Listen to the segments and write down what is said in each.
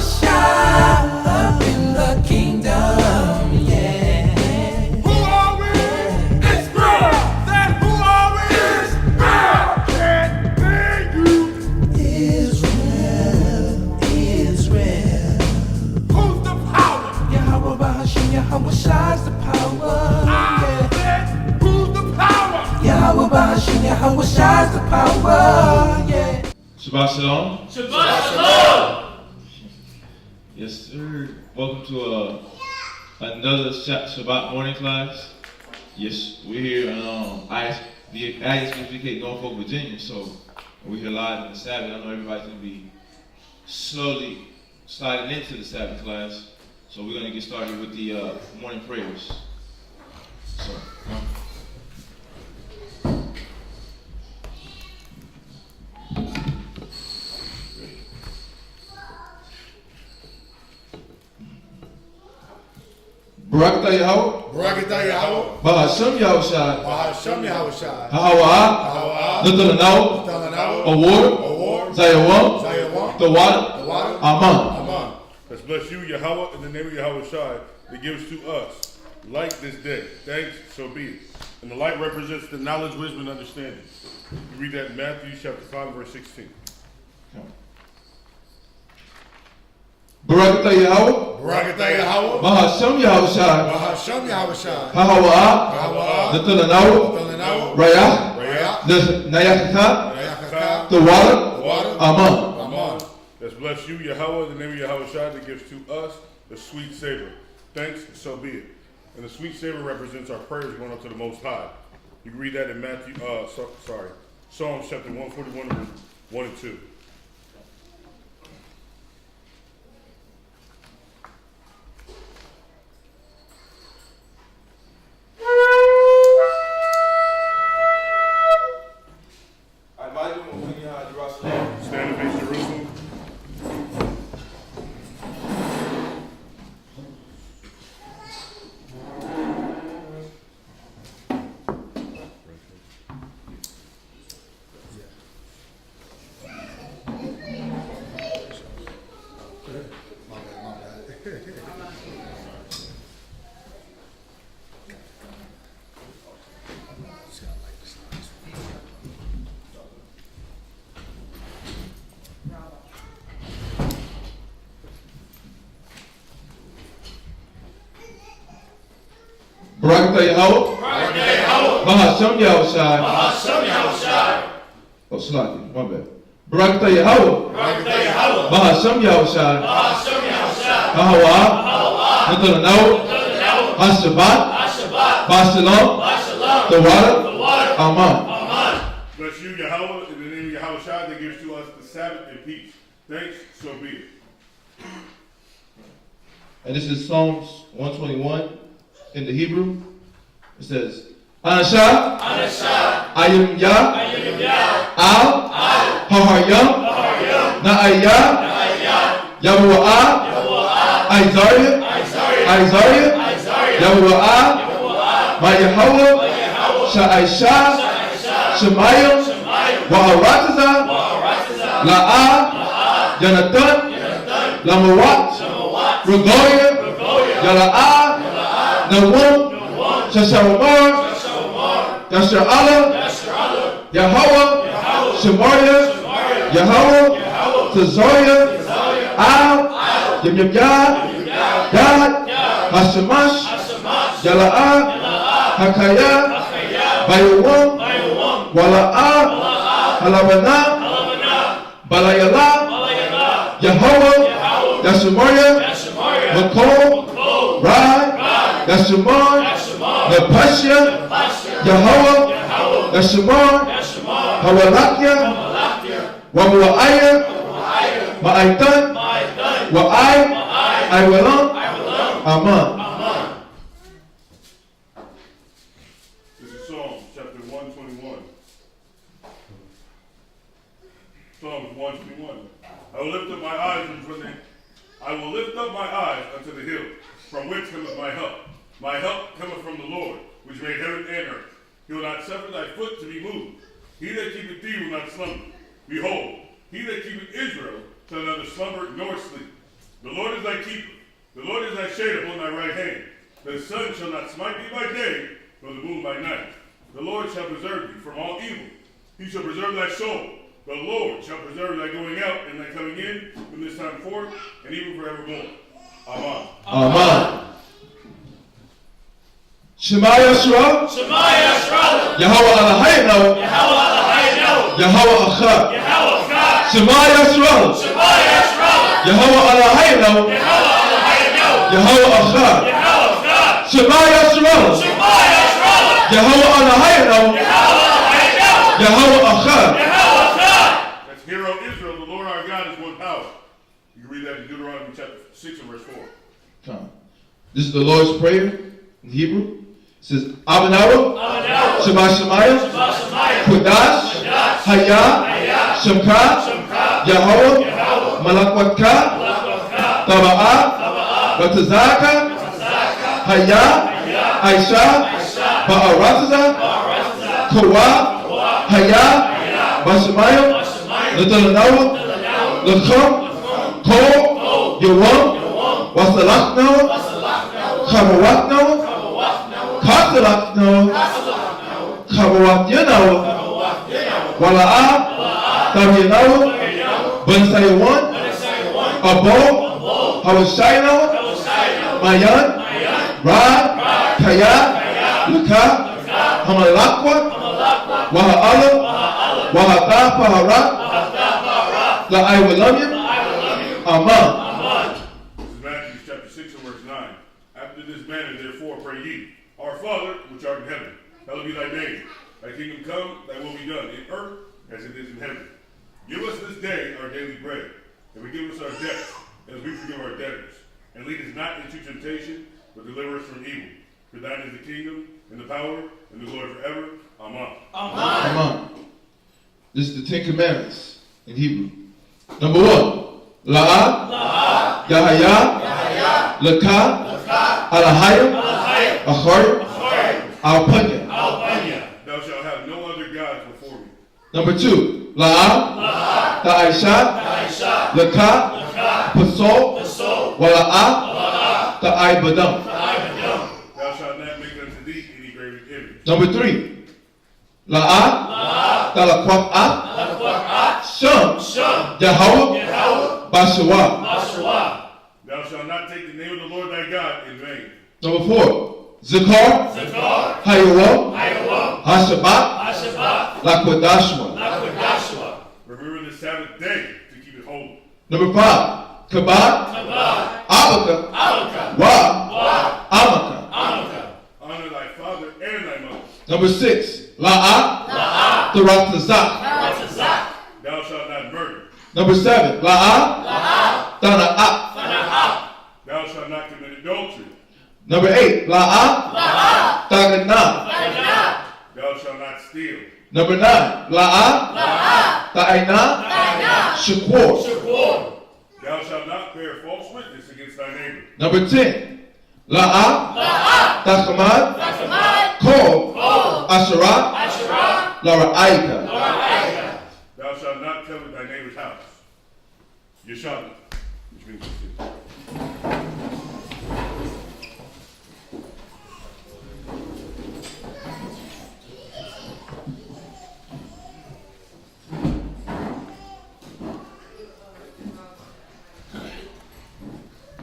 shine up in the kingdom, yeah. Who are we? It's real. That who are we? It's real. Can't hear you. Israel. Who's the power? Yahweh Bahashim, Yahweh Shai's the power. I said, who's the power? Yahweh Bahashim, Yahweh Shai's the power. Yeah. Shabbat Shalom. Shabbat Shalom! Yes, sir. Welcome to another Shabbat morning class. Yes, we're here on ISBK Norfolk, Virginia. So we're here live in the Sabbath. I know everybody's going to be slowly sliding into the Sabbath class. So we're going to get started with the morning prayers. So, Baruch Yahweh, Baruch Yahweh, Bahasham Yahushai, Bahasham Yahushai, Hawa'ah, Nathanahu, Award, Zayawam, the water, Aman. Aman. Let's bless you, Yahweh, in the name of Yahweh Shai, that gives to us light this day. Thanks, so be it. And the light represents the knowledge, wisdom, and understanding. You read that in Matthew chapter 5, verse 16. Baruch Yahweh, Baruch Yahweh, Bahasham Yahushai, Bahasham Yahushai, Hawa'ah, Nathanahu, Rayah, Nayakaka, the water, Aman. Aman. Let's bless you, Yahweh, in the name of Yahweh Shai, that gives to us the sweet savor. Thanks, so be it. And the sweet savor represents our prayers going up to the Most High. You can read that in Psalms chapter 141, verse 1 and 2. Stand and face Jerusalem. Baruch Yahweh, Bahasham Yahushai, oh, Slaki, my bad. Baruch Yahweh, Bahasham Yahushai, Hawa'ah, Nathanahu, Hashabbat, Bashalom, the water, Aman. Bless you, Yahweh, in the name of Yahweh Shai, that gives to us the Sabbath and peace. Thanks, so be it. And this is Psalms 121 in the Hebrew. It says, Anashah, Ayim Yah, Al, Haharyam, Na'ayah, Yahuwa'ah, Isaiah, Yahuwa'ah, Ma'Yahweh, Sha'aisha, Shemayim, Wa'arataza, La'ah, Yanatan, Lamawat, Regoya, Yala'ah, Nawum, Shasharamar, Yashar'ala, Yahweh, Shemaria, Yahweh, Tazoya, Al, Yam Yad, Hashemash, Yala'ah, Hakaya, Bayawam, Wala'ah, Halabana, Balayala, Yahweh, Yashemaria, Makol, Rai, Yashemar, Nepashia, Yahweh, Yashemar, Hawalakia, Wamua'aya, Ma'aitan, Wa'ai, Iwalam, Aman. This is Psalms chapter 121. Psalms 121. I will lift up my eyes unto the hill, from whence cometh my help. My help cometh from the Lord, which made heaven and earth. He will not suffer thy foot to be moved. He that keepeth thee will not slumber. Behold, he that keepeth Israel shall neither slumber nor sleep. The Lord is thy keeper. The Lord is thy shade upon thy right hand. The sun shall not smite thee by day, nor the moon by night. The Lord shall preserve thee from all evil. He shall preserve thy soul. The Lord shall preserve thy going out and thy coming in from this time forth and even forevermore. Amen. Amen. Shema Yisrael. Shema Yisrael. Yahweh Eloheinu. Yahweh Eloheinu. Yahweh Echad. Yahweh Echad. Shema Yisrael. Shema Yisrael. Yahweh Eloheinu. Yahweh Eloheinu. Yahweh Echad. Yahweh Echad. Shema Yisrael. Shema Yisrael. Yahweh Eloheinu. Yahweh Eloheinu. Yahweh Echad. Yahweh Echad. That's Hear, O Israel, the Lord our God is one power. You can read that in Deuteronomy chapter 6 and verse 4. Come. This is the Lord's Prayer in Hebrew. It says, Abanawa, Shema Shemaya, Kodash, Haya, Shemka, Yahweh, Malakwatka, Taba'ah, Ratazaka, Haya, Aisha, Ba'arataza, Kawa, Haya, Bashemaya, Ladalanawa, Lakham, Ko, Yawam, Wasalaknawa, Khamawatnawa, Kasalaknawa, Khamawatnyanawa, Wala'ah, Tamyanawa, Bansayawan, Abo, Hawashayanawa, Mayan, Ra, Kaya, Luka, Hamalakwa, Waha'ala, Wahata, Pahara, La'aywalamya, Aman. This is Matthew chapter 6 and verse 9. After this manner, therefore, pray ye, Our Father, which art in heaven, hallowed be thy name. Thy kingdom come, thy will be done, in earth as it is in heaven. Give us this day our daily bread, and forgive us our debts, as we forgive our debtors. And lead us not into temptation, but deliver us from evil. For thine is the kingdom, and the power, and the glory forever. Amen. Amen. This is the Ten Commandments in Hebrew. Number 1. La'ah, Yahaya, Laka, Alahaya, Achar, Alpanya. Thou shalt have no other gods before me. Number 2. La'ah, Ta'aisha, Laka, Pasol, Wala'ah, Ta'aibadam. Thou shalt not make unto thee any graven image. Number 3. La'ah, Talakwat'ah, Shum, Yahweh, Bashawa. Thou shalt not take the name of the Lord thy God in vain. Number 4. Zakar, Hayawa, Hashabat, Lakwatashwa. Remember the Sabbath day to keep it holy. Number 5. Kabad, Abaka, Wa, Amaka. Honor thy father and thy mother. Number 6. La'ah, Taratazak. Thou shalt not murder. Number 7. La'ah, Tana'at. Thou shalt not commit adultery. Number 8. La'ah, Taganah. Thou shalt not steal. Number 9. La'ah, Ta'ainah, Shakur. Thou shalt not bear false witness against thy neighbor. Number 10. La'ah, Tachamad, Kol, Asherah, Lara'aika. Thou shalt not covet thy neighbor's house. Yeshana, which means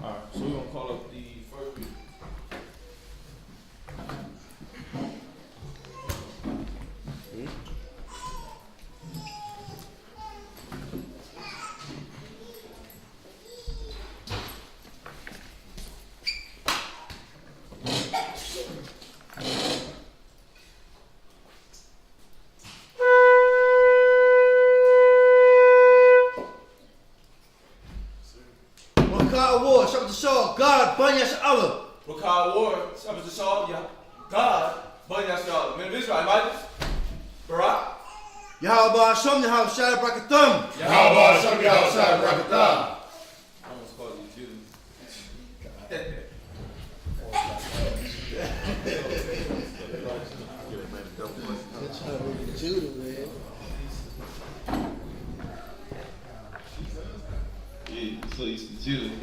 Alright, so we're going to call up the first reading. God, Banya Allah. Rakah War, Sabbath Shaw, God, Banya Shaw, Men of Israel, right? Baruch. Yahweh Hashem, Yahweh Shai Brakatham. Yahweh Hashem, Yahweh Shai Brakatham. I almost called you Judah. Judah, man. Yeah, so used to Judah.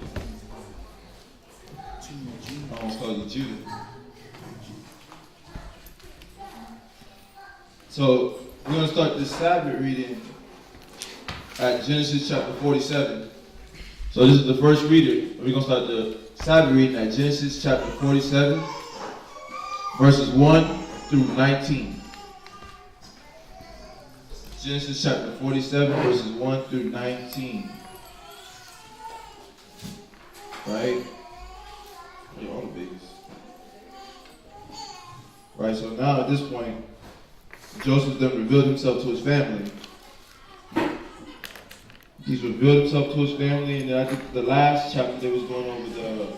I almost called you Judah. So we're going to start this Sabbath reading at Genesis chapter 47. So this is the first reader. We're going to start the Sabbath reading at Genesis chapter 47, verses 1 through 19. Genesis chapter 47, verses 1 through 19. Right? All the babies. Right, so now at this point, Joseph then revealed himself to his family. He's revealed himself to his family, and I think the last chapter they was going over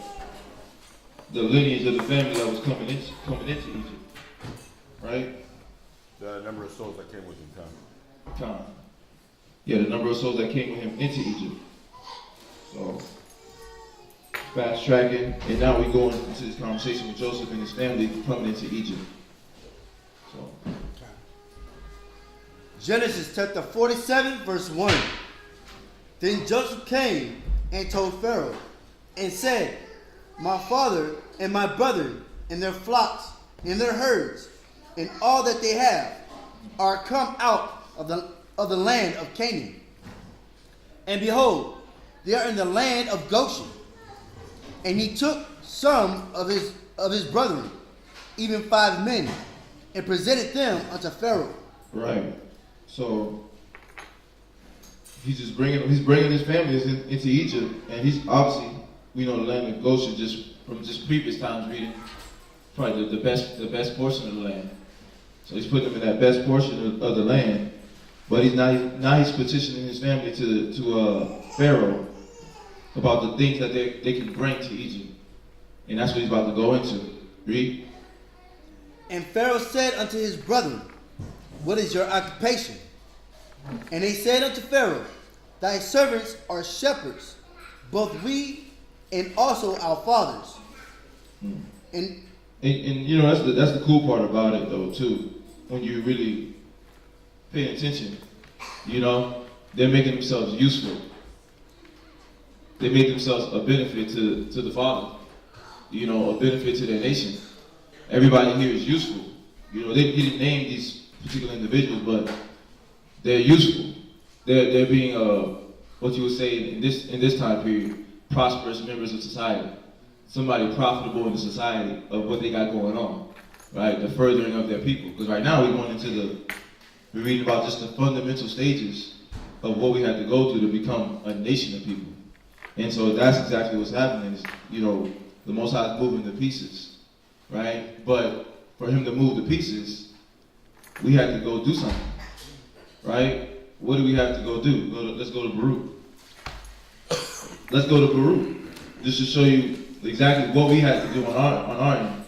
the lineage of the family that was coming into Egypt. Right? The number of souls that came with him, Time. Yeah, the number of souls that came with him into Egypt. So, fast tracking, and now we go into this conversation with Joseph and his family coming into Egypt. So, Genesis chapter 47, verse 1. Then Joseph came and told Pharaoh and said, my father and my brethren and their flocks and their herds and all that they have are come out of the land of Canaan. And behold, they are in the land of Goshen. And he took some of his brethren, even 5 men, and presented them unto Pharaoh. right. So he's bringing his family into Egypt, and he's obviously, we know the land of Goshen just from just previous times reading, probably the best portion of the land. So he's putting them in that best portion of the land. But he's petitioning his family to Pharaoh about the things that they can bring to Egypt. And that's what he's about to go into. Read. And Pharaoh said unto his brethren, what is your occupation? And they said unto Pharaoh, thy servants are shepherds, both we and also our fathers. And you know, that's the cool part about it though too. When you really pay attention, you know, they're making themselves useful. They make themselves a benefit to the Father, you know, a benefit to their nation. Everybody here is useful. You know, he didn't name these particular individuals, but they're useful. They're being what you would say in this time period, prosperous members of society. Somebody profitable in the society of what they got going on, right? The furthering of their people. Because right now we're reading about just the fundamental stages of what we had to go through to become a nation of people. And so that's exactly what's happening is, you know, the Most High is moving the pieces, right? But for him to move the pieces, we had to go do something, right? What do we have to go do? Let's go to Baruch. Let's go to Baruch. Just to show you exactly what we had to do on our end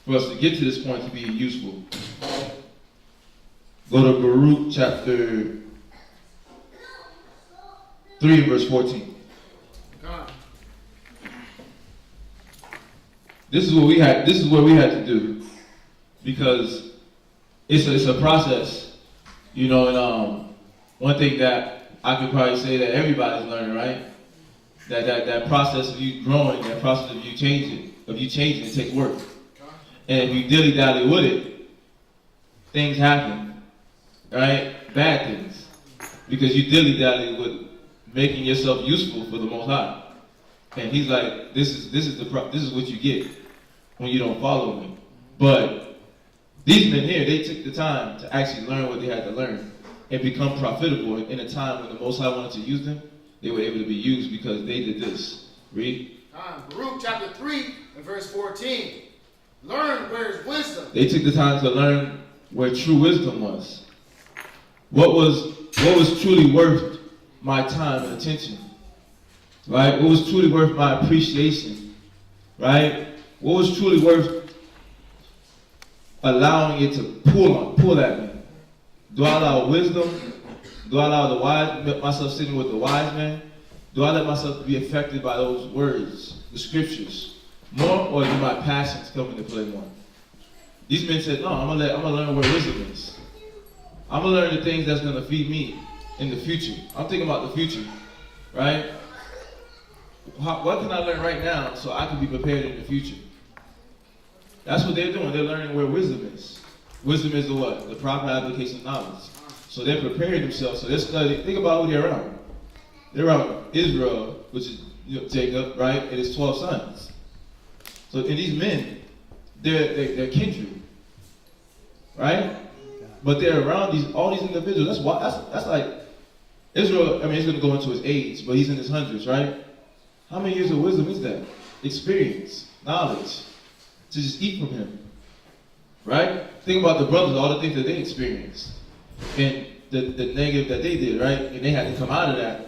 for us to get to this point to be useful. Go to Baruch chapter 3 verse 14. This is what we had to do, because it's a process, you know. And one thing that I could probably say that everybody's learning, right? That process of you growing, that process of you changing, it takes work. And if you dilly-dally with it, things happen, right? Bad things, because you dilly-dally with making yourself useful for the Most High. And he's like, this is what you get when you don't follow me. But these men here, they took the time to actually learn what they had to learn and become profitable in a time when the Most High wanted to use them. They were able to be used because they did this. Read. Baruch chapter 3 and verse 14. Learn where is wisdom. They took the time to learn where true wisdom was. What was truly worth my time and attention? Right? What was truly worth my appreciation? Right? What was truly worth allowing it to pull at me? Do I allow wisdom? Do I allow myself sitting with the wise man? Do I let myself be affected by those words, the scriptures, more, or do my passions come into play more? These men said, no, I'm gonna learn where wisdom is. I'm gonna learn the things that's gonna feed me in the future. I'm thinking about the future, right? what can I learn right now so I can be prepared in the future? That's what they're doing. They're learning where wisdom is. Wisdom is the what? The proper application of knowledge. So they're preparing themselves. So they're studying. Think about who they're around. They're around Israel, which is Jacob, right? And his 12 sons. So and these men, they're kindred, right? But they're around all these individuals. That's why that's like Israel. I mean, he's going to go into his age, but he's in his hundreds, right? How many years of wisdom is that? Experience, knowledge, to just eat from him, right? Think about the brothers, all the things that they experienced, and the negative that they did, right? And they had to come out of that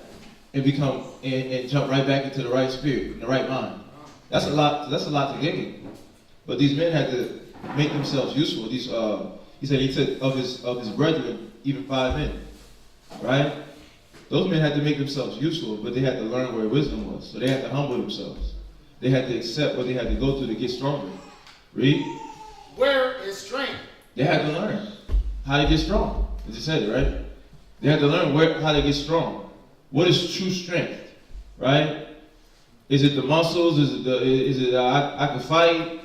and become and jump right back into the right spirit, in the right mind. That's a lot. That's a lot to gain. But these men had to make themselves useful. These he said he took of his brethren even 5 men, right? Those men had to make themselves useful, but they had to learn where wisdom was. So they had to humble themselves. They had to accept what they had to go through to get stronger. Read. Where is strength? They had to learn how to get strong. As you said it, right? They had to learn how to get strong. What is true strength, right? Is it the muscles? Is it I can fight,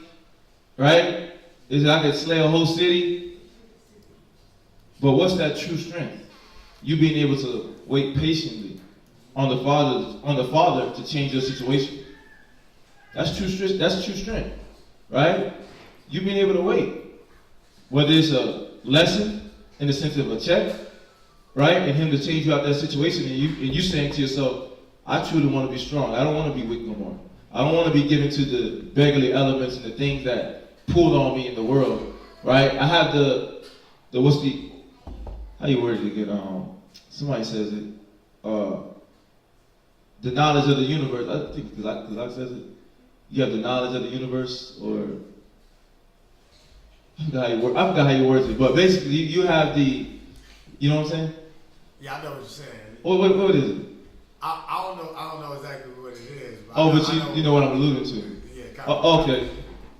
right? Is it I can slay a whole city? But what's that true strength? You being able to wait patiently on the Father to change your situation. That's true strength. That's true strength, right? You being able to wait, whether it's a lesson in the sense of a check, right, and Him to change you out of that situation, and you saying to yourself, I truly want to be strong. I don't want to be weak no more. I don't want to be given to the beggarly elements and the things that pulled on me in the world, right? I have how you word it again? Somebody says it. The knowledge of the universe. I think Galatians says it. You have the knowledge of the universe, or I forgot how you word it. But basically, you have the, you know what I'm saying? Yeah, I know what you're saying. What is it? I don't know exactly what it is. But you know what I'm alluding to. Yeah, kind of. Okay.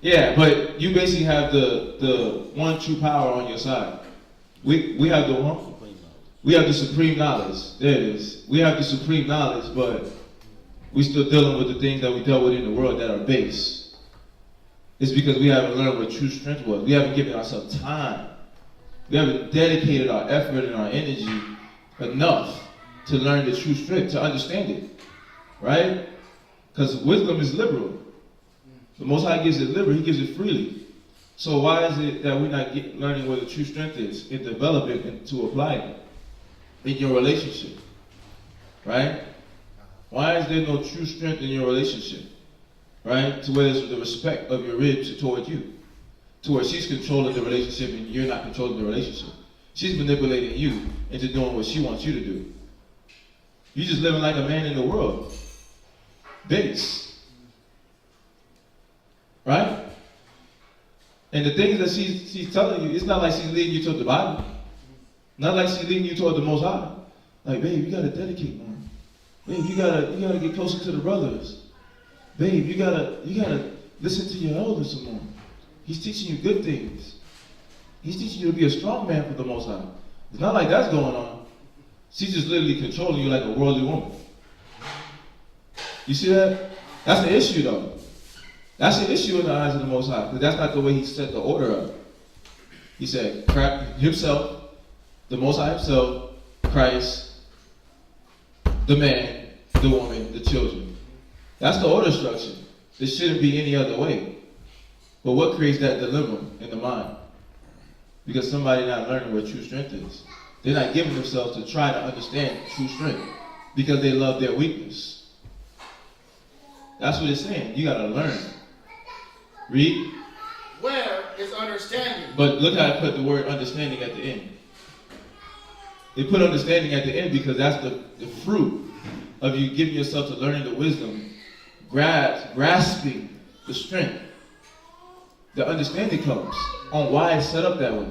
Yeah, but you basically have the one true power on your side. We have the one. We have the supreme knowledge. There it is. We have the supreme knowledge, but we still dealing with the things that we dealt with in the world that are base. It's because we haven't learned what true strength was. We haven't given ourselves time. We haven't dedicated our effort and our energy enough to learn the true strength, to understand it, right? Because wisdom is liberal. The Most High gives it liberal. He gives it freely. So why is it that we're not learning what the true strength is and develop it and to apply it in your relationship, right? Why is there no true strength in your relationship, right? To where there's the respect of your ribs toward you, to where she's controlling the relationship and you're not controlling the relationship. She's manipulating you into doing what she wants you to do. You're just living like a man in the world. Base. Right? And the things that she's telling you, it's not like she's leading you toward the Bible. Not like she's leading you toward the Most High. Like, babe, you gotta dedicate more. Babe, you gotta get closer to the brothers. Babe, you gotta listen to your elders some more. He's teaching you good things. He's teaching you to be a strong man for the Most High. It's not like that's going on. She's just literally controlling you like a worldly woman. You see that? That's the issue, though. That's the issue in the eyes of the Most High, because that's not the way He set the order up. He said, Himself, the Most High Himself, Christ, the man, the woman, the children. That's the order structure. There shouldn't be any other way. But what creates that dilemma in the mind? Because somebody not learning what true strength is. They're not giving themselves to try to understand true strength because they love their weakness. That's what it's saying. You gotta learn. Read. Where is understanding? But look how I put the word understanding at the end. They put understanding at the end because that's the fruit of you giving yourself to learning the wisdom, grasping the strength. The understanding comes on why it's set up that way.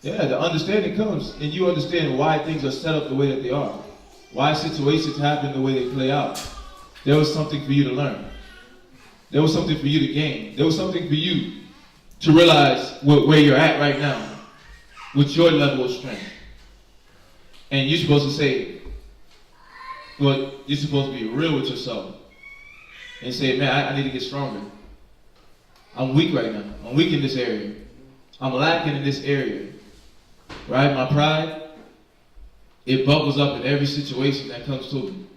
Yeah, the understanding comes and you understand why things are set up the way that they are. Why situations happen the way they play out. There was something for you to learn. There was something for you to gain. There was something for you to realize where you're at right now with your level of strength. And you're supposed to say, well, you're supposed to be real with yourself and say, man, I need to get stronger. I'm weak right now. I'm weak in this area. I'm lacking in this area. Right? My pride, it bubbles up in every situation that comes to me.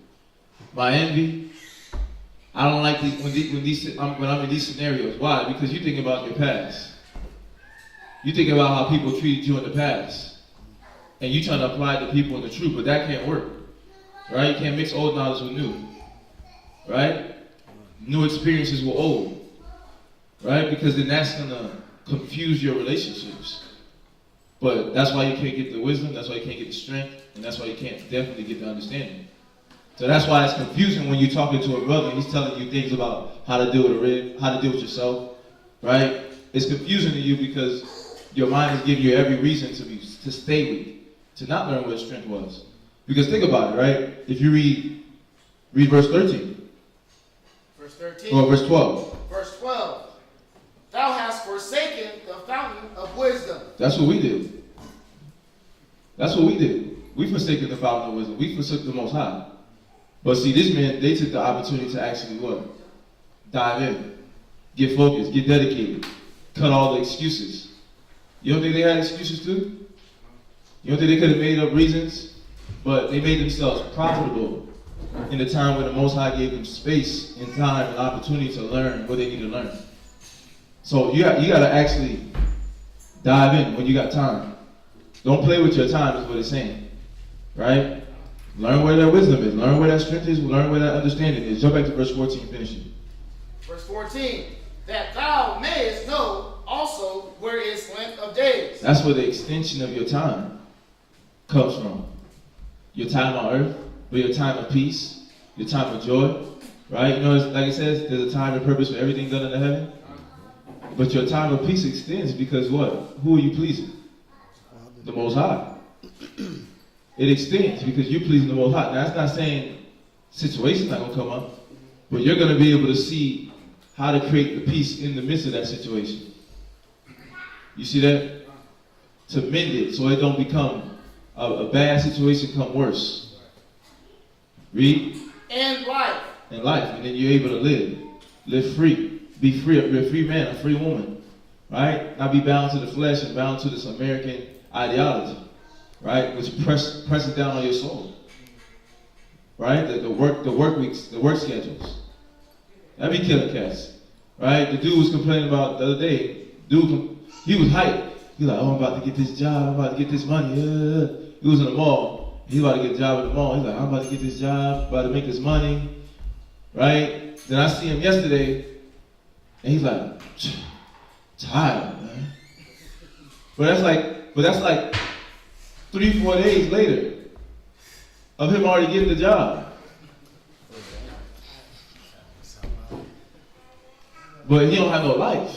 My envy, I don't like when I'm in these scenarios. Why? Because you think about your past. You think about how people treated you in the past. And you trying to apply it to people in the truth, but that can't work. Right? You can't mix old knowledge with new. Right? New experiences with old. Right? Because then that's going to confuse your relationships. But that's why you can't get the wisdom, that's why you can't get the strength, and that's why you can't definitely get the understanding. So that's why it's confusing when you're talking to a brother and he's telling you things about how to deal with a rib, how to deal with yourself, right? It's confusing to you because your mind is giving you every reason to stay weak, to not learn what strength was. Because think about it, right? If you read verse 13. Verse 13. Or verse 12. Verse 12. Thou hast forsaken the fountain of wisdom. That's what we did. That's what we did. We forsaken the fountain of wisdom. We forsook the Most High. But see, this man, they took the opportunity to actually what? Dive in. Get focused. Get dedicated. Cut all the excuses. You don't think they had excuses too? You don't think they could have made up reasons? But they made themselves profitable in the time when the Most High gave them space and time and opportunity to learn what they need to learn. So you got to actually dive in when you got time. Don't play with your time is what it's saying. Right? Learn where that wisdom is. Learn where that strength is. Learn where that understanding is. Jump back to verse 14 and finish it. Verse 14. That thou mayest know also where is length of days. That's where the extension of your time comes from. Your time on earth, or your time of peace, your time of joy. Right? You know, like it says, there's a time and purpose for everything done under heaven. But your time of peace extends because what? Who are you pleasing? The Most High. It extends because you're pleasing the Most High. Now, that's not saying situation's not going to come up, but you're going to be able to see how to create the peace in the midst of that situation. You see that? To mend it so it don't become a bad situation come worse. Read. And life. And life. And then you're able to live free. Be free, be a free man, a free woman, right? Not be bound to the flesh and bound to this American ideology, right? Which presses down on your soul, right? The work weeks, the work schedules. That be killing cats, right? The dude was complaining about the other day. He was hyped. He was like, oh, I'm about to get this job. I'm about to get this money. He was in the mall. He about to get a job in the mall. He's like, I'm about to get this job, about to make this money, right? Then I see him yesterday. And he's like, tired, man. But that's like 3-4 days later of him already getting the job. But he don't have no life.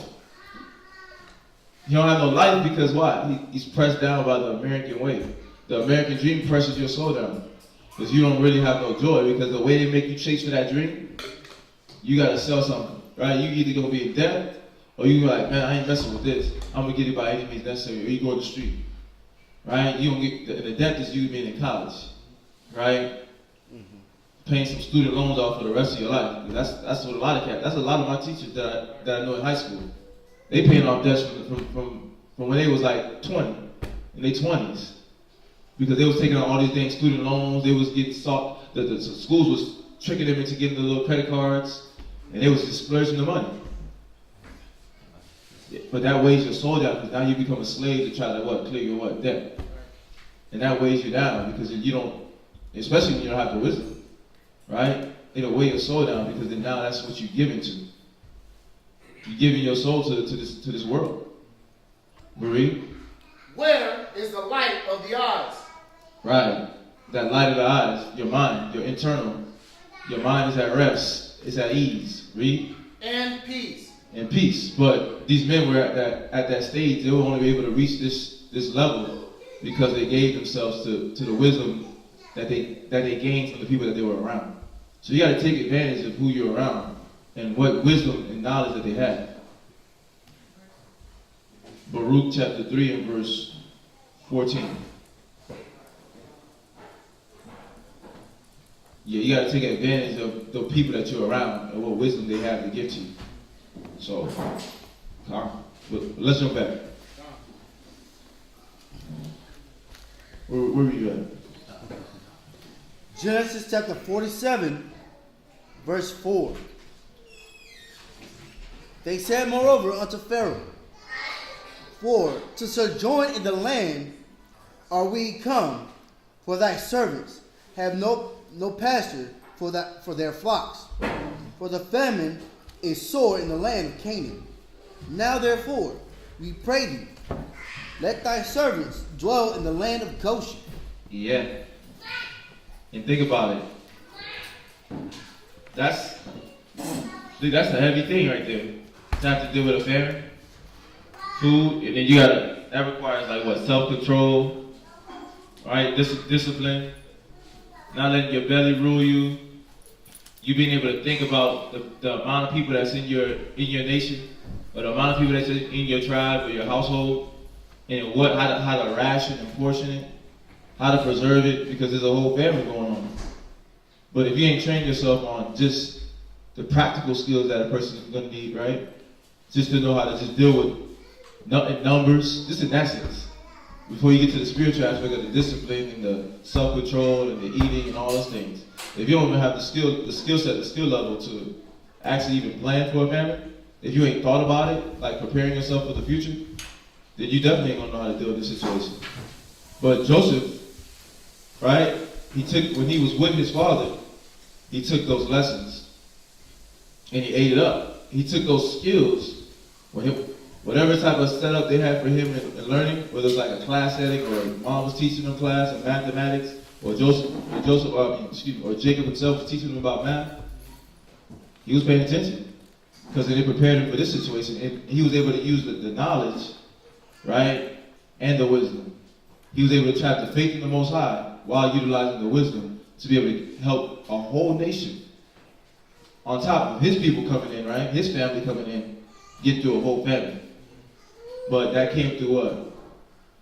He don't have no life because why? He's pressed down by the American way. The American dream presses your soul down. Because you don't really have no joy because the way they make you chase for that dream, you got to sell something. Right? You either gonna be in debt, or you like, man, I ain't messing with this. I'm gonna get it by any means necessary. Or you go to the street. Right? You gonna get the debt is you being in college. Right? Paying some student loans off for the rest of your life. That's what a lot of my teachers that I know in high school. They paying off debts from when they was like 20, in their 20s. Because they was taking on all these dang student loans, they was getting sought, the schools was tricking them into getting the little credit cards. And they was just splurging the money. But that weighs your soul down because now you become a slave to try to clear your debt. And that weighs you down because if you don't, especially when you don't have the wisdom, right? It'll weigh your soul down because then now that's what you're giving to. You're giving your soul to this world. Marie? Where is the light of the eyes? Right. That light of the eyes, your mind, your internal. Your mind is at rest. It's at ease. Read. And peace. And peace. But these men were at that stage. They were only able to reach this level because they gave themselves to the wisdom that they gained from the people that they were around. So you got to take advantage of who you're around and what wisdom and knowledge that they have. Baruch chapter 3 and verse 14. you got to take advantage of the people that you're around and what wisdom they have to give to you. So, but let's jump back. Where were you at? Genesis chapter 47, verse 4. They said moreover unto Pharaoh, for to sojourn in the land are we come, for thy servants have no pasture for their flocks. For the famine is sore in the land of Canaan. Now therefore, we pray thee, let thy servants dwell in the land of Goshen. Yeah. And think about it. That's a heavy thing right there. To have to deal with a famine, food, and then that requires like what, self-control, right? Discipline, not letting your belly rule you. You being able to think about the amount of people that's in your nation, or the amount of people that's in your tribe or your household, and how to ration and portion it, how to preserve it, because there's a whole family going on. But if you ain't trained yourself on just the practical skills that a person is going to need, right? Just to know how to just deal with numbers, just in that sense. Before you get to the spiritual aspect of the discipline and the self-control and the eating and all those things. If you don't even have the skill set, the skill level to actually even plan for a famine, if you ain't thought about it, like preparing yourself for the future, then you definitely ain't gonna know how to deal with this situation. But Joseph, right, when he was with his father, he took those lessons and he ate it up. He took those skills, whatever type of setup they had for him in learning, whether it's like a class setting or mom was teaching him class of mathematics, or Jacob himself was teaching him about math, he was paying attention because they prepared him for this situation, and he was able to use the knowledge, right, and the wisdom. He was able to trap the faith in the Most High while utilizing the wisdom to be able to help a whole nation. On top of his people coming in, right, his family coming in, get through a whole family. But that came through what?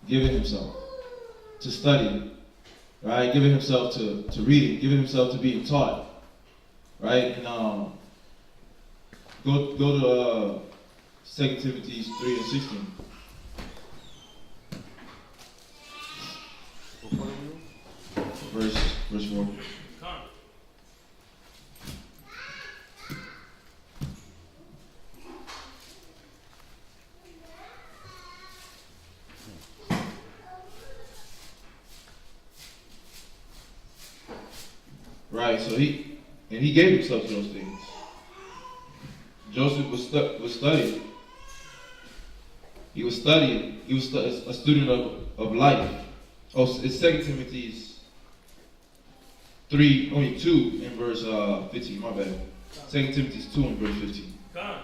Giving himself to study, right? Giving himself to reading, giving himself to being taught, right? And go to 2 Timothy 3 and 16. Verse 4. Right, so he gave himself to those things. Joseph was studying. He was studying. He was a student of life. Oh, it's 2 Timothy 2 in verse 15. My bad. 2 Timothy 2 in verse 15. Come.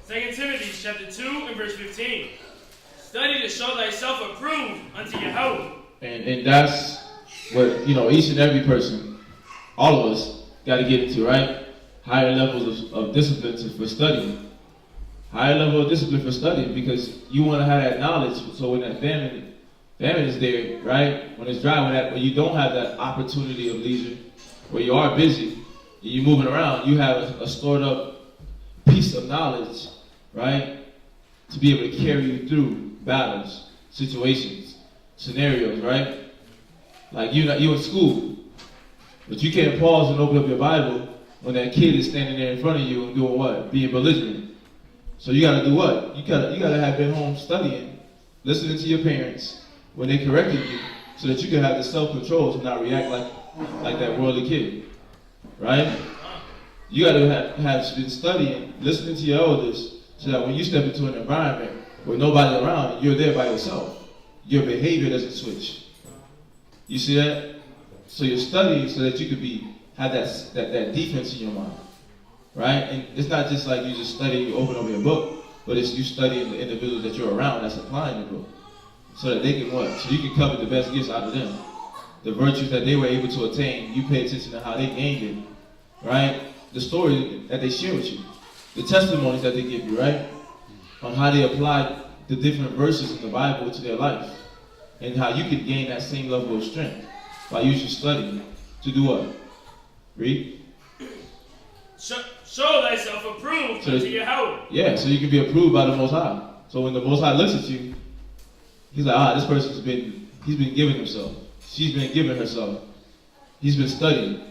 2 Timothy chapter 2 and verse 15. Study to show thyself approved unto Yahweh. And that's what each and every person. All of us got to get into, right? Higher levels of discipline for studying. Higher level of discipline for studying, because you want to have that knowledge. So when that famine is there, right? When it's dry, when you don't have that opportunity of leisure, where you are busy and you're moving around, you have a stored up piece of knowledge, right? To be able to carry you through battles, situations, scenarios, right? Like you in school. But you can't pause and open up your Bible when that kid is standing there in front of you and doing what? Being belligerent. So you gotta do what? You gotta have been home studying, listening to your parents when they corrected you, so that you can have the self-control to not react like that worldly kid. Right? You gotta have been studying, listening to your elders, so that when you step into an environment with nobody around, you're there by yourself. Your behavior doesn't switch. You see that? So you're studying so that you could have that defense in your mind, right? And it's not just like you just study, you open up your book, but it's you studying the individuals that you're around that's applying the book, so that they can what? So you can cover the best gifts out of them. The virtues that they were able to attain, you pay attention to how they gained it, right? The story that they share with you, the testimonies that they give you, right? On how they applied the different verses in the Bible to their life, and how you can gain that same level of strength by using studying to do what? Read. Show thyself approved So- unto Yahweh. Yeah, so you can be approved by the Most High. So when the Most High looks at you, he's like, this person's he's been giving himself. She's been giving herself. He's been studying.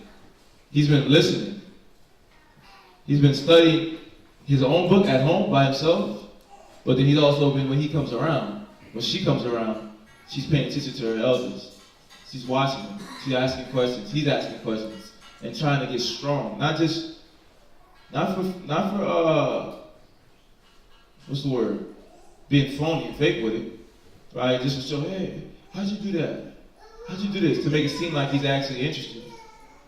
He's been listening. He's been studying his own book at home by himself. But then he's also been, when he comes around, when she comes around, she's paying attention to her elders. She's watching them. She's asking questions. He's asking questions. And trying to get strong. Not for what's the word? Being phony and fake with it. Right? Just to show, hey, how'd you do that? How'd you do this? To make it seem like he's actually interested.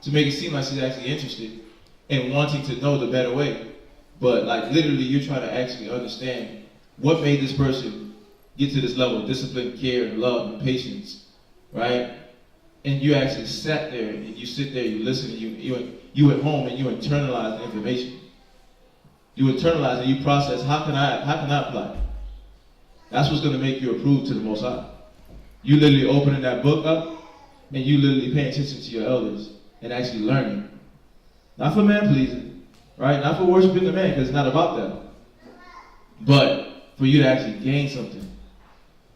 To make it seem like she's actually interested and wanting to know the better way. But like literally you're trying to actually understand what made this person get to this level of discipline, care, and love, and patience, right? And you actually sat there, and you sit there, you listen, and you at home, and you internalize the information. You internalize and you process, how can I apply it? That's what's going to make you approved to the Most High. You literally opening that book up, and you literally paying attention to your elders, and actually learning. Not for man-pleasing, right? Not for worshiping the man, because it's not about that. But for you to actually gain something.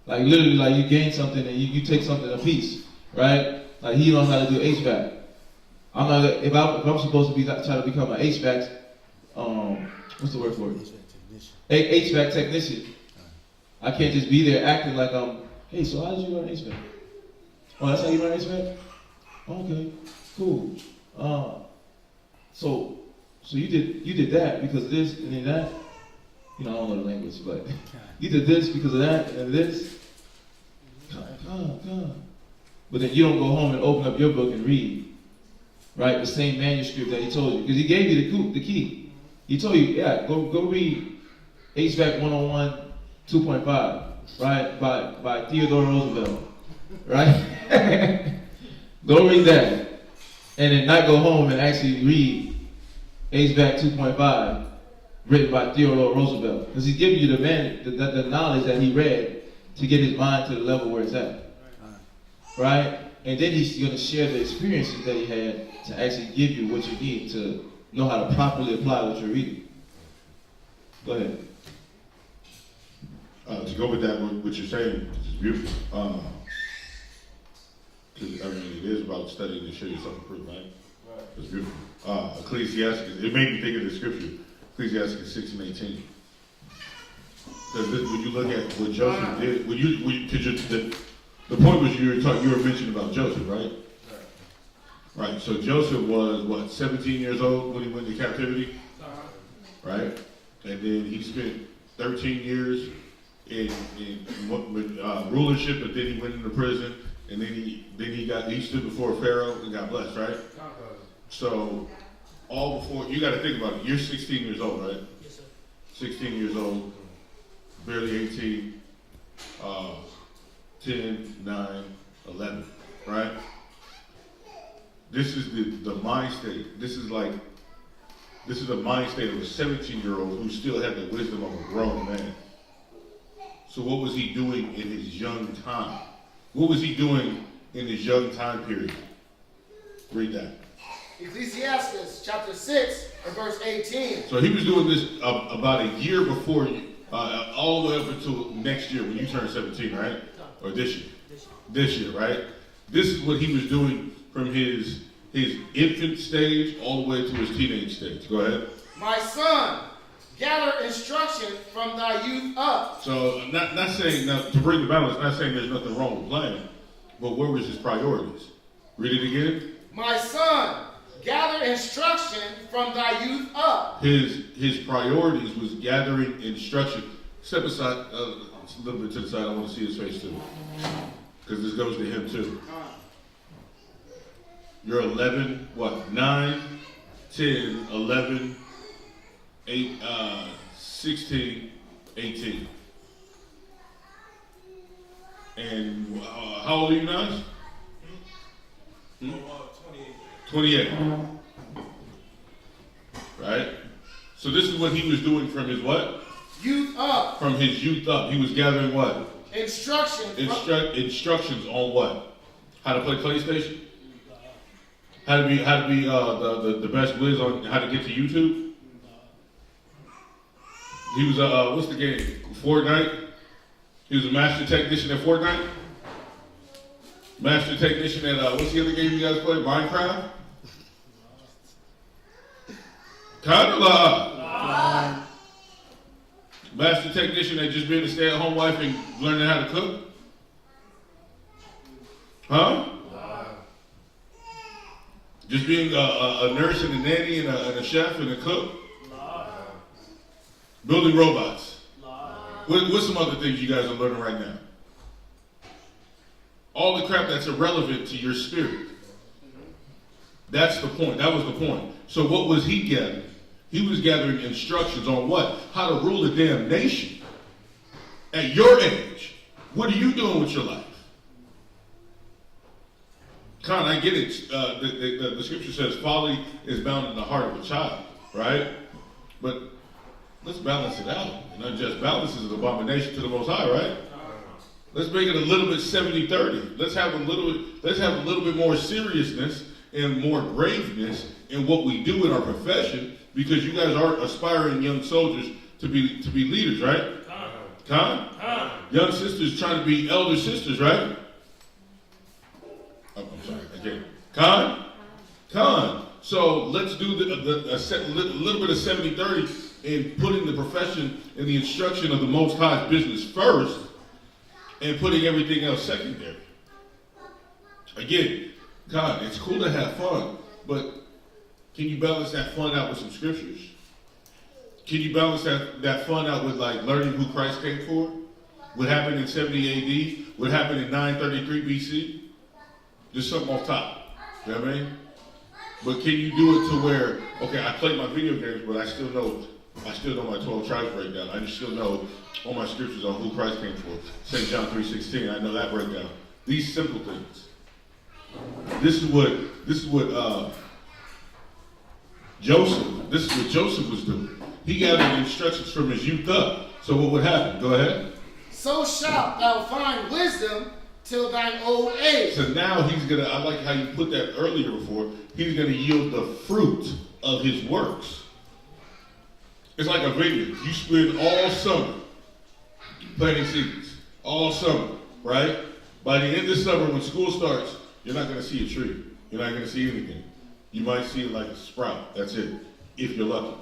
Like literally, like you gain something and you take something apiece, right? Like he knows how to do HVAC. I'm not, if I'm supposed to be try to become an HVAC, what's the word for it? HVAC technician. I can't just be there acting like hey, so how did you learn HVAC? Oh, that's how you learn HVAC? Okay, cool. So you did that because of this and then that. I don't know the language, but you did this because of that and this. God. But then you don't go home and open up your book and read, right? The same manuscript that he told you. Because he gave you the key. He told you, yeah, go read HVAC 101 2.5, right? By Theodore Roosevelt, right? Go read that. And then not go home and actually read HVAC 2.5. Written by Theodore Roosevelt, because he's giving you the knowledge that he read to get his mind to the level where it's at, right? And then he's going to share the experiences that he had to actually give you what you need to know how to properly apply what you're reading. Go ahead. To go with that, what you're saying is beautiful. Because it is about studying to show yourself approved, right? It's beautiful. Ecclesiasticus, it made me think of the scripture. Ecclesiasticus 6:18. When you look at what Joseph did, the point was you were mentioning about Joseph, right? Right. So Joseph was what, 17 years old when he went into captivity, right? And then he spent 13 years in rulership, but then he went into prison, and then he stood before Pharaoh and got blessed, right? So. All before, you got to think about it. You're 16 years old, right? Yes, sir. 16 years old, barely 18, 10, 9, 11, right? This is the mind state. This is the mind state of a 17-year-old who still had the wisdom of a grown man. So what was he doing in his young time? What was he doing in his young time period? Read that. Ecclesiasticus chapter 6 and verse 18. So he was doing this about a year before you, all the way up until next year when you turn 17, right? Or this year. This year, right? This is what he was doing from his infant stage all the way to his teenage stage. Go ahead. My son, gather instruction from thy youth up. So not saying, now to bring the balance, not saying there's nothing wrong with playing, but where was his priorities? Read it again. My son, gather instruction from thy youth up. His priorities was gathering instruction. Step aside a little bit to the side. I want to see his face too, because this goes to him too. You're 11, what? 9, 10, 11, 8, 16, 18. And how old are you now? 28. Right? So this is what he was doing from his what? Youth up. From his youth up. He was gathering what? Instruction. Instructions on what? How to play PlayStation? How to be the best whiz on how to get to YouTube? He was what's the game? Fortnite? He was a master technician at Fortnite? Master technician at what's the other game you guys play? Minecraft? Kind of master technician at just being a stay-at-home wife and learning how to cook? Huh? Just being a nurse and a nanny and a chef and a cook? Building robots? What's some other things you guys are learning right now? All the crap that's irrelevant to your spirit. That's the point. That was the point. So what was he gathering? He was gathering instructions on what? How to rule a damn nation. At your age. What are you doing with your life? Con, I get it. The scripture says folly is bound in the heart of a child, right? But let's balance it out. And unjust balance is an abomination to the Most High, right? Let's make it a little bit 70-30. Let's have a little bit more seriousness and more braveness in what we do in our profession, because you guys are aspiring young soldiers to be leaders, right? Con? Young sisters trying to be elder sisters, right? Oh, I'm sorry, again. Con. So let's do a little bit of 70-30 in putting the profession and the instruction of the Most High's business first, and putting everything else secondary. Again, God, it's cool to have fun, but can you balance that fun out with some scriptures? Can you balance that fun out with like learning who Christ came for? What happened in 70 AD? What happened in 933 BC? Just something off top. You know what I mean? But can you do it to where, okay, I play my video games, but I still know my 12 tribes breakdown. I just still know all my scriptures on who Christ came for. St. John 3:16, I know that breakdown. These simple things. This is what Joseph was doing. He gathered instructions from his youth up. So what would happen? Go ahead. So shalt thou find wisdom till thine old age. So now I like how you put that earlier before, he's gonna yield the fruit of his works. It's like a vineyard. You spend all summer planting seeds. All summer, right? By the end of summer, when school starts, you're not gonna see a tree. You're not gonna see anything. You might see it like a sprout. That's it. If you're lucky.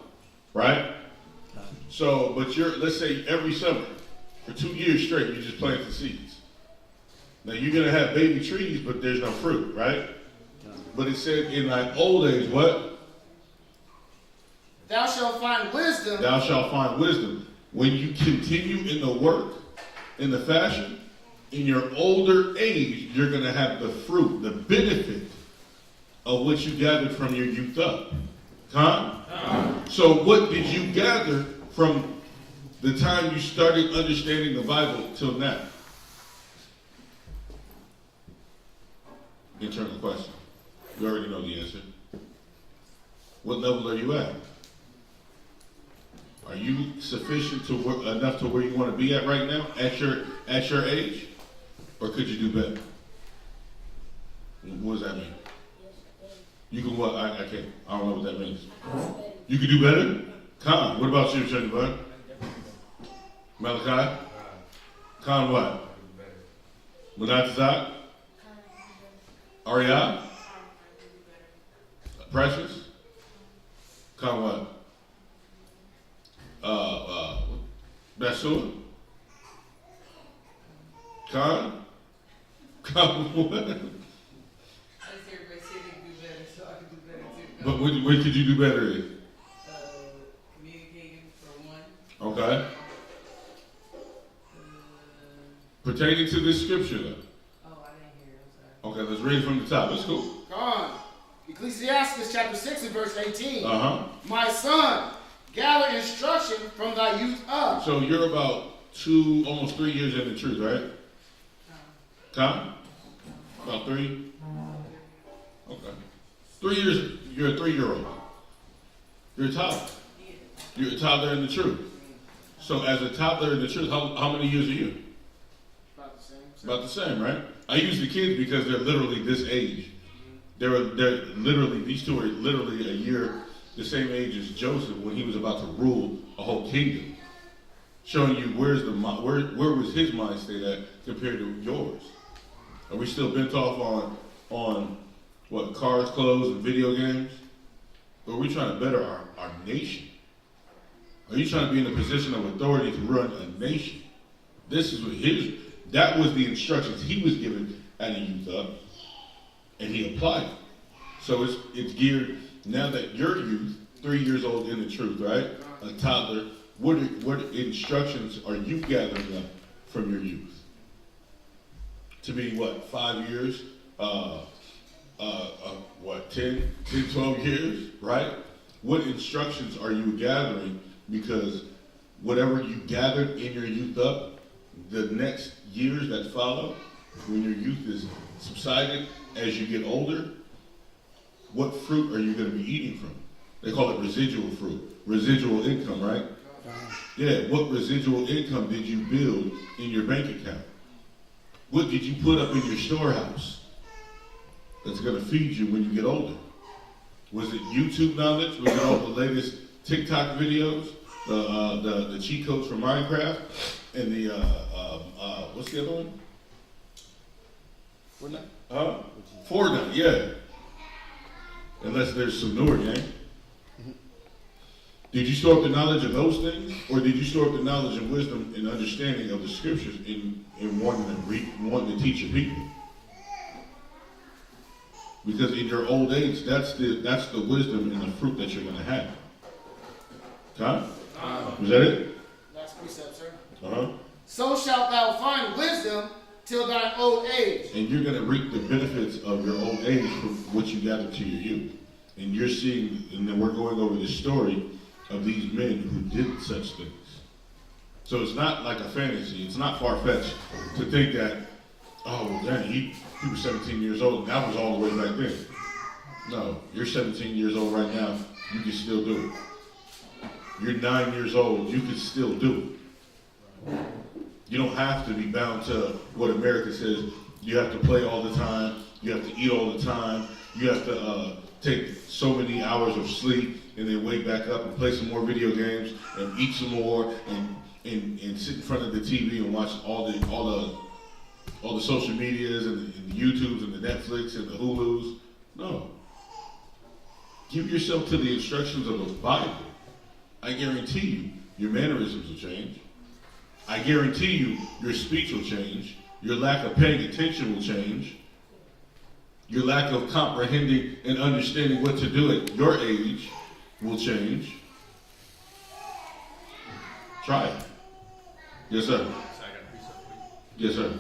Right? So, but let's say every summer, for 2 years straight, you're just planting seeds. Now you're gonna have baby trees, but there's no fruit, right? But it said in thy old age, what? Thou shalt find wisdom. Thou shalt find wisdom. When you continue in the work, in the fashion, in your older age, you're gonna have the fruit, the benefit of what you gathered from your youth up. So what did you gather from the time you started understanding the Bible till now? Internal question. You already know the answer. What level are you at? Are you sufficient enough to where you want to be at right now, at your age? Or could you do better? What does that mean? You can what? I can't. I don't know what that means. You can do better? Khan, what about you, Church Bud? Malachi? Khan what? Munatazak? Arya? Precious? Khan what? Basua? Khan? Khan what? But what could you do better in? Communicating for one. Okay. Pertaining to this scripture, though. Oh, I didn't hear it. I'm sorry. Okay, let's read it from the top. Let's go. Come on. Ecclesiasticus chapter 6 and verse 18. My son, gather instruction from thy youth up. So you're about almost 3 years in the truth, right? Tom? About 3? Okay. 3 years, you're a 3-year-old. You're a toddler. You're a toddler in the truth. So as a toddler in the truth, how many years are you? About the same. About the same, right? I use the kids because they're literally this age. They're literally, these two are literally a year the same age as Joseph when he was about to rule a whole kingdom. Showing you where was his mind state at compared to yours. Are we still bent off on what, cars, clothes, and video games? Or are we trying to better our nation? Are you trying to be in a position of authority to run a nation? This is what that was the instructions he was given at a youth up, and he applied it. So it's geared, now that your youth, 3 years old in the truth, right? A toddler, what instructions are you gathering up from your youth? To be what, 5 years? 10, 12 years, right? What instructions are you gathering? Because whatever you gathered in your youth up, the next years that follow, when your youth is subsided, as you get older, what fruit are you going to be eating from? They call it residual fruit, residual income, right? Yeah, what residual income did you build in your bank account? What did you put up in your storehouse that's going to feed you when you get older? Was it YouTube knowledge? Was it all the latest TikTok videos? The cheat codes from Minecraft? And the, what's the other one? Fortnite? Fortnite, yeah. Unless there's some newer game. Did you store up the knowledge of those things? Or did you store up the knowledge and wisdom and understanding of the scriptures in wanting to teach your people? Because in your old age, that's the wisdom and the fruit that you're going to have. Huh? Was that it? Last precept, sir. Uh-huh. So shalt thou find wisdom till thine old age. And you're going to reap the benefits of your old age from what you gathered to your youth. And you're seeing, and then we're going over the story of these men who did such things. So it's not like a fantasy. It's not far-fetched to think that, oh, well, dang, he was 17 years old, and that was all the way back then. No, you're 17 years old right now. You can still do it. You're 9 years old. You can still do it. You don't have to be bound to what America says. You have to play all the time. You have to eat all the time. You have to take so many hours of sleep and then wake back up and play some more video games and eat some more and sit in front of the TV and watch all the social medias and the YouTubes and the Netflix and the Hulus. No. Give yourself to the instructions of the Bible. I guarantee you, your mannerisms will change. I guarantee you, your speech will change. Your lack of paying attention will change. Your lack of comprehending and understanding what to do at your age will change. Try it. Yes, sir. Yes, sir.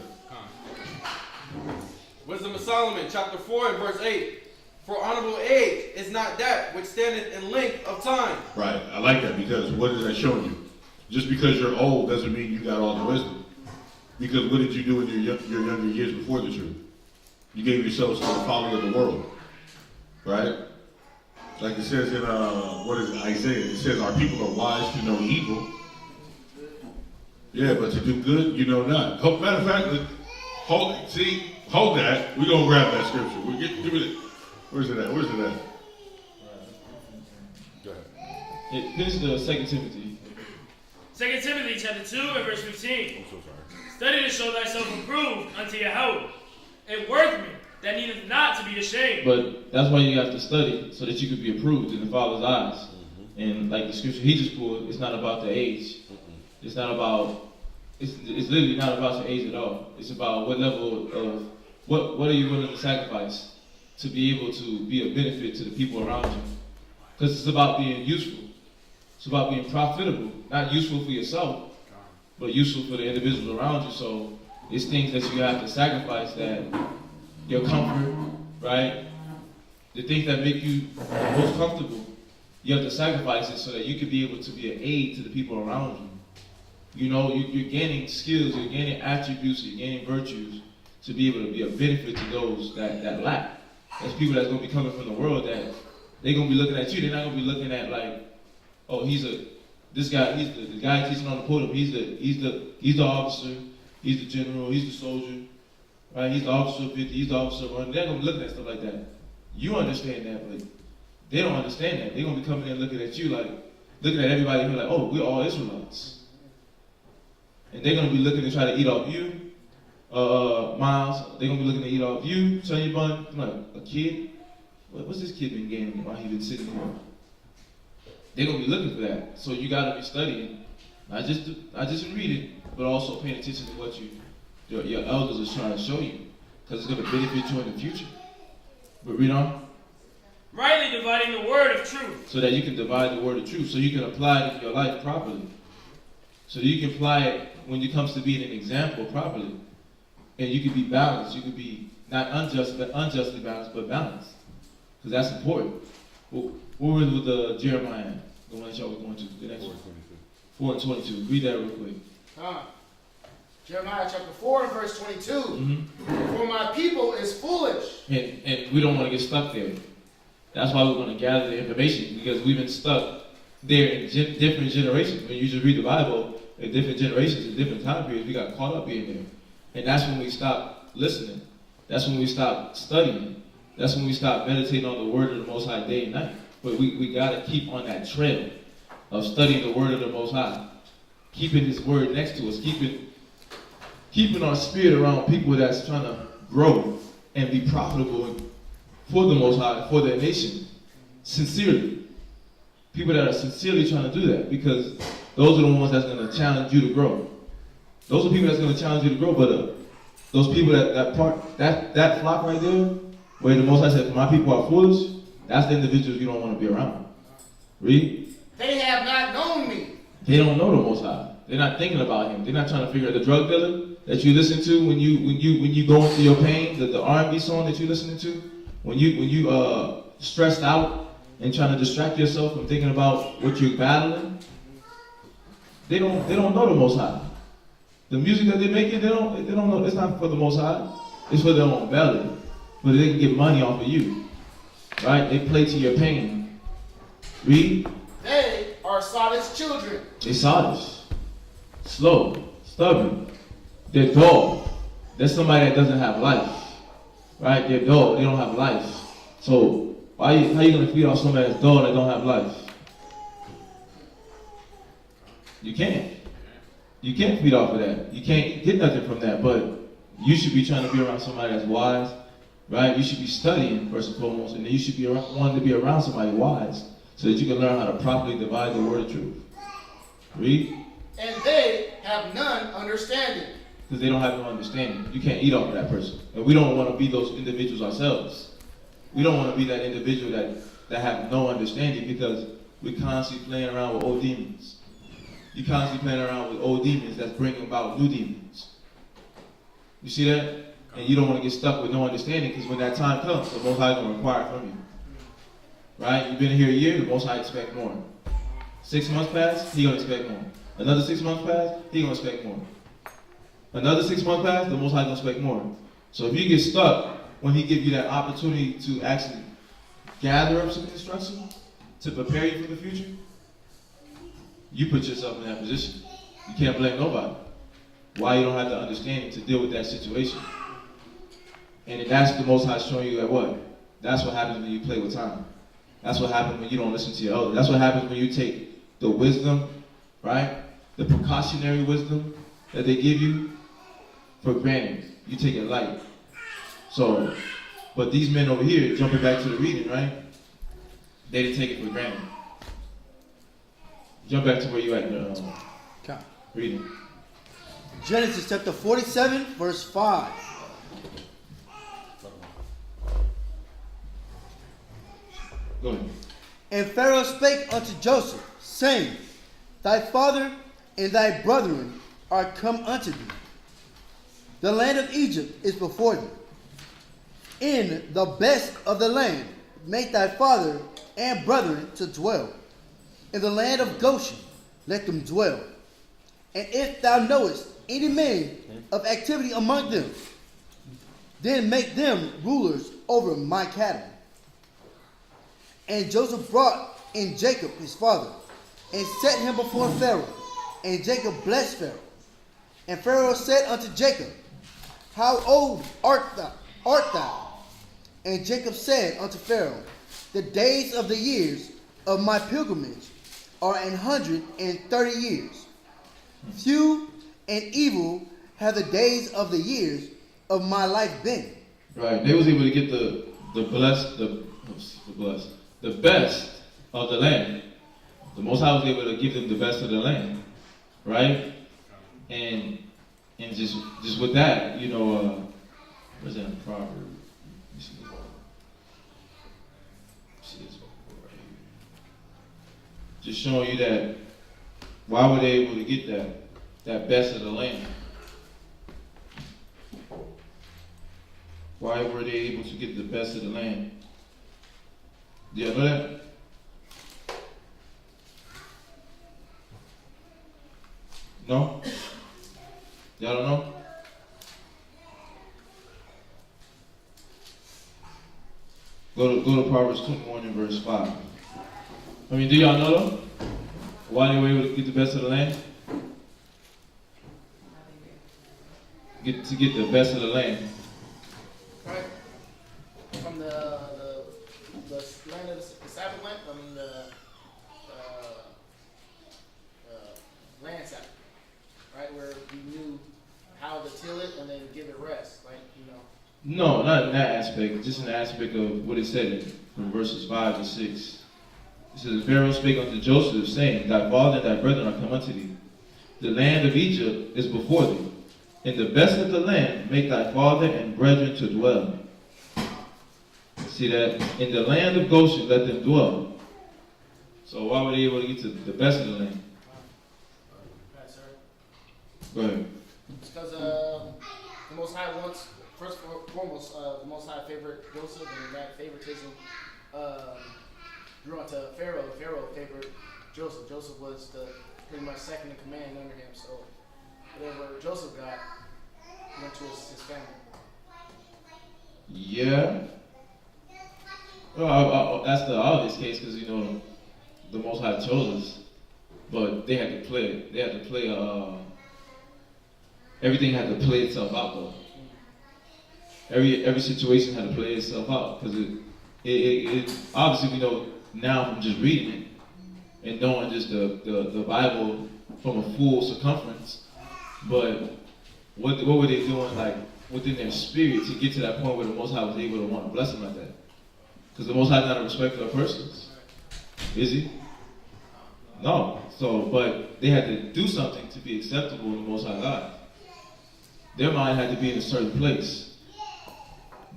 Wisdom of Solomon, chapter 4 and verse 8. For honorable age is not that which standeth in length of time. Right. I like that because what is that showing you? Just because you're old doesn't mean you got all the wisdom. Because what did you do in your younger years before the truth? You gave yourselves to the folly of the world. Right? Like it says in, Isaiah? It says, our people are wise to know evil. Yeah, but to do good, you know not. Matter of fact, hold that. We're going to grab that scripture. Give me that. Where's it at? Go ahead. Here's the 2 Timothy. 2 Timothy chapter 2 and verse 15. I'm so sorry. Study to show thyself approved unto Yahweh, a workman that needeth not to be ashamed. But that's why you have to study, so that you can be approved in the Father's eyes. Mm-hmm. And like the scripture he just pulled, it's not about the age. Mm-hmm. It's literally not about your age at all. It's about what level of, what are you willing to sacrifice to be able to be a benefit to the people around you. Because it's about being useful. It's about being profitable. Not useful for yourself, but useful for the individuals around you. So it's things that you have to sacrifice, that your comfort, right? The things that make you most comfortable, you have to sacrifice it so that you can be able to be an aid to the people around you. You know, you're gaining skills, you're gaining attributes, you're gaining virtues to be able to be a benefit to those that lack. There's people that's going to be coming from the world that they're going to be looking at you. They're not going to be looking at like, oh, he's the guy teaching on the podium. He's the officer. He's the general. He's the soldier. Right? He's the officer of 50. He's the officer of 100. They're not going to be looking at stuff like that. You understand that, but they don't understand that. They're going to be coming in looking at you like, looking at everybody here like, oh, we're all Israelites. And they're going to be looking to try to eat off you, Miles. They're going to be looking to eat off you, Sonny Bun. I'm like, a kid? What's this kid been gaining while he been sitting here? They're going to be looking for that. So you got to be studying, not just reading, but also paying attention to what your elders are trying to show you, because it's going to benefit you in the future. But read on. Rightly dividing the word of truth. So that you can divide the word of truth, so you can apply it in your life properly. So that you can apply it when it comes to being an example properly. And you can be balanced. You can be not unjustly balanced, but balanced. Because that's important. What was with the Jeremiah, the one that y'all was going to? The next one. 4:22. Read that real quick. Jeremiah chapter 4 and verse 22. Mm-hmm. For my people is foolish. And we don't want to get stuck there. That's why we're going to gather the information, because we've been stuck there in different generations. When you just read the Bible, in different generations, in different time periods, we got caught up being there. And that's when we stop listening. That's when we stop studying. That's when we stop meditating on the word of the Most High day and night. But we got to keep on that trail of studying the word of the Most High. Keeping his word next to us. Keeping our spirit around people that's trying to grow and be profitable for the Most High, for their nation. Sincerely. People that are sincerely trying to do that, because those are the ones that's going to challenge you to grow. Those are people that's going to challenge you to grow, but those people that flock right there, where the Most High said, my people are foolish, that's the individuals you don't want to be around. Read. They have not known me. They don't know the Most High. They're not thinking about him. They're not trying to figure out the drug dealer that you listen to when you go into your pain, the R&B song that you're listening to, when you stressed out and trying to distract yourself from thinking about what you're battling. They don't know the Most High. The music that they're making, they don't know. It's not for the Most High. It's for their own belly, but they can get money off of you, right? They play to your pain. Read. They are sottish children. They're sottish, slow, stubborn. They're dull. They're somebody that doesn't have life, right? They're dull. They don't have life. So how you gonna feed off somebody that's dull that don't have life? You can't. You can't feed off of that. You can't get nothing from that, but you should be trying to be around somebody that's wise, right? You should be studying first and foremost, and then you should be wanting to be around somebody wise so that you can learn how to properly divide the word of truth. Read. And they have none understanding. Because they don't have no understanding. You can't eat off of that person. And we don't want to be those individuals ourselves. We don't want to be that individual that have no understanding, because we're constantly playing around with old demons. You're constantly playing around with old demons that's bringing about new demons. You see that? And you don't want to get stuck with no understanding, because when that time comes, the Most High is going to require it from you. Right? You've been here a year, the Most High expect more. 6 months pass, He going to expect more. Another 6 months pass, He going to expect more. Another 6 months pass, the Most High going to expect more. So if you get stuck when He gives you that opportunity to actually gather up some instruction to prepare you for the future, you put yourself in that position. You can't blame nobody. Why you don't have the understanding to deal with that situation. And that's the Most High showing you that what? That's what happens when you play with time. That's what happens when you don't listen to your elders. That's what happens when you take the wisdom, right? The precautionary wisdom that they give you for granted. You take it light. So, but these men over here, jumping back to the reading, right? They didn't take it for granted. Jump back to where you at, reading. Genesis chapter 47, verse 5. Go ahead. And Pharaoh spake unto Joseph, saying, Thy father and thy brethren are come unto thee. The land of Egypt is before thee. In the best of the land make thy father and brethren to dwell. In the land of Goshen let them dwell. And if thou knowest any man of activity among them, then make them rulers over my cattle. And Joseph brought in Jacob his father, and set him before Pharaoh. And Jacob blessed Pharaoh. And Pharaoh said unto Jacob, How old art thou? And Jacob said unto Pharaoh, the days of the years of my pilgrimage are 130 years. Few and evil have the days of the years of my life been. Right. They was able to get the best of the land. The Most High was able to give them the best of the land, right? And just with that, you know, where's that in Proverbs? Just showing you that why were they able to get that best of the land? Why were they able to get the best of the land? Do y'all know that? No? Y'all don't know? Go to Proverbs 21 and verse 5. I mean, do y'all know though? Why they were able to get the best of the land? Get the best of the land. Right. From the land of the Sabbath land, from the land Sabbath, right, where we knew how to till it and then give it rest, like, you know. No, not in that aspect. Just in the aspect of what it said from verses 5 to 6. It says, Pharaoh spake unto Joseph, saying, Thy father and thy brethren are come unto thee. The land of Egypt is before thee. In the best of the land make thy father and brethren to dwell. See that? In the land of Goshen let them dwell. So why were they able to get to the best of the land? Right, sir. Go ahead. It's because the Most High wants, first and foremost, the Most High favored Joseph, and that favoritism drew onto Pharaoh. Pharaoh favored Joseph. Joseph was the pretty much second in command under him. So whatever Joseph got went to his family. Yeah. Well, that's the obvious case because, you know, the Most High chose us. But they had to play. They had to play. Everything had to play itself out, though. Every situation had to play itself out because it obviously we know now from just reading it and knowing just the Bible from a full circumference. But what were they doing, like, within their spirit to get to that point where the Most High was able to want to bless them like that? Because the Most High is not a respecter of persons. Is he? No. So, but they had to do something to be acceptable in the Most High God. Their mind had to be in a certain place.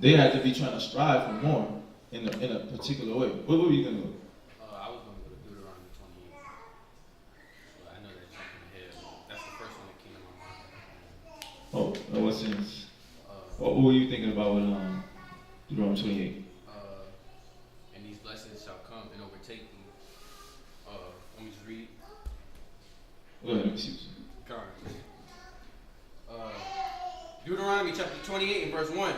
They had to be trying to strive for more in a particular way. What were you going to do? I was going to go to Deuteronomy 28. But I know that jumping ahead. That's the first one that came to my mind. Oh, in what sense? What were you thinking about with Deuteronomy 28? And these blessings shall come and overtake thee. Let me just read. Go ahead, let me see. Deuteronomy chapter 28 and verse 1.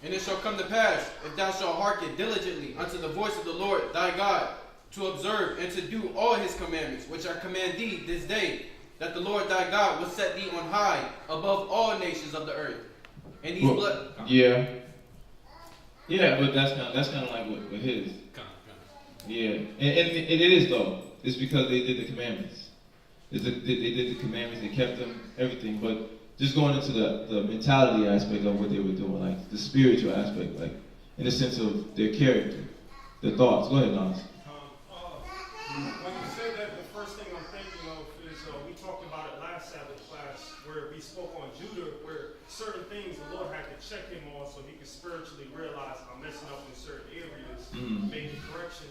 And it shall come to pass, if thou shalt hearken diligently unto the voice of the Lord thy God, to observe and to do all his commandments, which I command thee this day, that the Lord thy God will set thee on high above all nations of the earth. And these yeah, but that's kind of like with his. Yeah, and it is though. It's because they did the commandments. They did the commandments. They kept them, everything. But just going into the mentality aspect of what they were doing, like the spiritual aspect, like in the sense of their character, their thoughts. Go ahead, Lance. When you said that, the first thing I'm thinking of is we talked about it last Sabbath class, where we spoke on Judah, where certain things the Lord had to check him on so he could spiritually realize I'm messing up in certain areas, make the correction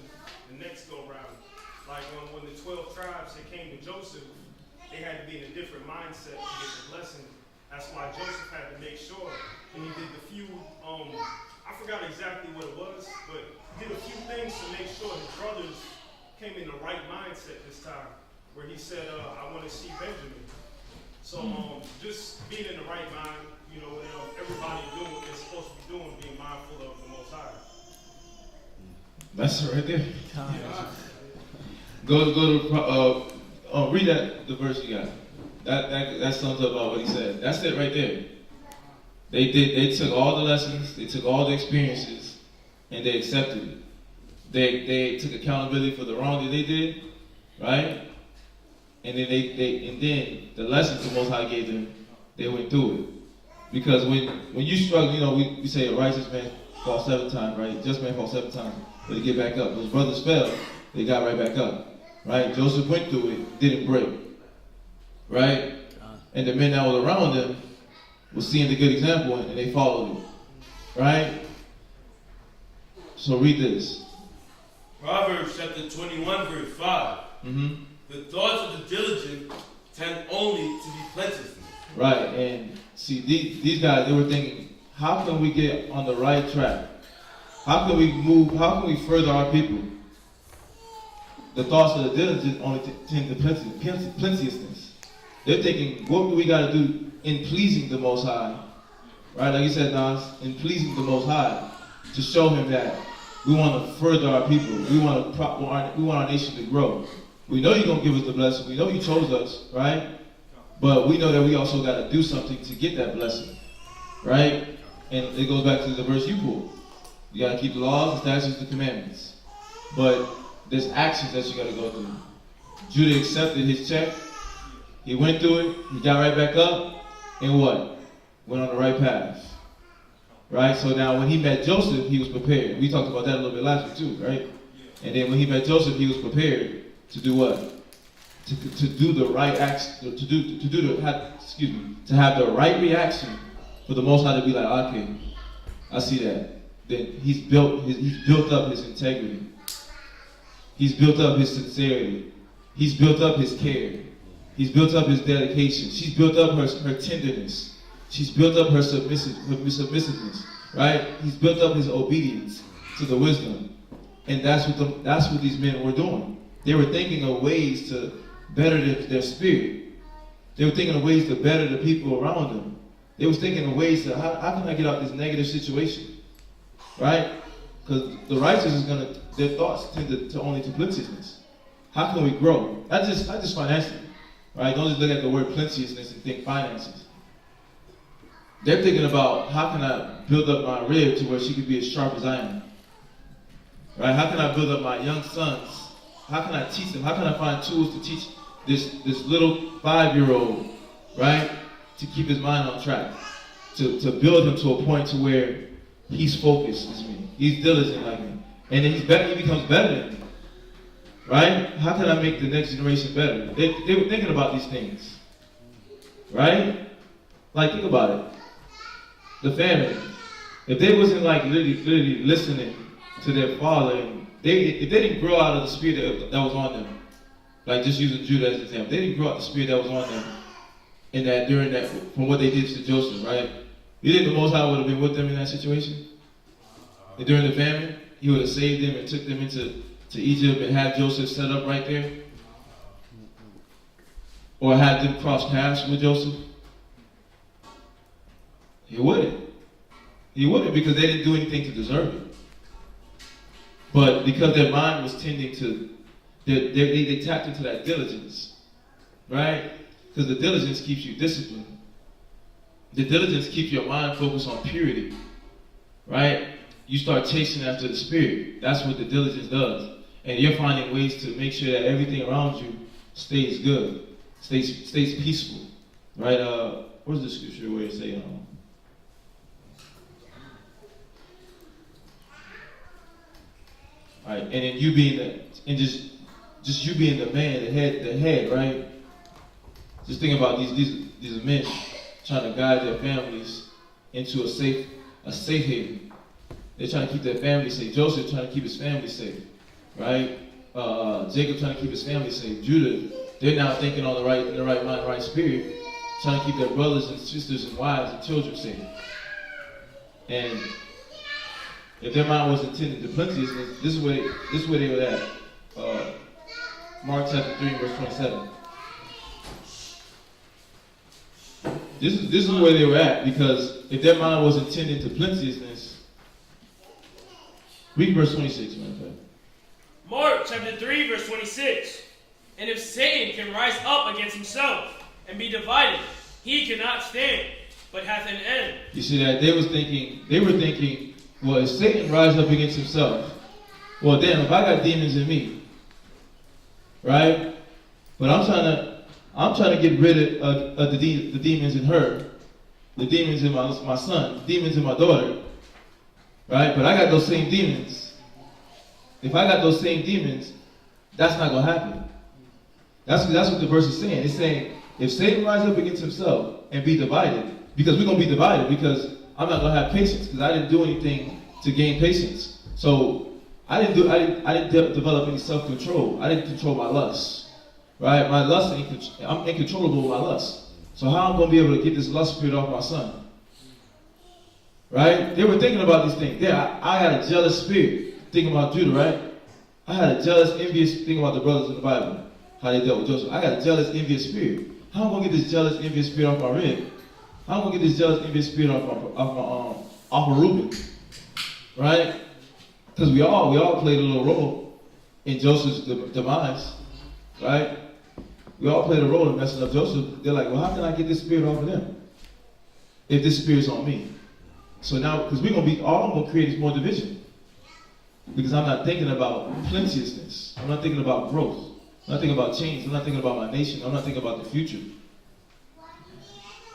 the next go round. Like when the 12 tribes that came to Joseph, they had to be in a different mindset to get the blessing. That's why Joseph had to make sure, and he did the few, I forgot exactly what it was, but he did a few things to make sure his brothers came in the right mindset this time, where he said, I want to see Benjamin. So just being in the right mind, you know, everybody doing what they're supposed to be doing, being mindful of the Most High. That's right there. Yeah. Go to read the verse you got. That sums up what he said. That's it right there. They took all the lessons, they took all the experiences, and they accepted it. They took accountability for the wrong that they did, right? And then then the lessons the Most High gave them, they went through it. Because when you struggle, you know, we say a righteous man falls 7 times, right? Just man falls 7 times, but they get back up. Those brothers fell, they got right back up, right? Joseph went through it, didn't break, right? And the men that were around them were seeing the good example, and they followed it, right? So read this. Proverbs chapter 21, verse 5. The thoughts of the diligent tend only to be plenteousness. Right, and see, these guys, they were thinking, how can we get on the right track? How can we move, how can we further our people? The thoughts of the diligent only tend to plenteousness. They're thinking, what do we got to do in pleasing the Most High? Right, like you said, Nas, in pleasing the Most High, to show him that we want to further our people. We want our nation to grow. We know you're going to give us the blessing. We know you chose us, right? But we know that we also got to do something to get that blessing, right? And it goes back to the verse you pulled. You got to keep the laws, the statutes, the commandments. But there's actions that you got to go through. Judah accepted his check. He went through it. He got right back up. And what? Went on the right path. Right? So now when he met Joseph, he was prepared. We talked about that a little bit last week too, right? And then when he met Joseph, he was prepared to do what? To do the right action, to have the right reaction for the Most High to be like, okay, I see that. Then he's built up his integrity. He's built up his sincerity. He's built up his care. He's built up his dedication. She's built up her tenderness. She's built up her submissiveness, right? He's built up his obedience to the wisdom. And that's what these men were doing. They were thinking of ways to better their spirit. They were thinking of ways to better the people around them. They was thinking of ways to, how can I get out this negative situation? Right? Because the righteous their thoughts tend to only to plenteousness. How can we grow? Not just financially. Right? Don't just look at the word plenteousness and think finances. They're thinking about, how can I build up my rib to where she could be as sharp as I am? Right? How can I build up my young sons? How can I teach them? How can I find tools to teach this little 5-year-old, right, to keep his mind on track, to build him to a point to where he's focused as me, he's diligent like me, and then he becomes better than me, right? How can I make the next generation better? They were thinking about these things, right? Like, think about it. The family, if they wasn't like literally listening to their father, and if they didn't grow out of the spirit that was on them, like just using Judah as an example, they didn't grow out the spirit that was on them during that, from what they did to Joseph, right? You think the Most High would have been with them in that situation? And during the famine, he would have saved them and took them into Egypt and had Joseph set up right there? Or had them cross paths with Joseph? He wouldn't. He wouldn't, because they didn't do anything to deserve it. But because their mind was tending to, they tapped into that diligence, right? Because the diligence keeps you disciplined. The diligence keeps your mind focused on purity, right? You start chasing after the Spirit. That's what the diligence does. And you're finding ways to make sure that everything around you stays good, stays peaceful, right? Where's the scripture where it say, all right, and then you being just you being the man, the head, right? Just think about these men trying to guide their families into a safe haven. They're trying to keep their family safe. Joseph trying to keep his family safe, right? Jacob trying to keep his family safe. Judah, they're now thinking in the right mind, right spirit, trying to keep their brothers and sisters and wives and children safe. And if their mind was intended to plenteousness, this is where they were at. Mark chapter 3, verse 27. This is where they were at, because if their mind was intended to plenteousness, read verse 26, man. Mark chapter 3, verse 26. And if Satan can rise up against himself and be divided, he cannot stand, but hath an end. You see that? They were thinking, well, if Satan rises up against himself, well, damn, if I got demons in me, right? But I'm trying to get rid of the demons in her, the demons in my son, the demons in my daughter, right? But I got those same demons. If I got those same demons, that's not gonna happen. That's what the verse is saying. It's saying if Satan rises up against himself and be divided, because we're gonna be divided, because I'm not gonna have patience, because I didn't do anything to gain patience. So I didn't develop any self-control. I didn't control my lust, right? My lust, I'm incontrollable with my lust. So how am I gonna be able to get this lust spirit off my son? Right? They were thinking about these things. Yeah, I had a jealous spirit thinking about Judah, right? I had a jealous, envious thinking about the brothers in the Bible, how they dealt with Joseph. I got a jealous, envious spirit. How am I gonna get this jealous, envious spirit off my rib? How am I gonna get this jealous, envious spirit off of Reuben? Right? Because we all played a little role in Joseph's demise, right? We all played a role in messing up Joseph. They're like, well, how can I get this spirit off of them if this spirit's on me? So now, because all I'm gonna create is more division. Because I'm not thinking about plenteousness. I'm not thinking about growth. I'm not thinking about change. I'm not thinking about my nation. I'm not thinking about the future.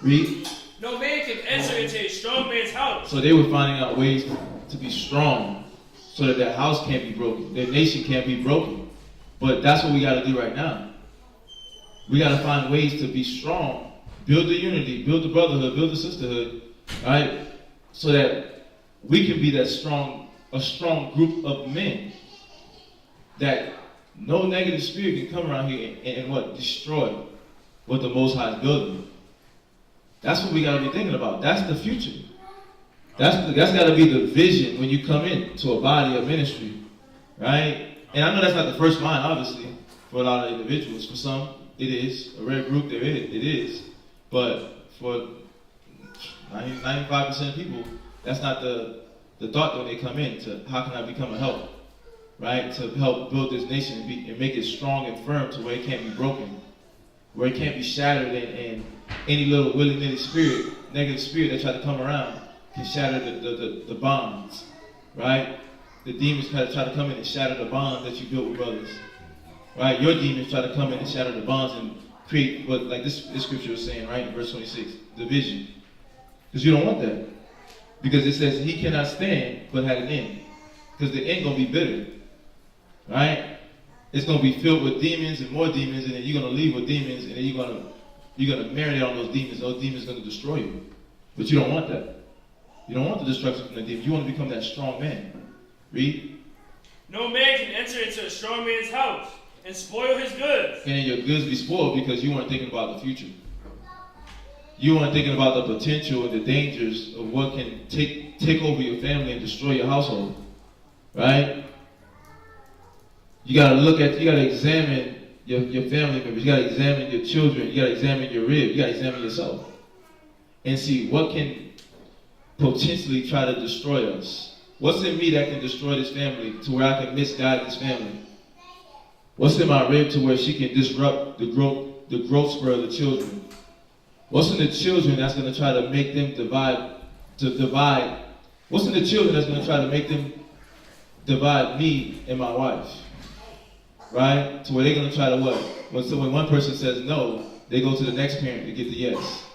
Read. No man can enter into a strong man's house. So they were finding out ways to be strong so that their house can't be broken. Their nation can't be broken. But that's what we got to do right now. We got to find ways to be strong. Build the unity. Build the brotherhood. Build the sisterhood. Right? So that we can be a strong group of men that no negative spirit can come around here and destroy what the Most High is building. That's what we got to be thinking about. That's the future. That's got to be the vision when you come into a body of ministry, right? And I know that's not the first line, obviously, for a lot of individuals. For some, it is. A rare group, it is. But for 95% of people, that's not the thought when they come in to how can I become a help, right? To help build this nation and make it strong and firm to where it can't be broken, where it can't be shattered, and any little willy-nilly spirit, negative spirit that try to come around can shatter the bonds, right? The demons try to come in and shatter the bonds that you built with brothers, right? Your demons try to come in and shatter the bonds and create what, like this scripture was saying, right, in verse 26, division. Because you don't want that. Because it says he cannot stand but had an end. Because the end gonna be bitter, right? It's gonna be filled with demons and more demons, and then you're gonna leave with demons, and then you're gonna marinate on those demons. Those demons are gonna destroy you. But you don't want that. You don't want the destruction from the demons. You want to become that strong man. Read. No man can enter into a strong man's house and spoil his goods. And then your goods be spoiled because you weren't thinking about the future. You weren't thinking about the potential and the dangers of what can take over your family and destroy your household. Right? You gotta examine your family members. You gotta examine your children. You gotta examine your rib. You gotta examine yourself. And see what can potentially try to destroy us. What's in me that can destroy this family to where I can misguide this family? What's in my rib to where she can disrupt the growth spur of the children? What's in the children that's going to try to make them divide? What's in the children that's going to try to make them divide me and my wife? Right? To where they're going to try to what? When one person says no, they go to the next parent to get the yes.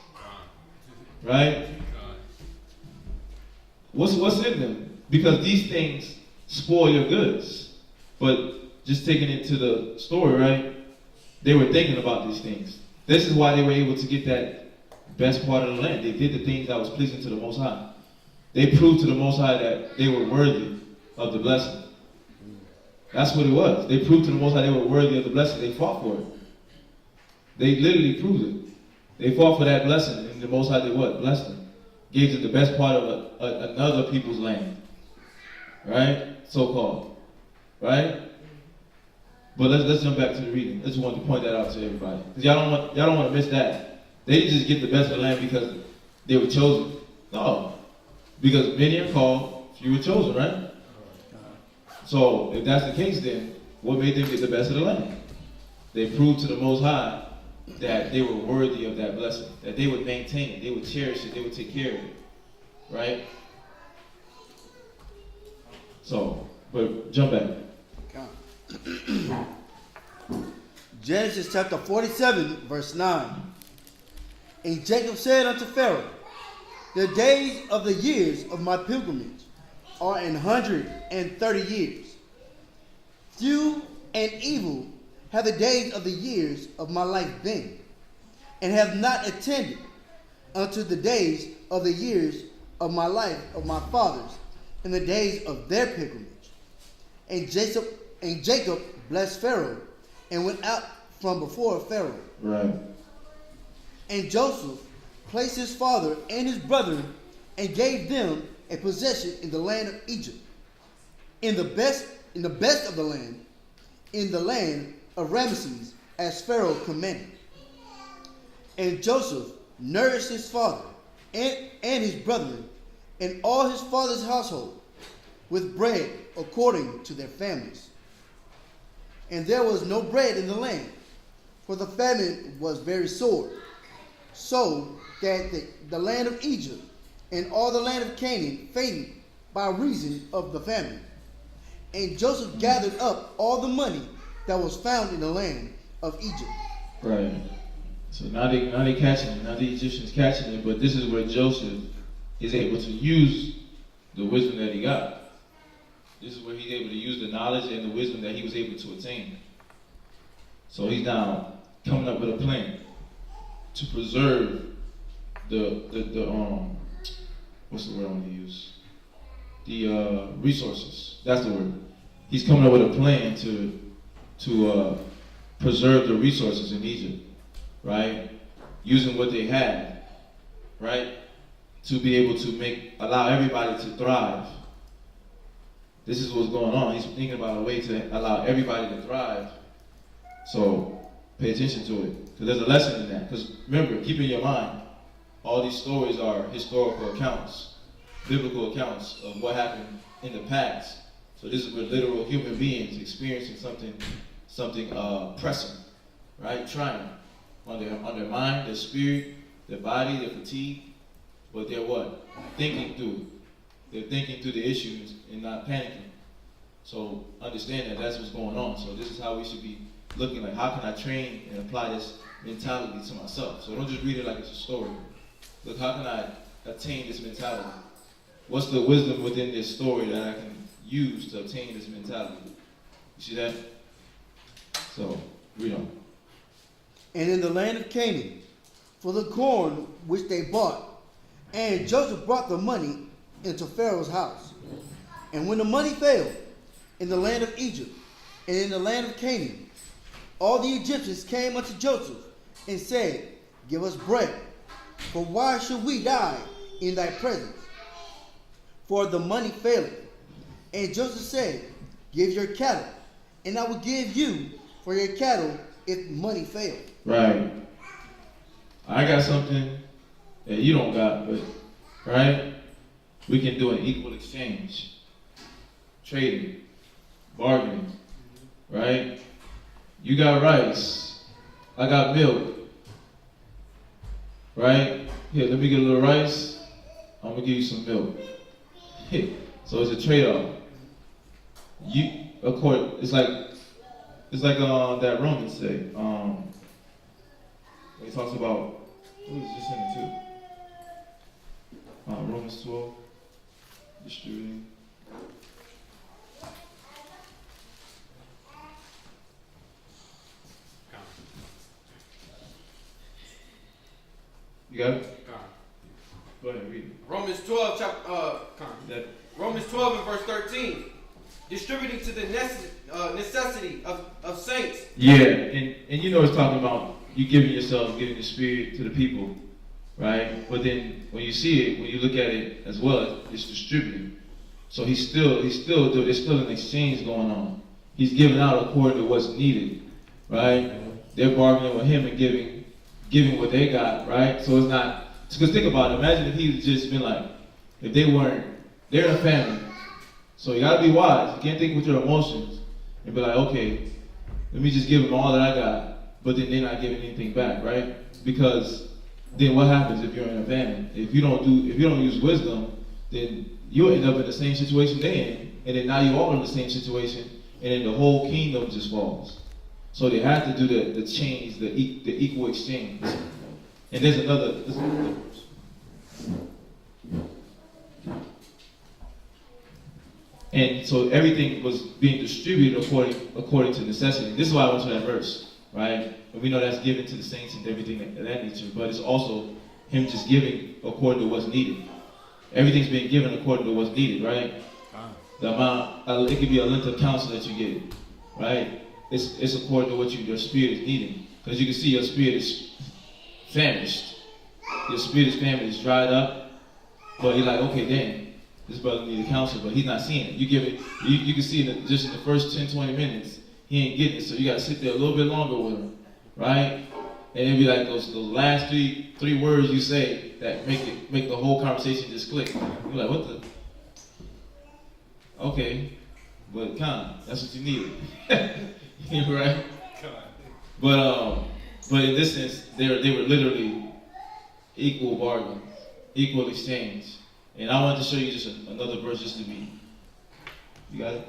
Right? What's in them? Because these things spoil your goods. But just taking it to the story, right? They were thinking about these things. This is why they were able to get that best part of the land. They did the things that was pleasing to the Most High. They proved to the Most High that they were worthy of the blessing. That's what it was. They proved to the Most High they were worthy of the blessing. They fought for it. They literally proved it. They fought for that blessing, and the Most High did what? Blessed them. Gave them the best part of another people's land. Right? So-called. Right? But let's jump back to the reading. I just wanted to point that out to everybody. Because y'all don't want to miss that. They didn't just get the best of the land because they were chosen. No. Because many are called, few were chosen, right? So if that's the case, then what made them get the best of the land? They proved to the Most High that they were worthy of that blessing, that they would maintain it, they would cherish it, they would take care of it, right? So, but jump back. Genesis chapter 47, verse 9. And Jacob said unto Pharaoh, the days of the years of my pilgrimage are 130 years. Few and evil have the days of the years of my life been, and have not attended unto the days of the years of my life of my fathers in the days of their pilgrimage. And Jacob blessed Pharaoh and went out from before Pharaoh. Right. And Joseph placed his father and his brethren and gave them a possession in the land of Egypt, in the best of the land, in the land of Ramesses, as Pharaoh commanded. And Joseph nourished his father and his brethren and all his father's household with bread according to their families. And there was no bread in the land, for the famine was very sore, so that the land of Egypt and all the land of Canaan fainted by reason of the famine. And Joseph gathered up all the money that was found in the land of Egypt. Right. So now they catching it. Now the Egyptians catching it. But this is where Joseph is able to use the wisdom that he got. This is where he's able to use the knowledge and the wisdom that he was able to attain. So he's now coming up with a plan to preserve the what's the word I want to use? The resources. That's the word. He's coming up with a plan to preserve the resources in Egypt, right? Using what they had, right? To be able to allow everybody to thrive. This is what's going on. He's thinking about a way to allow everybody to thrive. So pay attention to it, because there's a lesson in that. Because remember, keep in your mind, all these stories are historical accounts, biblical accounts of what happened in the past. So this is where literal human beings experiencing something pressing, right? Trying on their mind, their spirit, their body, their fatigue, but they're what? Thinking through. They're thinking through the issues and not panicking. So understand that that's what's going on. So this is how we should be looking, like, how can I train and apply this mentality to myself? So don't just read it like it's a story. Look, how can I attain this mentality? What's the wisdom within this story that I can use to obtain this mentality? You see that? So, read on. And in the land of Canaan, for the corn which they bought, and Joseph brought the money into Pharaoh's house. And when the money failed in the land of Egypt and in the land of Canaan, all the Egyptians came unto Joseph and said, give us bread, for why should we die in thy presence? For the money faileth. And Joseph said, give your cattle, and I will give you for your cattle if money fail. Right. I got something that you don't got, but, right? We can do an equal exchange. Trading. Bargaining. Right? You got rice. I got milk. Right? Here, let me get a little rice. I'm going to give you some milk. So it's a trade-off. It's like that Romans say. He talks about, who is this in it too? Romans 12, distributing. You got it? Go ahead, read it. Romans 12, Romans 12 and verse 13. Distributing to the necessity of saints. Yeah, and you know it's talking about you giving yourself, giving the spirit to the people, right? But then when you see it, when you look at it as well, it's distributing. So there's still an exchange going on. He's giving out according to what's needed, right? They're bargaining with him and giving what they got, right? So it's not, because think about it, imagine if he'd just been like, if they're in a family. So you gotta be wise. You can't think with your emotions and be like, okay, let me just give them all that I got, but then they're not giving anything back, right? Because then what happens if you're in a family? If you don't use wisdom, then you'll end up in the same situation they're in, and then now you all in the same situation, and then the whole kingdom just falls. So they have to do the change, the equal exchange. And there's another verse. And so everything was being distributed according to necessity. This is why I went to that verse, right? And we know that's given to the saints and everything of that nature, but it's also him just giving according to what's needed. Everything's being given according to what's needed, right? The amount, it could be a length of counsel that you get, right? It's according to what your spirit is needing. Because you can see your spirit is famished. Your spirit is famished, it's dried up. But you're like, okay, damn. This brother needs counsel, but he's not seeing it. You give it, you can see it just in the first 10, 20 minutes, he ain't getting it. So you got to sit there a little bit longer with him, right? And it'll be like those last three words you say that make the whole conversation just click. You're like, what the? Okay, but that's what you need, right? But in this sense, they were literally equal bargain, equal exchange. And I wanted to show you just another verse just to be. You got it?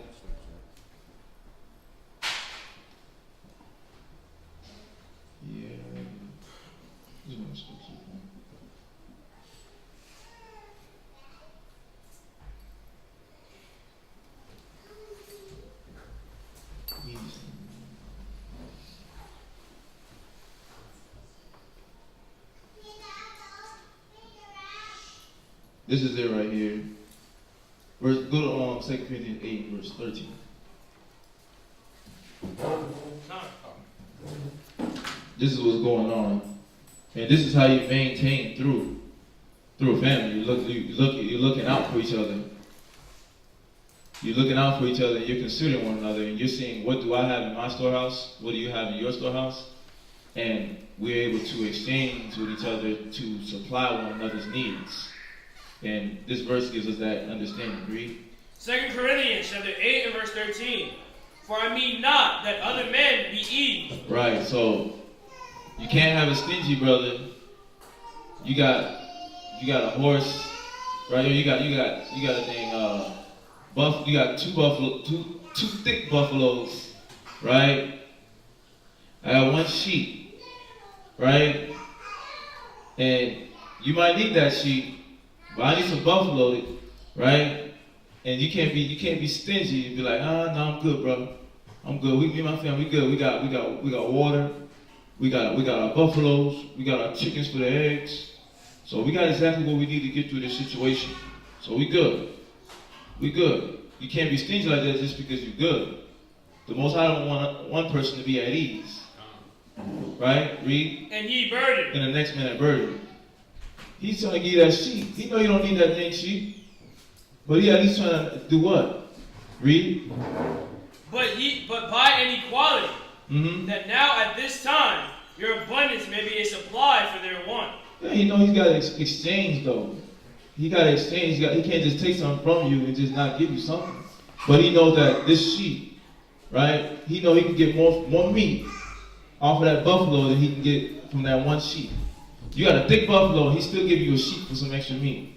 Yeah. This is it right here. Go to 2 Corinthians 8, verse 13. This is what's going on. And this is how you maintain through a family. You're looking out for each other. You're looking out for each other, and you're considering one another, and you're seeing, what do I have in my storehouse? What do you have in your storehouse? And we're able to exchange with each other to supply one another's needs. And this verse gives us that understanding. Read. 2 Corinthians chapter 8 and verse 13. For I mean not that other men be evil. Right, so you can't have a stingy brother. You got a horse, right? You got a thing, you got two thick buffaloes, right? I got one sheep, right? And you might need that sheep. But I need some buffalo, right? And you can't be stingy and be like, no, I'm good, bro. I'm good. Me and my family, we good. We got water. We got our buffaloes. We got our chickens for the eggs. So we got exactly what we need to get through this situation. So we good. We good. You can't be stingy like that just because you're good. The Most High don't want one person to be at ease, right? Read. And ye burdened. And the next man at burden. He's trying to give you that sheep. He know you don't need that dang sheep. But he's trying to do what? Read. But by an equality, that now at this time your abundance may be a supply for their want. Yeah, you know he's got to exchange though. He got to exchange. He can't just take something from you and just not give you something. But he knows that this sheep, right? He know he can get more meat off of that buffalo than he can get from that one sheep. You got a thick buffalo, he still give you a sheep for some extra meat.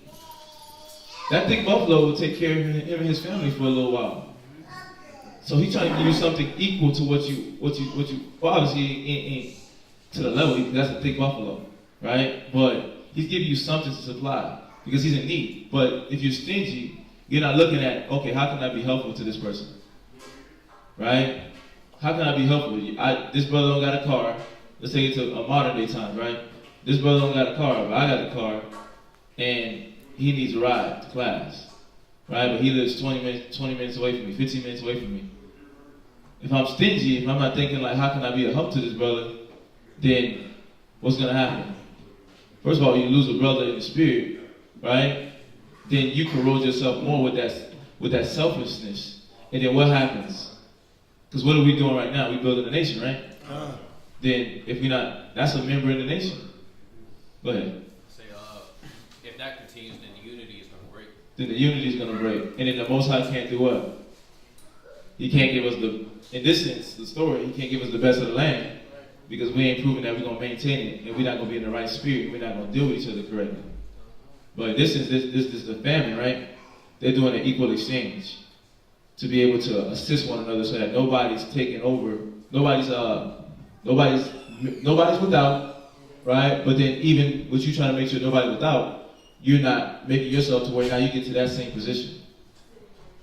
That thick buffalo will take care of him and his family for a little while. So he's trying to give you something equal to what you well, obviously ain't to the level, because that's a thick buffalo, right? But he's giving you something to supply because he's in need. But if you're stingy, you're not looking at, okay, how can I be helpful to this person? Right? How can I be helpful? This brother don't got a car. Let's take it to a modern day time, right? This brother don't got a car, but I got a car, and he needs a ride to class, right? But he lives 20 minutes away from me, 15 minutes away from me. If I'm stingy, if I'm not thinking like, how can I be a help to this brother, then what's gonna happen? First of all, you lose a brother in the spirit, right? Then you corrode yourself more with that selfishness, and then what happens? Because what are we doing right now? We building a nation, right? Then if we're not, that's a member in the nation. Go ahead. Say, if that continues, then the unity is going to break. Then the unity is going to break. And then the Most High can't do what? He can't give us in this sense, the story, he can't give us the best of the land because we ain't proving that we're going to maintain it and we're not going to be in the right spirit. We're not going to deal with each other correctly. But this is the famine, right? They're doing an equal exchange. to be able to assist one another so that nobody's taking over, nobody's without, right? But then even with you trying to make sure nobody's without, you're not making yourself to where now you get to that same position.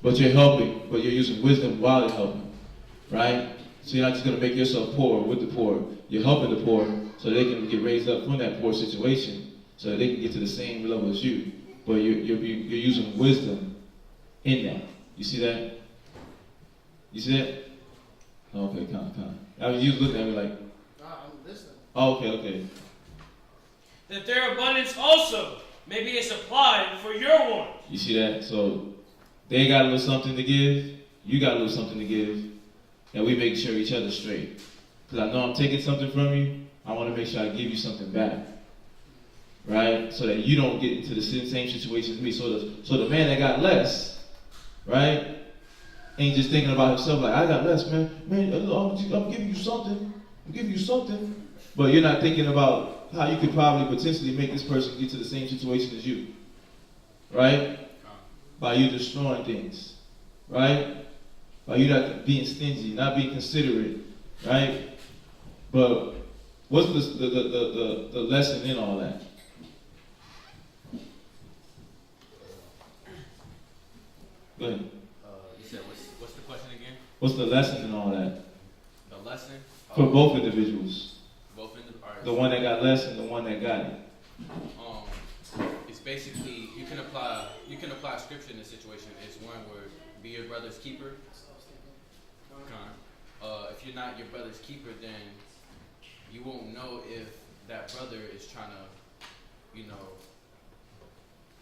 But you're helping, but you're using wisdom while you're helping, right? So you're not just going to make yourself poor with the poor. You're helping the poor so they can get raised up from that poor situation so that they can get to the same level as you. But you're using wisdom in that. You see that? You see that? Oh, okay, kind of. I mean, you was looking at me like, I'm listening. oh, okay. That their abundance also may be a supply for your want. You see that? So they got a little something to give, you got a little something to give, and we make sure each other straight. Because I know I'm taking something from you, I want to make sure I give you something back. Right? So that you don't get into the same situation as me. So the man that got less, right, ain't just thinking about himself like, I got less, man. Man, I'm giving you something. I'm giving you something. But you're not thinking about how you could probably potentially make this person get to the same situation as you. Right? By you destroying things. Right? By you not being stingy, not being considerate. Right? But what's the lesson in all that? Go ahead. You said, what's the question again? What's the lesson in all that? The lesson? For both individuals. All right. The one that got less and the one that got it. It's basically, you can apply scripture in this situation. It's one word, be your brother's keeper. If you're not your brother's keeper, then you won't know if that brother is trying to,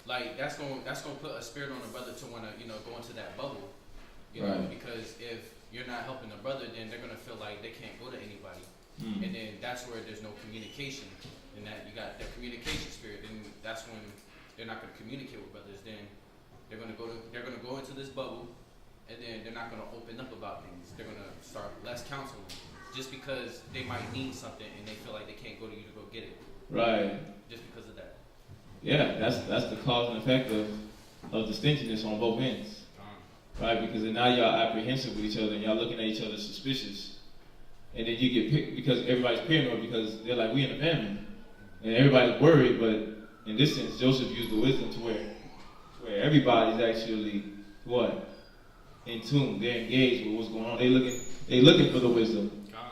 like that's going to put a spirit on the brother to want to, go into that bubble, right. Because if you're not helping the brother, then they're going to feel like they can't go to anybody, and then that's where there's no communication, and that you got the communication spirit, and that's when they're not going to communicate with brothers. Then they're going to go into this bubble, and then they're not going to open up about things. They're going to start less counseling, just because they might need something and they feel like they can't go to you to go get it. Right. Just because of that. Yeah, that's the cause and effect of the stinginess on both ends. Right? Because then now y'all apprehensive with each other and y'all looking at each other suspicious. And then you get picked because everybody's paranoid because they're like, we in a family. And everybody's worried, but in this sense, Joseph used the wisdom to where everybody's actually, what? In tune. They're engaged with what's going on. They looking for the wisdom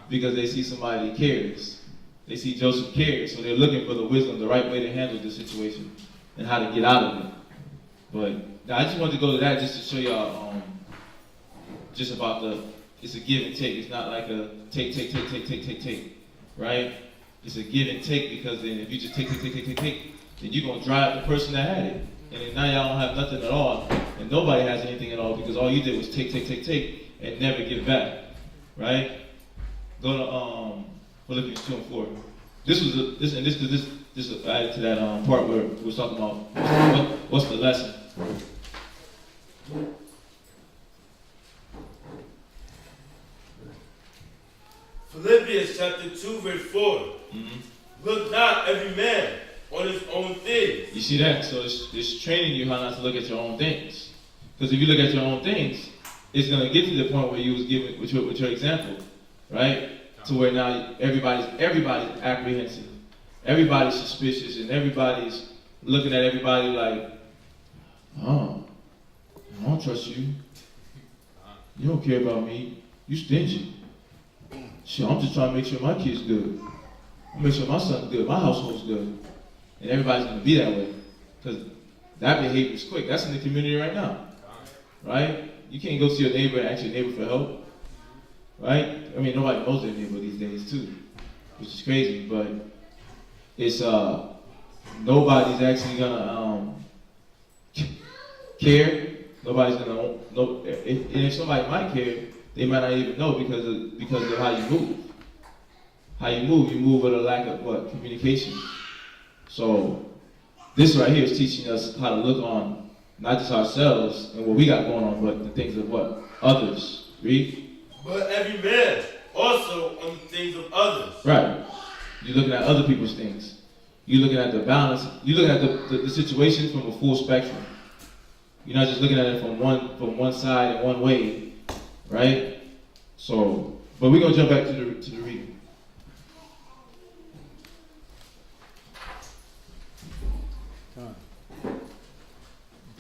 because they see somebody cares. They see Joseph cares, so they're looking for the wisdom, the right way to handle the situation, and how to get out of it. But I just wanted to go to that just to show y'all just about it's a give and take. It's not like a take, right? It's a give and take because then if you just take, then you're going to drive the person that had it. And then now y'all don't have nothing at all, and nobody has anything at all because all you did was take, and never give back, right? Go to Philippians 2 and 4. This added to that part where we was talking about what's the lesson. Philippians chapter 2 verse 4. Look not every man on his own things. You see that? So it's training you how not to look at your own things. Because if you look at your own things, it's going to get to the point where you was giving with your example, right? To where now everybody's apprehensive, everybody's suspicious, and everybody's looking at everybody like, oh, I don't trust you. You don't care about me. You stingy. Shit, I'm just trying to make sure my kid's good. Make sure my son's good, my household's good. And everybody's going to be that way. Because that behavior is quick. That's in the community right now. Right? You can't go to your neighbor and ask your neighbor for help. Right? I mean, nobody knows their neighbor these days, too. Which is crazy. But it's, nobody's actually going to care. Nobody's going to know. And if somebody might care, they might not even know because of how you move. How you move with a lack of what? Communication. So this right here is teaching us how to look on not just ourselves and what we got going on, but the things of what? Others. Read. But every man also on the things of others. Right. You're looking at other people's things. You're looking at the balance. You're looking at the situation from a full spectrum. You're not just looking at it from one side and one way, right? So, but we're gonna jump back to the reading.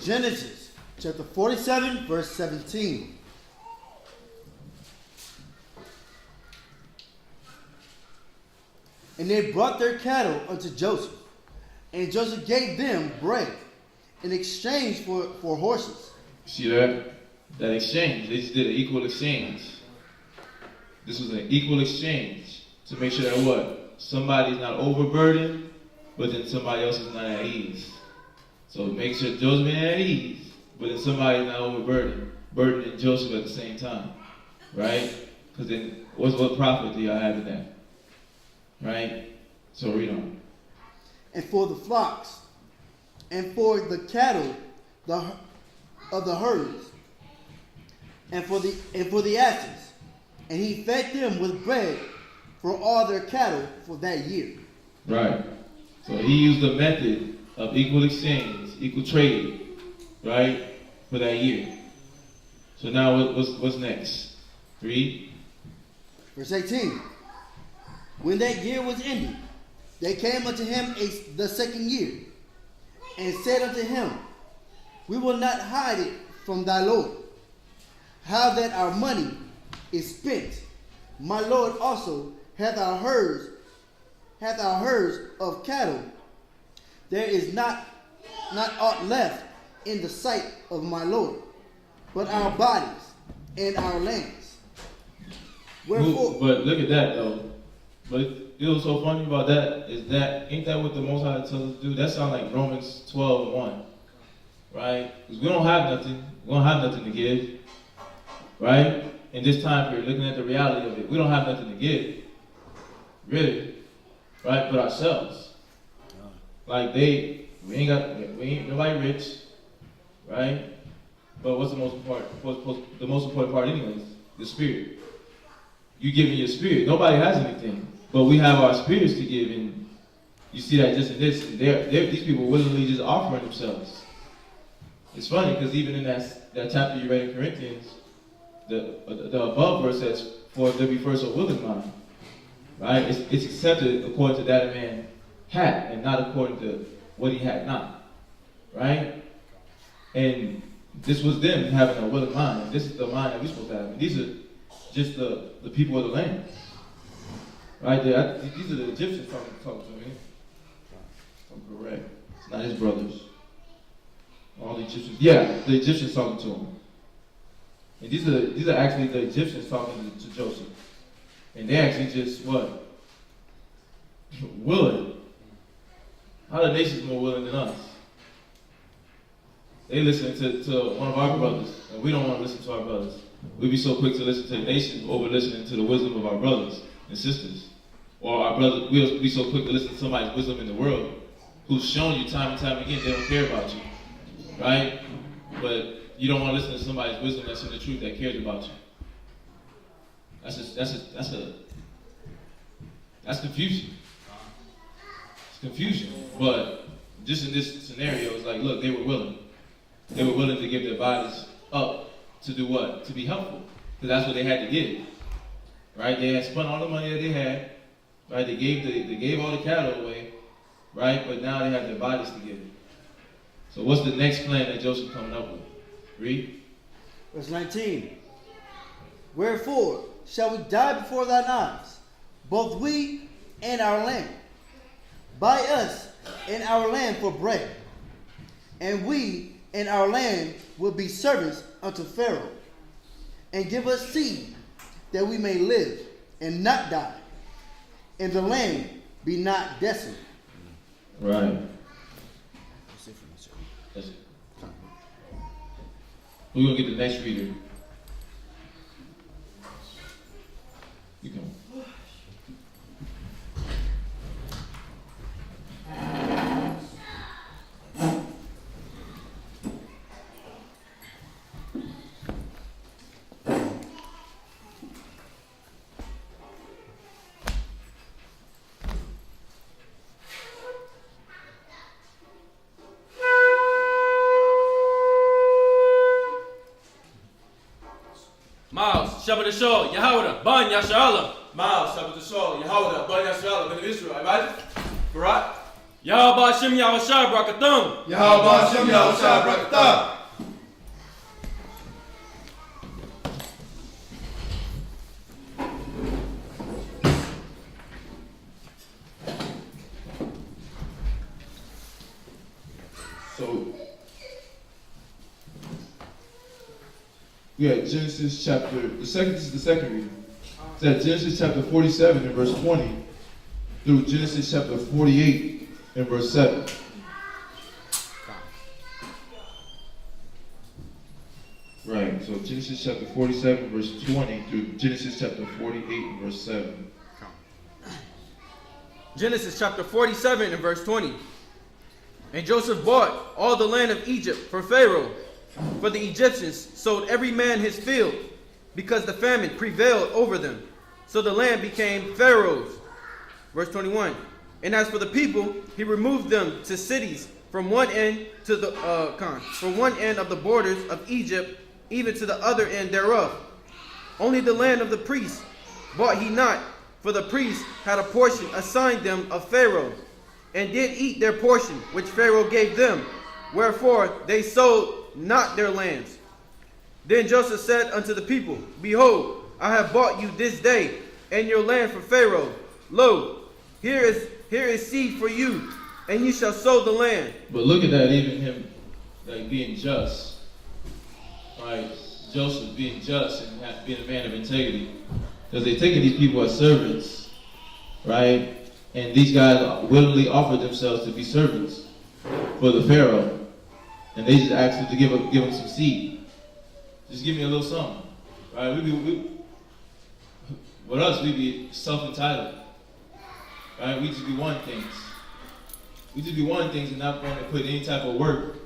Genesis chapter 47, verse 17. And they brought their cattle unto Joseph, and Joseph gave them bread in exchange for horses. See that? That exchange. They just did an equal exchange. This was an equal exchange to make sure that what? Somebody's not overburdened, but then somebody else is not at ease. So make sure Joseph ain't at ease, but then somebody's not overburdened, burdening Joseph at the same time. Right? Because then what profit do y'all have in that? Right? So read on. And for the flocks, and for the cattle of the herds, and for the asses, and he fed them with bread for all their cattle for that year. Right. So he used the method of equal exchange, equal trade, right, for that year. So now what's next? Read. Verse 18. When that year was ended, they came unto him the second year, and said unto him, We will not hide it from thy Lord, how that our money is spent. My Lord also hath our herds of cattle. There is not aught left in the sight of my Lord, but our bodies and our lands. Wherefore, but look at that though. But it was so funny about that is that ain't that what the Most High tells us to do? That sounds like Romans 12:1, right? Because we don't have nothing. We don't have nothing to give, right? In this time period, looking at the reality of it, we don't have nothing to give, really, right? But ourselves. Like we ain't nobody rich, right? But what's the most important? The most important part, anyways, the spirit. You giving your spirit. Nobody has anything, but we have our spirits to give, and you see that just in this. These people willingly just offering themselves. It's funny because even in that chapter you read in Corinthians, the above verse says, "For if there be first a willing mind," right? It's accepted according to that a man had, and not according to what he had not, right? And this was them having a willing mind. And this is the mind that we're supposed to have. And these are just the people of the land. Right there. These are the Egyptians talking to me. I'm correct. It's not his brothers. All the Egyptians. Yeah, the Egyptians talking to him. And these are actually the Egyptians talking to Joseph. And they actually just what? Willing. How are the nations more willing than us? They listen to one of our brothers, and we don't want to listen to our brothers. We be so quick to listen to the nations over listening to the wisdom of our brothers and sisters. Or our brothers, we'll be so quick to listen to somebody's wisdom in the world who's shown you time and time again they don't care about you. Right? But you don't want to listen to somebody's wisdom that's in the truth that cares about you. That's confusion. It's confusion. But just in this scenario, it's like, look, they were willing. They were willing to give their bodies up to do what? To be helpful. Because that's what they had to give. Right? They had spent all the money that they had. Right? They gave all the cattle away. Right? But now they have their bodies to give. So what's the next plan that Joseph coming up with? Read. Verse 19. Wherefore shall we die before thine eyes, both we and our land? Buy us and our land for bread, and we and our land will be servants unto Pharaoh, and give us seed, that we may live and not die, and the land be not desolate. Right. That's it. We're going to get the next reader. You go. Shabbat Shalom, Yahweh, Ban Yashala. Mao, Sabbath Shalom, Yahweh, Bani Yasrael, Ben Israel. Imagine. Baruch. Yahweh Hashem Yahweh Shai Brakathum. Yahweh Hashem Yahweh Shai Barakatah. So, we had Genesis chapter, this is the second reading. It's at Genesis chapter 47 and verse 20 through Genesis chapter 48 and verse 7. Right, so Genesis chapter 47 verse 20 through Genesis chapter 48 and verse 7. Genesis chapter 47 and verse 20. And Joseph bought all the land of Egypt for Pharaoh, for the Egyptians sold every man his field, because the famine prevailed over them. So the land became Pharaoh's. Verse 21. And as for the people, he removed them to cities from one end to the from one end of the borders of Egypt, even to the other end thereof. Only the land of the priests bought he not, for the priests had a portion assigned them of Pharaoh, and did eat their portion which Pharaoh gave them, wherefore they sold not their lands. Then Joseph said unto the people, Behold, I have bought you this day and your land for Pharaoh. Lo, here is seed for you, and you shall sow the land. But look at that, even him like being just. Right? Joseph being just and being a man of integrity. Because they're taking these people as servants, right? And these guys willingly offered themselves to be servants for the Pharaoh. And they just asked him to give him some seed. Just give me a little something. Right? With us, we be self-entitled. Right? We just be wanting things. We just be wanting things and not want to put any type of work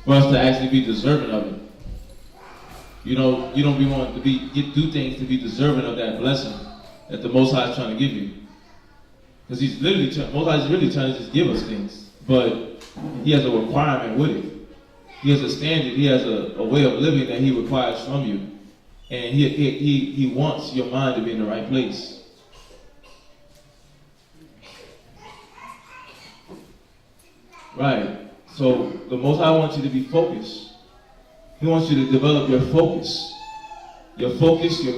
for us to actually be deserving of it. You know, you don't be wanting to do things to be deserving of that blessing that the Most High is trying to give you. Because Most High is really trying to just give us things, but he has a requirement with it. He has a standard, he has a way of living that he requires from you. And he wants your mind to be in the right place. Right. So the Most High wants you to be focused. He wants you to develop your focus, your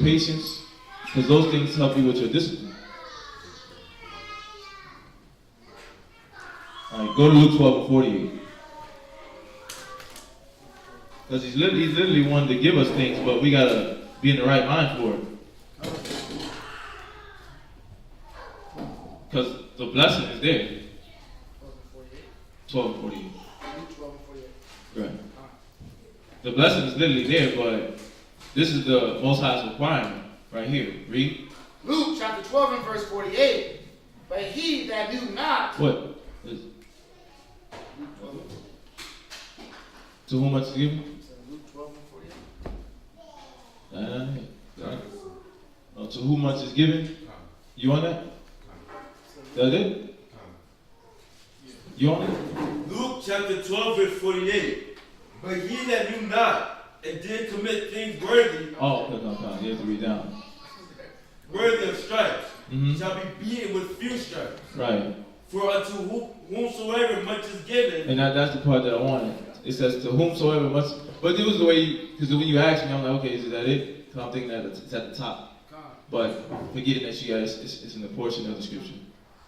patience, because those things help you with your discipline. All right, go to Luke 12 and 48. Because he's literally wanting to give us things, but we gotta be in the right mind for it. Because the blessing is there. 12 and 48. Right. The blessing is literally there, but this is the Most High's requirement right here. Read. Luke chapter 12 and verse 48. But he that knew not. What? To whom much is given? Luke 12 and 48. To whom much is given? You on that? That it? You on it? Luke chapter 12 verse 48. But he that knew not and did commit things worthy. Oh, no. You have to read down. Worthy of stripes shall be beaten with few stripes. Right. For unto whomsoever much is given. And that's the part that I wanted. It says to whomsoever much. But it was the way, because when you asked me, I'm like, okay, is that it? Because I'm thinking that it's at the top. But forgetting that it's in the portion of the scripture.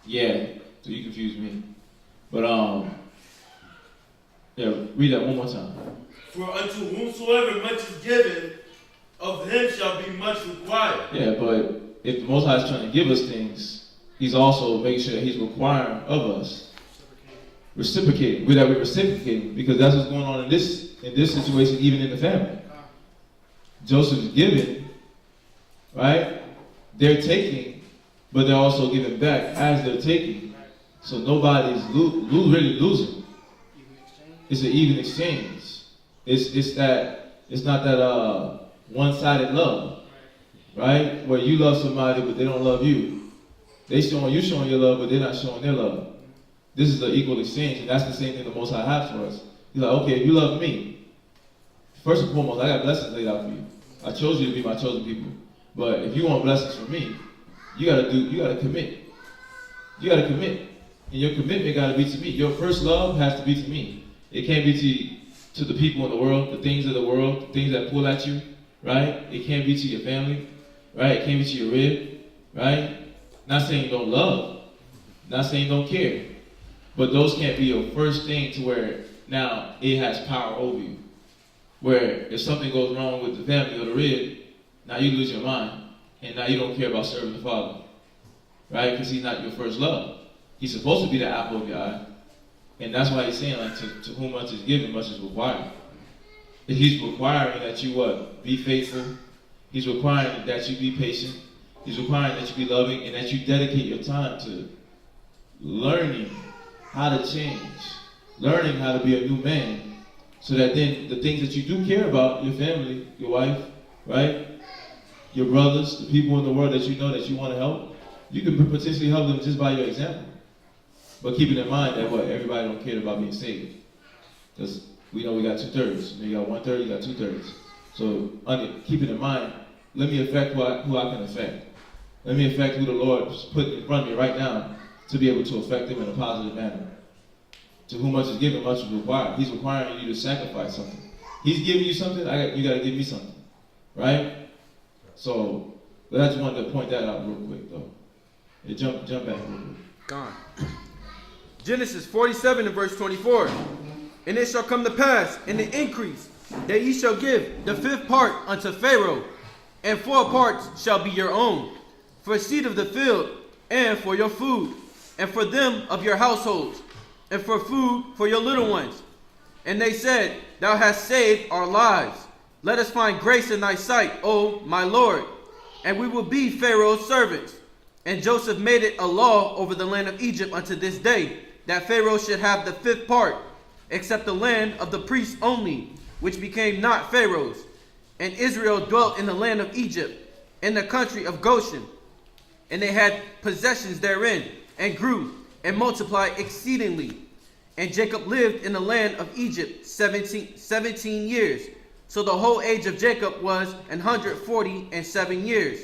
Yeah, so you confused me. But yeah, read that one more time. For unto whomsoever much is given, of him shall be much required. Yeah, but if the Most High is trying to give us things, he's also making sure that he's requiring of us. Reciprocating. We're reciprocating, because that's what's going on in this situation, even in the family. Joseph is giving, right? They're taking, but they're also giving back as they're taking. So nobody's really losing. It's an even exchange. It's not that one-sided love, right? Where you love somebody but they don't love you. You showing your love but they're not showing their love. This is the equal exchange, and that's the same thing the Most High has for us. He's like, okay, if you love me, first and foremost, I got blessings laid out for you. I chose you to be my chosen people. But if you want blessings from me, you gotta commit. You gotta commit. And your commitment gotta be to me. Your first love has to be to me. It can't be to the people in the world, the things of the world, the things that pull at you, right? It can't be to your family, right? It can't be to your rib, right? Not saying you don't love, not saying you don't care. But those can't be your first thing to where now it has power over you. Where if something goes wrong with the family or the rib, now you lose your mind. And now you don't care about serving the Father. Right? Because he's not your first love. He's supposed to be the apple of your eye. And that's why he's saying, like, to whom much is given, much is required. And he's requiring that you what? Be faithful. He's requiring that you be patient. He's requiring that you be loving and that you dedicate your time to learning how to change. Learning how to be a new man. So that then the things that you do care about, your family, your wife, right? Your brothers, the people in the world that you know that you want to help, you can potentially help them just by your example. But keeping in mind that everybody don't care about being saved. Because we know we got 2/3. You got 1/3, you got 2/3. So keeping in mind, let me affect who I can affect. Let me affect who the Lord put in front of me right now to be able to affect them in a positive manner. To whom much is given, much is required. He's requiring you to sacrifice something. He's giving you something, you got to give me something. Right? So, but I just wanted to point that out real quick, though. Yeah, jump back real quick. Gone. Genesis 47 and verse 24. And it shall come to pass in the increase that ye shall give the 5th part unto Pharaoh, and 4 parts shall be your own, for seed of the field, and for your food, and for them of your households, and for food for your little ones. And they said, Thou hast saved our lives. Let us find grace in thy sight, O my Lord, and we will be Pharaoh's servants. And Joseph made it a law over the land of Egypt unto this day, that Pharaoh should have the 5th part, except the land of the priests only, which became not Pharaoh's. And Israel dwelt in the land of Egypt, in the country of Goshen. And they had possessions therein, and grew, and multiplied exceedingly. And Jacob lived in the land of Egypt 17 years. So the whole age of Jacob was 147 years.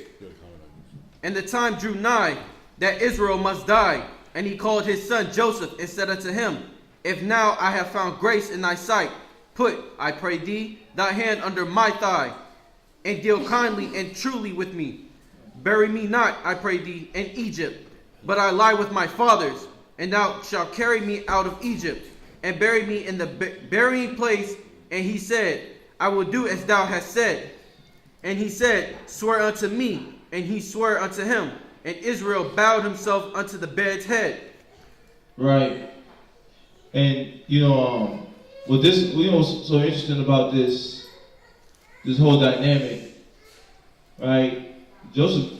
And the time drew nigh that Israel must die. And he called his son Joseph, and said unto him, If now I have found grace in thy sight, put, I pray thee, thy hand under my thigh, and deal kindly and truly with me. Bury me not, I pray thee, in Egypt, but I lie with my fathers, and thou shalt carry me out of Egypt, and bury me in the burying place. And he said, I will do as thou hast said. And he said, Swear unto me. And he swore unto him. And Israel bowed himself unto the bed's head. Right. And, what's so interesting about this whole dynamic, right? Joseph,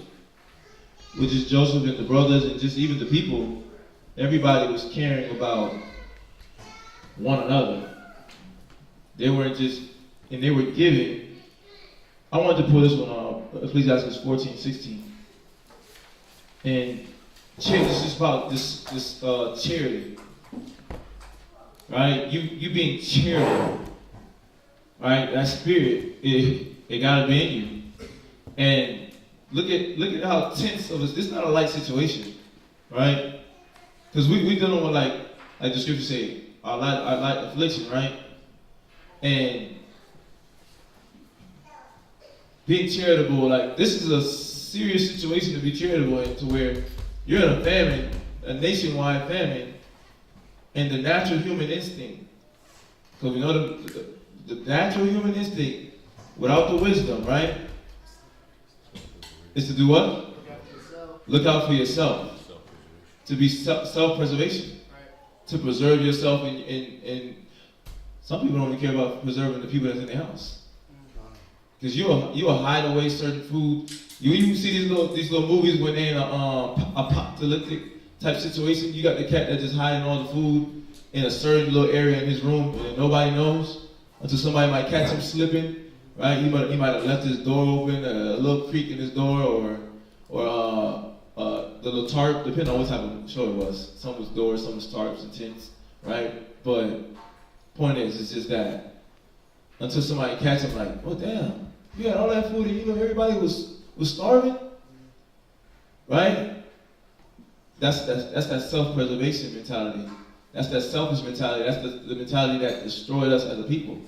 which is Joseph and the brothers and just even the people, everybody was caring about one another. They weren't just, and they were giving. I wanted to pull this one on, Ecclesiasticus 14:16. And this is about this charity. Right? You being charitable. Right? That spirit, it gotta be in you. And look at how tense of this. This is not a light situation. Right? Because we dealing with like the scripture say, our light affliction, right? And being charitable, like this is a serious situation to be charitable in, to where you're in a famine, a nationwide famine, and the natural human instinct. So we know the natural human instinct, without the wisdom, right, is to do what? Look out for yourself. To be self-preservation. To preserve yourself and some people don't even care about preserving the people that's in their house. Because you'll hide away certain food. You even see these little movies when they're in a apocalyptic type situation. You got the cat that's just hiding all the food in a certain little area in his room and nobody knows until somebody might catch him slipping. Right? He might have left his door open, a little creak in his door, or the little tarp, depending on what type of show it was. Some was doors, some was tarps and tents, right? But point is, it's just that until somebody catch him, like, oh damn, You had all that food and you know everybody was starving, right? That's that self-preservation mentality. That's that selfish mentality. That's the mentality that destroyed us as a people.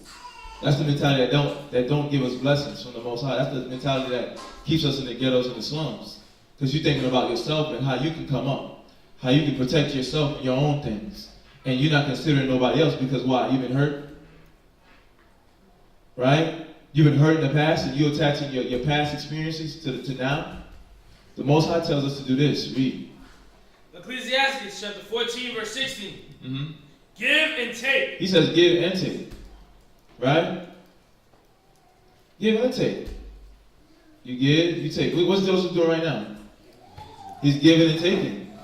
That's the mentality that don't give us blessings from the Most High. That's the mentality that keeps us in the ghettos and the slums. Because you're thinking about yourself and how you can come up, how you can protect yourself and your own things. And you're not considering nobody else because why? You've been hurt, right? You've been hurt in the past and you're attaching your past experiences to now. The Most High tells us to do this. Read. Ecclesiasticus chapter 14, verse 16. Mm-hmm. Give and take. He says give and take. Right? Give and take. You give, you take. What's Joseph doing right now? He's giving and taking.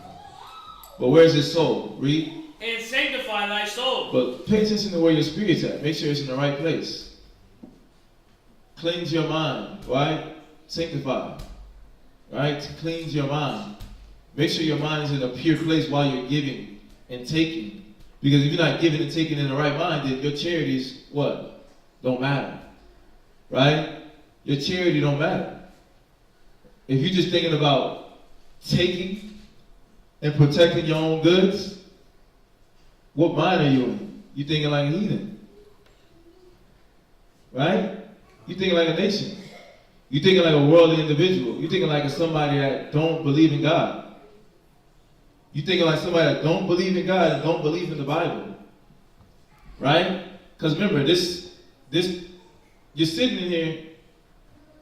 But where's his soul? Read. And sanctify thy soul. But pay attention to where your spirit's at. Make sure it's in the right place. Cleanse your mind, right? Sanctify. Right? To cleanse your mind. Make sure your mind is in a pure place while you're giving and taking. Because if you're not giving and taking in the right mind, then your charities, what? Don't matter. Right? Your charity don't matter. If you're just thinking about taking and protecting your own goods, what mind are you in? You're thinking like a heathen. Right? You're thinking like a nation. You're thinking like a worldly individual. You're thinking like somebody that don't believe in God. You're thinking like somebody that don't believe in God and don't believe in the Bible. Right? Because remember, this you're sitting in here,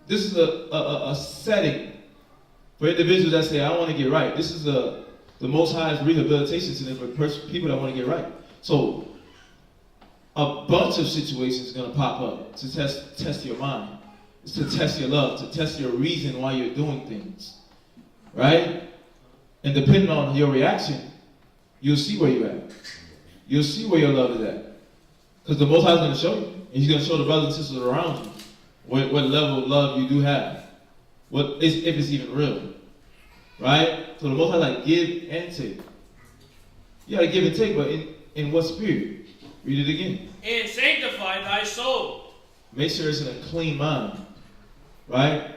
this is a setting for individuals that say, I want to get right. This is the Most High's rehabilitation center for people that want to get right. So a bunch of situations are going to pop up to test your mind. It's to test your love, to test your reason why you're doing things. Right? And depending on your reaction, you'll see where you're at. You'll see where your love is at. Because the Most High is going to show you. And He's going to show the brothers and sisters around you what level of love you do have. If it's even real. Right? So the Most High like give and take. You got to give and take, but in what spirit? Read it again. And sanctify thy soul. Make sure it's in a clean mind. Right?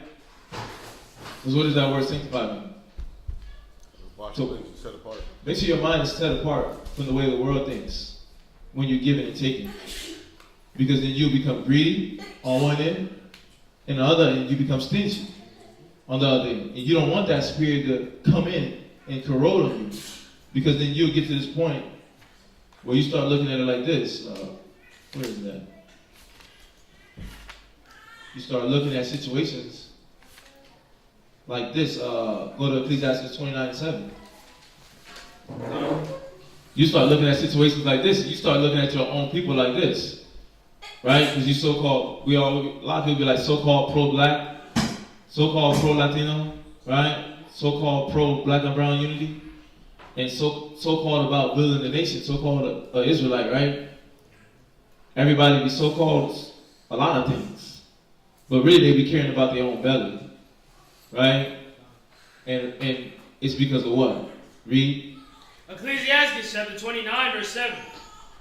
Because what does that word sanctify mean? So, set apart. Make sure your mind is set apart from the way the world thinks when you're giving and taking. Because then you'll become greedy on one end, and the other end you become stingy on the other end. And you don't want that spirit to come in and corrode on you. Because then you'll get to this point where you start looking at it like this. Where is that? You start looking at situations like this. Go to Ecclesiasticus 29:7. You start looking at situations like this. You start looking at your own people like this, right? Because you so-called, a lot of people be like so-called pro-black, so-called pro-Latino, right? So-called pro-black and brown unity, and so-called about building the nation, so-called Israelite, right? Everybody be so-called a lot of things, but really they be caring about their own belly, right? And it's because of what? Read. Ecclesiasticus chapter 29, verse 7.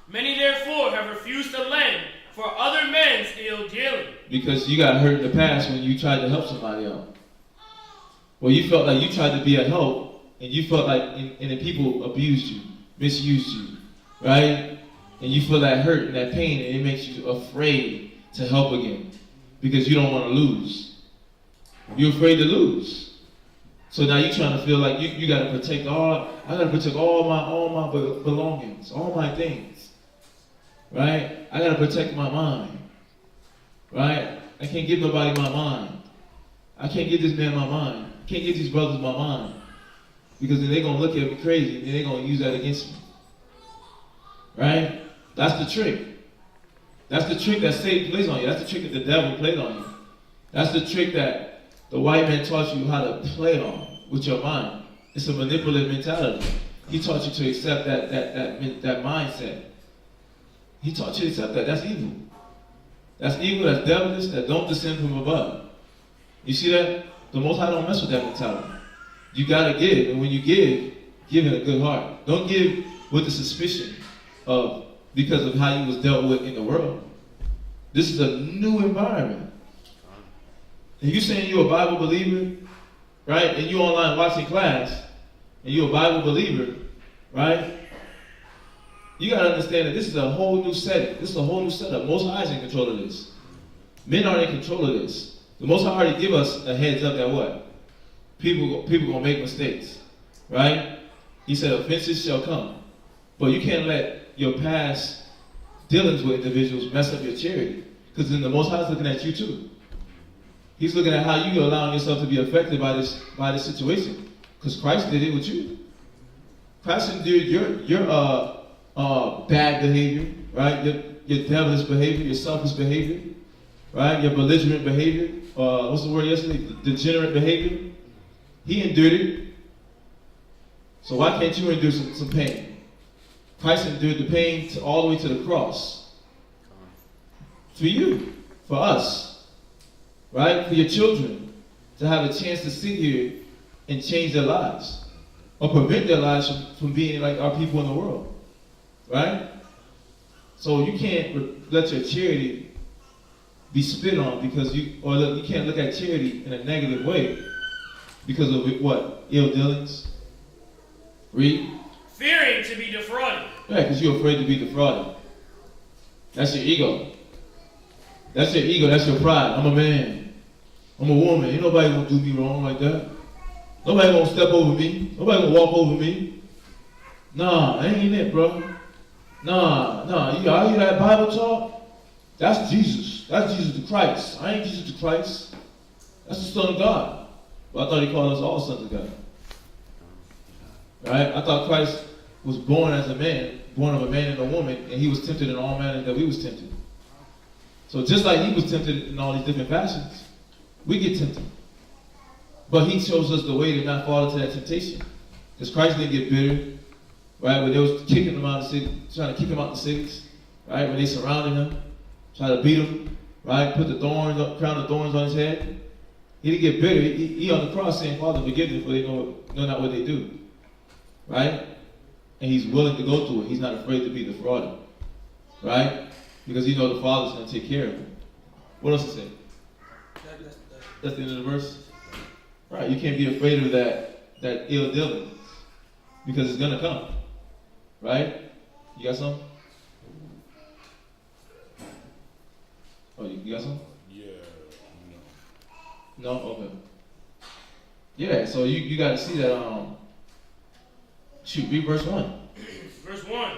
Many therefore have refused to lend for other men's ill dealing. Because you got hurt in the past when you tried to help somebody out. Well, you felt like you tried to be a help, and you felt like and the people abused you, misused you, right? And you feel that hurt and that pain, and it makes you afraid to help again. Because you don't want to lose. You're afraid to lose. So now you're trying to feel like you got to protect I got to protect all my belongings, all my things, right? I got to protect my mind, right? I can't give nobody my mind. I can't give this man my mind. I can't give these brothers my mind. Because then they're going to look at me crazy and then they're going to use that against me, right? That's the trick. That's the trick that Satan plays on you. That's the trick that the devil plays on you. That's the trick that the white man taught you how to play on with your mind. It's a manipulative mentality. He taught you to accept that mindset. He taught you to accept that. That's evil. That's evil, that's devilish, that don't descend from above. You see that? The Most High don't mess with that mentality. You gotta give, and when you give in a good heart. Don't give with the suspicion of because of how you was dealt with in the world. This is a new environment. If you saying you're a Bible believer, right, and you online watching class, and you're a Bible believer, right, you got to understand that this is a whole new setting. This is a whole new setup. Most High is in control of this. Men aren't in control of this. The Most High already give us a heads up that what? People gonna make mistakes, right? He said offenses shall come. But you can't let your past dealings with individuals mess up your charity. Because then the Most High is looking at you too. He's looking at how you allowing yourself to be affected by this situation. Because Christ did it with you. Christ endured your bad behavior, right? Your devilish behavior, your selfish behavior, right? Your belligerent behavior. What's the word yesterday? Degenerate behavior. He endured it. So why can't you endure some pain? Christ endured the pain all the way to the cross. For you, for us, right? For your children to have a chance to sit here and change their lives or prevent their lives from being like our people in the world, right? So you can't let your charity be spit on because you can't look at charity in a negative way because of what? Ill dealings? Read. Fearing to be defrauded. Yeah, because you're afraid to be defrauded. That's your ego. That's your ego. That's your pride. I'm a man. I'm a woman. Ain't nobody gonna do me wrong like that. Nobody gonna step over me. Nobody gonna walk over me. Nah, that ain't it, bro. Nah. You hear that Bible talk? That's Jesus. That's Jesus the Christ. I ain't Jesus the Christ. That's the Son of God. Well, I thought he called us all sons of God. Right? I thought Christ was born as a man, born of a man and a woman, and he was tempted in all manners that we was tempted. So just like he was tempted in all these different fashions, we get tempted. But he shows us the way to not fall into that temptation. Because Christ didn't get bitter, right? When they was kicking him out of the city, trying to kick him out the cities, right? When they surrounded him, trying to beat him, right? Put the crown of thorns on his head. He didn't get bitter. He on the cross saying, Father, forgive them, for they know not what they do. Right? And he's willing to go through it. He's not afraid to be defrauded. Right? Because he knows the Father's going to take care of him. What else to say? That's the end of the verse. Right? You can't be afraid of that ill dealing. Because it's going to come. Right? You got some? Oh, you got some? Yeah. No? Okay. Yeah, so you got to see that, shoot, read verse 1. Verse 1.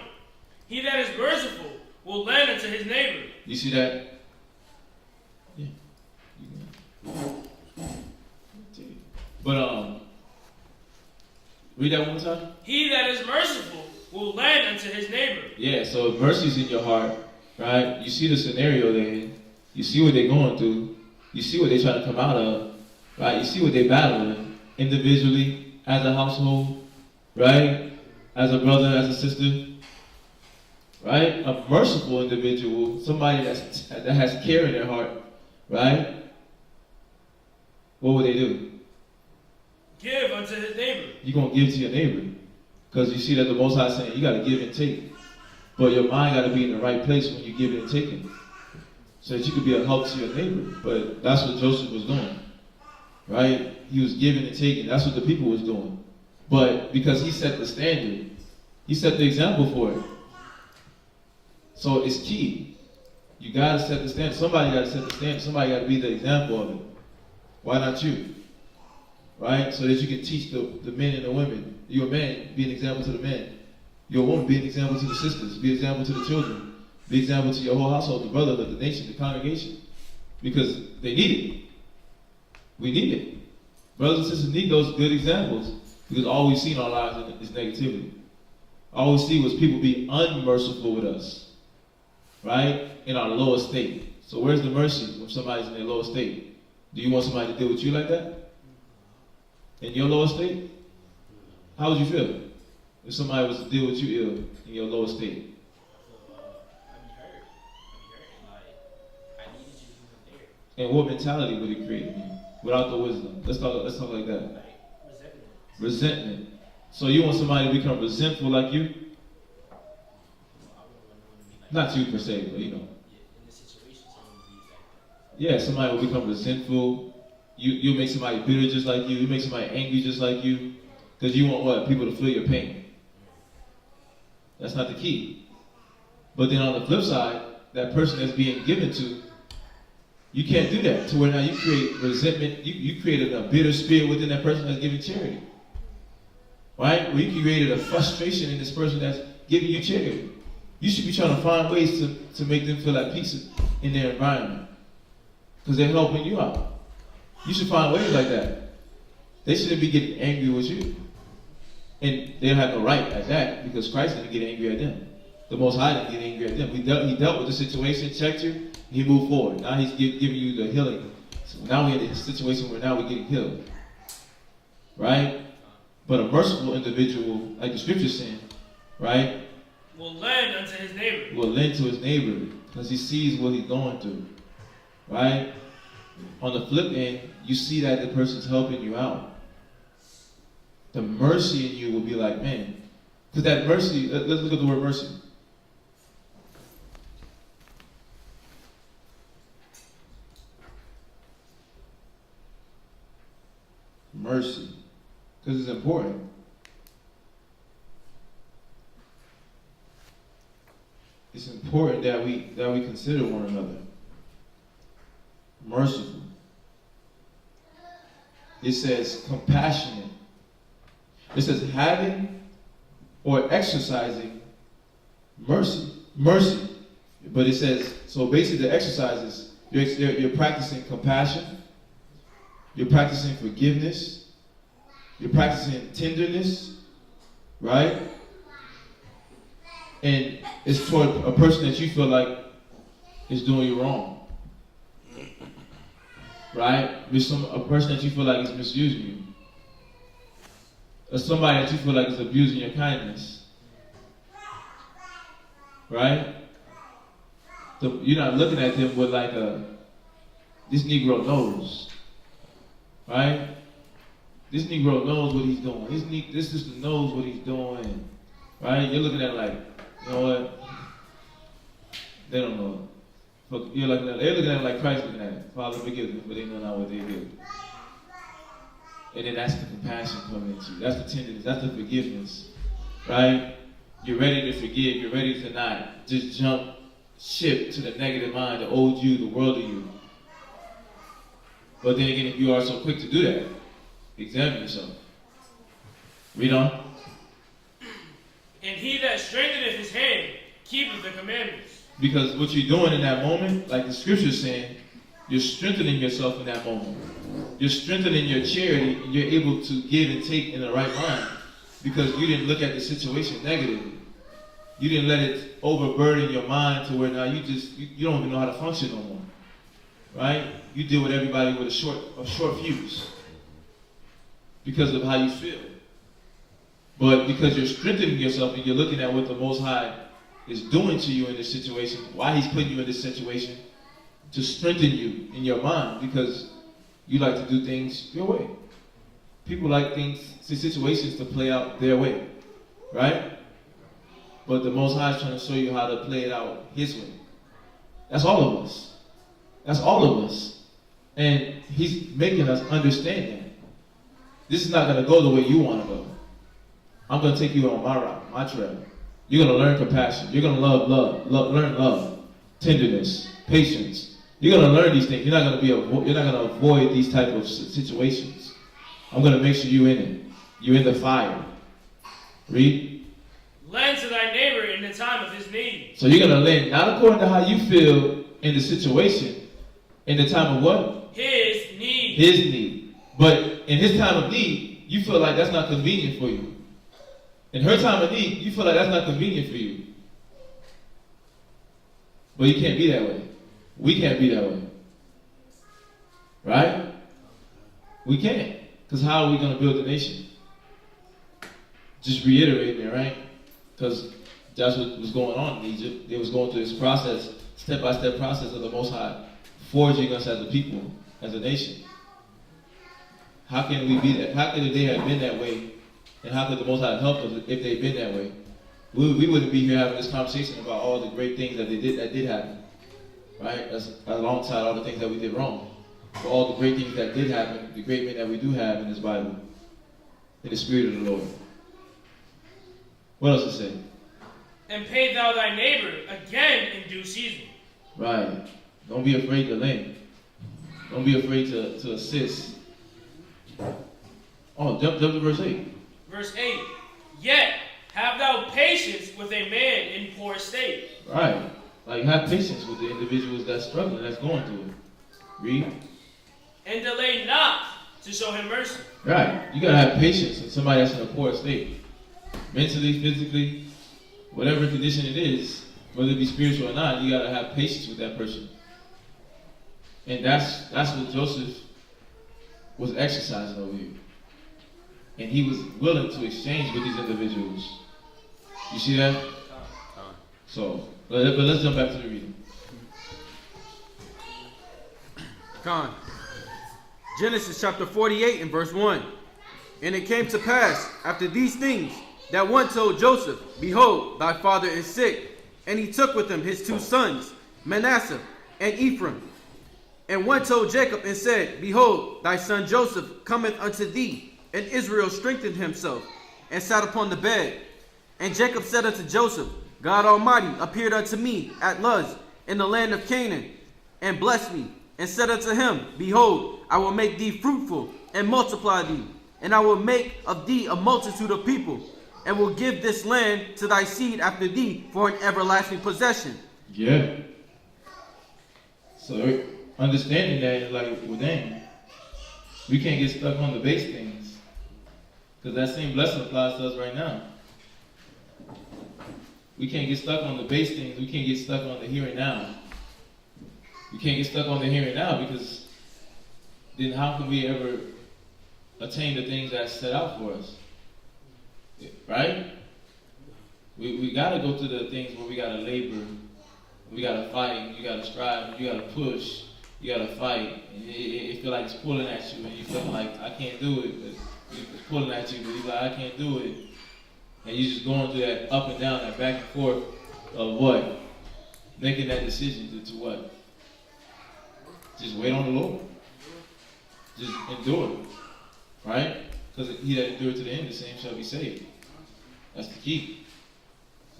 He that is merciful will lend unto his neighbor. You see that? Yeah. But, read that one more time. He that is merciful will lend unto his neighbor. Yeah, so if mercy's in your heart, right? You see the scenario they're in. You see what they're going through. You see what they're trying to come out of, right? You see what they're battling individually, as a household, right? As a brother, as a sister, right? A merciful individual, somebody that has care in their heart, right? What would they do? Give unto his neighbor. You're going to give to your neighbor. Because you see that the Most High is saying you got to give and take. But your mind got to be in the right place when you give and taking. So that you could be a help to your neighbor. But that's what Joseph was doing. Right? He was giving and taking. That's what the people was doing. But because he set the standard, he set the example for it. So it's key. You got to set the standard. Somebody got to set the standard. Somebody got to be the example of it. Why not you? Right? So that you can teach the men and the women. You're a man, be an example to the men. You're a woman, be an example to the sisters. Be an example to the children. Be an example to your whole household, the brotherhood, the nation, the congregation. Because they need it. We need it. Brothers and sisters need those good examples. Because all we see in our lives is negativity. All we see was people be unmerciful with us. Right? In our lower state. So where's the mercy when somebody's in their lower state? Do you want somebody to deal with you like that? In your lower state? How would you feel if somebody was to deal with you ill in your lower state? I'd be hurt. Like, I needed you to be there. And what mentality would it create in you without the wisdom? Let's talk like that. Like, Resentment. So you want somebody to become resentful like you? Not you per se, but you know. In this situation, someone would be like that. Yeah, somebody will become resentful, You make somebody bitter just like you. You make somebody angry just like you. Because you want what? People to feel your pain. That's not the key. But then on the flip side, that person that's being given to, you can't do that. To where now you create resentment. You created a bitter spirit within that person that's giving charity. Right? Where you created a frustration in this person that's giving you charity. You should be trying to find ways to make them feel at peace in their environment. Because they're helping you out. You should find ways like that. They shouldn't be getting angry with you. And they don't have no right at that, because Christ didn't get angry at them. The Most High didn't get angry at them. He dealt with the situation, checked you, he moved forward. Now he's giving you the healing. So now we're in a situation where now we're getting healed. Right? But a merciful individual, like the scripture's saying, right? Will lend unto his neighbor. Will lend to his neighbor, because he sees what he's going through. Right? On the flip end, you see that the person's helping you out. The mercy in you will be like, man, because that mercy, let's look at the word mercy. Mercy, because it's important. It's important that we consider one another. Merciful. It says compassionate. It says having or exercising mercy. Mercy. But it says, so basically the exercises, you're practicing compassion, you're practicing forgiveness, you're practicing tenderness, right? And it's toward a person that you feel like is doing you wrong. Right? With a person that you feel like is misusing you. Or somebody that you feel like is abusing your kindness. Right? You're not looking at them with like this Negro knows. Right? This Negro knows what he's doing. This sister knows what he's doing. Right? You're looking at it like, you know what? They don't know. They're looking at it like Christ looking at it. Father, forgive them, but they know not what they do. And then that's the compassion coming into you. That's the tenderness. That's the forgiveness. Right? You're ready to forgive. You're ready to not just jump ship to the negative mind, the old you, the world of you. But then again, if you are so quick to do that, examine yourself. Read on. And he that strengtheneth his hand keepeth the commandments. Because what you're doing in that moment, like the scripture is saying, you're strengthening yourself in that moment. You're strengthening your charity, and you're able to give and take in the right mind. Because you didn't look at the situation negatively. You didn't let it overburden your mind to where now you don't even know how to function no more. Right? You deal with everybody with a short fuse. Because of how you feel. But because you're strengthening yourself and you're looking at what the Most High is doing to you in this situation, why he's putting you in this situation, to strengthen you in your mind, because you like to do things your way. People like situations to play out their way, right? But the Most High is trying to show you how to play it out his way. That's all of us. That's all of us. And he's making us understand that. This is not going to go the way you want to go. I'm going to take you on my route, my trail. You're going to learn compassion. You're going to learn love, tenderness, patience. You're going to learn these things. You're not going to avoid these type of situations. I'm going to make sure you're in it. You're in the fire. Read. Lend to thy neighbor in the time of his need. So you're going to lend, not according to how you feel in the situation, in the time of what? His need. His need. But in his time of need, you feel like that's not convenient for you. In her time of need, you feel like that's not convenient for you. But you can't be that way. We can't be that way. Right? We can't. Because how are we going to build a nation? Just reiterating it, right? Because that's what was going on in Egypt. They was going through this process, step-by-step process of the Most High, forging us as a people, as a nation. How can we be that? How could they have been that way? And how could the Most High help us if they'd been that way? We wouldn't be here having this conversation about all the great things that did happen, right? Alongside all the things that we did wrong. for all the great things that did happen, the great men that we do have in this Bible, in the Spirit of the Lord. What else does it say? And pay thou thy neighbor again in due season. Right. Don't be afraid to lend. Don't be afraid to assist. Oh, jump to verse 8. Verse 8. Yet have thou patience with a man in poor estate. Right. Like, have patience with the individuals that's struggling, that's going through it. Read. And delay not to show him mercy. Right. You gotta have patience with somebody that's in a poor state. Mentally, physically, whatever condition it is, whether it be spiritual or not, you gotta have patience with that person. And that's what Joseph was exercising over here. And he was willing to exchange with these individuals. You see that? So, but let's jump back to the reading. Con. Genesis chapter 48 and verse 1. And it came to pass after these things that one told Joseph, Behold, thy father is sick. And he took with him his 2 sons, Manasseh and Ephraim. And one told Jacob and said, Behold, thy son Joseph cometh unto thee. And Israel strengthened himself and sat upon the bed. And Jacob said unto Joseph, God Almighty appeared unto me at Luz in the land of Canaan, and blessed me, and said unto him, Behold, I will make thee fruitful, and multiply thee, and I will make of thee a multitude of people, and will give this land to thy seed after thee for an everlasting possession. Yeah. So understanding that is like, well, dang, we can't get stuck on the base things, because that same blessing applies to us right now. We can't get stuck on the base things. We can't get stuck on the here and now. We can't get stuck on the here and now, because then how can we ever attain the things that's set out for us? Right? We got to go to the things where we got to labor, we got to fight, you got to strive, you got to push, you got to fight. And it feel like it's pulling at you, and you feel like, I can't do it. But it's pulling at you, but you're like, I can't do it. And you're just going through that up and down, that back and forth of what? Making that decision to what? Just wait on the Lord. Just endure it. Right? Because he that endureth to the end, the same shall be saved. That's the key.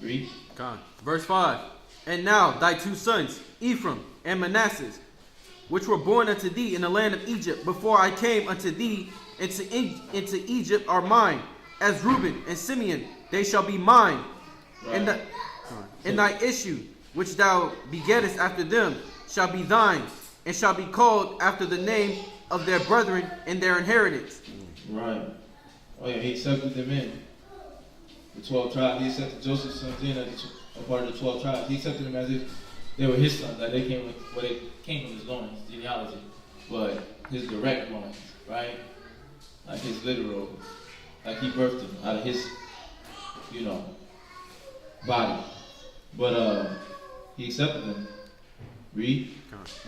Read. Verse 5. And now thy 2 sons, Ephraim and Manasseh, which were born unto thee in the land of Egypt, before I came unto thee into Egypt, are mine. As Reuben and Simeon, they shall be mine. Right. And thy issue, which thou begettest after them, shall be thine, and shall be called after the name of their brethren in their inheritance. Right. Oh yeah, he accepted them in. The 12 tribes. He accepted Joseph's sons in as a part of the 12 tribes. He accepted them as if they were his sons, like they came from his loins, genealogy, but his direct loins, right? Like his literal, like he birthed them out of his, body. But he accepted them. Read.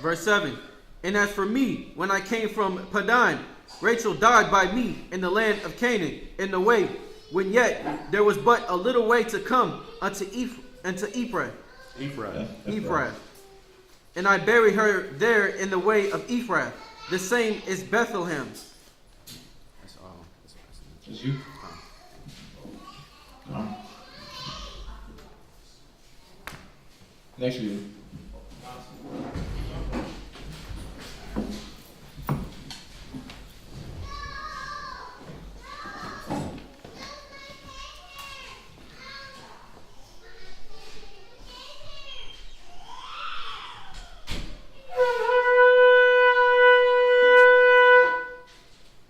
Verse 7. And as for me, when I came from Padan, Rachel died by me in the land of Canaan, in the way, when yet there was but a little way to come unto Ephraim. And I buried her there in the way of Ephraim. The same is Bethlehem. That's you? Next reading.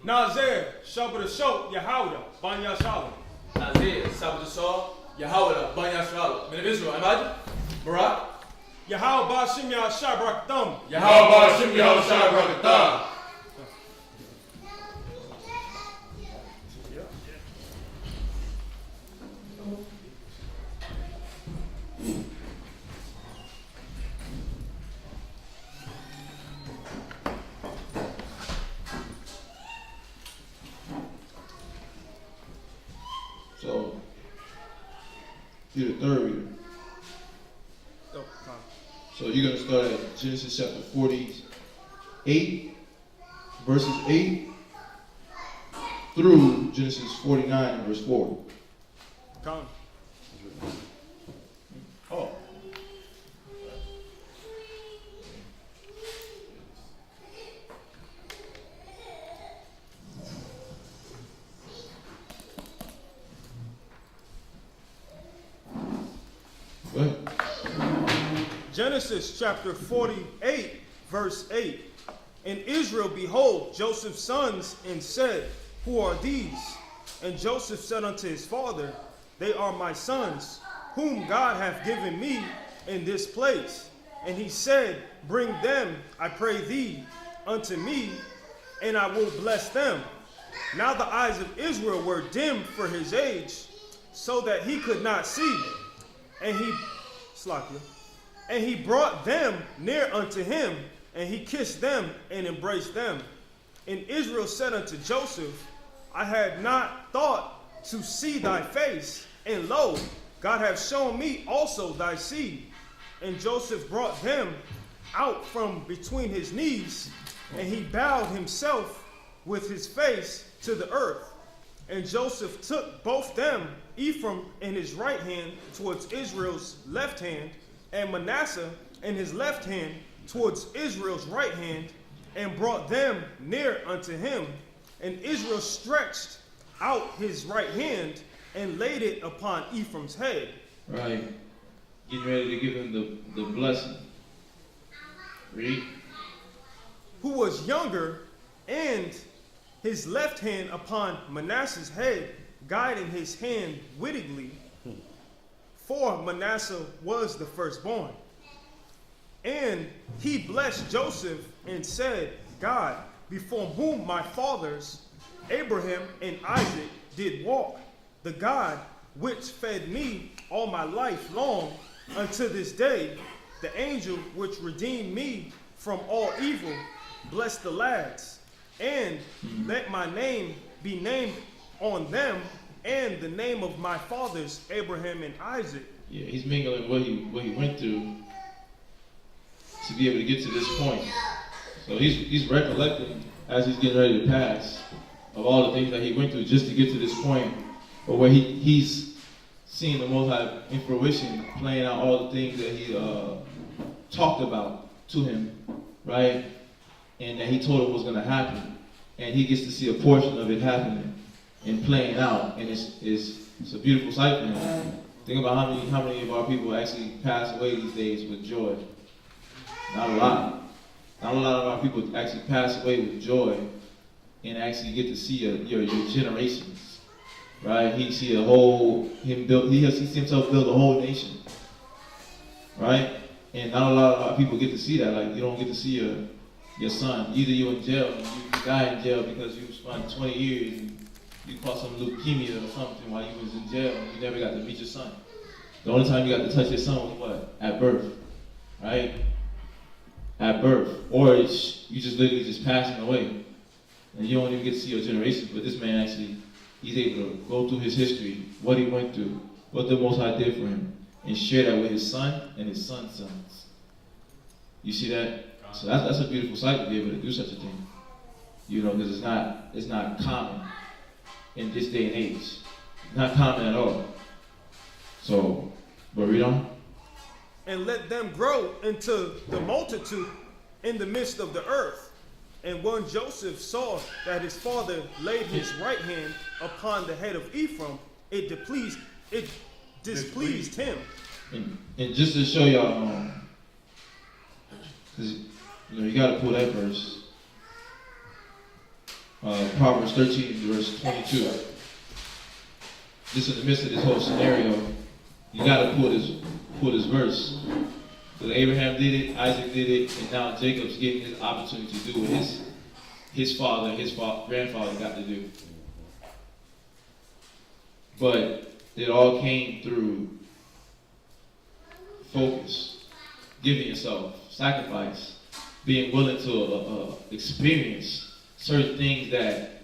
Nazir, Shabbat Shot, Yahawda, Banya Shalom. Nazir, Sabbath, Yahawda, Banya Shalom. Men of Israel, Imagine. Baruch. Yahawah Bashim Yah Shabrak Thumb. Yahawah Bashim Yah Shabrak Thumb. So, you're the third reader. So you're going to start at Genesis chapter 48 verses 8 through Genesis 49 verse 4. Come. Oh. Go ahead. Genesis chapter 48, verse 8. And Israel, behold, Joseph's sons, and said, Who are these? And Joseph said unto his father, They are my sons, whom God hath given me in this place. And he said, Bring them, I pray thee, unto me, and I will bless them. Now the eyes of Israel were dim for his age, so that he could not see. And he brought them near unto him, and he kissed them and embraced them. And Israel said unto Joseph, I had not thought to see thy face, and lo, God hath shown me also thy seed. And Joseph brought them out from between his knees, and he bowed himself with his face to the earth. And Joseph took both them, Ephraim in his right hand towards Israel's left hand, and Manasseh in his left hand towards Israel's right hand, and brought them near unto him. And Israel stretched out his right hand and laid it upon Ephraim's head. Right. Getting ready to give him the blessing. Read. Who was younger, and his left hand upon Manasseh's head, guiding his hand wittingly. For Manasseh was the firstborn. And he blessed Joseph and said, God, before whom my fathers, Abraham and Isaac, did walk, the God which fed me all my life long unto this day, the angel which redeemed me from all evil, bless the lads, and let my name be named on them, and the name of my fathers, Abraham and Isaac. Yeah, he's mingling what he went through to be able to get to this point. So he's recollecting as he's getting ready to pass of all the things that he went through just to get to this point, but where he's seeing the Most High in fruition, playing out all the things that he talked about to him, right? And that he told him was going to happen, and he gets to see a portion of it happening and playing out, and it's a beautiful sight for him. Think about how many of our people actually pass away these days with joy. Not a lot. Not a lot of our people actually pass away with joy and actually get to see your generations, right? He see he sees himself build a whole nation, right? And not a lot of our people get to see that. Like, you don't get to see your son. Either you're in jail and you die in jail because you spent 20 years and you caught some leukemia or something while you was in jail and you never got to meet your son. The only time you got to touch your son was what? At birth, right? At birth. Or you just literally just passing away. And you don't even get to see your generations. But this man actually, he's able to go through his history, what he went through, what the Most High did for him, and share that with his son and his son's sons. You see that? So that's a beautiful sight to be able to do such a thing. You know, because it's not common in this day and age. It's not common at all. So, but read on. And let them grow into the multitude in the midst of the earth. And when Joseph saw that his father laid his right hand upon the head of Ephraim, it displeased him. And just to show y'all, because you got to pull that verse. Proverbs 13, verse 22. Just in the midst of this whole scenario, you got to pull this verse. Because Abraham did it, Isaac did it, and now Jacob's getting his opportunity to do what his grandfather got to do. But it all came through focus, giving yourself, sacrifice, being willing to experience certain things that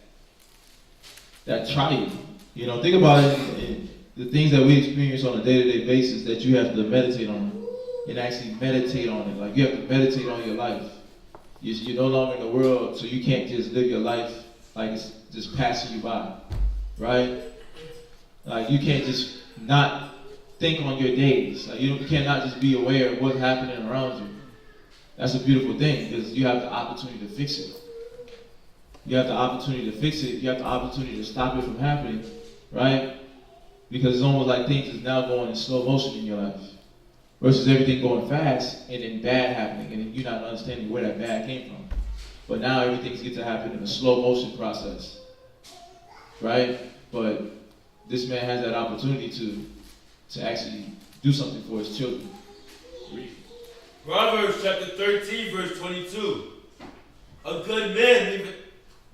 try you. You know, think about it, the things that we experience on a day-to-day basis that you have to meditate on and actually meditate on it. Like, you have to meditate on your life. You're no longer in the world, so you can't just live your life like it's just passing you by, right? Like you can't just not think on your days. Like you cannot just be aware of what's happening around you. That's a beautiful thing because you have the opportunity to fix it. You have the opportunity to fix it. You have the opportunity to stop it from happening, right? Because it's almost like things is now going in slow motion in your life versus everything going fast and then bad happening and then you're not understanding where that bad came from. But now everything's get to happen in a slow motion process, right? But this man has that opportunity to actually do something for his children. Proverbs chapter 13, verse 22. A good man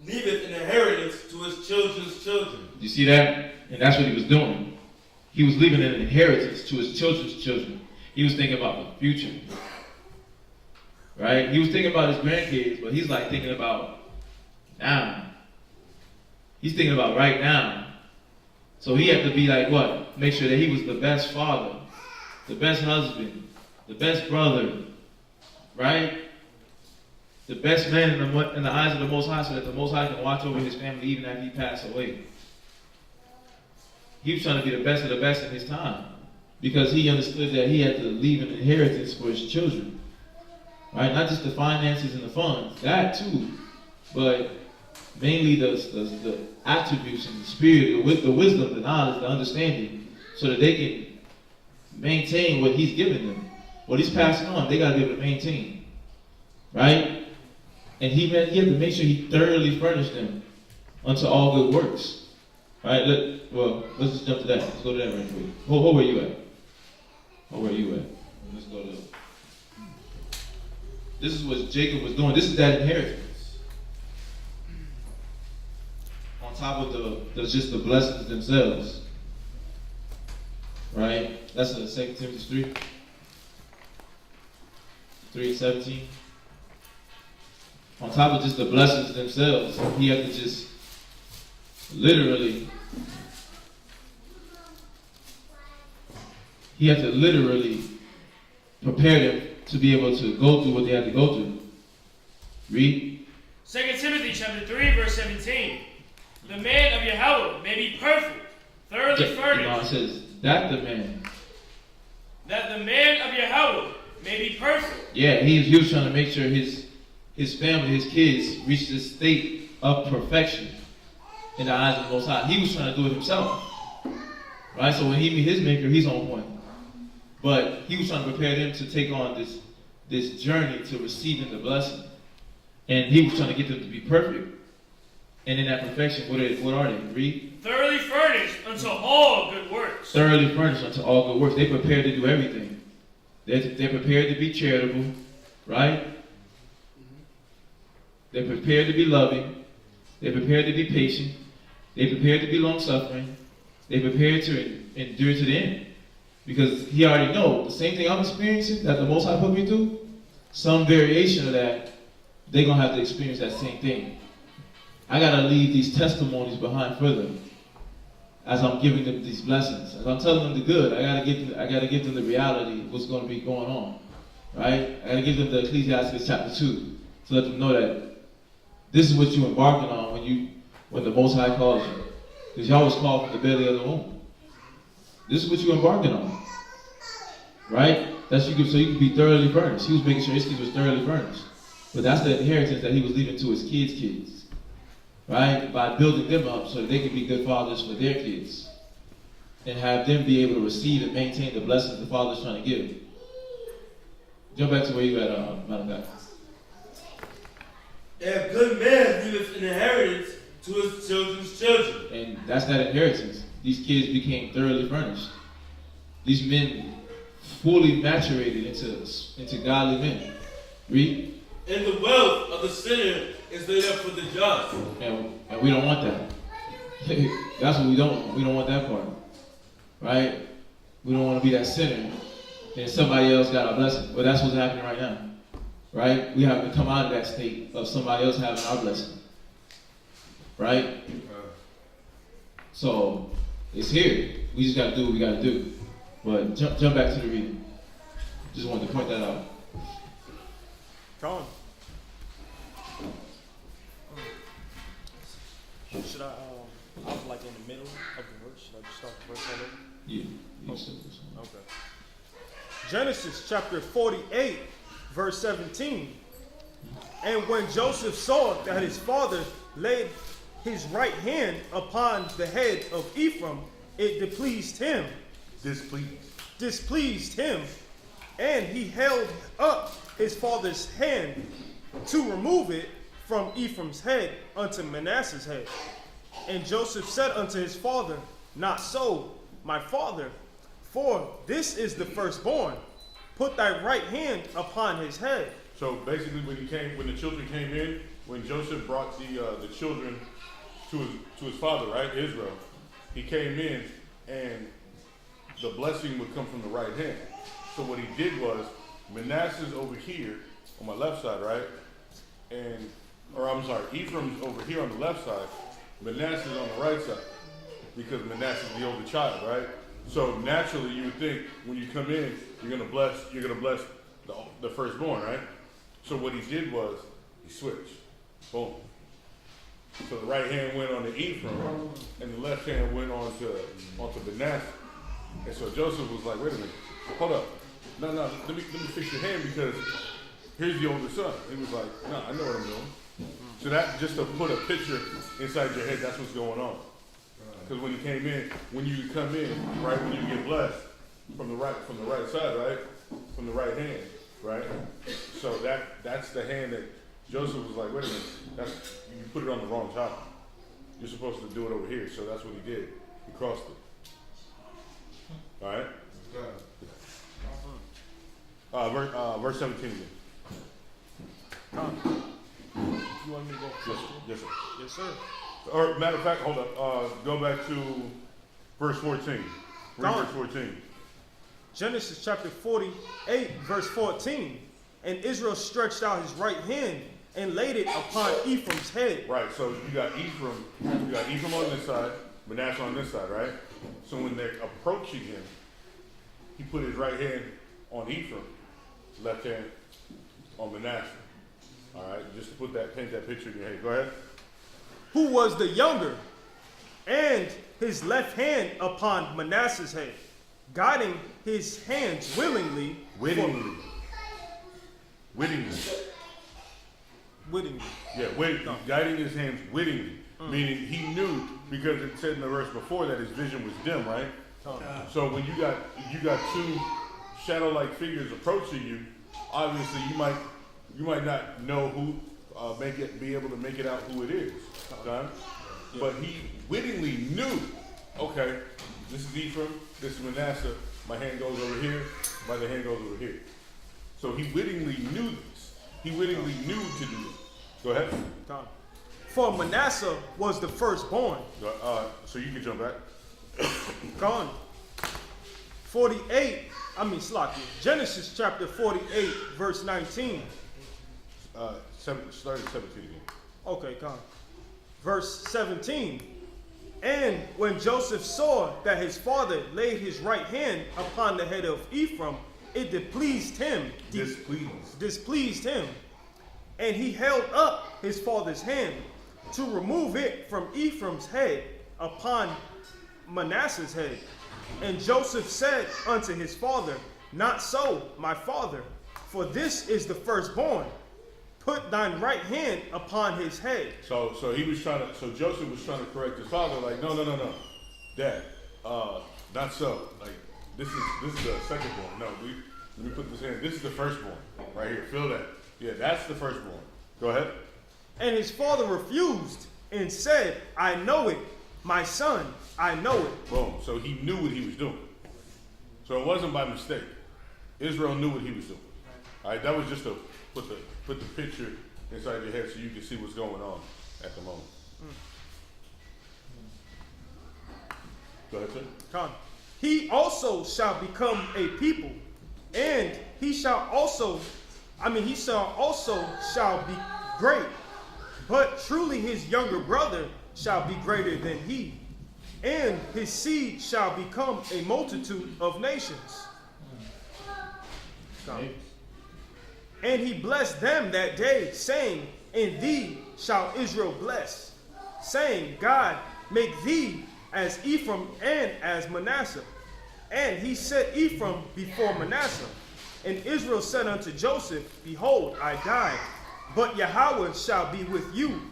leaveth an inheritance to his children's children. You see that? And that's what he was doing. He was leaving an inheritance to his children's children. He was thinking about the future. Right? He was thinking about his grandkids, but he's like thinking about now. He's thinking about right now. So he had to be like what? Make sure that he was the best father, the best husband, the best brother, right? The best man in the eyes of the Most High so that the Most High can watch over his family even after he passed away. He was trying to be the best of the best in his time because he understood that he had to leave an inheritance for his children. Right? Not just the finances and the funds, that too, but mainly the attributes and the spirit, the wisdom, the knowledge, the understanding, so that they can maintain what he's given them. What he's passing on, they got to be able to maintain. Right? And he had to make sure he thoroughly furnished them unto all good works. Right? Let's just jump to that. Let's go to that right quick. Hold where you at. Hold where you at. Let's go to. This is what Jacob was doing. This is that inheritance. On top of just the blessings themselves. Right? That's in 2 Timothy 3:17. On top of just the blessings themselves, he had to just literally prepare them to be able to go through what they had to go through. Read. 2 Timothy chapter 3, verse 17. The man of Yahweh may be perfect, thoroughly furnished. It says that the man. That the man of Yahweh may be perfect. Yeah, he was trying to make sure his family, his kids, reached this state of perfection in the eyes of the Most High. He was trying to do it himself. Right? So when he meet his maker, he's on point. But he was trying to prepare them to take on this journey to receiving the blessing. And he was trying to get them to be perfect. And in that perfection, what are they? Read. Thoroughly furnished unto all good works. Thoroughly furnished unto all good works. They prepared to do everything. They're prepared to be charitable, right? They're prepared to be loving. They're prepared to be patient. They're prepared to be long-suffering. They're prepared to endure to the end. Because he already knows the same thing I'm experiencing that the Most High put me through, some variation of that, they're going to have to experience that same thing. I got to leave these testimonies behind further as I'm giving them these blessings. As I'm telling them the good, I got to give them the reality of what's going to be going on. Right? I got to give them the Ecclesiasticus chapter 2 to let them know that this is what you're embarking on when the Most High calls you. Because y'all was called from the belly of the womb. This is what you're embarking on. Right? So you can be thoroughly furnished. He was making sure his kids was thoroughly furnished. But that's the inheritance that he was leaving to his kids. Right? By building them up so that they can be good fathers for their kids. And have them be able to receive and maintain the blessings the Father's trying to give. Jump back to where you at, Malachi. A good man leaveth an inheritance to his children's children. And that's that inheritance. These kids became thoroughly furnished. These men fully maturated into godly men. Read. And the wealth of the sinner is laid up for the just. And we don't want that. That's what we don't want. We don't want that part. Right? We don't want to be that sinner. And somebody else got our blessing. But that's what's happening right now. Right? We have to come out of that state of somebody else having our blessing. Right? So, it's here. We just got to do what we got to do. But jump back to the reading. Just wanted to point that out. Come on. Should I was like in the middle of the verse. Should I just start the verse all over? Yeah. Okay. Genesis chapter 48, verse 17. And when Joseph saw that his father laid his right hand upon the head of Ephraim, it displeased him. Displeased him. And he held up his father's hand to remove it from Ephraim's head unto Manasseh's head. And Joseph said unto his father, Not so, my father, for this is the firstborn. Put thy right hand upon his head. So basically, when the children came in, when Joseph brought the children to his father, right, Israel, he came in, and the blessing would come from the right hand. So what he did was, Manasseh's over here on my left side, right, Ephraim's over here on the left side, Manasseh's on the right side, because Manasseh's the older child, right? So naturally, you would think when you come in, you're gonna bless the firstborn, right? So what he did was he switched. Boom. So the right hand went on to Ephraim, and the left hand went onto Manasseh. And so Joseph was like, "Wait a minute, hold up, no, let me fix your hand because here's the older son." He was like, "No, I know what I'm doing." So that just to put a picture inside your head, that's what's going on. Because when you come in, right, when you get blessed from the right side, right, from the right hand, right. So that's the hand that Joseph was like, wait a minute, you put it on the wrong child. You're supposed to do it over here. So that's what he did. He crossed it. All right. Verse 17 again. You want me to go first? Yes, sir. Yes, sir. Or matter of fact, hold up. Go back to verse 14. Read verse 14. Genesis chapter 48, verse 14. And Israel stretched out his right hand and laid it upon Ephraim's head. Right. So you got Ephraim on this side, Manasseh on this side, right? So when they're approaching him, he put his right hand on Ephraim, left hand on Manasseh. All right. Just to paint that picture in your head. Go ahead. Who was the younger, and his left hand upon Manasseh's head, guiding his hands wittingly. Yeah, guiding his hands wittingly. Meaning he knew, because it said in the verse before that his vision was dim, right? So when you got two shadow-like figures approaching you, obviously you might not know who, be able to make it out who it is. Okay? But he wittingly knew, okay, this is Ephraim, this is Manasseh, my hand goes over here, my other hand goes over here. So he wittingly knew this. He wittingly knew to do this. Go ahead. For Manasseh was the firstborn. So you can jump back. Gone. Genesis chapter 48, verse 19. Start at 17 again. Okay, gone. Verse 17. And when Joseph saw that his father laid his right hand upon the head of Ephraim, it displeased him. Displeased him. And he held up his father's hand to remove it from Ephraim's head upon Manasseh's head. And Joseph said unto his father, Not so, my father, for this is the firstborn. Put thine right hand upon his head. So Joseph was trying to correct his father, like, no, Dad, not so. Like, this is the secondborn. No, let me put this in. This is the firstborn, right here. Feel that? Yeah, that's the firstborn. Go ahead. And his father refused and said, I know it, my son, I know it. Boom. So he knew what he was doing. So it wasn't by mistake. Israel knew what he was doing. All right, that was just to put the picture inside your head so you can see what's going on at the moment. Go ahead, sir. He also shall become a people, and he shall also be great. But truly his younger brother shall be greater than he, and his seed shall become a multitude of nations. And he blessed them that day, saying, In thee shall Israel bless. saying, God, make thee as Ephraim and as Manasseh. And he set Ephraim before Manasseh. And Israel said unto Joseph, Behold, I die, but Yahweh shall be with you,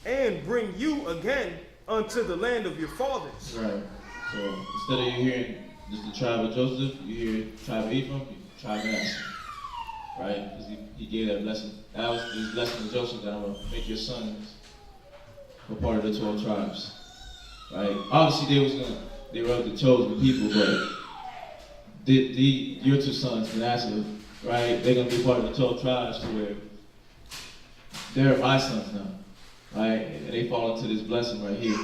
and bring you again unto the land of your fathers. Right. So instead of you hearing just the tribe of Joseph, you hear tribe of Ephraim, tribe of Manasseh. Right? Because he gave that blessing. That was his blessing to Joseph, that I'm going to make your sons a part of the 12 tribes. Right? Obviously they were of the chosen people, but your two sons, Manasseh, right? They're going to be part of the 12 tribes to where they're my sons now. Right? And they fall into this blessing right here.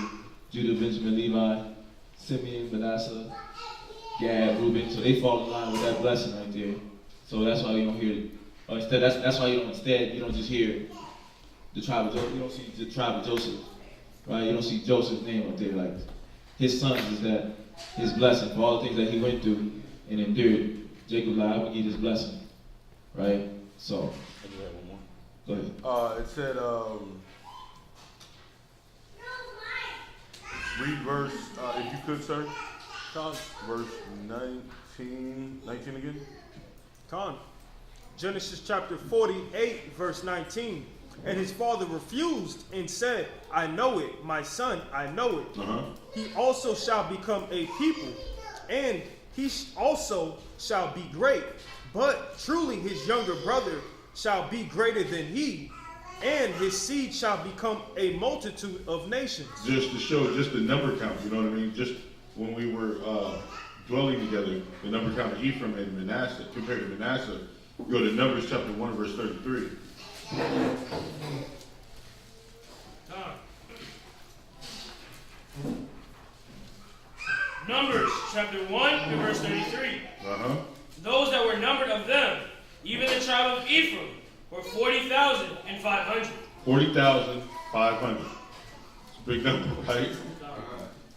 Judah, Benjamin, Levi, Simeon, Manasseh, Gad, Reuben. So they fall in line with that blessing right there. So that's why you don't hear it. Or instead, that's why you don't just hear the tribe of Joseph. You don't see the tribe of Joseph. Right? You don't see Joseph's name up there. Like his sons is that his blessing for all the things that he went through and endured. Jacob lied, I will give his blessing. Right? So I do have one more. Go ahead. It said read verse, if you could, sir. Con. Verse 19 again. Con. Genesis chapter 48, verse 19. And his father refused and said, I know it, my son, I know it. He also shall become a people, and he also shall be great. But truly his younger brother shall be greater than he, and his seed shall become a multitude of nations. Just to show just the number count, you know what I mean? Just when we were dwelling together, the number count of Ephraim and Manasseh, compared to Manasseh, go to Numbers chapter 1, verse 33. Numbers chapter 1 and verse 33. Those that were numbered of them, even the tribe of Ephraim, were 40,500. 40,500. It's a big number, right?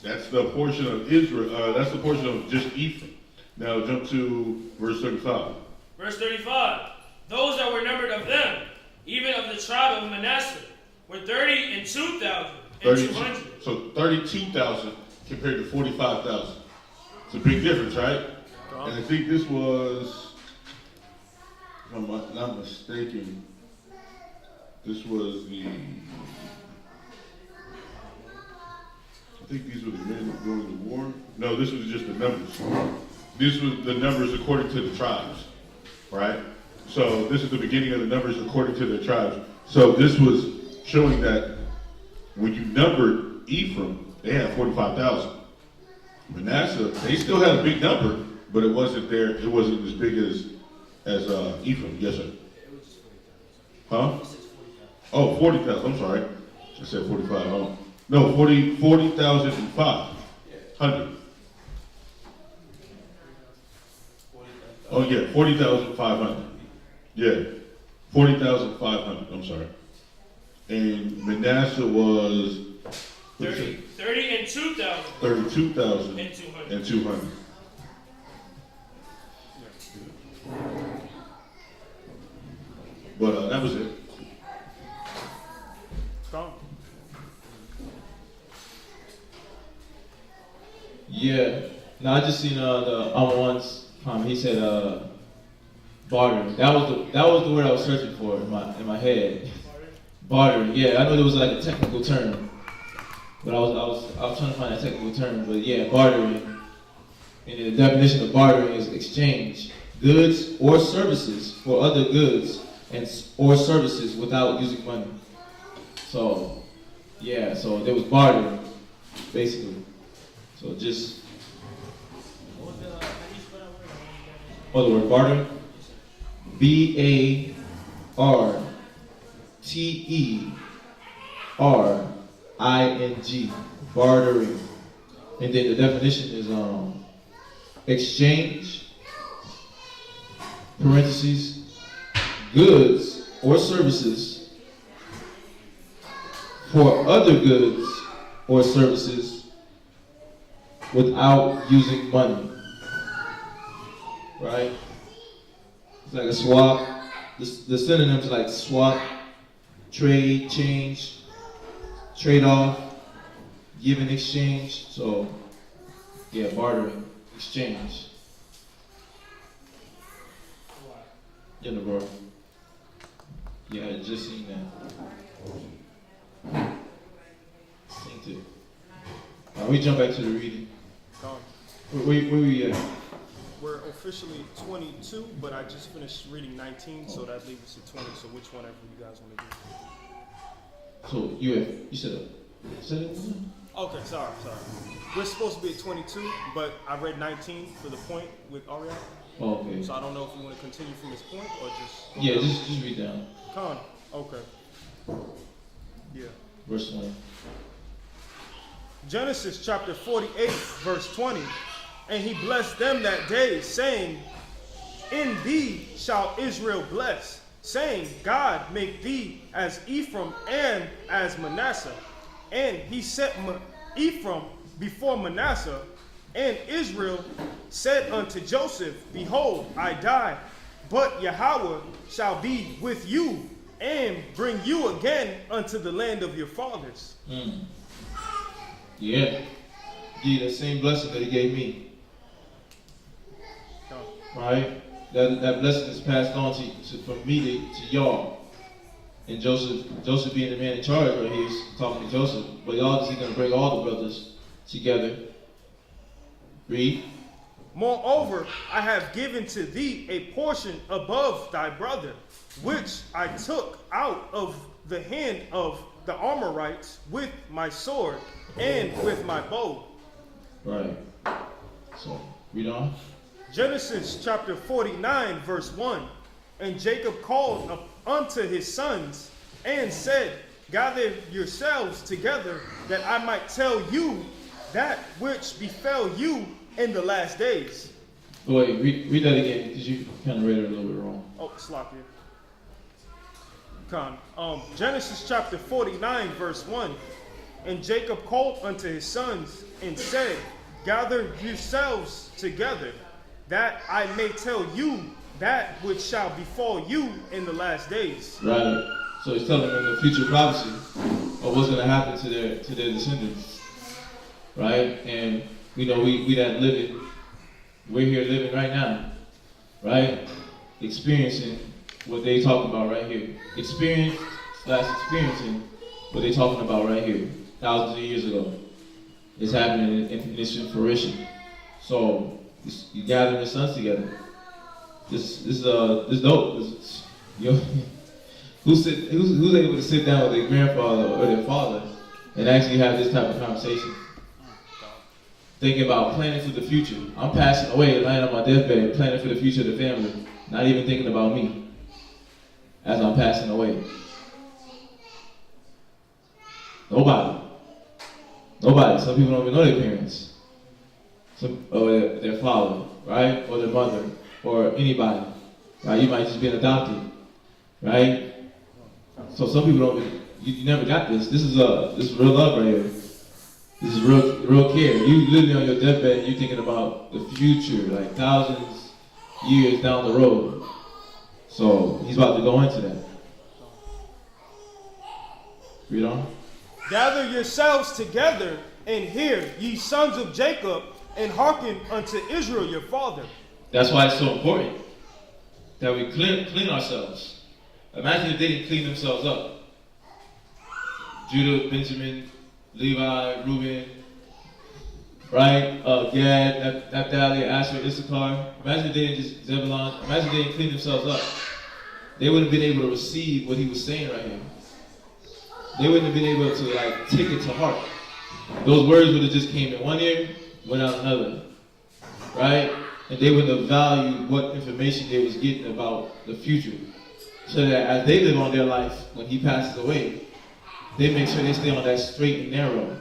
That's the portion of Israel. That's the portion of just Ephraim. Now jump to verse 35. Verse 35. Those that were numbered of them, even of the tribe of Manasseh, were 32,200. So 32,000 compared to 45,000. It's a big difference, right? And I think this was, if I'm not mistaken, this was I think these were the men going to war. No, this was just the numbers. This was the numbers according to the tribes, right? So this is the beginning of the numbers according to the tribes. So this was showing that when you numbered Ephraim, they had 45,000. Manasseh, they still had a big number, but it wasn't there. It wasn't as big as Ephraim. Yes, sir. Huh? Oh, 40,000. I'm sorry. I said 45. Oh. No, 40,005. Oh yeah, 40,500. Yeah, 40,500. I'm sorry. And Manasseh was 32,200. But that was it. Yeah. No, I just seen the one's comment. He said bartering. That was the word I was searching for in my head. Bartering. Yeah, I know there was like a technical term, but I was trying to find a technical term. But yeah, bartering. And the definition of bartering is exchange goods or services for other goods or services without using money. So yeah, so there was bartering basically. So just the word bartering. BARTERING. Bartering. And then the definition is exchange, parentheses, goods or services for other goods or services without using money. Right? It's like a swap. The synonyms like swap, trade, change, trade off, give and exchange. So, yeah, bartering, exchange. In the world. Yeah, I just seen that. Seen it. We jump back to the reading. Where we at? We're officially 22, but I just finished reading 19, so that leaves us at 20. So which whenever you guys want to do. So you said it? Okay, sorry. We're supposed to be at 22, but I read 19 for the point with Ariel. Oh, okay. So I don't know if you want to continue from this point or just. Yeah, just read down. Con. Okay. Yeah. Verse 1. Genesis chapter 48, verse 20. And he blessed them that day, saying, in thee shall Israel bless, saying, God make thee as Ephraim and as Manasseh. And he set Ephraim before Manasseh, and Israel said unto Joseph, behold, I die, but Yahweh shall be with you, and bring you again unto the land of your fathers. Yeah. Give you the same blessing that he gave me. Right? That blessing is passed on from me to y'all. And Joseph being the man in charge right here, he's talking to Joseph. But y'all is going to bring all the brothers together. Read. Moreover, I have given to thee a portion above thy brother, which I took out of the hand of the Amorites with my sword and with my bow. Right. So, read on. Genesis chapter 49, verse 1. And Jacob called unto his sons and said, gather yourselves together, that I might tell you that which befell you in the last days. Wait, read that again, because you kind of read it a little bit wrong. Oh, slop here. Genesis chapter 49, verse 1. And Jacob called unto his sons and said, gather yourselves together, that I may tell you that which shall befall you in the last days. Right. So he's telling them the future prophecy of what's going to happen to their descendants. Right? And we know we that living, we're here living right now. Right? Experiencing what they talking about right here. Experiencing what they talking about right here. Thousands of years ago. It's happening and it's in fruition. So you gather your sons together. This dope. Who's able to sit down with their grandfather or their father and actually have this type of conversation? Thinking about planning for the future. I'm passing away, lying on my deathbed, planning for the future of the family, not even thinking about me as I'm passing away. Nobody. Some people don't even know their parents. Or their father, right? Or their mother, or anybody. Right? You might just be adopted. Right? So some people don't, you never got this. This is real love right here. This is real care. You literally on your deathbed and you're thinking about the future, like thousands years down the road. So he's about to go into that. Read on. Gather yourselves together and hear, ye sons of Jacob, and hearken unto Israel your father. That's why it's so important that we clean ourselves. Imagine if they didn't clean themselves up. Judah, Benjamin, Levi, Reuben, right? Gad, Naphtali, Asher, Issachar. Imagine if they didn't just Zebulon. Imagine if they didn't clean themselves up. They wouldn't have been able to receive what he was saying right here. They wouldn't have been able to take it to heart. Those words would have just came in one ear, went out another, right? And they wouldn't have valued what information they was getting about the future. So that as they live on their life, when he passes away, they make sure they stay on that straight and narrow.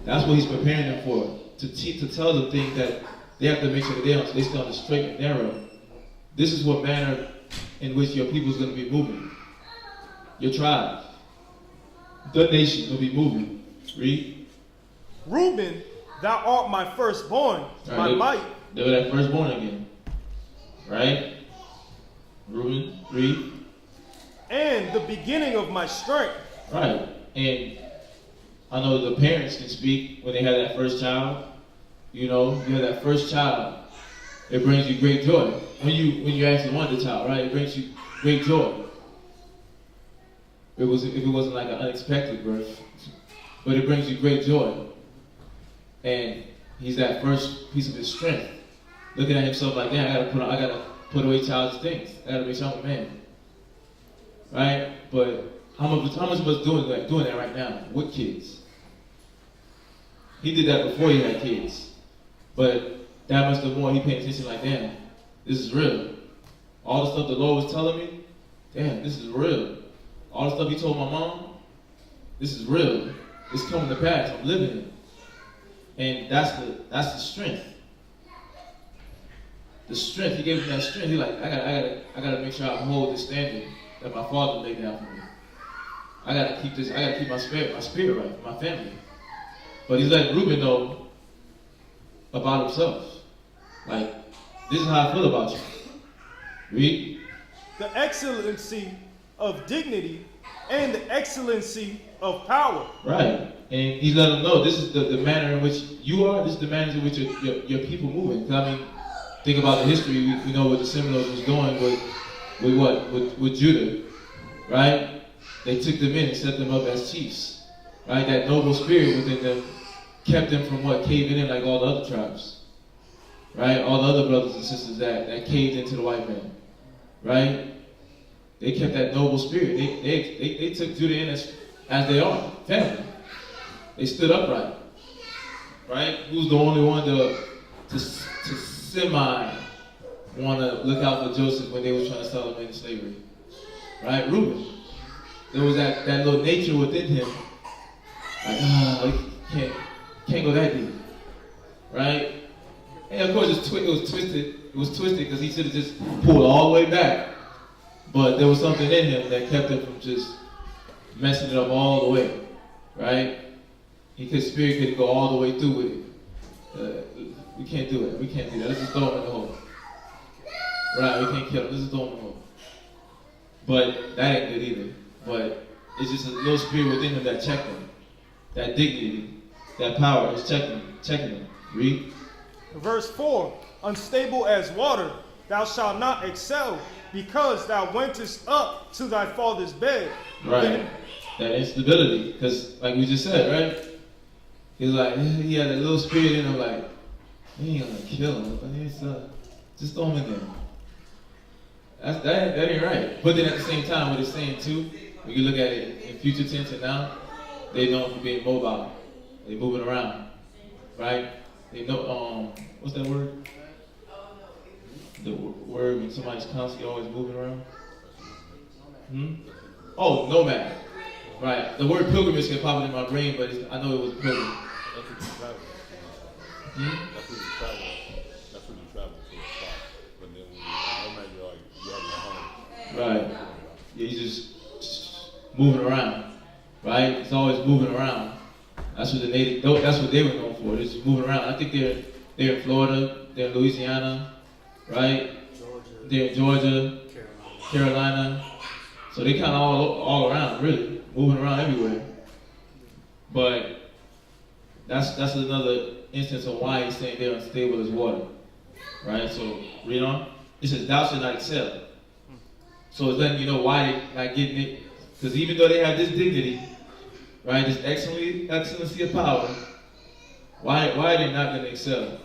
That's what he's preparing them for, to tell them things that they have to make sure that they stay on the straight and narrow. This is what manner in which your people is going to be moving. Your tribe, the nation will be moving. Read. Reuben, thou art my firstborn, my might. They were that firstborn again. Right? Reuben, read. And the beginning of my strength. Right. And I know the parents can speak when they have that first child. You know, you have that first child. It brings you great joy. When you actually want the child, right? It brings you great joy. If it wasn't like an unexpected birth. But it brings you great joy. And he's that first piece of his strength. Looking at himself like, damn, I gotta put away childish things. I gotta make sure I'm a man. Right? But how much of us doing that right now with kids? He did that before he had kids. But that much the more he paid attention like, damn, this is real. All the stuff the Lord was telling me, damn, this is real. All the stuff he told my mom, this is real. It's coming to pass. I'm living it. And that's the strength. The strength, he gave me that strength. He's like, I gotta make sure I hold this standard that my father laid down for me. I gotta keep my spirit right, my family. But he's letting Reuben know about himself. Like, this is how I feel about you. Read. The excellency of dignity and the excellency of power. Right. And he's letting them know this is the manner in which you are, this is the manner in which your people moving. I mean, think about the history, we know what the Seminoles was doing with Judah, right? They took them in and set them up as chiefs, right? That noble spirit within them kept them from caving in like all the other tribes, right? All the other brothers and sisters that caved into the white man, right? They kept that noble spirit. They took Judah in as they are, family. They stood upright, right? Who's the only one to semi want to look out for Joseph when they were trying to sell him into slavery? Right? Reuben. There was that little nature within him. Like, can't go that deep. Right? And of course it was twisted. It was twisted because he should have just pulled all the way back. But there was something in him that kept him from just messing it up all the way. Right? Spirit couldn't go all the way through with it. We can't do it. We can't do that. Let's just throw him in the hole. Right? We can't kill him. Let's just throw him in the hole. But that ain't good either. But it's just a little spirit within him that checked him. That dignity, that power is checking him. Read. Verse 4, unstable as water, thou shalt not excel, because thou wentest up to thy father's bed. Right. That instability. Because like we just said, right? He's like, he had a little spirit in him like, he ain't gonna kill him, but just throw him in there. That ain't right. But then at the same time, what it's saying too, when you look at it in future tense and now, they know for being mobile. They moving around, right? They know, what's that word? The word when somebody's constantly always moving around? Oh, nomad. Right. The word pilgrimage can pop in my brain, but I know it was a pilgrim. That's when you travel. That's when you travel to a spot. But then when you're nomad, you have your home. Right. Yeah, you're just moving around. Right? It's always moving around. That's what that's what they were known for. They're just moving around. I think they're in Florida, they're in Louisiana, right? They're in Georgia, Carolina. So they kind of all around, really, moving around everywhere. But that's another instance of why he's saying they're unstable as water, right? So read on. It says, "Thou shalt not excel." So it's letting you know why they're not getting it, because even though they have this dignity, right, this excellency of power, why are they not going to excel?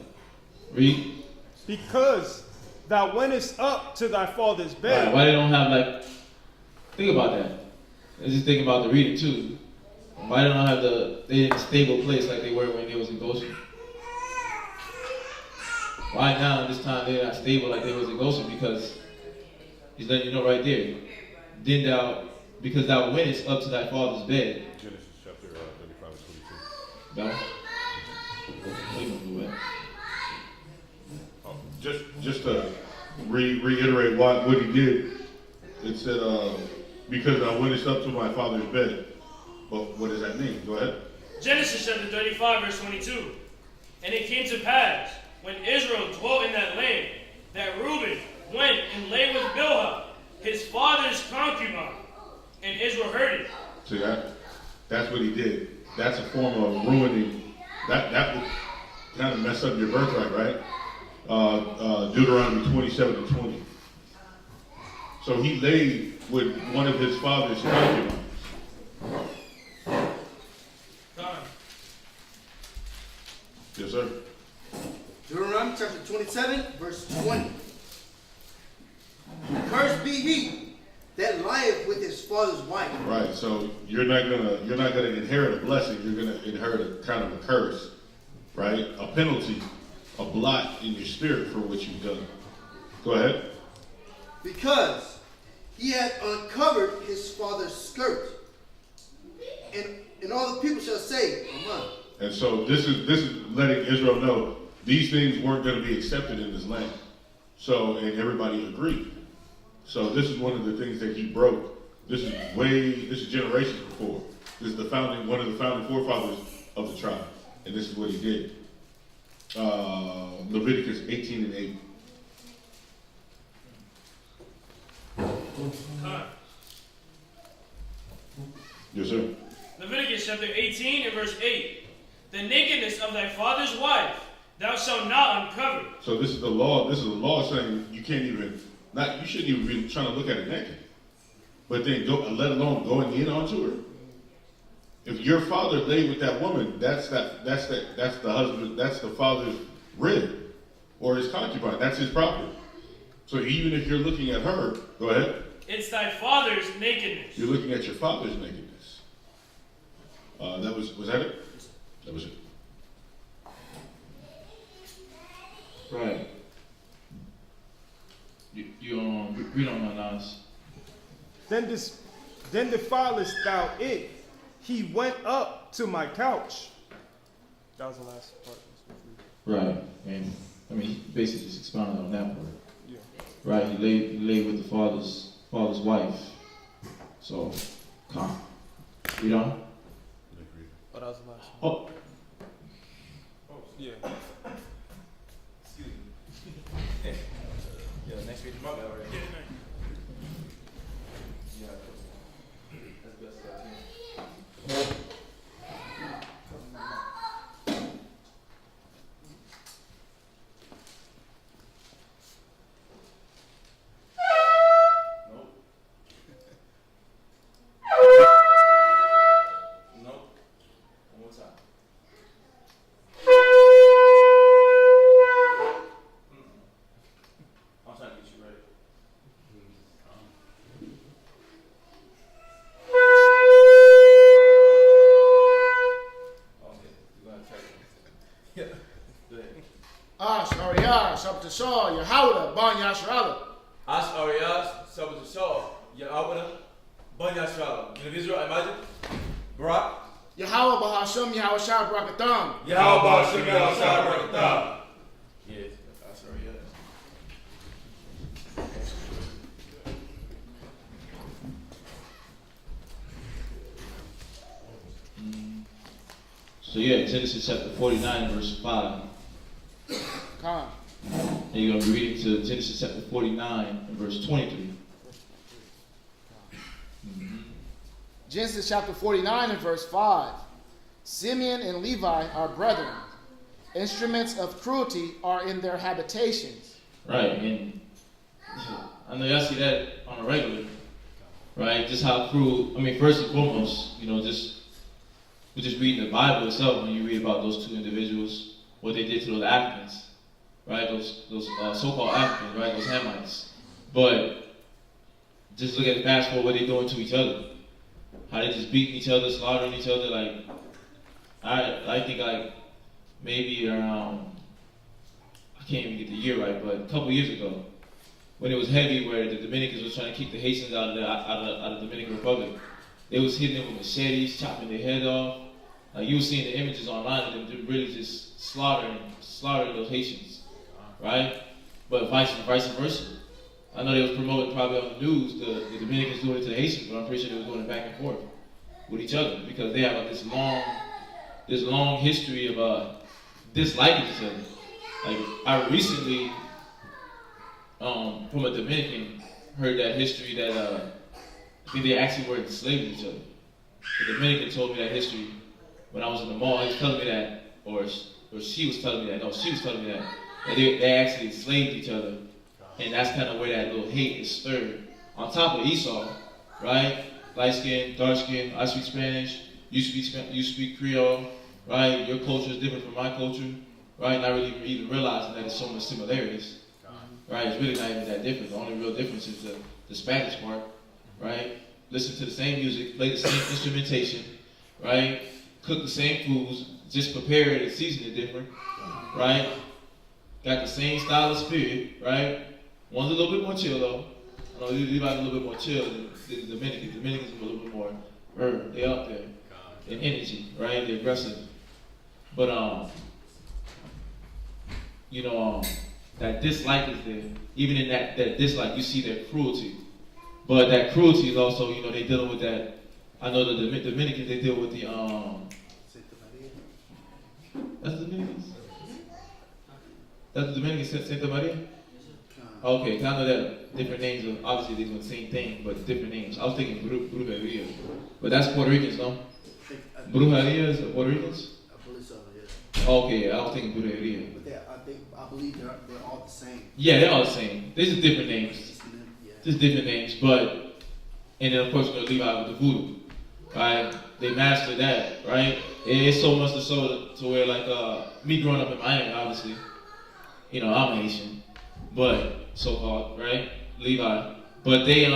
Read. Because thou wentest up to thy father's bed. Right, why they don't have think about that. Let's just think about the reading too. Why they don't have they in a stable place like they were when they was in Goshen? Why now, this time, they're not stable like they was in Goshen? Because he's letting you know right there. Then because thou wentest up to thy father's bed. Genesis chapter 35 and 22. No? What are you gonna do that? Just to reiterate what he did, it said, because thou wentest up to my father's bed. But what does that mean? Go ahead. Genesis chapter 35, verse 22. And it came to pass, when Israel dwelt in that land, that Reuben went and lay with Bilhah, his father's concubine, and Israel heard it. See that? That's what he did. That's a form of ruining, that would kind of mess up your birthright, right? Deuteronomy 27:20. So he laid with one of his father's concubines. Yes, sir. Deuteronomy chapter 27, verse 20. Cursed be he that lieth with his father's wife. Right. So you're not gonna inherit a blessing. You're gonna inherit a kind of a curse, right? A penalty, a blot in your spirit for what you've done. Go ahead. Because he had uncovered his father's skirt, and all the people shall say, Amen. And so this is letting Israel know these things weren't going to be accepted in this land. So, and everybody agreed. So this is one of the things that he broke. This is generations before. This is one of the founding forefathers of the tribe. And this is what he did. Leviticus 18:8. Yes, sir. Leviticus chapter 18 and verse 8. The nakedness of thy father's wife thou shalt not uncover. So this is the law. This is the law saying you shouldn't even be trying to look at it naked. But then let alone going in onto her. If your father lay with that woman, that's the husband, that's the father's rib or his concubine. That's his property. So even if you're looking at her, go ahead. It's thy father's nakedness. You're looking at your father's nakedness. Was that it? That was it. Right. You read on my lines. Then defilest thou it. He went up to my couch. That was the last part. Right. And I mean, he basically just expounded on that part. Yeah. Right. He lay with the father's wife. So, come. Read on. Oh, that was the last one. Oh. Yeah. Excuse me. Yeah, next week, my bad already. Yeah. That's best I can. Shaw, Yahweh, Ban Yashrala. As Arias, Sabbath Shaw, Yahweh, Ban Yashrala. In Israel, imagine. Baruch. Yahweh Bahasham, Yahweh Shah Brakatam. Yahweh Bahasham, Yahweh Shah Brakatam. Yes, as Arias. So yeah, Genesis chapter 49, verse 5. Come. And you're going to be reading to Genesis chapter 49 and verse 23. Genesis chapter 49 and verse 5. Simeon and Levi are brethren. Instruments of cruelty are in their habitations. Right, and I know y'all see that on a regular. Right, just how cruel, first and foremost, we're just reading the Bible itself when you read about those two individuals, what they did to those Africans. Right, those so-called Africans, right, those Hamites. But just look at the past forward, what they're doing to each other. How they just beating each other, slaughtering each other. Like, I think like maybe around, I can't even get the year right, but a couple years ago, when it was heavy, where the Dominicans was trying to keep the Haitians out of the Dominican Republic, they was hitting them with machetes, chopping their head off. Like you were seeing the images online of them really just slaughtering those Haitians. Right? But vice versa. I know they was promoting probably on the news the Dominicans doing it to the Haitians, but I'm pretty sure they was doing it back and forth with each other because they have like this long history of disliking each other. Like I recently, from a Dominican, heard that history that I think they actually were enslaved each other. The Dominican told me that history when I was in the mall. He was telling me that, or she was telling me that. No, she was telling me that they actually enslaved each other, and that's kind of where that little hate is stirred. On top of Esau, right? Light skin, dark skin. I speak Spanish. You speak Creole, right? Your culture is different from my culture, right? Not really even realizing that there's so much similarities, right? It's really not even that different. The only real difference is the Spanish part, right? Listen to the same music, play the same instrumentation, right? Cook the same foods, just prepare it and season it different, right? Got the same style of spirit, right? One's a little bit more chill though. I know Levi's a little bit more chill than the Dominicans. Dominicans are a little bit more, they up there in energy, right? They're aggressive. But that dislike is there. Even in that dislike, you see their cruelty. But that cruelty is also, they dealing with that. I know the Dominicans, they deal with the that's the Dominicans? That's the Dominicans, Santa Maria? Okay, I know that different names are obviously they're doing the same thing, but different names. I was thinking Brujeria. But that's Puerto Ricans, no? Brujeria is Puerto Ricans? I believe so, yeah. Okay, I was thinking Brujeria. But I believe they're all the same. Yeah, they're all the same. These are different names. Just different names, but, and then of course we're going to leave out with the voodoo, right? They mastered that, right? It's so much to where like, me growing up in Miami, obviously, I'm Haitian, but so-called, right? Levi. But they, in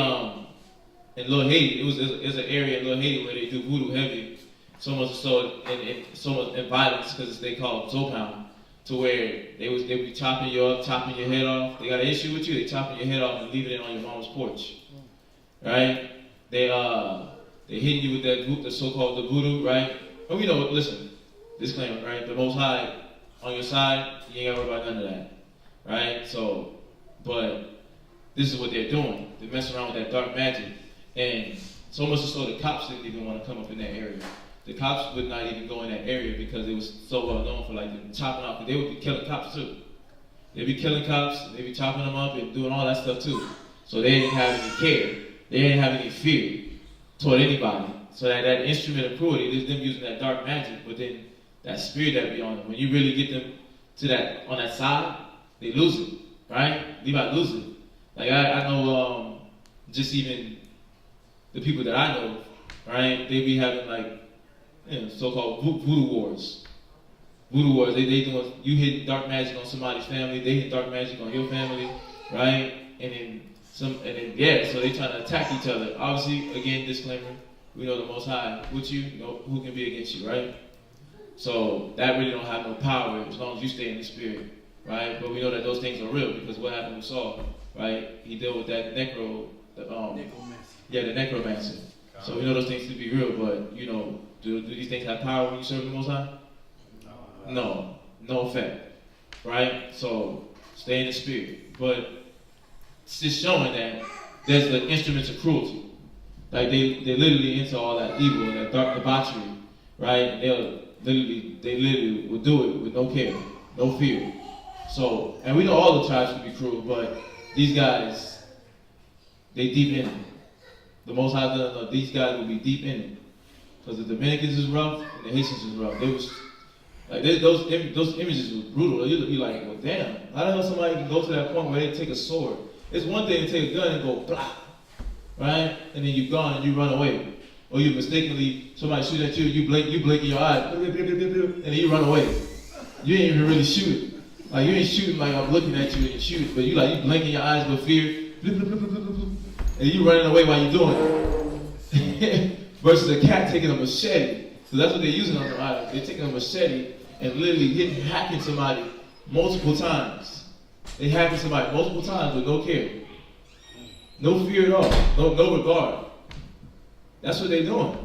Little Haiti, it was an area in Little Haiti where they do voodoo heavy, so much so, and so much in violence, because they call it Zopound. To where they be chopping you up, chopping your head off. They got an issue with you, they chopping your head off and leaving it on your mom's porch. Right? They hitting you with that the so-called the voodoo, right? But we know, listen, disclaimer, right? The Most High on your side, you ain't gotta worry about none of that. Right? So, but this is what they're doing. They're messing around with that dark magic. And so much so the cops didn't even want to come up in that area. The cops would not even go in that area because it was so well known for like them chopping off. They would be killing cops too. They'd be killing cops, they'd be chopping them up and doing all that stuff too. So they didn't have any care. They didn't have any fear toward anybody. So that instrument of cruelty is them using that dark magic, but then that spirit that be on them. When you really get them to that on that side, they lose it, right? Levi lose it. Like I know just even the people that I know, right? They be having like so-called voodoo wars. Voodoo wars, they doing, you hit dark magic on somebody's family, they hit dark magic on your family, right? And then so they trying to attack each other. Obviously, again, disclaimer, we know the Most High with you, who can be against you, right? So that really don't have no power as long as you stay in the spirit, right? But we know that those things are real because what happened with Saul, right? He dealt with that necromancer. Yeah, the necromancer. So we know those things to be real, but do these things have power when you serve the Most High? No effect, right? So stay in the spirit. But it's just showing that there's the instruments of cruelty. Like they literally into all that evil and that dark debauchery, right? They literally will do it with no care, no fear. So, and we know all the tribes can be cruel, but these guys, they deep in it. The Most High doesn't know these guys will be deep in it. Because the Dominicans is rough and the Haitians is rough. They was like those images were brutal. You'd be like, well, damn. I don't know somebody can go to that point where they take a sword. It's one thing to take a gun and go blah, right? And then you're gone and you run away, or you mistakenly somebody shoot at you, you blink in your eyes, and then you run away. You ain't even really shooting. Like you ain't shooting like I'm looking at you and you shoot, but you blink in your eyes with fear, and you running away while you're doing it. Versus a cat taking a machete. So that's what they're using on the island. They're taking a machete and literally hacking somebody multiple times. They hacking somebody multiple times with no care. No fear at all. No regard. That's what they're doing.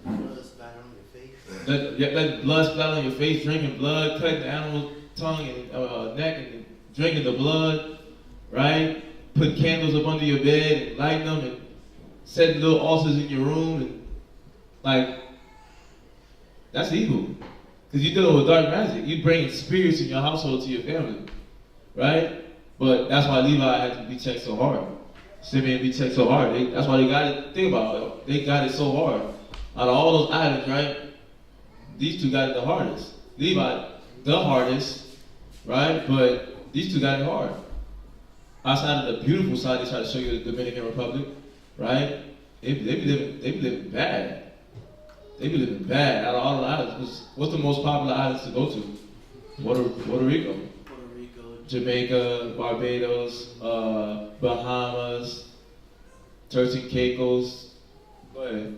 Blood splatter on your face. Let blood splatter on your face, drinking blood, cutting the animal's tongue and neck and drinking the blood, right? Putting candles up under your bed and lighting them and setting little altars in your room and that's evil. Because you're dealing with dark magic. You're bringing spirits in your household to your family, right? But that's why Levi had to be checked so hard. Simeon be checked so hard. That's why they got it. Think about it. They got it so hard. Out of all those items, right? these two got it the hardest. Levi, the hardest, right? But these two got it hard. Outside of the beautiful side, they try to show you the Dominican Republic, right? They be living bad. They be living bad out of all the islands. What's the most popular islands to go to? Puerto Rico. Puerto Rico, Jamaica, Barbados, Bahamas, Turks and Caicos. Go ahead.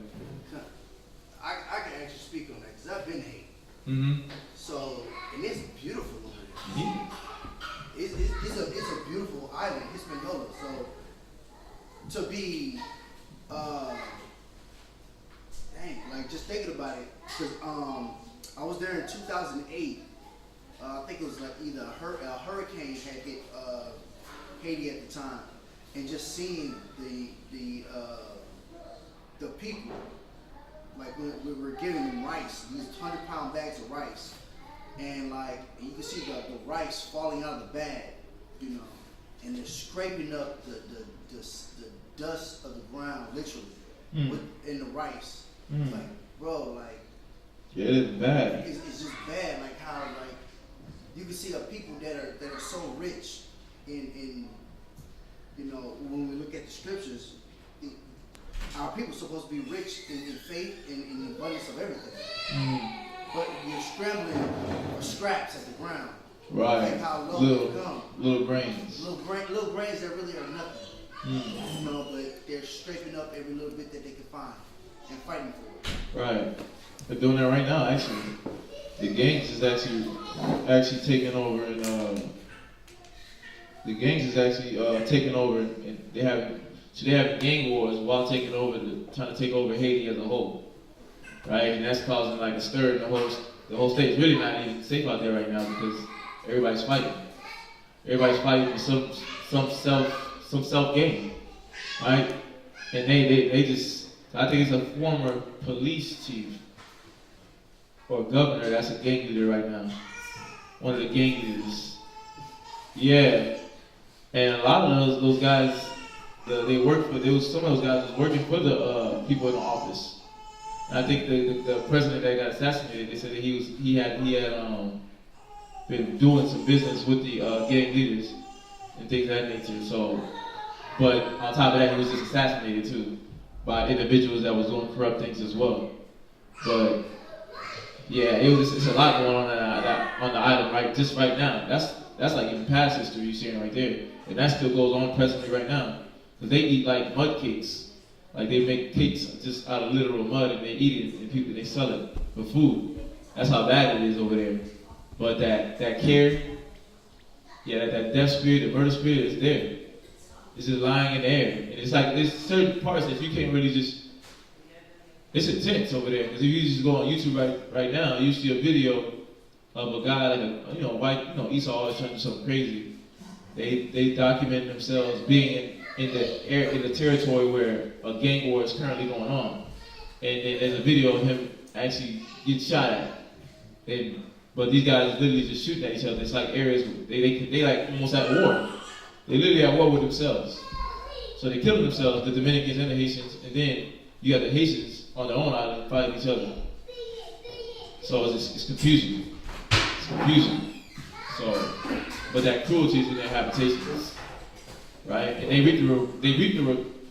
I can actually speak on that because I've been to Haiti. Mm-hmm. So, and it's beautiful over there. Yeah. It's a beautiful island, Hispaniola. So, to be, like just thinking about it, because I was there in 2008. I think it was like either a hurricane had hit Haiti at the time, and just seeing the people, like we were giving them rice, these 100-pound bags of rice, and like you can see the rice falling out of the bag, you know, and they're scraping up the dust of the ground, literally, in the rice. Like, bro, like, yeah, it's bad. It's just bad, like how like you can see people that are so rich in you know, when we look at the scriptures, our people are supposed to be rich in faith and in the abundance of everything. But you're scrambling for scraps at the ground. Right. Like how low you come. Little grains. Little grains that really are nothing. You know, but they're scraping up every little bit that they can find and fighting for it. Right. They're doing that right now, actually. The gangs is actually taking over, and the gangs is actually taking over, and they have gang wars while taking over, trying to take over Haiti as a whole, right? And that's causing like a stir in the whole state. It's really not even safe out there right now because everybody's fighting. Everybody's fighting for some self gain, right? And they just, I think it's a former police chief or governor that's a gang leader right now. One of the gang leaders. Yeah. And a lot of those guys, some of those guys was working for the people in the office. And I think the president that got assassinated, they said that he had been doing some business with the gang leaders and things of that nature. So, but on top of that, he was just assassinated too by individuals that was doing corrupt things as well. But yeah, it's a lot going on on the island right now. That's like even past history you're seeing right there, and that still goes on presently right now. Because they eat like mud cakes, like they make cakes just out of literal mud and they eat it, and they sell it for food. That's how bad it is over there. But that care, that death spirit, the murder spirit is there. It's just lying in the air, and it's like there's certain parts that you can't really just. It's intense over there, because if you just go on YouTube right now, you see a video of a guy, like white, Esau always trying to do something crazy. They document themselves being in the territory where a gang war is currently going on, and then there's a video of him actually getting shot at. But these guys literally just shooting at each other. It's like areas they like almost at war. They literally at war with themselves. So they killing themselves, the Dominicans and the Haitians, and then you got the Haitians on their own island fighting each other. So it's confusing. It's confusing. So, but that cruelty is in their habitations, right? And they reap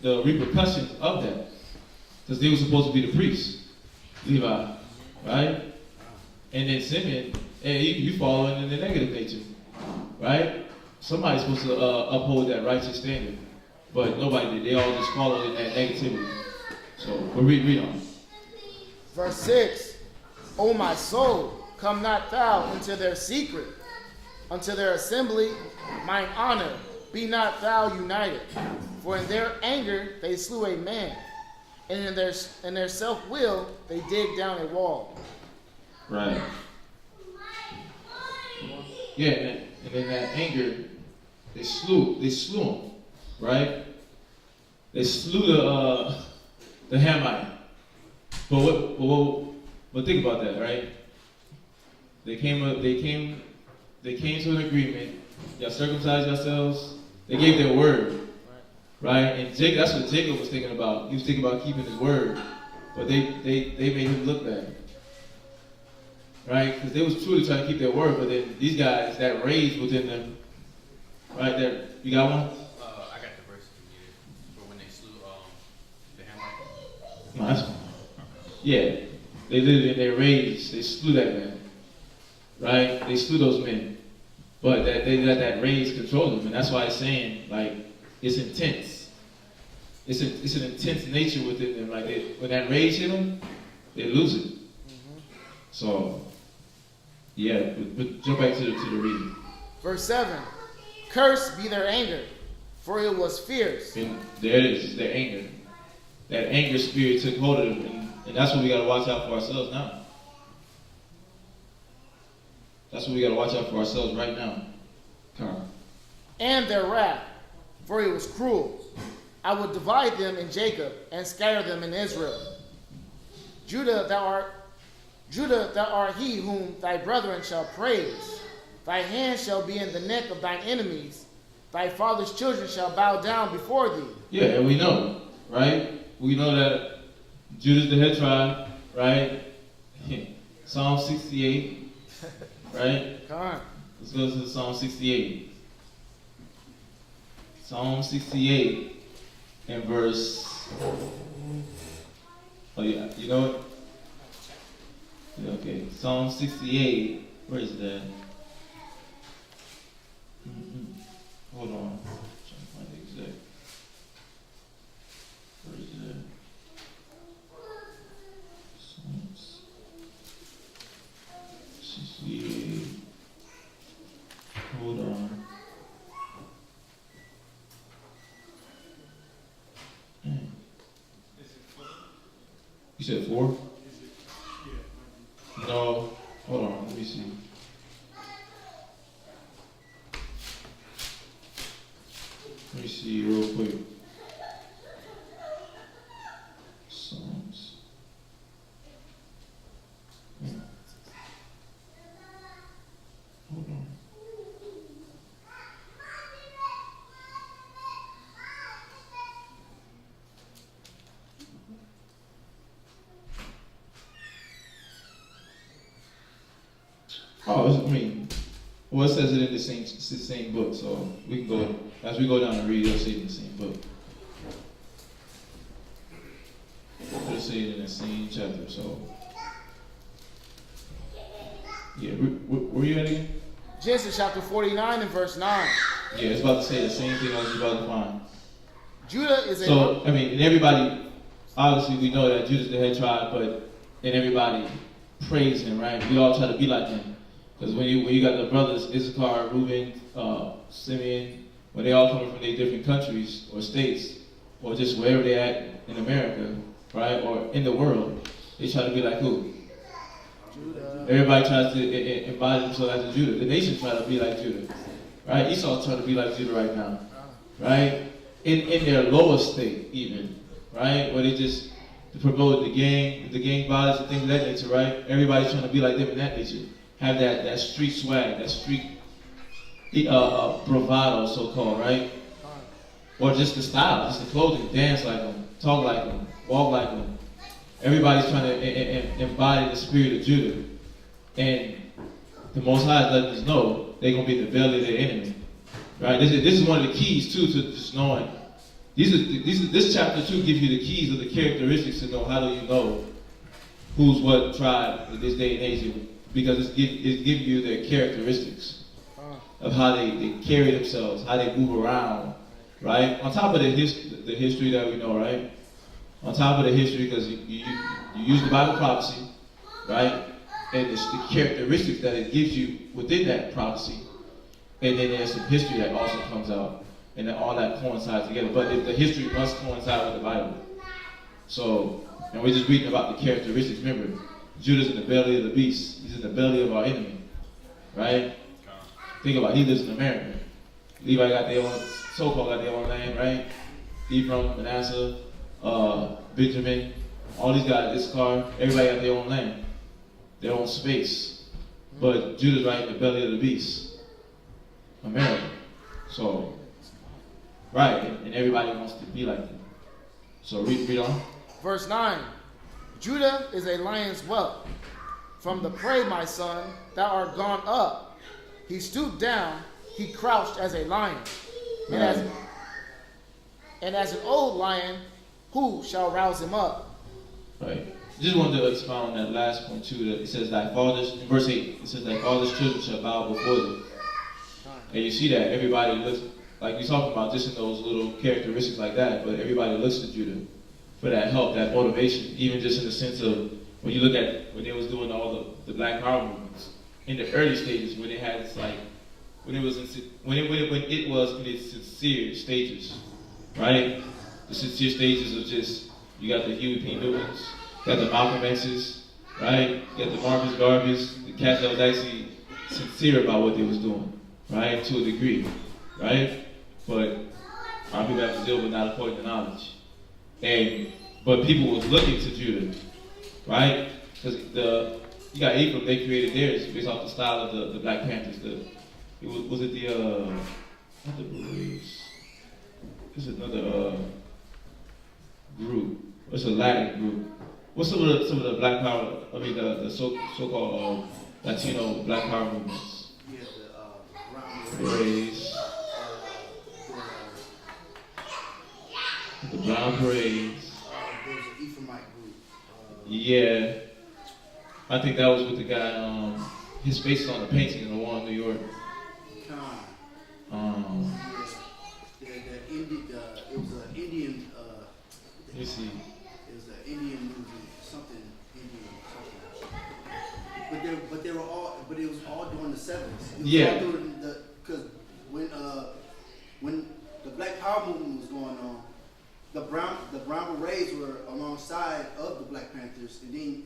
the repercussions of that, because they were supposed to be the priests, Levi, right? And then Simeon, and you following in the negative nature, right? Somebody's supposed to uphold that righteous standard, but nobody did. They all just followed in that negativity. So, we'll read on. Verse 6, O my soul, come not thou into their secret, unto their assembly, mine honor, be not thou united. For in their anger they slew a man, and in their self-will they dig down a wall. Right. Yeah, and in that anger, they slew him, right? They slew the Hamite. But think about that, right? They came to an agreement. Y'all circumcised yourselves. They gave their word, right? And that's what Jacob was thinking about. He was thinking about keeping his word, but they made him look bad. right? Because they was truly trying to keep their word, but then these guys, that rage within them, right there, you got one? I got the verse for when they slew the Hamite. No, that's fine. Yeah, they literally in their rage, they slew that man, right? They slew those men, but that they let that rage control them, and that's why it's saying, like, it's intense. It's an intense nature within them. Like, when that rage hit them, they lose it. So, yeah, but jump back to the reading. Verse 7. Cursed be their anger, for it was fierce. And there it is, their anger. That anger spirit took hold of them, and that's what we got to watch out for ourselves now. That's what we got to watch out for ourselves right now. Carl. And their wrath, for it was cruel. I will divide them in Jacob and scatter them in Israel. Judah, thou art he whom thy brethren shall praise. Thy hand shall be in the neck of thine enemies. Thy father's children shall bow down before thee. Yeah, and we know, right? We know that Judah's the head tribe, right? Psalm 68, right? Come on. Let's go to Psalm 68. Psalm 68 and verse... Oh yeah, you know it? Yeah, okay, Psalm 68, where is that? Hold on, I'm trying to find the exact. Where is that? Psalms 68. Hold on. You said 4? No. Hold on. Let me see. Let me see real quick. Psalms. Hold on. Oh, well, it says it in the same book, so we can go, as we go down and read, it'll say it in the same book. It'll say it in the same chapter, so. Yeah, where you at again? Genesis chapter 49 and verse 9. Yeah, it's about to say the same thing I was about to find. Judah is a... So, I mean, and everybody, obviously we know that Judah's the head tribe, and everybody praise him, right? We all try to be like him. Because when you got the brothers, Issachar, Reuben, Simeon, when they all coming from their different countries or states, or just wherever they're at in America, right, or in the world, they try to be like who? Judah. Everybody tries to embody themselves as a Judah. The nation try to be like Judah, right? Esau's trying to be like Judah right now, right? In their lowest state, even, right, where they just promote the gang violence and things of that nature, right? Everybody's trying to be like them in that nature. Have that street swag, that street bravado, so-called, right? Or just the style, just the clothing, dance like them, talk like them, walk like them. Everybody's trying to embody the spirit of Judah. And the Most High is letting us know they're going to be the belly of their enemy. Right? This is one of the keys, too, to just knowing. This chapter 2 gives you the keys of the characteristics to know how do you know who's what tribe in this day and age. Because it gives you their characteristics of how they carry themselves, how they move around, right? On top of the history that we know, right? On top of the history, because you use the Bible prophecy, right? And it's the characteristics that it gives you within that prophecy. And then there's some history that also comes out. And then all that coincides together. But the history must coincide with the Bible. So, and we're just reading about the characteristics. Remember, Judah's in the belly of the beast. He's in the belly of our enemy, right? Think about it. He lives in America. Levi got their own, so-called got their own land, right? Ephraim, Manasseh, Benjamin, all these guys, Issachar, everybody got their own land, their own space. But Judah's right in the belly of the beast, America. So, right, and everybody wants to be like them. So read on. Verse 9. Judah is a lion's whelp. From the prey, my son, thou art gone up. He stooped down, he crouched as a lion. And as an old lion, who shall rouse him up? Right. Just wanted to expound on that last point too. That it says thy fathers, in verse 8, it says thy father's children shall bow before thee. And you see that everybody looks, like we talked about just in those little characteristics like that, but everybody looks to Judah for that help, that motivation, even just in the sense of when you look at when they was doing all the Black Power movements in the early stages, when they had this like when it was in its sincere stages, right? The sincere stages of just you got the Huey P. Newtons, you got the Malcolm X's, right? You got the Marcus Garveys, the cats that was actually sincere about what they was doing, right? To a degree, right? But our people have zeal, but not according to knowledge. But people was looking to Judah, right? Because you got Ephraim, they created theirs based off the style of the Black Panthers. Was it not the Braves? It's another group. It's a Latin group. What's some of the Black Power? I mean, the so-called Latino Black Power movements. Yeah, the Braves. The Brown Parades. There was an Ephraimite group. Yeah. I think that was with the guy, his face is on the painting in the wall in New York. It was an Indian, let me see. it was an Indian movie, something Indian, something. But they were all, but it was all during the 70s. It was Yeah. all during because when the Black Power movement was going on, the Brown Berets were alongside of the Black Panthers, and then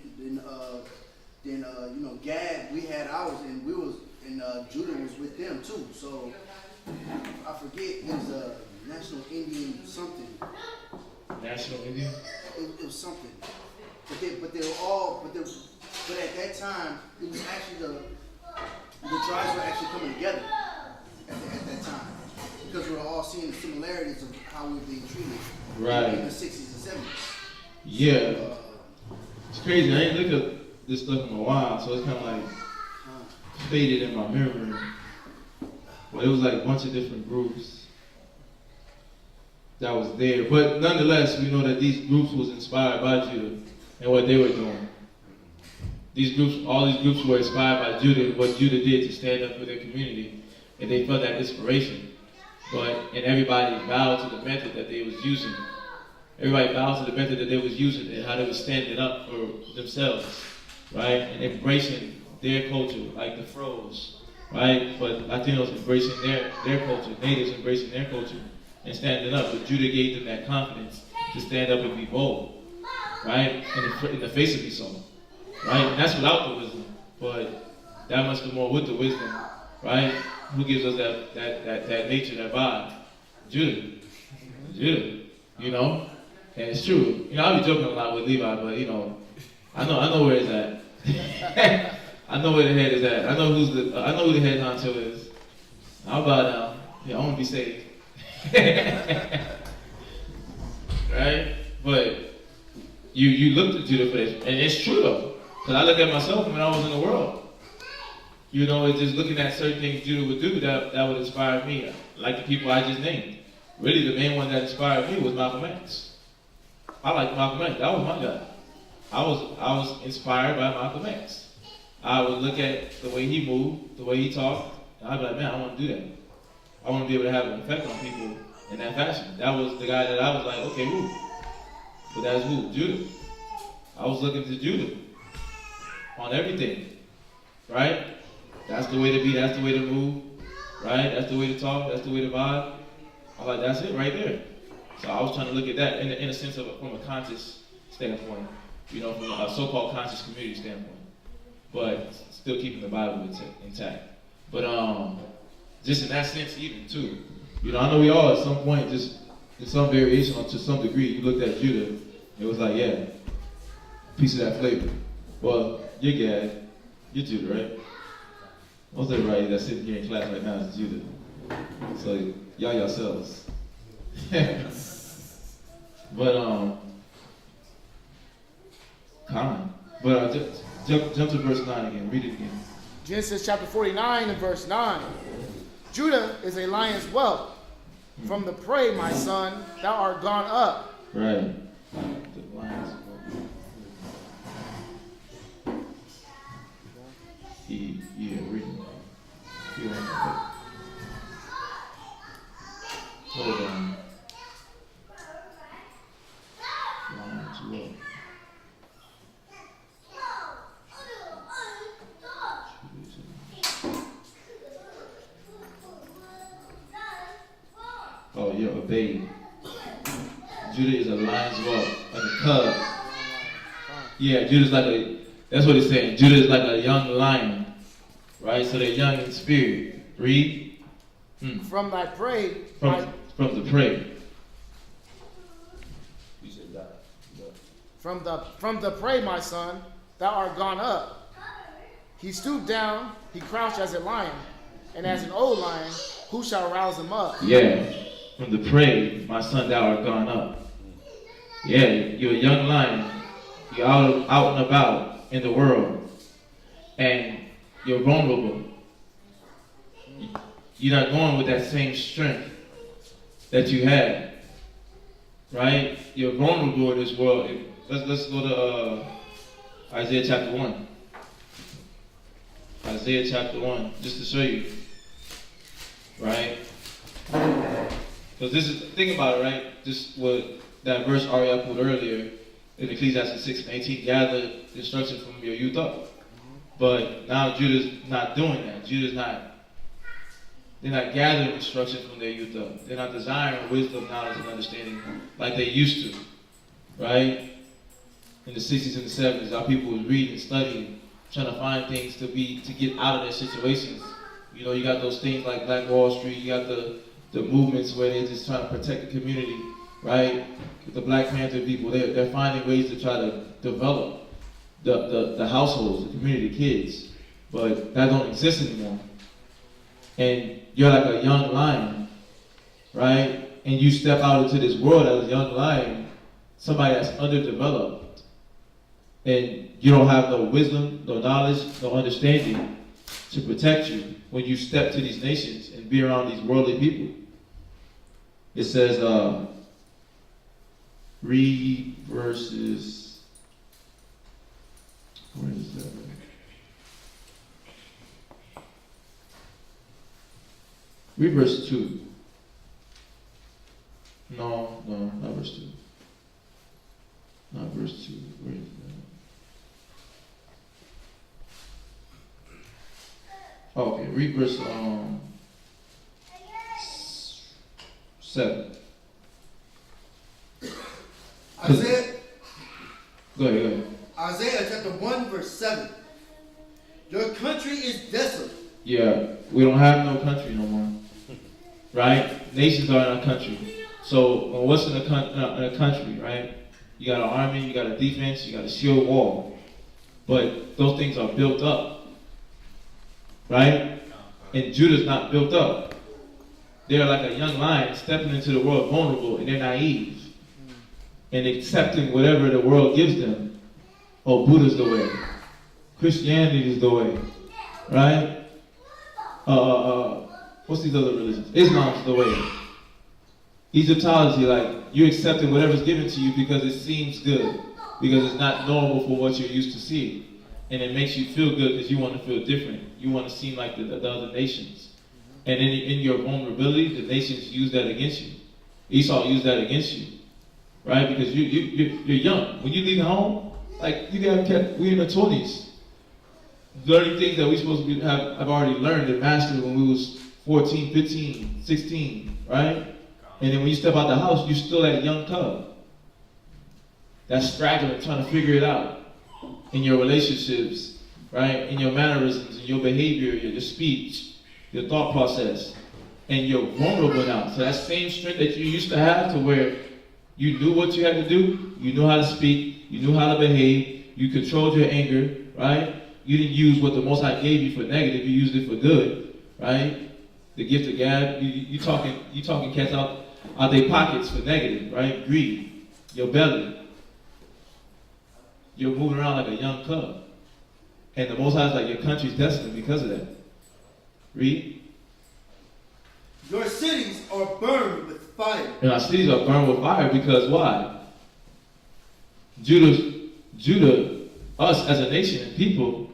you know, Gad, we had ours, and Judah was with them too. So I forget, it was a National Indian something. National Indian? It was something. But they were all, but at that time, it was actually the tribes were actually coming together at that time, because we were all seeing the similarities of how we were being treated in the 60s and 70s. Yeah. It's crazy. I ain't looked at this stuff in a while, so it's kind of like faded in my memory. But it was like a bunch of different groups that was there. But nonetheless, we know that these groups was inspired by Judah and what they were doing. All these groups were inspired by Judah and what Judah did to stand up for their community. And they felt that inspiration. And everybody bowed to the method that they was using. Everybody bowed to the method that they was using and how they was standing up for themselves, right? And embracing their culture, like the Fros, right? But Latinos embracing their culture, natives embracing their culture and standing up. But Judah gave them that confidence to stand up and be bold, right? In the face of Esau, right? And that's without the wisdom, but that much more with the wisdom, right? Who gives us that nature, that vibe? Judah, you know? And it's true. You know, I'll be joking a lot with Levi, but you know, I know where it's at. I know where the head is at. I know who the head honcho is. I'll bow down. Yeah, I want to be saved. Right? But you look to Judah for this, and it's true though. Because I look at myself when I was in the world. You know, it's just looking at certain things Judah would do that would inspire me. Like the people I just named. Really, the main one that inspired me was Malcolm X. I liked Malcolm X. That was my guy. I was inspired by Malcolm X. I would look at the way he moved, the way he talked, and I'd be like, man, I want to do that. I want to be able to have an effect on people in that fashion. That was the guy that I was like, okay, who? But that's who? Judah. I was looking to Judah on everything, right? That's the way to be, that's the way to move, right? That's the way to talk, that's the way to vibe. I was like, that's it right there. So I was trying to look at that in a sense of from a conscious standpoint, you know, from a so-called conscious community standpoint, but still keeping the Bible intact. But just in that sense even too, you know, I know we all at some point just in some variation or to some degree, you looked at Judah, it was like, yeah, piece of that flavor. Well, you're Gad, you're Judah, right? Most everybody that's sitting here in class right now is Judah. So y'all yourselves. But common. But Jump to verse 9 again. Read it again. Genesis chapter 49 and verse 9. Judah is a lion's whelp. From the prey, my son, thou art gone up. Right. The lion's whelp. Yeah, read it. Hold on. Lion's whelp. Oh, you're a babe. Judah is a lion's whelp, like a cub. Yeah, Judah's like that's what it's saying. Judah is like a young lion, right? So they're young in spirit. Read. From thy prey. From the prey. You said that. From the prey, my son, thou art gone up. He stooped down, he crouched as a lion, and as an old lion, who shall rouse him up? Yeah. From the prey, my son, thou art gone up. Yeah, you're a young lion. You're out and about in the world. And you're vulnerable. You're not going with that same strength that you had. Right? You're vulnerable in this world. Let's go to Isaiah chapter 1. Isaiah chapter 1, just to show you. Right? Because this is, think about it, right? Just what that verse Ariel put earlier in Ecclesiasticus 6:18, gather instruction from your youth up. But now Judah's not doing that. They're not gathering instruction from their youth up. They're not desiring wisdom, knowledge, and understanding like they used to. Right? In the 60s and the 70s, our people was reading, studying, trying to find things to get out of their situations. You know, you got those things like Black Wall Street, you got the movements where they're just trying to protect the community, right? The Black Panther people, they're finding ways to try to develop the households, the community, kids. But that don't exist anymore. And you're like a young lion, right? And you step out into this world as a young lion, somebody that's underdeveloped. And you don't have no wisdom, no knowledge, no understanding to protect you when you step to these nations and be around these worldly people. It says, read verses, where is that? Read verse 2. No, not verse 2. Not verse 2. Where is that? Oh, okay, read verse 7. Isaiah. Go ahead. Isaiah chapter 1 verse 7. Your country is desolate. Yeah, we don't have no country no more. Right? Nations are in our country. So what's in a country, right? You got an army, you got a defense, you got a shield wall. But those things are built up. Right? And Judah's not built up. They're like a young lion stepping into the world vulnerable, and they're naive. And accepting whatever the world gives them. Oh, Buddha's the way. Christianity is the way. Right? What's these other religions? Islam's the way. Egyptology, like, you're accepting whatever's given to you because it seems good. Because it's not normal for what you're used to seeing. And it makes you feel good because you want to feel different. You want to seem like the other nations. And in your vulnerability, the nations use that against you. Esau used that against you. Right? Because you're young. When you leave home, like, we're in the 20s. Learning things that we're supposed to have already learned and mastered when we was 14, 15, 16, right? And then when you step out the house, you're still that young cub. That's straggling, trying to figure it out in your relationships, right? In your mannerisms, in your behavior, your speech, your thought process. And you're vulnerable now. So that same strength that you used to have to where you knew what you had to do, you knew how to speak, you knew how to behave, you controlled your anger, right? You didn't use what the Most High gave you for negative, you used it for good, right? The gift of gab, you talking cats out their pockets for negative, right? Greed, your belly. You're moving around like a young cub. And the Most High is like, your country's desolate because of that. Read. Your cities are burned with fire. And our cities are burned with fire because why? Judah, us as a nation and people,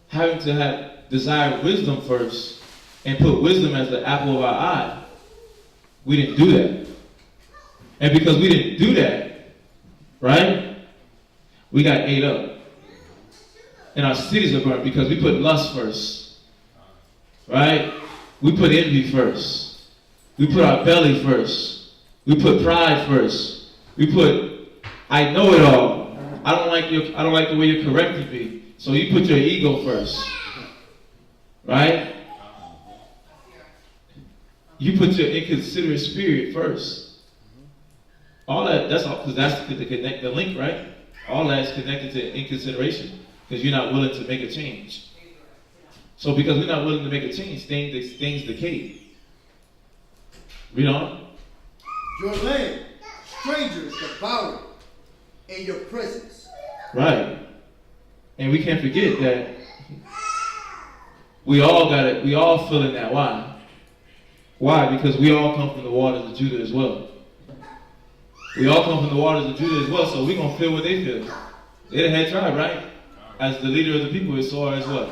having to have desired wisdom first and put wisdom as the apple of our eye, we didn't do that. And because we didn't do that, right, we got ate up. And our cities are burned because we put lust first, right? We put envy first. We put our belly first. We put pride first. We put, I know it all. I don't like the way you're correcting me. So you put your ego first, right? You put your inconsiderate spirit first. All that's all, because that's to connect the link, right? All that is connected to inconsideration, because you're not willing to make a change. So because we're not willing to make a change, things decay. Read on. Your land, strangers devour in your presence. Right. And we can't forget that we all got it. We all feeling that. Why? Why? Because we all come from the waters of Judah as well. We all come from the waters of Judah as well, so we're going to feel what they feel. They're the head tribe, right? As the leader of the people, it's so as well.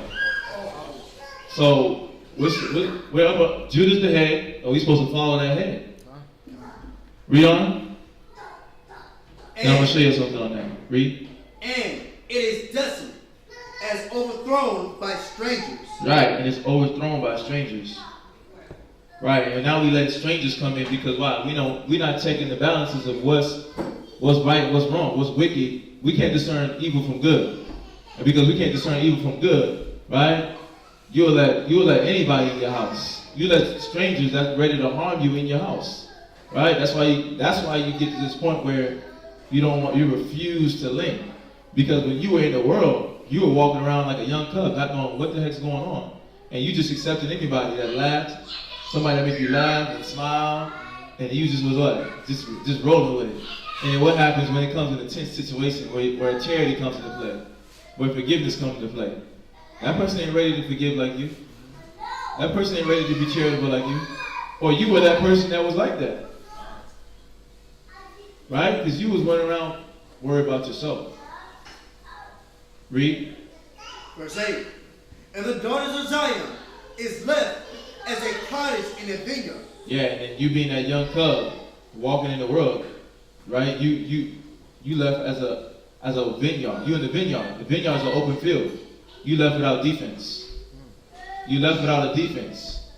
So, we're up, Judah's the head, and we're supposed to follow that head. Read on. And I'm going to show you something on that. Read. And it is desolate, as overthrown by strangers. Right, and it's overthrown by strangers. Right, and now we let strangers come in because why? We're not checking the balances of what's right, what's wrong, what's wicked. We can't discern evil from good. And because we can't discern evil from good, right? You'll let anybody in your house. You let strangers that's ready to harm you in your house. Right? That's why you get to this point where you refuse to link. Because when you were in the world, you were walking around like a young cub, not knowing what the heck's going on. And you just accepted anybody that laughed, somebody that made you laugh and smile, and you just was what? Just rolling with it. And then what happens when it comes to an intense situation where charity comes into play, where forgiveness comes into play? That person ain't ready to forgive like you. That person ain't ready to be charitable like you. Or you were that person that was like that. Right? Because you was running around worried about yourself. Read. Verse 8. And the daughters of Zion is left as a cottage in a vineyard. Yeah, and you being that young cub walking in the world, right? You left as a vineyard. You in the vineyard. The vineyard is an open field. You left without defense. You left without a defense.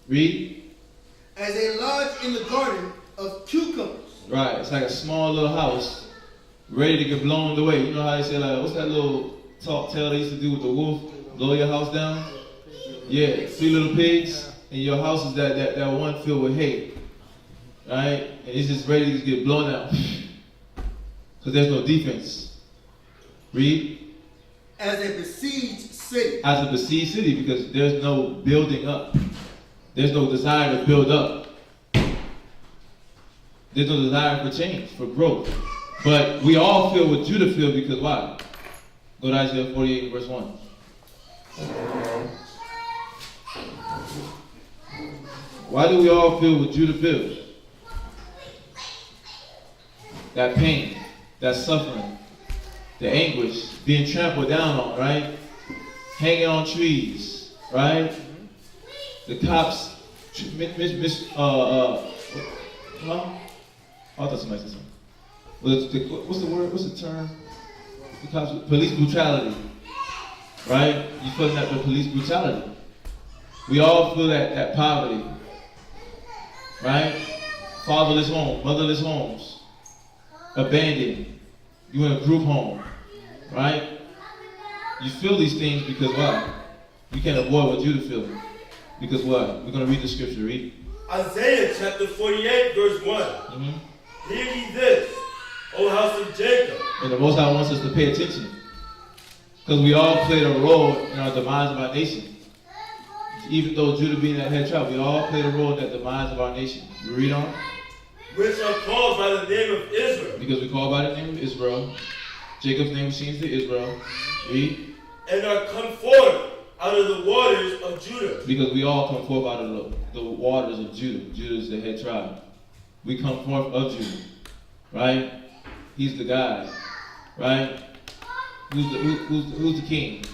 Read. As a lodge in the garden of cucumbers. Right. It's like a small little house ready to get blown away. You know how they say, like, what's that little talk tale they used to do with the wolf? Blow your house down? Yeah, 3 little pigs. And your house is that one filled with hay. Right? And it's just ready to get blown out. Because there's no defense. Read. As a besieged city. As a besieged city, because there's no building up. There's no desire to build up. There's no desire for change, for growth. But we all feel what Judah feel because why? Go to Isaiah 48 verse 1. Why do we all feel what Judah feels? That pain, that suffering, the anguish, being trampled down on, right? Hanging on trees, right? The cops, I thought somebody said something. What's the word? What's the term? The cops, police brutality, right? You feel that with police brutality. We all feel that poverty, right? Fatherless home, motherless homes, abandoned. You in a group home, right? You feel these things because why? You can't avoid what Judah feels. Because what? We're going to read the scripture. Read. Isaiah chapter 48 verse 1. Mm-hmm. Hear ye this, O house of Jacob. And the Most High wants us to pay attention. Because we all played a role in our demise of our nation. Even though Judah being that head tribe, we all played a role in that demise of our nation. We read on. Which are called by the name of Israel. Because we call by the name of Israel. Jacob's name was changed to Israel. Read. and are come forth out of the waters of Judah. Because we all come forth out of the waters of Judah. Judah is the head tribe. We come forth of Judah. Right? He's the guy. Right? Who's the king?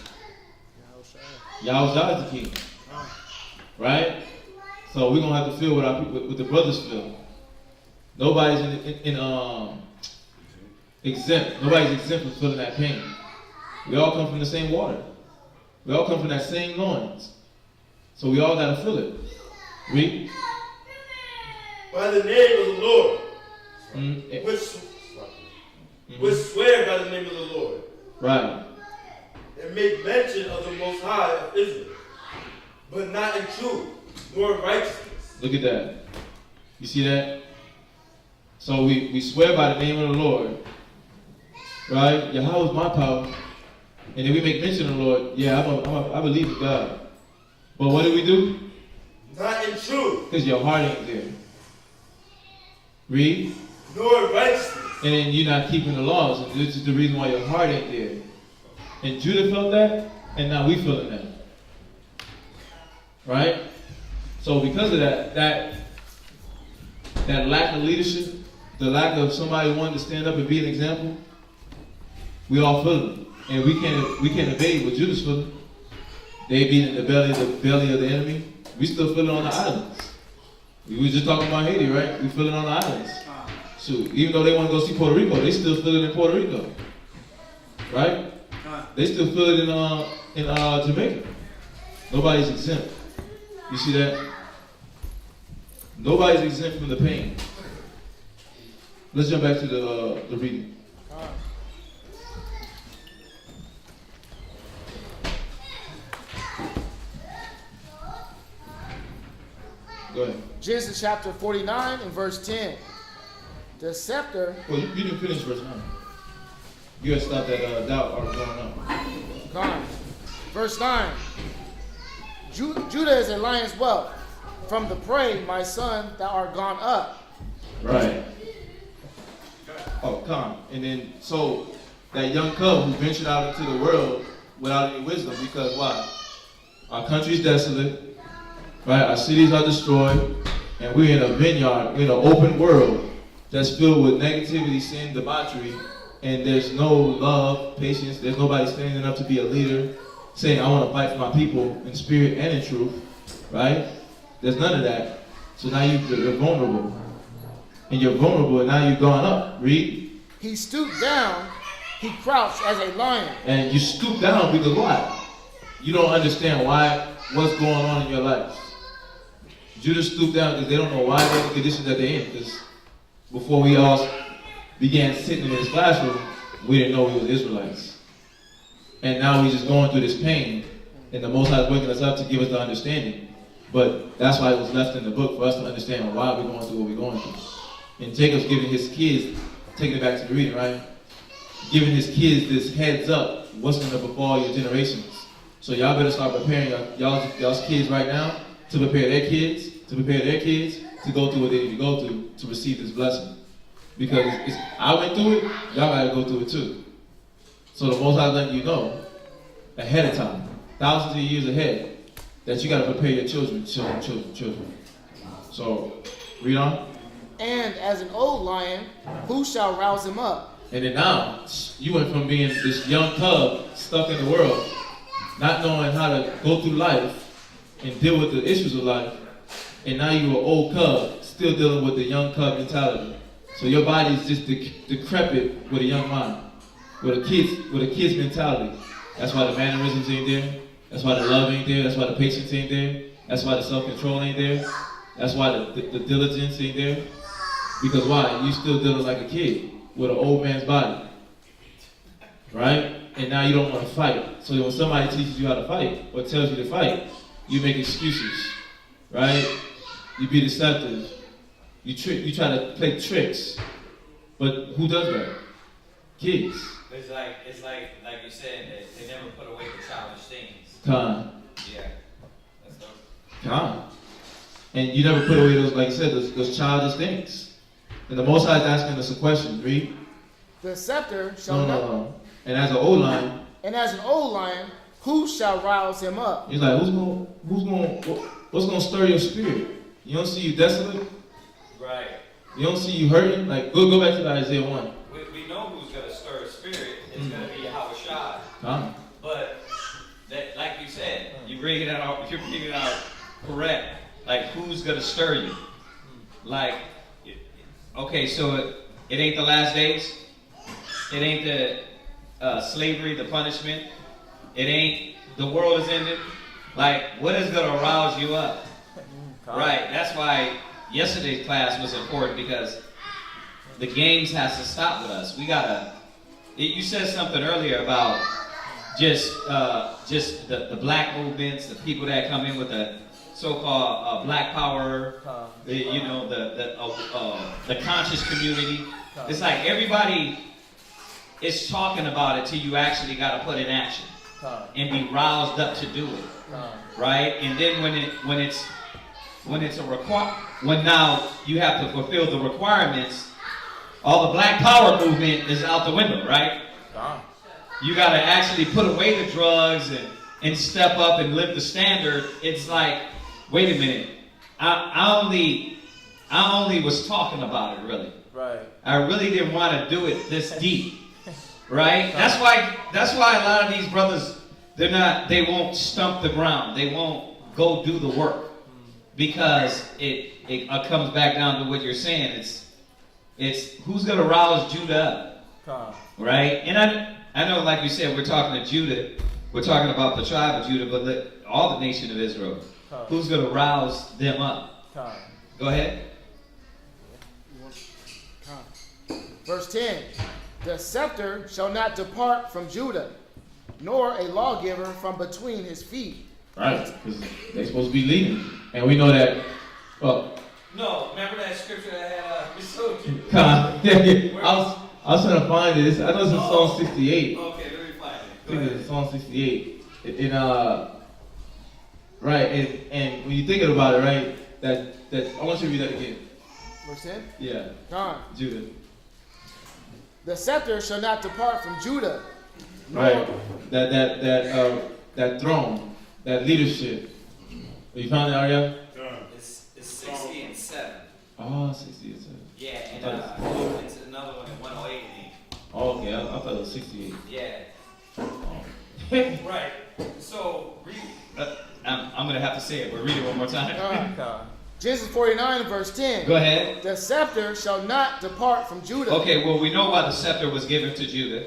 Yahushua is the king. Right? So we're gonna have to feel what our people, what the brothers feel. Nobody's exempt. Nobody's exempt from feeling that pain. We all come from the same water. We all come from that same loins. So we all gotta feel it. Read. By the name of the Lord. Which swear by the name of the Lord. Right. And make mention of the Most High of Israel. But not in truth, nor in righteousness. Look at that. You see that? So we swear by the name of the Lord. Right? Yahweh is my power. And then we make mention of the Lord. Yeah, I believe in God. But what do? Not in truth. Because your heart ain't there. Read. Nor in righteousness. And then you're not keeping the laws. And this is the reason why your heart ain't there. And Judah felt that, and now we feeling that. Right? So because of that lack of leadership, the lack of somebody wanting to stand up and be an example, we all feel it. And we can't evade what Judah's feeling. They be in the belly of the enemy. We still feel it on the islands. We was just talking about Haiti, right? We feel it on the islands. So even though they want to go see Puerto Rico, they still feel it in Puerto Rico. Right? They still feel it in Jamaica. Nobody's exempt. You see that? Nobody's exempt from the pain. Let's jump back to the reading. Go ahead. Genesis chapter 49 and verse 10. The scepter. Well, you didn't finish verse 9. You had stopped at doubt or going up. Gone. Verse 9. Judah is a lion's whelp. From the prey, my son, thou art gone up. Right. Oh, come. And then, so, that young cub who ventured out into the world without any wisdom, because why? Our country's desolate, right? Our cities are destroyed, and we're in a vineyard, we're in an open world that's filled with negativity, sin, debauchery, and there's no love, patience, there's nobody standing up to be a leader, saying, I want to fight for my people in spirit and in truth, right? There's none of that. So now you're vulnerable. And you're vulnerable, and now you've gone up. Read. He stooped down, he crouched as a lion. And you stoop down because why? You don't understand what's going on in your life. Judah stooped down because they don't know why they're in the condition that they're in. Because before we all began sitting in this classroom, we didn't know we were Israelites. And now we're just going through this pain, and the Most High is waking us up to give us the understanding. But that's why it was left in the book, for us to understand why we're going through what we're going through. And Jacob's giving his kids, taking it back to the reading, right? Giving his kids this heads up, what's going to befall your generations. So y'all better start preparing y'all's kids right now to prepare their kids, to go through what they need to go through to receive this blessing. Because I went through it, y'all got to go through it too. So the Most High letting you know ahead of time, thousands of years ahead, that you got to prepare your children. So, read on. And as an old lion, who shall rouse him up? And then now, you went from being this young cub stuck in the world, not knowing how to go through life and deal with the issues of life, and now you're an old cub, still dealing with the young cub mentality. So your body is just decrepit with a young mind, with a kid's mentality. That's why the mannerisms ain't there. That's why the love ain't there. That's why the patience ain't there. That's why the self-control ain't there. That's why the diligence ain't there. Because why? You still dealing like a kid with an old man's body. Right? And now you don't want to fight. So when somebody teaches you how to fight or tells you to fight, you make excuses. Right? You be deceptive. You try to play tricks. But who does that? Kids. It's like you said, that they never put away the childish things. Time. Yeah. That's dope. Time. And you never put away those, like you said, those childish things. And the Most High is asking us a question. Read. The scepter shall No. And as an old lion. And as an old lion, who shall rouse him up? He's like, what's gonna stir your spirit? You don't see you desolate? Right. You don't see you hurting? Like, go back to Isaiah 1. We know who's going to stir his spirit. It's going to be Yahweh Shai. But, that, like you said, you bring it out, if you're bringing it out correct, like, who's going to stir you? Like, okay, so it ain't the last days. It ain't the slavery, the punishment. It ain't the world is ended. Like, what is going to rouse you up? Right, that's why yesterday's class was important, because the games has to stop with us. We gotta. You said something earlier about just the black movements, the people that come in with the so-called black power, the conscious community. It's like everybody is talking about it till you actually got to put in action and be roused up to do it, right? And then when now you have to fulfill the requirements, all the black power movement is out the window, right? You got to actually put away the drugs and step up and live the standard. It's like, wait a minute, I only was talking about it, really. Right. I really didn't want to do it this deep, right? That's why a lot of these brothers, they won't stump the ground. They won't go do the work, because it comes back down to what you're saying. It's who's going to rouse Judah up, right? And I know, like you said, we're talking to Judah. We're talking about the tribe of Judah, but all the nation of Israel. Who's going to rouse them up? Go ahead. Verse 10. The scepter shall not depart from Judah, nor a lawgiver from between his feet. Right, because they're supposed to be leading. And we know that, well... No, remember that scripture that had S.O.W? I was trying to find it. I know it's in Psalm 68. Okay, let me find it. I think it's Psalm 68. Right, and when you're thinking about it, right, that I want you to read that again. Verse 10? Yeah. Judah. The scepter shall not depart from Judah. Right. That throne, that leadership. You found it, Arya? It's 60 and 7. Oh, 60 and 7. Yeah, and it's another one in 108 and 8. Oh, okay, I thought it was 68. Yeah. Oh. Right. So, read. I'm going to have to say it, but read it one more time. Genesis 49, verse 10. Go ahead. The scepter shall not depart from Judah. Okay, well, we know why the scepter was given to Judah.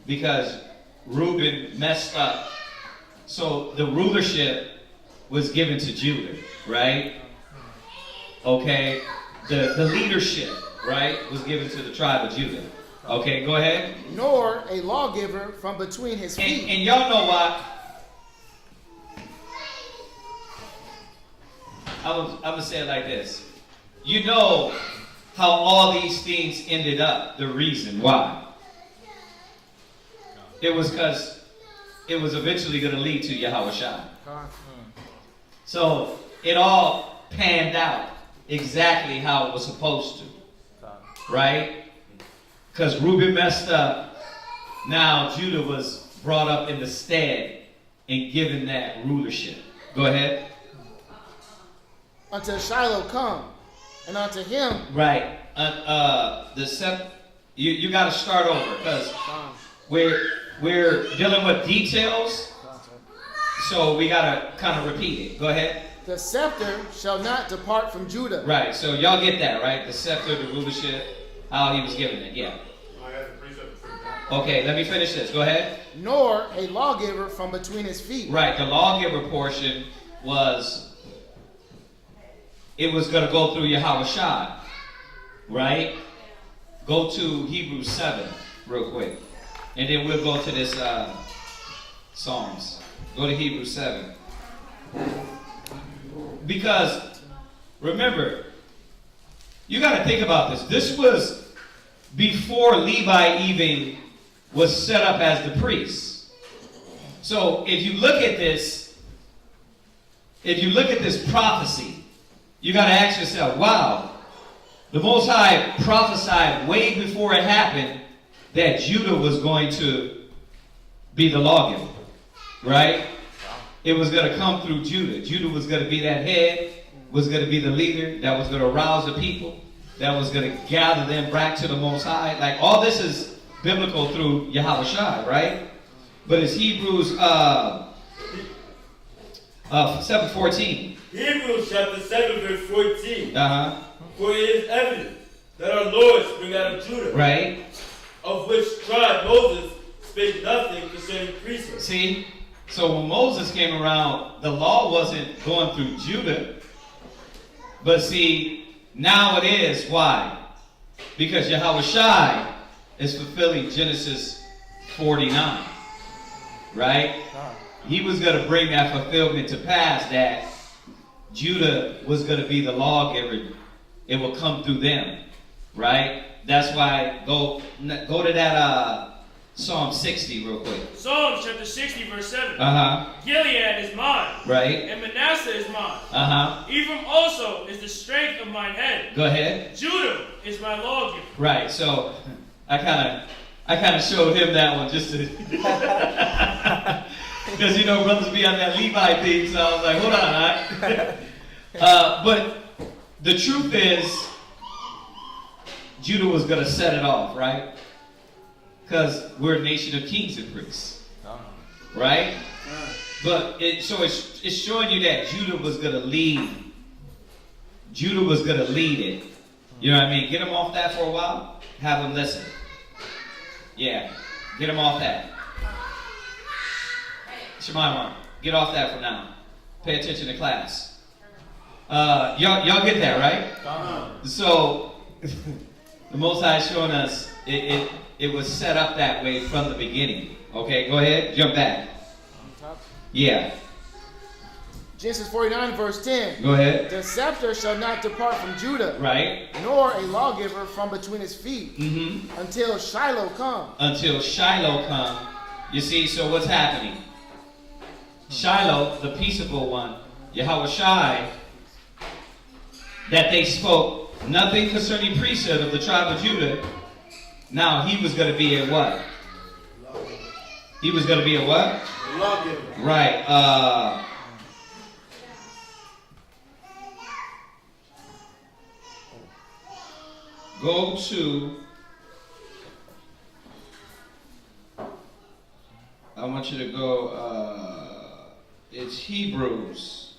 Because Reuben messed up. So the rulership was given to Judah, right? Okay, the leadership, right, was given to the tribe of Judah. Okay, go ahead. Nor a lawgiver from between his feet. And y'all know why. I'm going to say it like this. You know how all these things ended up, the reason why. It was because it was eventually going to lead to Yahweh Shai. So it all panned out exactly how it was supposed to. Right? Because Reuben messed up. Now Judah was brought up in the stead and given that rulership. Go ahead. Until Shiloh come, and unto him. Right. You got to start over, because we're dealing with details, so we got to kind of repeat it. Go ahead. The scepter shall not depart from Judah. Right. So y'all get that, right? The scepter, the rulership, how he was given it. Yeah. Okay, let me finish this. Go ahead. Nor a lawgiver from between his feet. Right. The lawgiver portion was... It was going to go through Yahweh Shai, right? Go to Hebrews 7 real quick. And then we'll go to this Psalms. Go to Hebrews 7. Because, remember, you got to think about this. This was before Levi even was set up as the priest. So if you look at this prophecy, you got to ask yourself, wow, the Most High prophesied way before it happened that Judah was going to be the lawgiver. right? It was going to come through Judah. Judah was going to be that head, was going to be the leader that was going to arouse the people, that was going to gather them back to the Most High. Like, all this is biblical through Yahushua, right? But it's Hebrews 7:14. Hebrews chapter 7 verse 14. Uh-huh. For it is evident that our Lord sprang out of Judah. Right. Of which tribe Moses spake nothing concerning priesthood. See? So when Moses came around, the law wasn't going through Judah. But see, now it is. Why? Because Yahushua is fulfilling Genesis 49. Right? He was going to bring that fulfillment to pass, that Judah was going to be the lawgiver. It will come through them. Right? That's why, go to that Psalm 60 real quick. Psalms chapter 60 verse 7. Uh-huh. Gilead is mine. Right. And Manasseh is mine. Uh-huh. Ephraim also is the strength of mine head. Go ahead. Judah is my lawgiver. Right. So I kind of showed him that one just to, because brothers be on that Levi thing. So I was like, hold on, all right? But the truth is, Judah was going to set it off, right? Because we're a nation of kings and priests, right? But it's showing you that Judah was going to lead. Judah was going to lead it. You know what I mean? Get them off that for a while. Have them listen. Yeah, get them off that. Shemaiah, get off that for now. Pay attention to class. Y'all get that, right? So the Most High is showing us it was set up that way from the beginning. Okay, go ahead, jump back. Yeah. Genesis 49 verse 10. Go ahead. The scepter shall not depart from Judah. Right. Nor a lawgiver from between his feet. Mm-hmm. Until Shiloh come. Until Shiloh come. You see, so what's happening? Shiloh, the peaceable one, Yahushua, that they spoke nothing concerning priesthood of the tribe of Judah. Now he was going to be a what? He was going to be a what? Lawgiver. Right. Go to, I want you to go, it's Hebrews.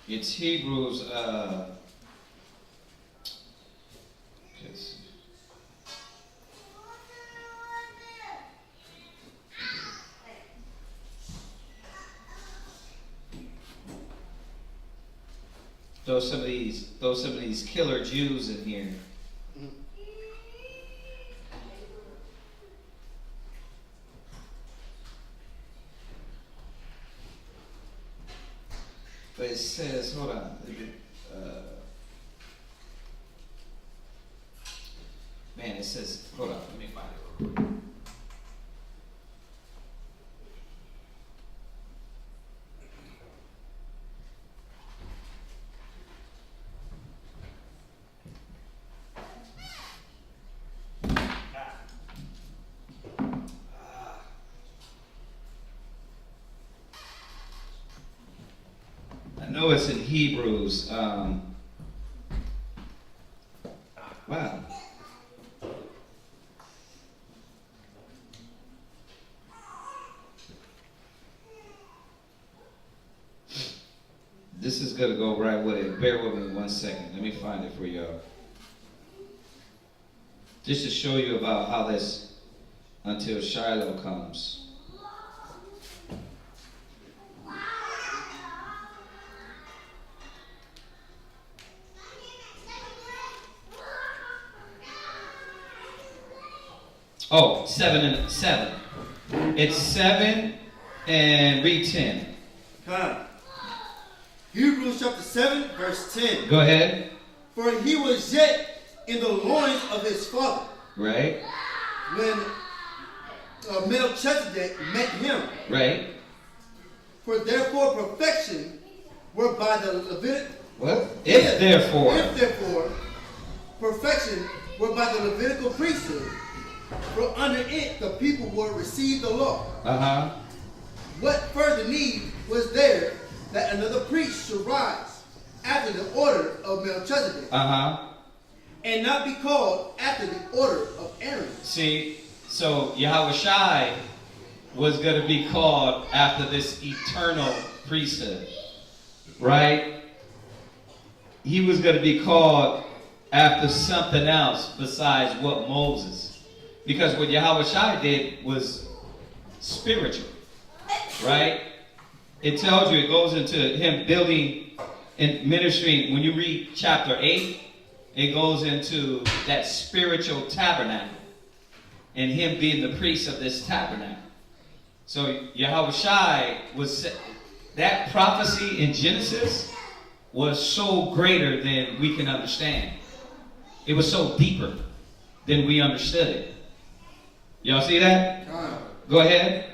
It's Hebrews, throw some of these killer Jews in here. But it says, hold on. Man, it says, hold on, let me find it real quick. I know it's in Hebrews. Wow. This is going to go right with it. Bear with me 1 second. Let me find it for y'all. Just to show you about how this, until Shiloh comes. Oh, 7 and 7. It's 7 and read 10. Hebrews chapter 7, verse 10. Go ahead. For he was yet in the loins of his father. Right. Melchizedek met him. Right. For therefore perfection were by the Levitical. What? If therefore perfection were by the Levitical priesthood, for under it the people would receive the law. What further need was there that another priest should rise after the order of Melchizedek, and not be called after the order of Aaron? See, so Yahushai was going to be called after this eternal priesthood, right? He was going to be called after something else besides what Moses. Because what Yahushai did was spiritual, right? It tells you, it goes into him building and ministering. When you read chapter 8, it goes into that spiritual tabernacle and him being the priest of this tabernacle. So Yahushai was, that prophecy in Genesis was so greater than we can understand. It was so deeper than we understood it. Y'all see that? Go ahead.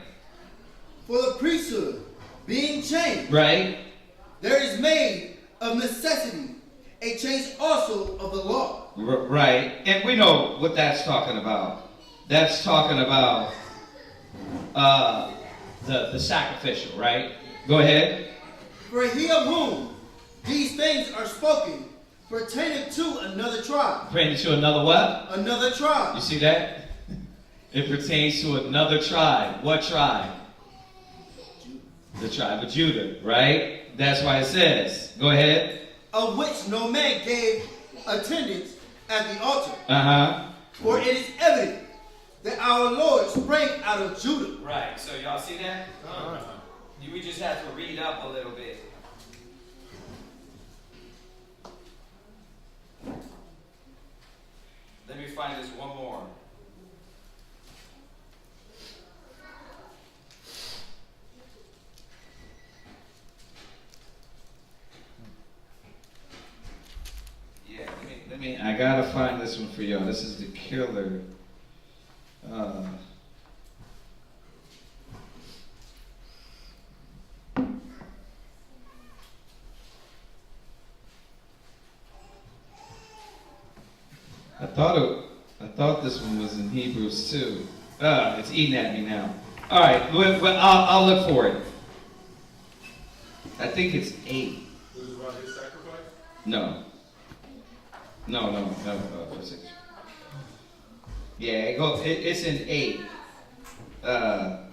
For the priesthood being changed, right, there is made of necessity a change also of the law. Right, and we know what that's talking about. That's talking about the sacrificial, right? Go ahead. For he of whom these things are spoken pertaining to another tribe. Pertaining to another what? Another tribe. You see that? It pertains to another tribe. What tribe? The tribe of Judah, right? That's why it says. Go ahead. Of which no man gave attendance at the altar. For it is evident that our Lord sprang out of Judah. Right, so y'all see that? We just have to read up a little bit. Let me find this one more. Yeah, let me. I gotta find this one for y'all. This is the killer. I thought this one was in Hebrews too. It's eating at me now. All right, I'll look for it. I think it's 8. Was it about his sacrifice? No. For 6. Yeah, it's in 8. But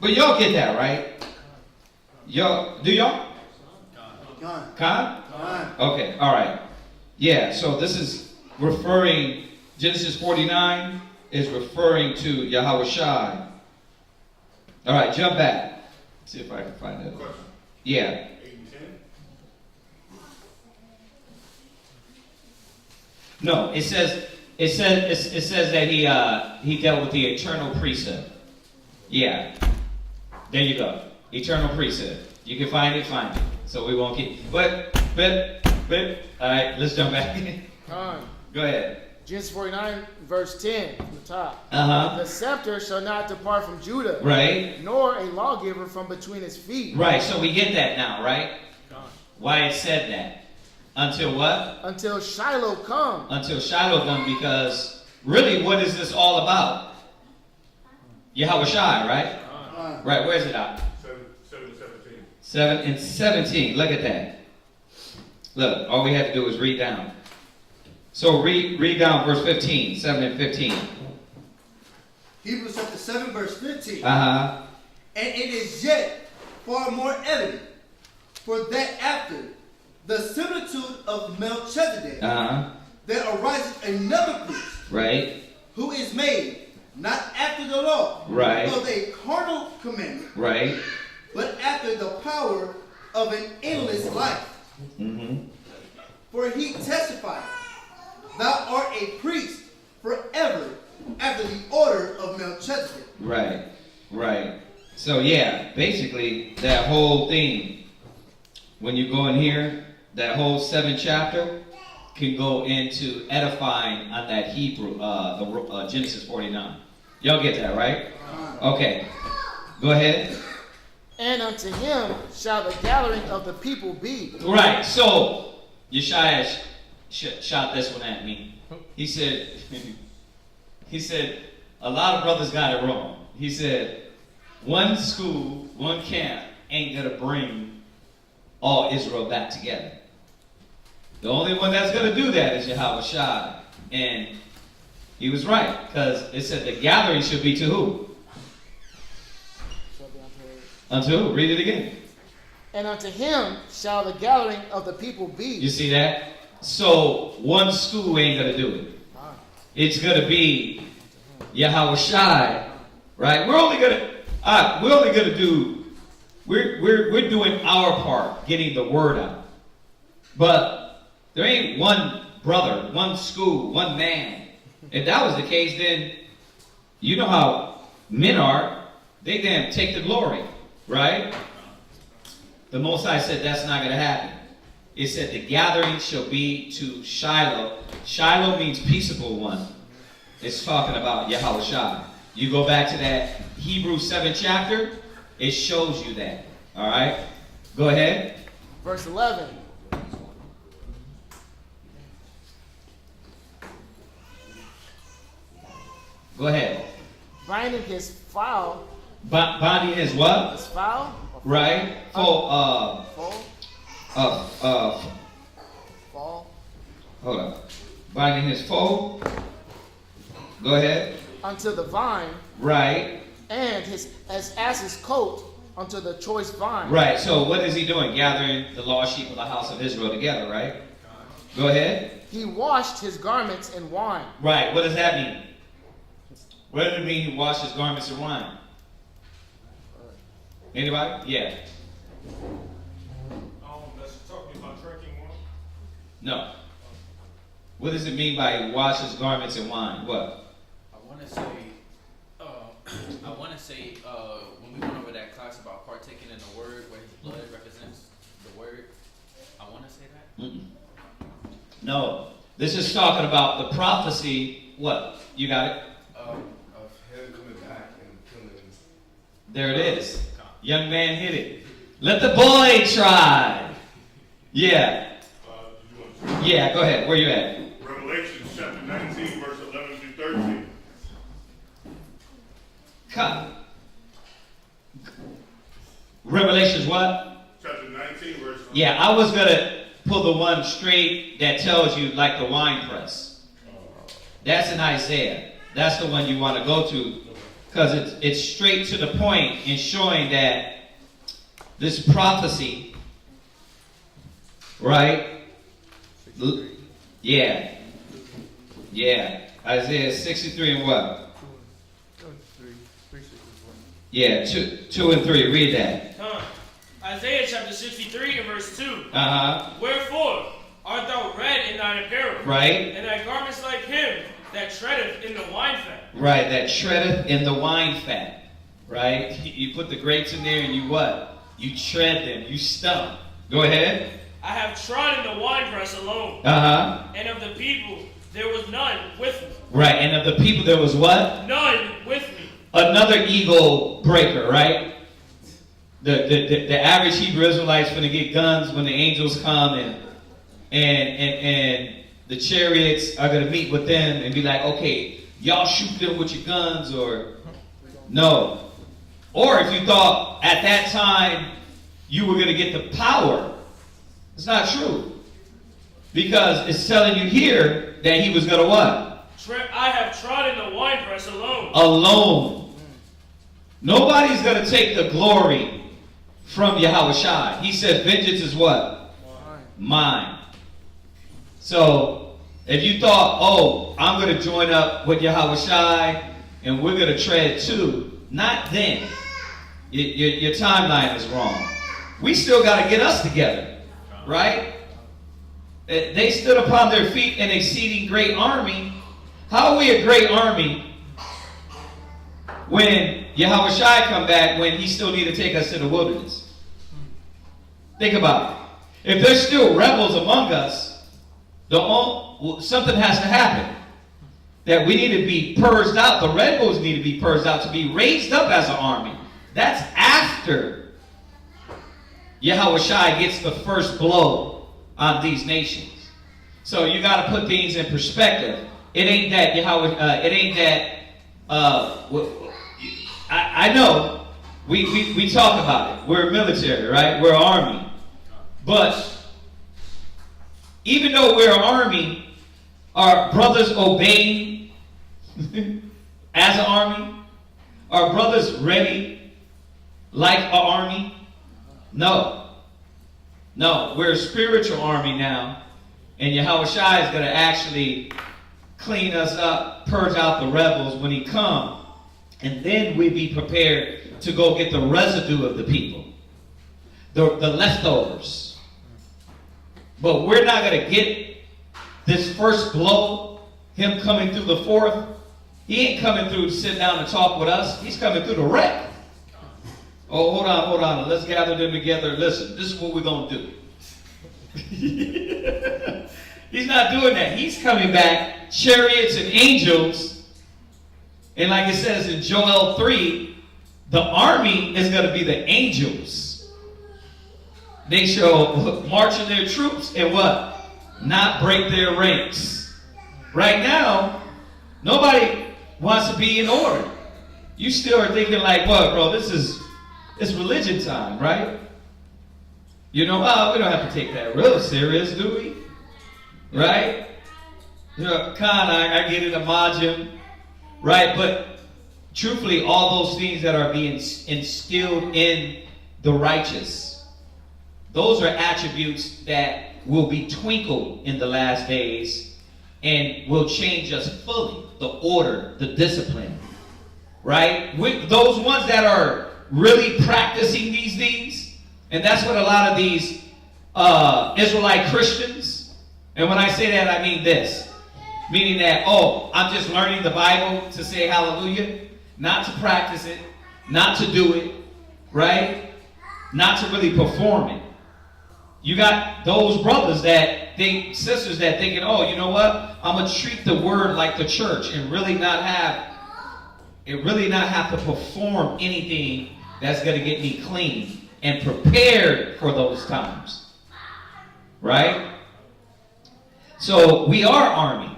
y'all get that, right? Y'all, do y'all? Con? Okay, all right. Yeah, so this is referring, Genesis 49 is referring to Yahushai. All right, jump back. See if I can find it. Yeah. 8 and 10? No, it says that he dealt with the eternal priesthood. Yeah. There you go. Eternal priesthood. You can find it, So we won't keep. But. All right, let's jump back. Go ahead. Genesis 49, verse 10, from the top. The scepter shall not depart from Judah. Right. Nor a lawgiver from between his feet. Right, so we get that now, right? Why it said that. Until what? Until Shiloh come. Until Shiloh come, because really, what is this all about? Yahushai, right? Right, where's it at? 7 and 17. 7 and 17. Look at that. Look, all we have to do is read down. So read down verse 15, 7 and 15. Hebrews chapter 7, verse 15. And it is yet far more evident, for that after the similitude of Melchizedek, there arises another priest, right, who is made not after the law, right, of a carnal commandment, right, but after the power of an endless life. For he testified, thou art a priest forever after the order of Melchizedek. Right. So yeah, basically that whole thing, when you go in here, that whole 7th chapter can go into edifying on that Hebrew, Genesis 49. Y'all get that, right? Okay. Go ahead. And unto him shall the gathering of the people be. Right. So, Yeshua shot this one at me. He said, a lot of brothers got it wrong. He said, one school, one camp ain't going to bring all Israel back together. The only one that's going to do that is Yahweh. And he was right, because it said the gathering should be to who? Unto who? Read it again. And unto him shall the gathering of the people be. You see that? So one school ain't going to do it. It's going to be Yahweh, right? We're only going to do, we're doing our part, getting the word out. But there ain't one brother, one school, one man. If that was the case, then you know how men are. They then take the glory, right? The Most High said that's not going to happen. It said the gathering shall be to Shiloh. Shiloh means peaceable one. It's talking about Yahweh. You go back to that Hebrews 7 chapter, it shows you that. All right? Go ahead. Verse 11. Go ahead. Binding his foul. Binding his what? His foul. Right. Fall. Hold up. Binding his foal. Go ahead. Unto the vine. Right. And his as his coat unto the choice vine. Right. So what is he doing? Gathering the lost sheep of the house of Israel together, right? Go ahead. He washed his garments in wine. Right. What does that mean? What does it mean he washed his garments in wine? Anybody? Yeah. That's talking about drinking wine. No. What does it mean by he washed his garments in wine? What? I want to say, when we went over that class about partaking in the word, where his blood represents the word, I want to say that. Mm-mm. No. This is talking about the prophecy. What? You got it? Of him coming back and killing. There it is. Young man hit it. Let the boy try. Yeah. Yeah, go ahead. Where you at? Revelation chapter 19, verse 11 through 13. Cut. Revelations what? Chapter 19, verse 11. Yeah, I was going to pull the one straight that tells you like the wine press. That's in Isaiah. That's the one you want to go to, because it's straight to the point in showing that this prophecy, right? Yeah. Isaiah 63 and what? Yeah, 2 and 3. Read that. Isaiah chapter 63 and verse 2. Wherefore art thou red in thine apparel? Right. And thy garments like him that treadeth in the wine fat. Right, that treadeth in the wine fat. Right? You put the grapes in there and you what? You tread them. You stump. Go ahead. I have trodden the winepress alone. And of the people there was none with me. Right, and of the people there was what? None with me. Another eagle breaker, right? The average Hebrew Israelite's going to get guns when the angels come and the chariots are going to meet with them and be like, okay, y'all shoot them with your guns or no. Or if you thought at that time you were going to get the power, it's not true. Because it's telling you here that he was going to what? I have trodden the winepress alone. Alone. Nobody's going to take the glory from Yahweh. He said vengeance is what? Mine. So if you thought, oh, I'm going to join up with Yahweh and we're going to tread too, not then. Your timeline is wrong. We still got to get us together, right? They stood upon their feet an exceeding great army. How are we a great army when Yahweh come back, when he still need to take us to the wilderness? Think about it. If there's still rebels among us, something has to happen. that we need to be purged out. The rebels need to be purged out to be raised up as an army. That's after Yahushua gets the first blow on these nations. So you got to put things in perspective. It ain't that I know we talk about it. We're military, right? We're army. But even though we're an army, are brothers obeying as an army? Are brothers ready like an army? No. No, we're a spiritual army now. And Yahushua is going to actually clean us up, purge out the rebels when he comes. And then we be prepared to go get the residue of the people. The leftovers. But we're not going to get this first blow, him coming through the fourth. He ain't coming through to sit down and talk with us. He's coming through the wreck. Oh, hold on. Let's gather them together. Listen, this is what we're going to do. He's not doing that. He's coming back, chariots and angels. And like it says in Joel 3, the army is going to be the angels. They shall march in their troops and what? Not break their ranks. Right now, nobody wants to be in order. You still are thinking like, what, bro? It's religion time, right? You know, we don't have to take that real serious, do we? Right? You know, I get it, Imagine, right? But truthfully, all those things that are being instilled in the righteous, those are attributes that will be twinkled in the last days and will change us fully. The order, the discipline, right? With those ones that are really practicing these things, and that's what a lot of these Israelite Christians, and when I say that, I mean this. Meaning that, I'm just learning the Bible to say hallelujah, not to practice it, not to do it, right? Not to really perform it. You got those brothers sisters that thinking, you know what? I'm going to treat the word like the church and really not have to perform anything that's going to get me clean and prepared for those times. Right? So we are army.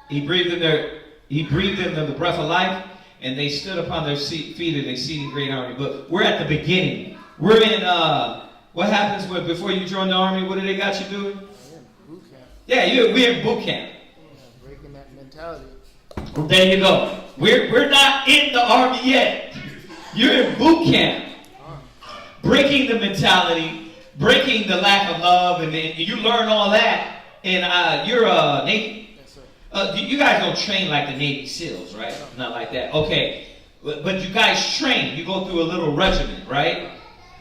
He breathed in them the breath of life, and they stood upon their feet and exceeding great army. But we're at the beginning. We're in what happens before you join the army? What do they got you doing? Boot camp. Yeah, we're in boot camp. Breaking that mentality. There you go. We're not in the army yet. You're in boot camp. Breaking the mentality, breaking the lack of love, and then you learn all that. And you're a Navy. Yes, sir. You guys don't train like the Navy SEALs, right? Not like that. Okay. But you guys train. You go through a little regiment, right?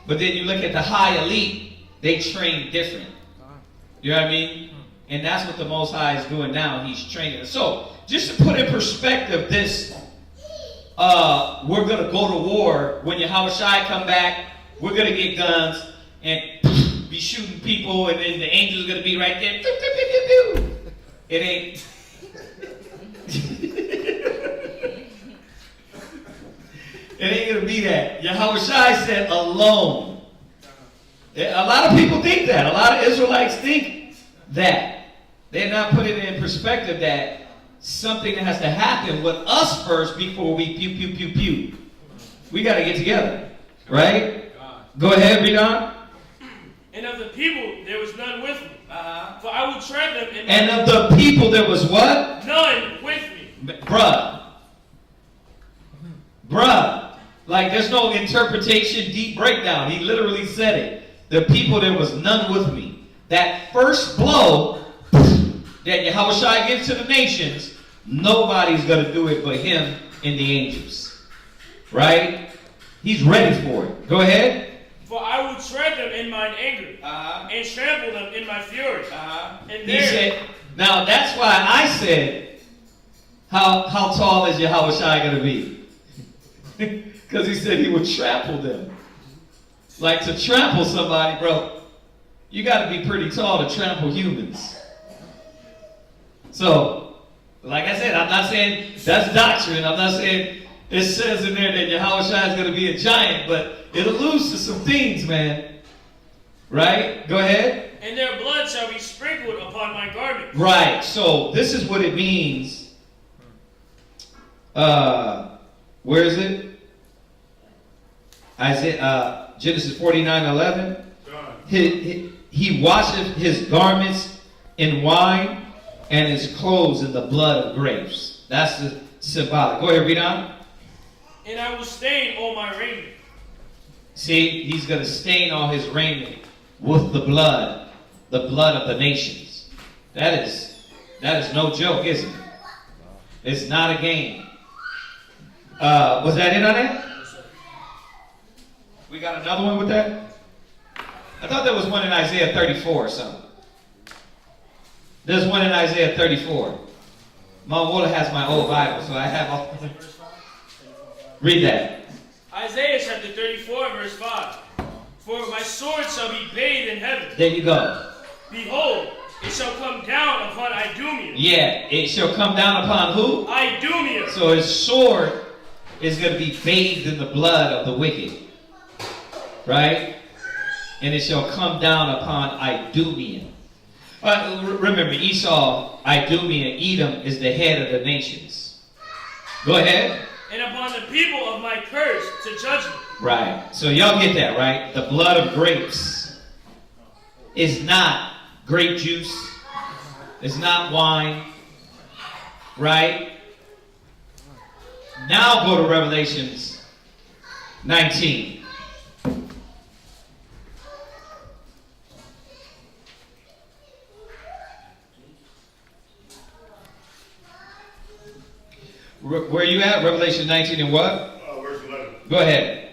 But then you look at the high elite, they train different. You know what I mean? And that's what the Most High is doing now. He's training us. So, just to put in perspective this, we're going to go to war. When Yahushua come back, we're going to get guns and be shooting people, and then the angels are going to be right there. It ain't. It ain't going to be that. Yahushua said alone. A lot of people think that. A lot of Israelites think that. They're not putting it in perspective that something has to happen with us first before we pew, pew, pew, pew. We got to get together. Right? Go ahead, read on. And of the people, there was none with me. For I will tread them in And of the people, there was what? None with me. Bruh. Like, there's no interpretation, deep breakdown. He literally said it. The people, there was none with me. That first blow that Yahushua gives to the nations, nobody's going to do it but him and the angels. Right? He's ready for it. Go ahead. For I will tread them in mine anger, and trample them in my fury. And He said, now that's why I said, how tall is Yahushua going to be? Because he said he would trample them. Like, to trample somebody, bro, you got to be pretty tall to trample humans. So, Like I said, I'm not saying that's doctrine. I'm not saying it says in there that Yahweh Shai is going to be a giant, but it alludes to some things, man. Right? Go ahead. And their blood shall be sprinkled upon my garments. Right. So this is what it means. Where is it? Isaiah, Genesis 49:11. He washeth his garments in wine and his clothes in the blood of grapes. That's the symbolic. Go ahead, read on. And I will stain all my raiment. See, he's going to stain all his raiment with the blood of the nations. That is no joke, is it? It's not a game. Was that it on it? We got another one with that? I thought there was one in Isaiah 34 or something. There's one in Isaiah 34. Mom Wooler has my old Bible, so I have all. Read that. Isaiah chapter 34, verse 5. For my sword shall be bathed in heaven. There you go. Behold, it shall come down upon Idumea. Yeah, it shall come down upon who? Idumea. So his sword is going to be bathed in the blood of the wicked. Right? And it shall come down upon Idumea. Remember, Esau, Idumea, Edom is the head of the nations. Go ahead. And upon the people of my curse to judgment. Right. So y'all get that, right? The blood of grapes is not grape juice. It's not wine. Right? Now go to Revelations 19. Where are you at? Revelation 19 and what? Verse 11. Go ahead.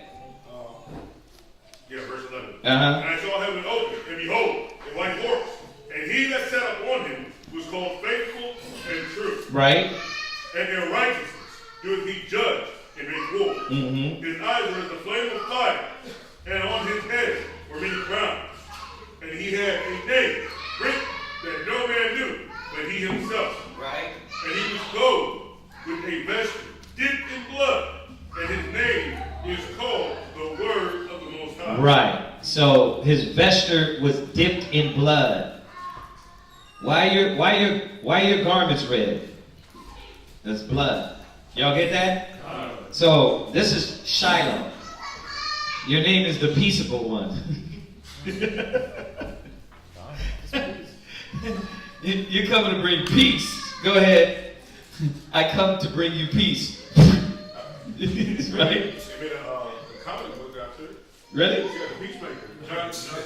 Verse 11. Uh-huh. And I saw heaven open, and behold, a white horse. And he that sat upon him was called Faithful and True. Right. And in righteousness doeth he judge and make war. Mm-hmm. His eyes were as the flame of fire, and on his head were many crowns. And he had a name written that no man knew but he himself. Right. And he was clothed with a vesture dipped in blood, and his name is called the Word of the Most High. Right. So his vesture was dipped in blood. Why your garments red? That's blood. Y'all get that? So this is Shiloh. Your name is the peaceable one. You're coming to bring peace. Go ahead. I come to bring you peace. Right? They made a comic book out there. Really? Yeah, the Peacemaker. John Cena?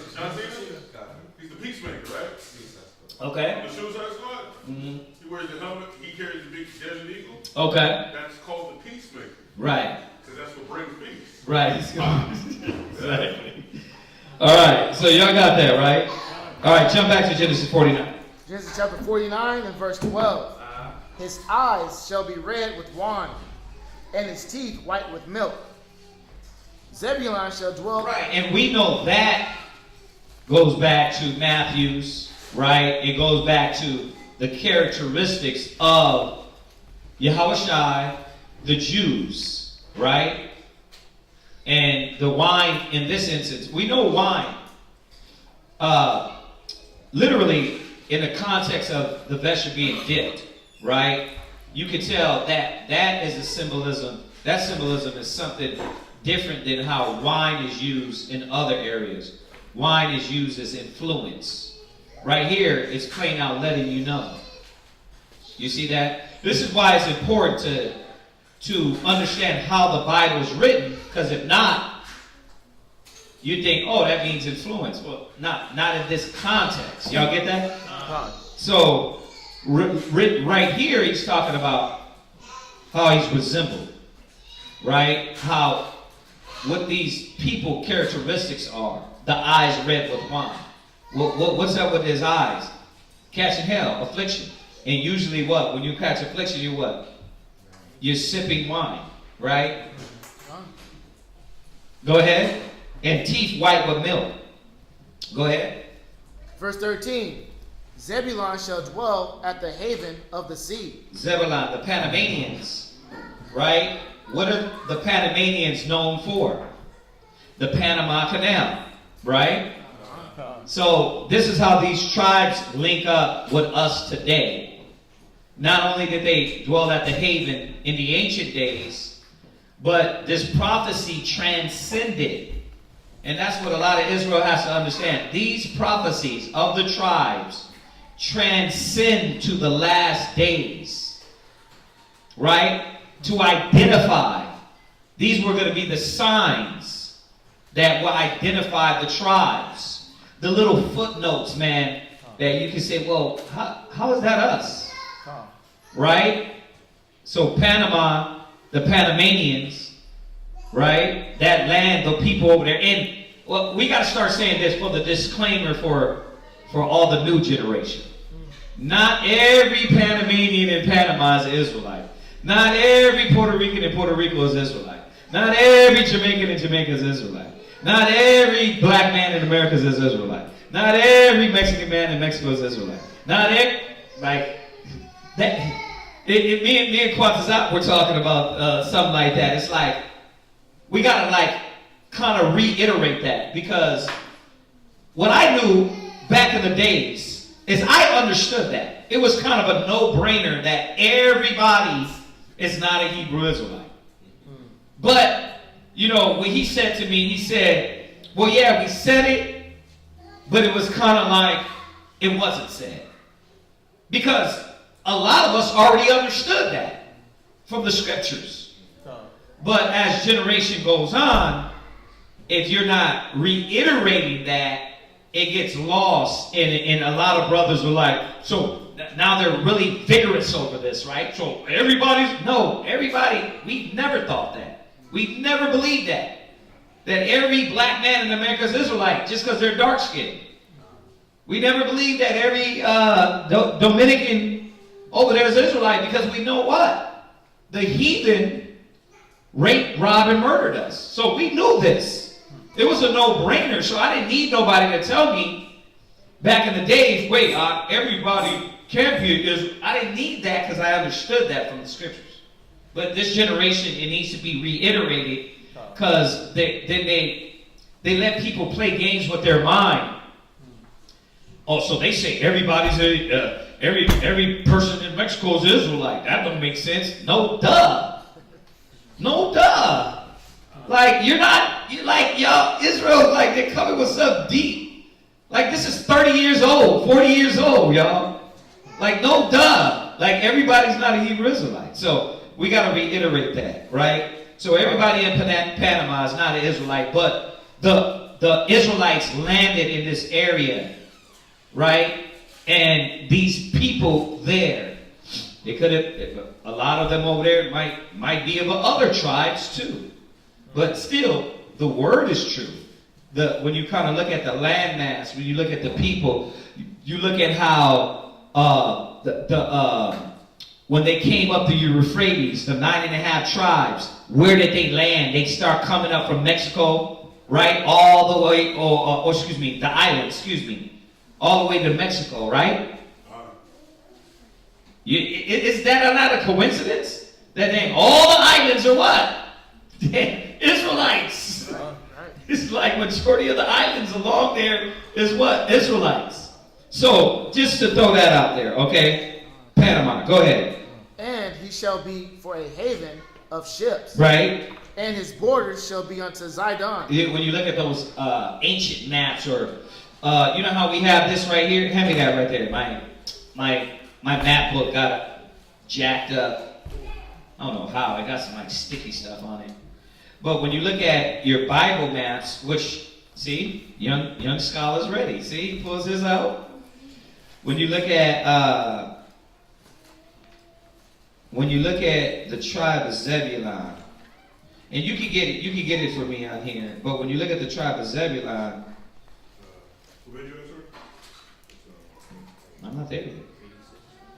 He's the Peacemaker, right? Okay. The Suicide Squad? Mm-hmm. He wears the helmet. He carries the big Desert Eagle. Okay. That's called the Peacemaker. Right. Because that's what brings peace. Right. Exactly. All right. So y'all got that, right? All right. Jump back to Genesis 49. Genesis chapter 49 and verse 12. His eyes shall be red with wine, and his teeth white with milk. Zebulun shall dwell. Right. And we know that goes back to Matthew's, right? It goes back to the characteristics of Yahushua, the Jews, right? And the wine in this instance, we know wine, literally in the context of the vesture being dipped, right? You can tell that that is a symbolism. That symbolism is something different than how wine is used in other areas. Wine is used as influence. Right here, it's plain out letting you know. You see that? This is why it's important to understand how the Bible is written, because if not, you think, oh, that means influence. Well, not in this context. Y'all get that? So, right here, he's talking about how he's resembled, right? What these people characteristics are. The eyes red with wine. What's up with his eyes? Catching hell, affliction. And usually what? When you catch affliction, you what? You're sipping wine, right? Go ahead. And teeth white with milk. Go ahead. Verse 13. Zebulun shall dwell at the haven of the sea. Zebulun, the Panamanians, right? What are the Panamanians known for? The Panama Canal, right? So this is how these tribes link up with us today. Not only did they dwell at the haven in the ancient days, but this prophecy transcended. And that's what a lot of Israel has to understand. These prophecies of the tribes transcend to the last days, right? To identify. These were going to be the signs that will identify the tribes. The little footnotes, man, that you can say, well, how is that us? Right? So Panama, the Panamanians, right? That land, the people over there. And well, we got to start saying this for the disclaimer for all the new generation. Not every Panamanian in Panama is an Israelite. Not every Puerto Rican in Puerto Rico is Israelite. Not every Jamaican in Jamaica is Israelite. Not every black man in America is Israelite. Not every Mexican man in Mexico is Israelite. Not every, like, that. Me and Quatazat were talking about something like that. It's like, we got to, like, kind of reiterate that. Because what I knew back in the days is I understood that. It was kind of a no-brainer that everybody is not a Hebrew Israelite. But, you know, when he said to me, he said, well, yeah, we said it, but it was kind of like it wasn't said. Because a lot of us already understood that from the scriptures. But as generation goes on, if you're not reiterating that, it gets lost. And a lot of brothers are like, so now they're really vigorous over this, right? So everybody, we never thought that. We never believed that every black man in America is Israelite just because they're dark skinned. We never believed that every Dominican over there is Israelite because we know what? The heathen raped, robbed, and murdered us. So we knew this. It was a no-brainer, so I didn't need nobody to tell me back in the days, wait, everybody can't be Israel. I didn't need that because I understood that from the scriptures. But this generation, it needs to be reiterated because they let people play games with their mind. Also, they say everybody's every person in Mexico is Israelite. That don't make sense. No duh. Like y'all Israel, like they're coming with something deep. Like this is 30 years old, 40 years old, y'all. Like no duh. Like everybody's not a Hebrew Israelite. So we got to reiterate that, right? So everybody in Panama is not an Israelite, but the Israelites landed in this area, right? And these people there, they could have, a lot of them over there might be of other tribes too. But still, the word is true. When you kind of look at the landmass, when you look at the people, you look at how when they came up the Euphrates, the 9.5 tribes, where did they land? They start coming up from Mexico, right? All the way, the island, all the way to Mexico, right? Is that not a coincidence? That all the islands are what? Israelites. It's like majority of the islands along there is what? Israelites. So, just to throw that out there, okay? Panama, go ahead. And he shall be for a haven of ships. Right. And his borders shall be unto Zidon. When you look at those ancient maps, or you know how we have this right here? Hand me that right there. My map book got jacked up. I don't know how. I got some like sticky stuff on it. But when you look at your Bible maps, which, see, young scholars ready. See, he pulls his out. When you look at the tribe of Zebulun, and you can get it for me on here. But when you look at the tribe of Zebulun, I'm not there yet.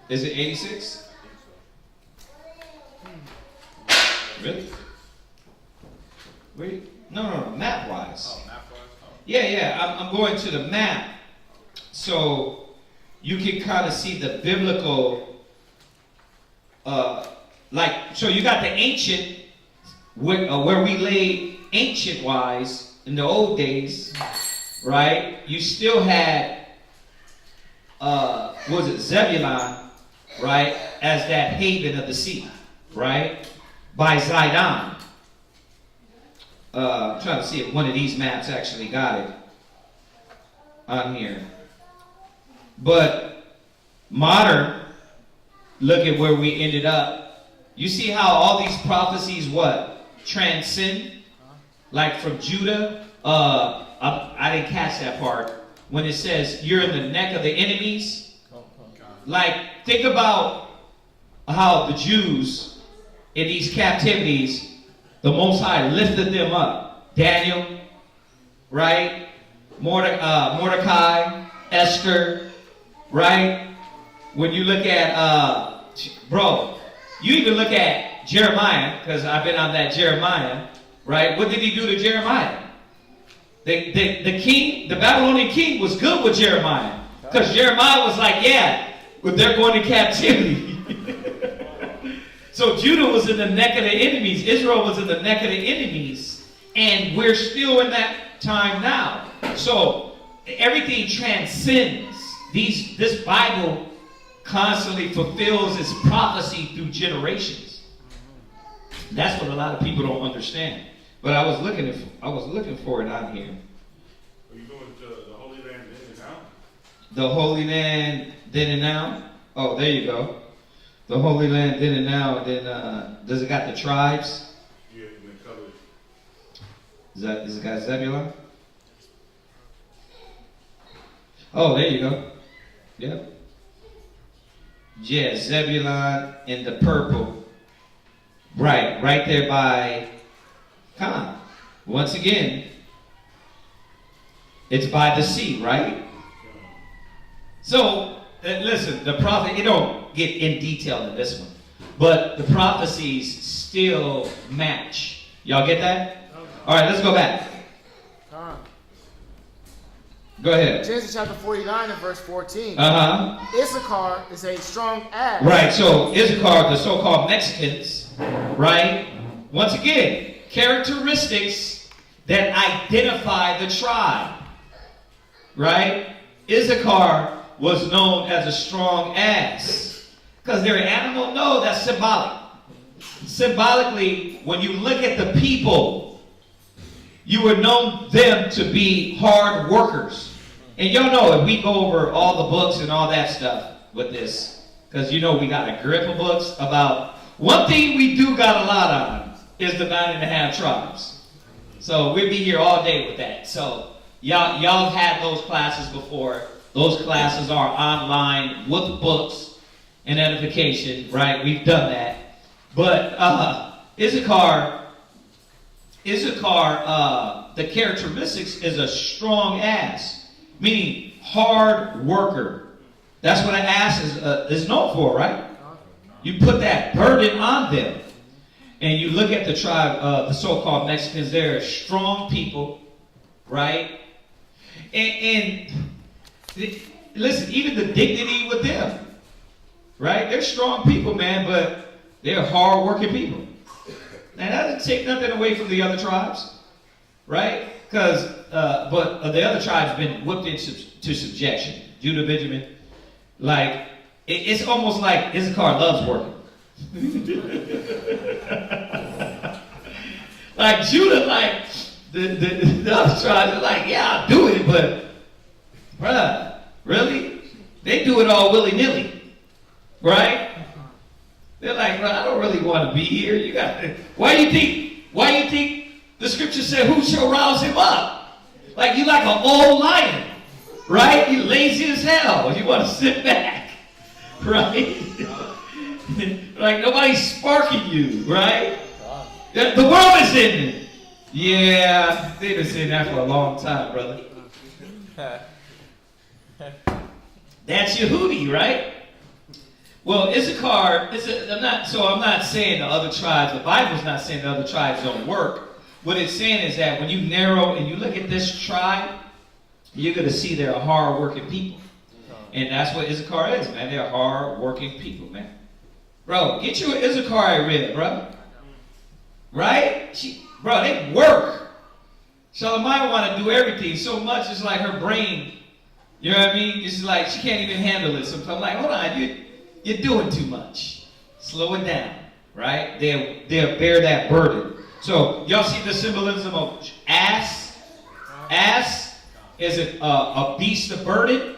Is it 86? Really? Wait, no, map-wise. Oh, map-wise? Oh. Yeah, I'm going to the map. So, you can kind of see the biblical, so you got the ancient, where we lay ancient-wise in the old days, right? You still had, Zebulon, right, as that haven of the sea, right, by Zidon. I'm trying to see if one of these maps actually got it on here. But modern, look at where we ended up. You see how all these prophecies, transcend? Like from Judah, I didn't catch that part. When it says, you're in the neck of the enemies. Like, think about how the Jews in these captivities, the Most High lifted them up. Daniel, right? Mordecai, Esther, right? When you look at, you even look at Jeremiah, because I've been on that Jeremiah, right? What did he do to Jeremiah? The king, the Babylonian king was good with Jeremiah, because Jeremiah was like, but they're going to captivity. So Judah was in the neck of the enemies. Israel was in the neck of the enemies. And we're still in that time now. So everything transcends. This Bible constantly fulfills its prophecy through generations. That's what a lot of people don't understand. But I was looking for it on here. Are you going to the Holy Land then and now? The Holy Land then and now? Oh, there you go. The Holy Land then and now, and then does it got the tribes? Yeah, and the colors. Is it got Zebulon? Oh, there you go. Yep. Yeah, Zebulon in the purple. Right there by Con. Once again, it's by the sea, right? So, listen, the prophet, it don't get in detail in this one, but the prophecies still match. Y'all get that? All right, let's go back. Go ahead. Genesis chapter 49 and verse 14. Uh-huh. Issachar is a strong ass. Right, so Issachar, the so-called Mexicans, right? Once again, characteristics that identify the tribe, right? Issachar was known as a strong ass because they're an animal. No, that's symbolic. Symbolically, when you look at the people, you would know them to be hard workers. And y'all know if we go over all the books and all that stuff with this, because you know we got a grip of books about one thing we do got a lot on is the 9.5 tribes. So we'd be here all day with that. So y'all had those classes before. Those classes are online with books and edification, right? We've done that. But Issachar, the characteristics is a strong ass, meaning hard worker. That's what an ass is known for, right? You put that burden on them. And you look at the tribe, the so-called Mexicans, they're strong people, right? And listen, even the dignity with them, right? They're strong people, man, but they're hard-working people. And that doesn't take nothing away from the other tribes, right? Because, but the other tribes been whipped into subjection. Judah, Benjamin, like, it's almost like Issachar loves working. Like Judah, like the other tribes are like, yeah, I'll do it, but bruh, really? They do it all willy-nilly, right? They're like, bro, I don't really want to be here. You got why you think the scripture said, who shall rouse him up? Like you like an old lion, right? You lazy as hell. You want to sit back, right? Like nobody's sparking you, right? The world is in it. Yeah, they've been saying that for a long time, brother. That's Yehudi, right? Well, Issachar, I'm not saying the other tribes, the Bible's not saying the other tribes don't work. What it's saying is that when you narrow and you look at this tribe, you're going to see they're hard-working people. And that's what Issachar is, man. They're hard-working people, man. Bro, get you an Issachar rib, bro. Right? Bro, they work. Shalamaya want to do everything so much, it's like her brain, you know what I mean? It's like she can't even handle it. Sometimes I'm like, hold on, you're doing too much. Slow it down, right? They'll bear that burden. So y'all see the symbolism of ass? Ass is a beast of burden.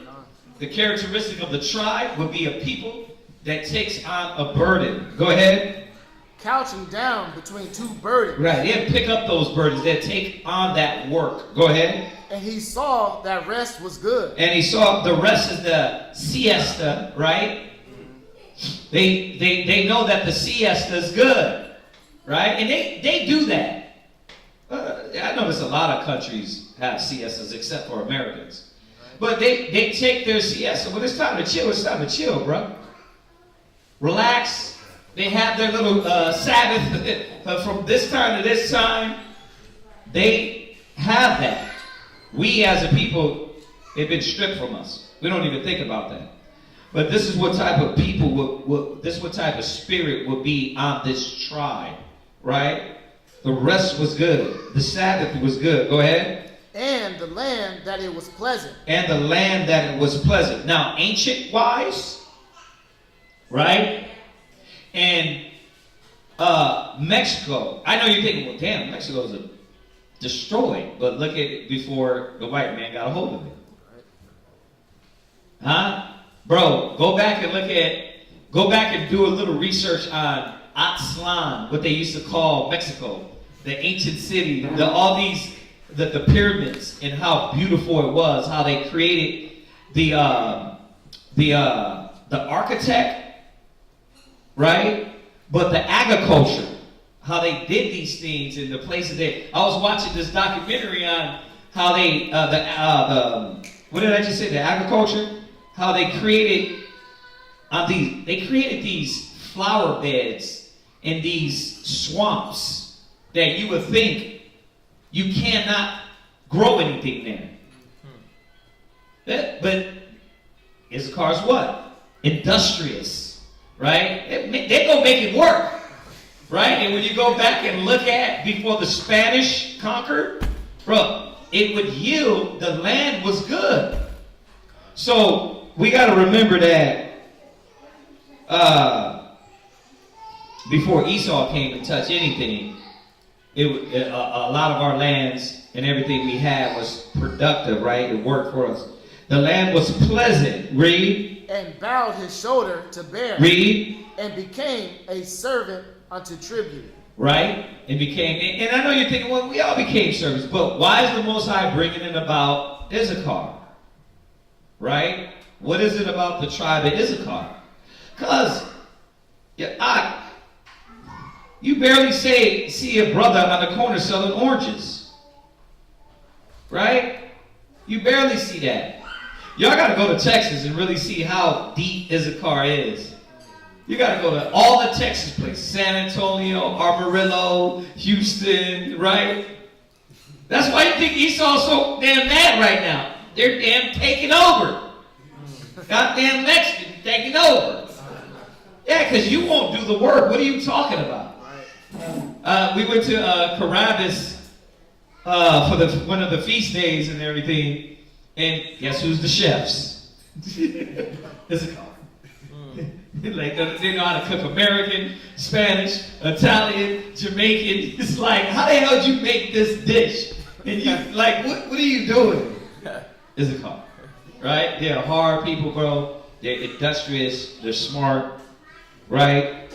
The characteristic of the tribe would be a people that takes on a burden. Go ahead. Couching down between two burdens. Right, they'll pick up those burdens. They'll take on that work. Go ahead. And he saw that rest was good. And he saw the rest is the siesta, right? They know that the siesta is good, right? And they do that. I notice a lot of countries have siestas except for Americans. But they take their siesta. When it's time to chill, it's time to chill, bro. Relax. They have their little Sabbath from this time to this time. They have that. We as a people, they've been stripped from us. We don't even think about that. But this is what type of people, this is what type of spirit will be on this tribe, right? The rest was good. The Sabbath was good. Go ahead. And the land that it was pleasant. And the land that it was pleasant. Now, ancient wise, right? And Mexico, I know you're thinking, well, damn, Mexico's destroyed. But look at it before the white man got a hold of it. Huh? Bro, go back and do a little research on Aztlan, what they used to call Mexico, the ancient city, the pyramids, and how beautiful it was, how they created the architect, right? But the agriculture, how they did these things in the places I was watching this documentary on how they what did I just say? The agriculture, how they created these flower beds in these swamps that you would think you cannot grow anything there. But Issachar's what? Industrious, right? They go make it work, right? And when you go back and look at before the Spanish conquered, bro, it would yield, the land was good. So we got to remember that before Esau came to touch anything, a lot of our lands and everything we had was productive, right? It worked for us. The land was pleasant. Read. And bowed his shoulder to bear. Read. And became a servant unto tribute. Right? And became, and I know you're thinking, well, we all became servants, but why is the Most High bringing it about Issachar? Right? What is it about the tribe of Issachar? Because you barely see a brother on the corner selling oranges. Right? You barely see that. Y'all got to go to Texas and really see how deep Issachar is. You got to go to all the Texas places. San Antonio, Amarillo, Houston, right? That's why you think Esau's so damn mad right now. They're damn taking over. Goddamn Mexicans taking over. Yeah, because you won't do the work. What are you talking about? We went to Carabas for one of the feast days and everything. And guess who's the chefs? Issachar. Like, they know how to cook American, Spanish, Italian, Jamaican. It's like, how the hell did you make this dish? And you, like, what are you doing? Issachar. Right? They're hard people, bro. They're industrious. They're smart. Right?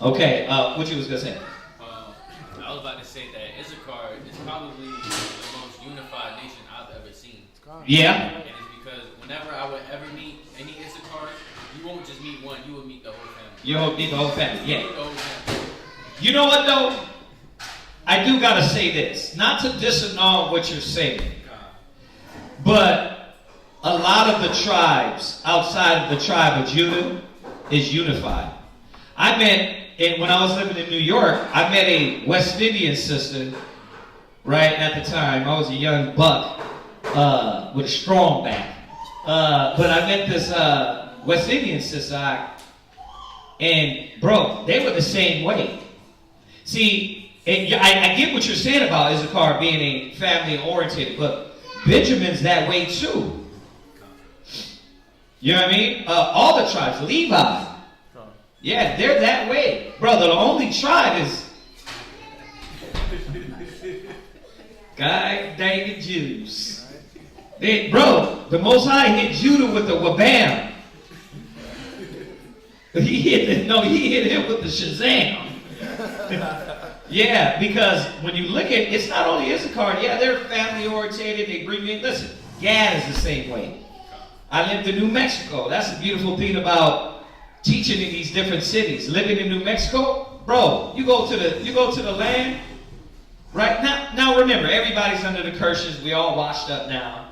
Okay, what you was going to say? I was about to say that Issachar is probably the most unified nation I've ever seen. Yeah. And it's because whenever I would ever meet any Issachar, you won't just meet one, you would meet the whole family. You'll meet the whole family, yeah. The whole family. You know what, though? I do got to say this. Not to disannul what you're saying. But a lot of the tribes outside of the tribe of Judah is unified. When I was living in New York, I met a West Indian sister, right, at the time. I was a young buck with a strong back. But I met this West Indian sister, and bro, they were the same way. See, and I get what you're saying about Issachar being a family oriented, but Benjamin's that way too. You know what I mean? All the tribes, Levi, yeah, they're that way, brother. The only tribe is God dang the Jews. Bro, the Most High hit Judah with the wabam. He hit him with the Shazam. Yeah, because when you look at it's not only Issachar, yeah, they're family oriented, they bring in, listen, Gad is the same way. I lived in New Mexico. That's the beautiful thing about teaching in these different cities. Living in New Mexico, bro, you go to the land, right? Now remember, everybody's under the curses, we all washed up now.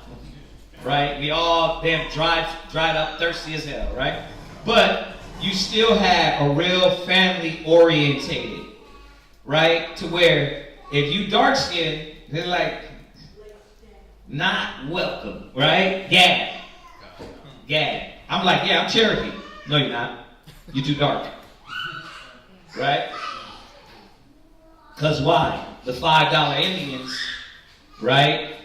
Right? We all damn dried up, thirsty as hell, right? But you still have a real family orientated, right? To where if you dark skinned, they're like not welcome, right? Gad. I'm like, yeah, I'm Cherokee. No, you're not. You're too dark. Right? Because why? The $5 Indians, right?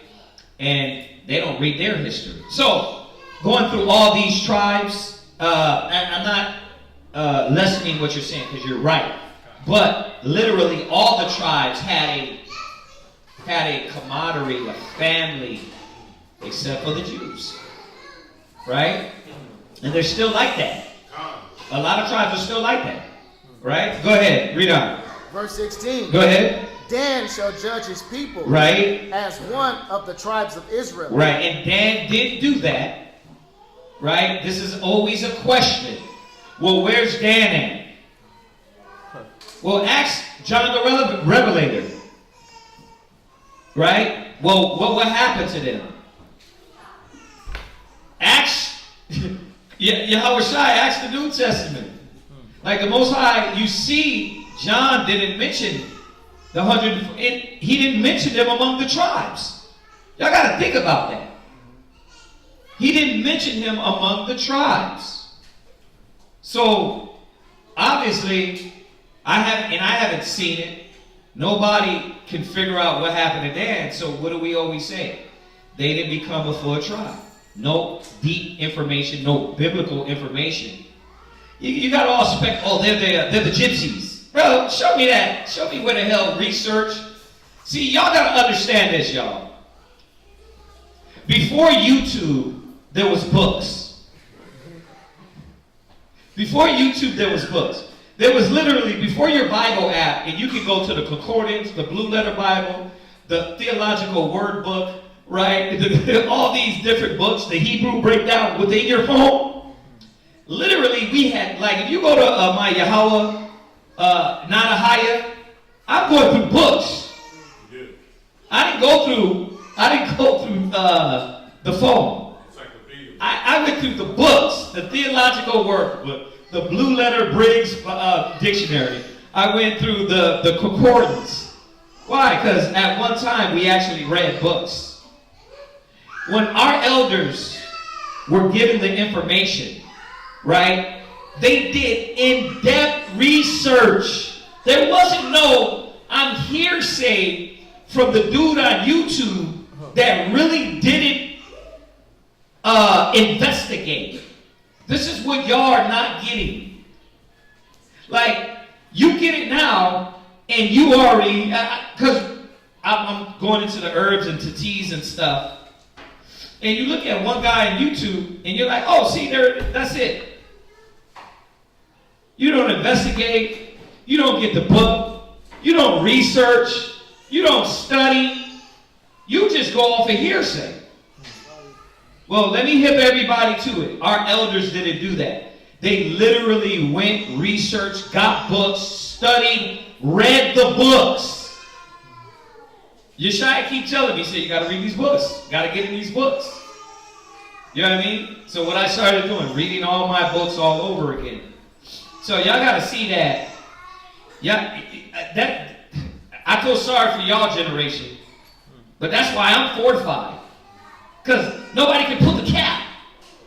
And they don't read their history. So, going through all these tribes, I'm not lessening what you're saying because you're right. But literally all the tribes had a camaraderie, a family, except for the Jews. Right? And they're still like that. A lot of tribes are still like that. Right? Go ahead, read on. Verse 16. Go ahead. Dan shall judge his people, right, as one of the tribes of Israel. Right, and Dan did do that. Right? This is always a question. Well, where's Dan at? Well, ask John the Revelator. Right? Well, what happened to them? Ask Yahushua, ask the New Testament. Like the Most High, you see, John didn't mention the 100, he didn't mention them among the tribes. Y'all got to think about that. He didn't mention him among the tribes. So, obviously, I haven't seen it. Nobody can figure out what happened to Dan. So what do we always say? They didn't become a full tribe. No deep information, no biblical information. You got to all spec, they're the gypsies. Bro, show me that. Show me where the hell research. See, y'all got to understand this, y'all. Before YouTube, there was books. Before YouTube, there was books. There was literally, before your Bible app, and you can go to the Concordance, the Blue Letter Bible, the Theological Word Book, right? All these different books, the Hebrew breakdown within your phone. Literally, we had, like, if you go to my Yahweh, Nanahaya, I'm going through books. I didn't go through the phone. I went through the books, the Theological Workbook, the Blue Letter Briggs Dictionary. I went through the Concordance. Why? Because at one time we actually read books. When our elders were given the information, right, they did in-depth research. There wasn't no, I'm hearsay from the dude on YouTube that really didn't investigate. This is what y'all are not getting. Like, you get it now, and you already, because I'm going into the herbs and teas and stuff, and you look at one guy on YouTube, and you're like, oh, see, that's it. You don't investigate, you don't get the book, you don't research, you don't study, you just go off of hearsay. Well, let me hip everybody to it. Our elders didn't do that. They literally went, researched, got books, studied, read the books. Yeshua keep telling me, he said, you got to read these books. Got to get in these books. You know what I mean? So what I started doing, reading all my books all over again. So y'all got to see that. Yeah, I feel sorry for y'all generation. But that's why I'm fortified. Because nobody can put the cap.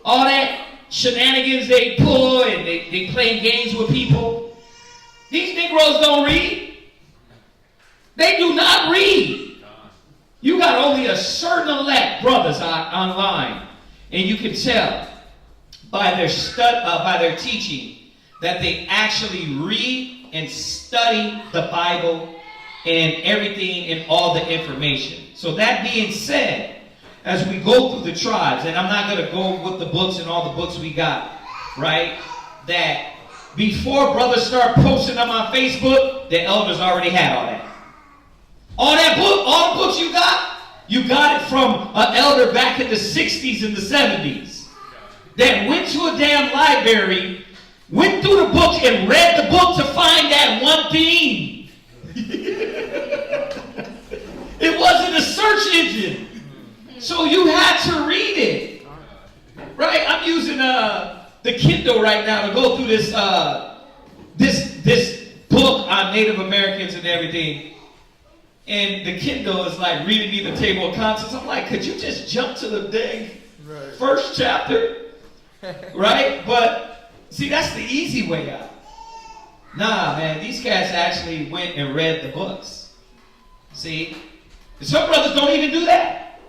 all that shenanigans they pull and they playing games with people. These Negroes don't read. They do not read. You got only a certain elect brothers online, and you can tell by their teaching that they actually read and study the Bible and everything and all the information. So that being said, as we go through the tribes, and I'm not going to go with the books and all the books we got, right? That before brothers start posting them on Facebook, the elders already had all that. All that book, all the books you got it from an elder back in the 60s and the 70s that went to a damn library, went through the book and read the book to find that one thing. It wasn't a search engine. So you had to read it. Right? I'm using the Kindle right now to go through this book on Native Americans and everything. And the Kindle is like reading me the table of contents. I'm like, could you just jump to the dang first chapter? Right? But see, that's the easy way out. Nah, man, these cats actually went and read the books. See? And some brothers don't even do that.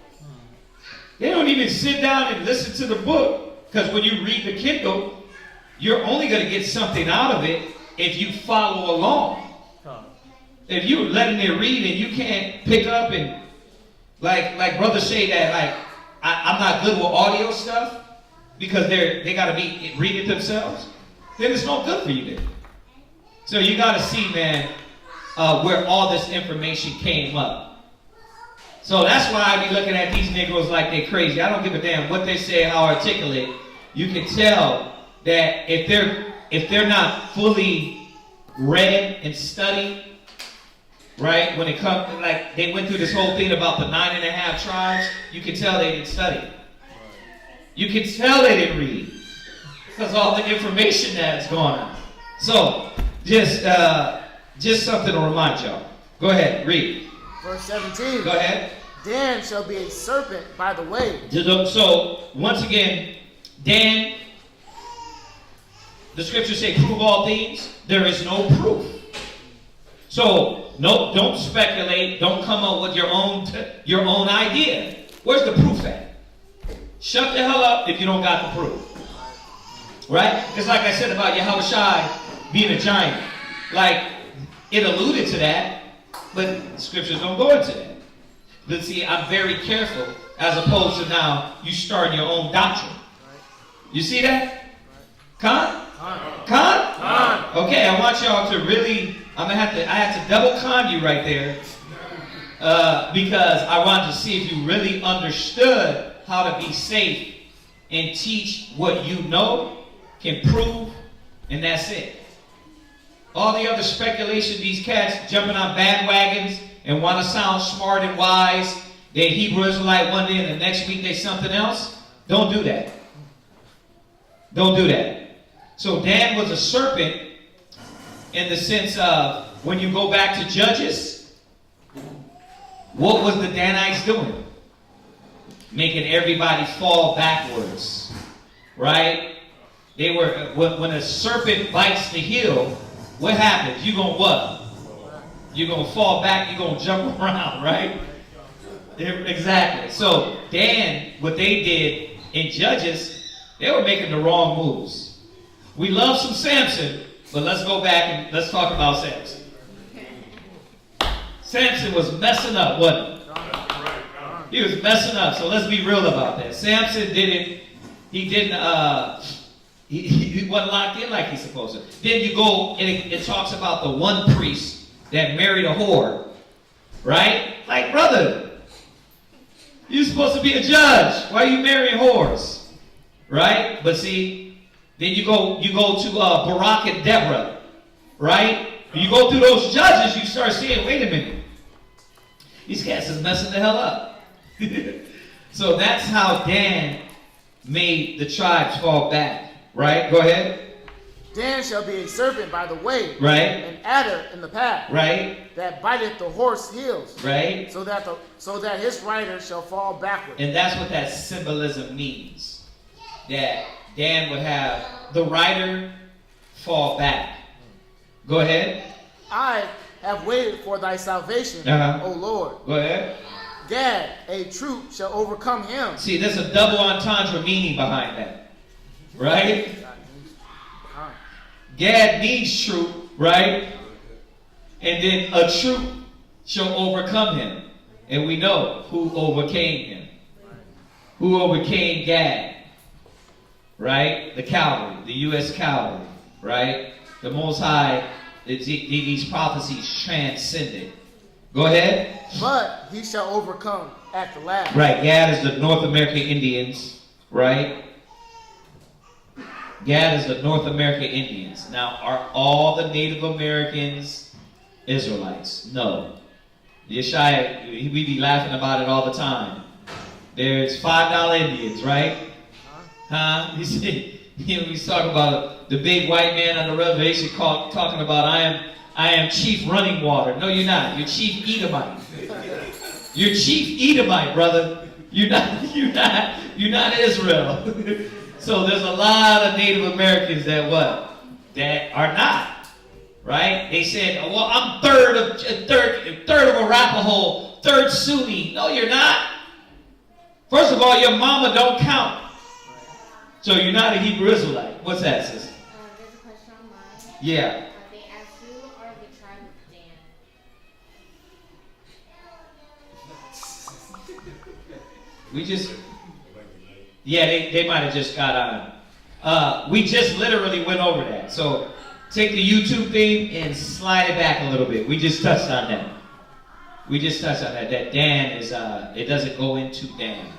They don't even sit down and listen to the book. Because when you read the Kindle, you're only going to get something out of it if you follow along. If you're letting it read and you can't pick up and, like brothers say that, like, I'm not good with audio stuff because they got to read it themselves, then it's no good for you then. So you got to see, man, where all this information came up. So that's why I be looking at these Negroes like they crazy. I don't give a damn what they say, how articulate. You can tell that if they're not fully read and studied, right? When it comes, like they went through this whole thing about the 9.5 tribes, you can tell they didn't study. You can tell they didn't read because all the information that's going on. So just something to remind y'all. Go ahead, read. Verse 17. Go ahead. Dan shall be a serpent by the way. So once again, Dan, the scriptures say, prove all things. There is no proof. So no, don't speculate. Don't come up with your own idea. Where's the proof at? Shut the hell up if you don't got the proof. Right? It's like I said about Yahushua being a giant. Like, it alluded to that, but the scriptures don't go into that. But see, I'm very careful as opposed to now you starting your own doctrine. You see that? Con? Okay, I want y'all to really, I have to double con you right there because I wanted to see if you really understood how to be safe and teach what you know, can prove, and that's it. All the other speculation, these cats jumping on bandwagons and want to sound smart and wise, they Hebrew Israelite one day and the next week they something else. Don't do that. Don't do that. So Dan was a serpent in the sense of when you go back to Judges, what was the Danites doing? Making everybody fall backwards. Right? They were, when a serpent bites the heel, what happens? You're going to what? You're going to fall back, you're going to jump around, right? Exactly. So Dan, what they did in Judges, they were making the wrong moves. We love some Samson, but let's go back and let's talk about Samson. Samson was messing up, wasn't he? He was messing up, so let's be real about that. Samson he wasn't locked in like he's supposed to. Then you go, and it talks about the one priest that married a whore. Right? Like, brother, you're supposed to be a judge. Why are you marrying whores? Right? But see, then you go to Baruch and Deborah. Right? You go through those judges, you start seeing, wait a minute. These cats is messing the hell up. So that's how Dan made the tribes fall back. Right? Go ahead. Dan shall be a serpent by the way, right? An adder in the path, right? That biteth the horse heels, right? So that his rider shall fall backward. And that's what that symbolism means. that Dan would have the writer fall back. Go ahead. I have waited for thy salvation, O Lord. Go ahead. Gad, a troop shall overcome him. See, there's a double entendre meaning behind that. Right? Gad means troop, right? And then a troop shall overcome him. And we know who overcame him. Who overcame Gad. Right? The cavalry, the U.S. cavalry. Right? The Most High, these prophecies transcended. Go ahead. But he shall overcome at the last. Right. Gad is the North American Indians. Right? Gad is the North American Indians. Now, are all the Native Americans Israelites? No. Yeshaya, we be laughing about it all the time. There's $5 Indians, right? Huh? You see, we talk about the big white man on the reservation talking about I am chief running water. No, you're not. You're chief Edomite. You're chief Edomite, brother. You're not Israel. So there's a lot of Native Americans that what? That are not. Right? They said, well, I'm third of Arapaho, third Sunni. No, you're not. First of all, your mama don't count. So you're not a Hebrew Israelite. What's that, sister? There's a question online. Yeah. They ask who are the tribe of Dan? We just... Yeah, they might have just got on. We just literally went over that. So take the YouTube thing and slide it back a little bit. We just touched on that. That Dan is, it doesn't go into Dan.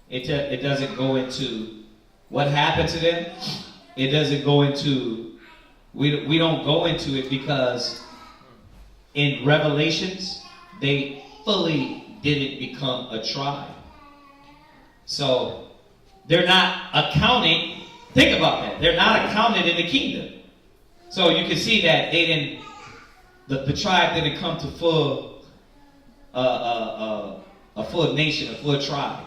It doesn't go into what happened to them. It doesn't go into, we don't go into it because in Revelations, they fully didn't become a tribe. So they're not accounted, think about that, they're not accounted in the kingdom. So you can see that they didn't, the tribe didn't come to full, a full nation, a full tribe.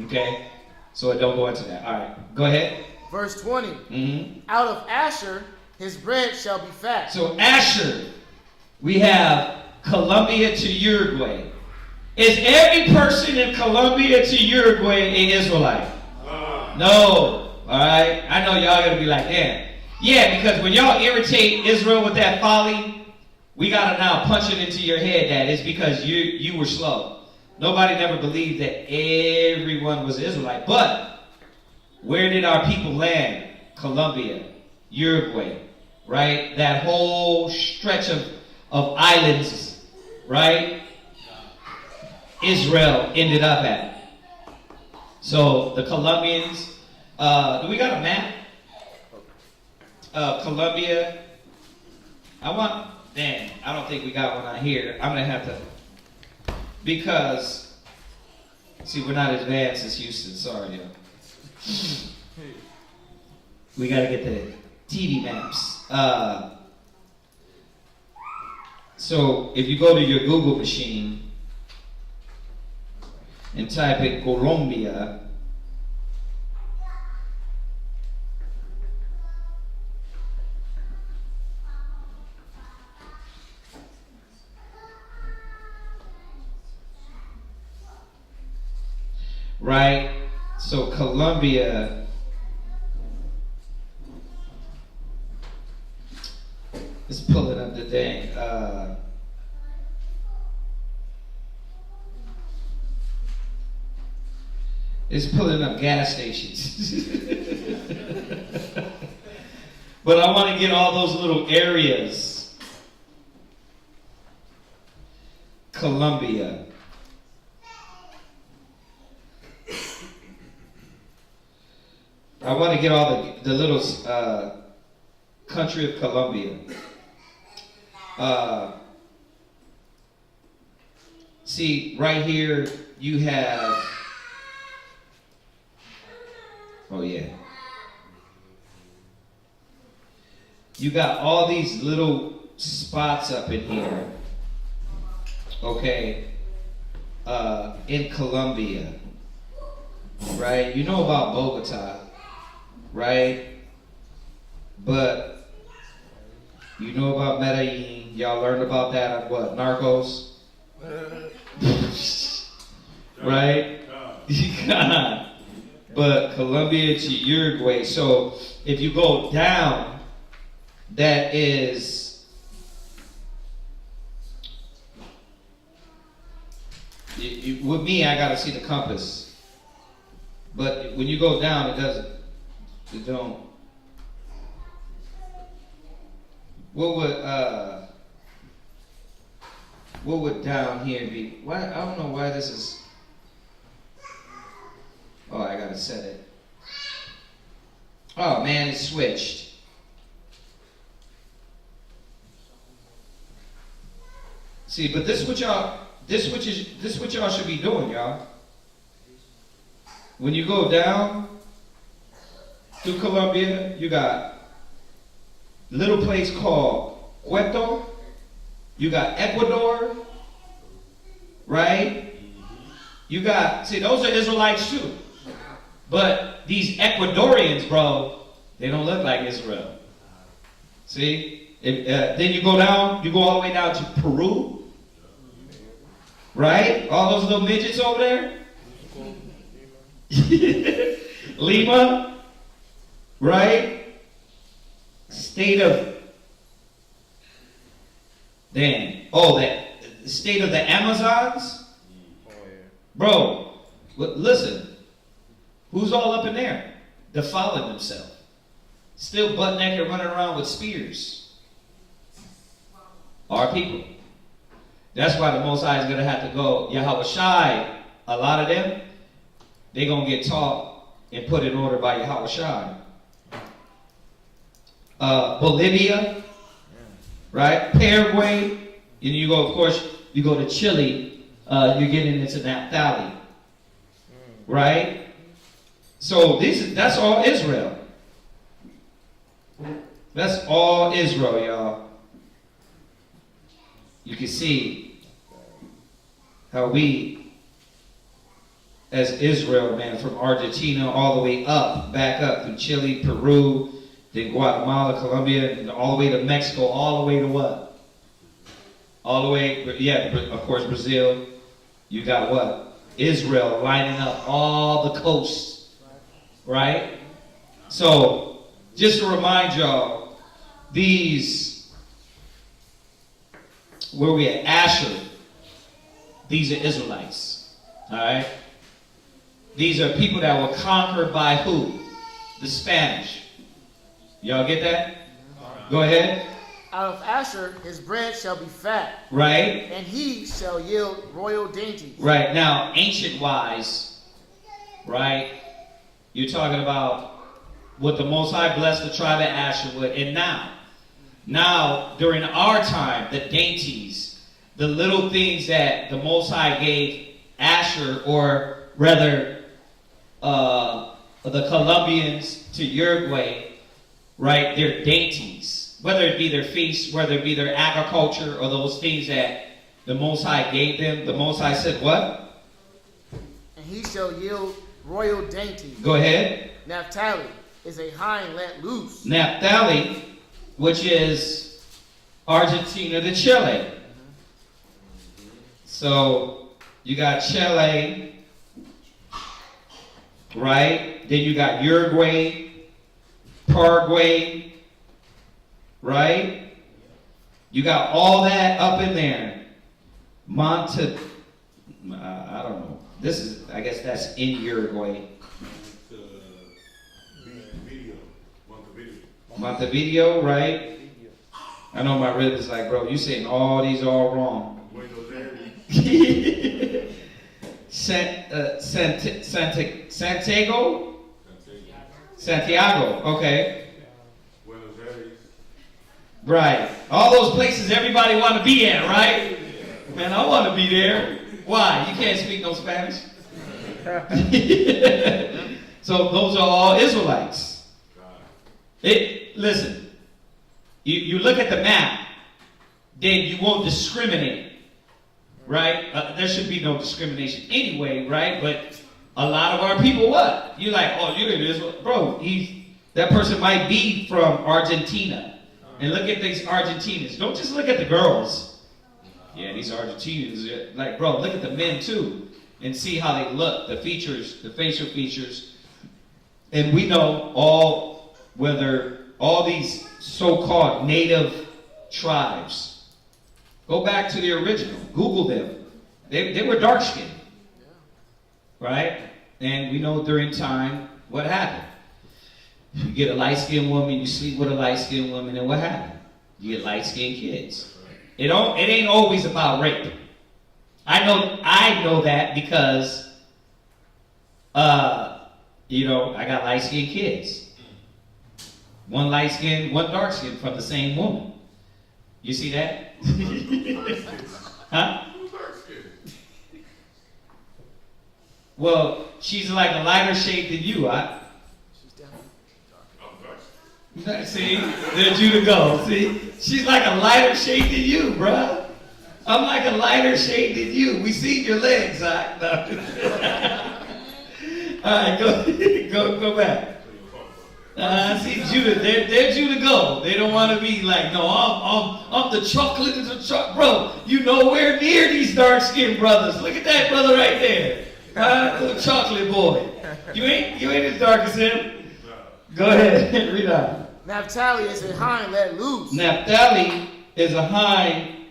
Okay? So it don't go into that. All right, go ahead. Verse 20. Out of Asher, his bread shall be fat. So Asher, we have Colombia to Uruguay. Is every person in Colombia to Uruguay an Israelite? No. All right? I know y'all going to be like, damn. Yeah, because when y'all irritate Israel with that folly, we got to now punch it into your head that it's because you were slow. Nobody never believed that everyone was Israelite. But where did our people land? Colombia, Uruguay, right? That whole stretch of islands, right? Israel ended up at. So the Colombians, do we got a map? Colombia. I don't think we got one on here. I'm going to have to, because, see, we're not as advanced as Houston. Sorry, yo. We got to get the TV maps. So if you go to your Google machine and type in Colombia, right? So Colombia, let's pull it up today. It's pulling up gas stations. But I want to get all those little areas. Colombia. I want to get all the little country of Colombia. See, right here you have, oh yeah. You got all these little spots up in here, okay, in Colombia, right? You know about Bogota. right? But you know about Medellin. Y'all learned about that on what? Narcos? Right? God. But Colombia to Uruguay. So if you go down, that is with me, I gotta see the compass. But when you go down, it doesn't. It don't. What would down here be? Why? I don't know why this is. Oh, I gotta set it. Oh man, it switched. See, but this is what y'all should be doing, y'all. When you go down through Colombia, you got a little place called Quito. You got Ecuador, right? You got, see, those are Israelites too. But these Ecuadorians, bro, they don't look like Israel. See? Then you go down, you go all the way down to Peru. Right? All those little midgets over there. Lima. Right? State of, damn. Oh, the state of the Amazons. Bro, listen. Who's all up in there? Defiling themselves. Still butt naked running around with spears. Our people. That's why the Most High is going to have to go. Yahweh Shai, a lot of them, they're going to get taught and put in order by Yahweh Shai. Bolivia, right? Paraguay. And you go, of course, you go to Chile, you're getting into Naphtali. Right? So that's all Israel. That's all Israel, y'all. You can see how we, as Israel, man, from Argentina all the way up, back up through Chile, Peru, then Guatemala, Colombia, and all the way to Mexico, all the way to what? All the way, yeah, of course, Brazil. You got what? Israel lining up all the coasts. Right? So, just to remind y'all, these, where we at? Asher. These are Israelites. Alright? These are people that were conquered by who? The Spanish. Y'all get that? Go ahead. Out of Asher, his branch shall be fat. Right. And he shall yield royal dainties. Right. Now, ancient wise, right? You're talking about what the Most High blessed the tribe of Asher with. And now, during our time, the dainties, the little things that the Most High gave Asher, or rather, the Colombians to Uruguay, right? Their dainties, whether it be their feasts, whether it be their agriculture, or those things that the Most High gave them. The Most High said what? And he shall yield royal dainties. Go ahead. Naphtali is a hind let loose. Naphtali, which is Argentina to Chile. So you got Chile, right? Then you got Uruguay, Paraguay, right? You got all that up in there. I don't know. This is, I guess that's in Uruguay. Montevideo, right? I know my rib is like, bro, you saying all these all wrong. Santiago, okay. Right. All those places everybody want to be at, right? Man, I want to be there. Why? You can't speak no Spanish. So those are all Israelites. Listen, you look at the map, then you won't discriminate, right? There should be no discrimination anyway, right? But a lot of our people, what? You're like, oh, you're in Israel. Bro, That person might be from Argentina. And look at these Argentinians. Don't just look at the girls. Yeah, these Argentinians, like, bro, look at the men too. And see how they look, the features, the facial features. And we know whether all these so-called native tribes, go back to the original, Google them. They were dark-skinned, right? And we know during time what happened. You get a light-skinned woman, you sleep with a light-skinned woman, and what happened? You get light-skinned kids. It ain't always about rape. I know that because, I got light-skinned kids. One light-skinned, one dark-skinned from the same woman. You see that? Huh? Well, she's like a lighter shade than you. See, there's you to go. See, she's like a lighter shade than you, bruh. I'm like a lighter shade than you. We see your legs, huh? No. All right, go back. See Judah, they're Judah go. They don't want to be like, no, I'm the chocolate is the chocolate, bro. You nowhere near these dark-skinned brothers. Look at that brother right there, little chocolate boy. You ain't as dark as him. Go ahead, read on. Naphtali is a hind let loose. Naphtali is a hind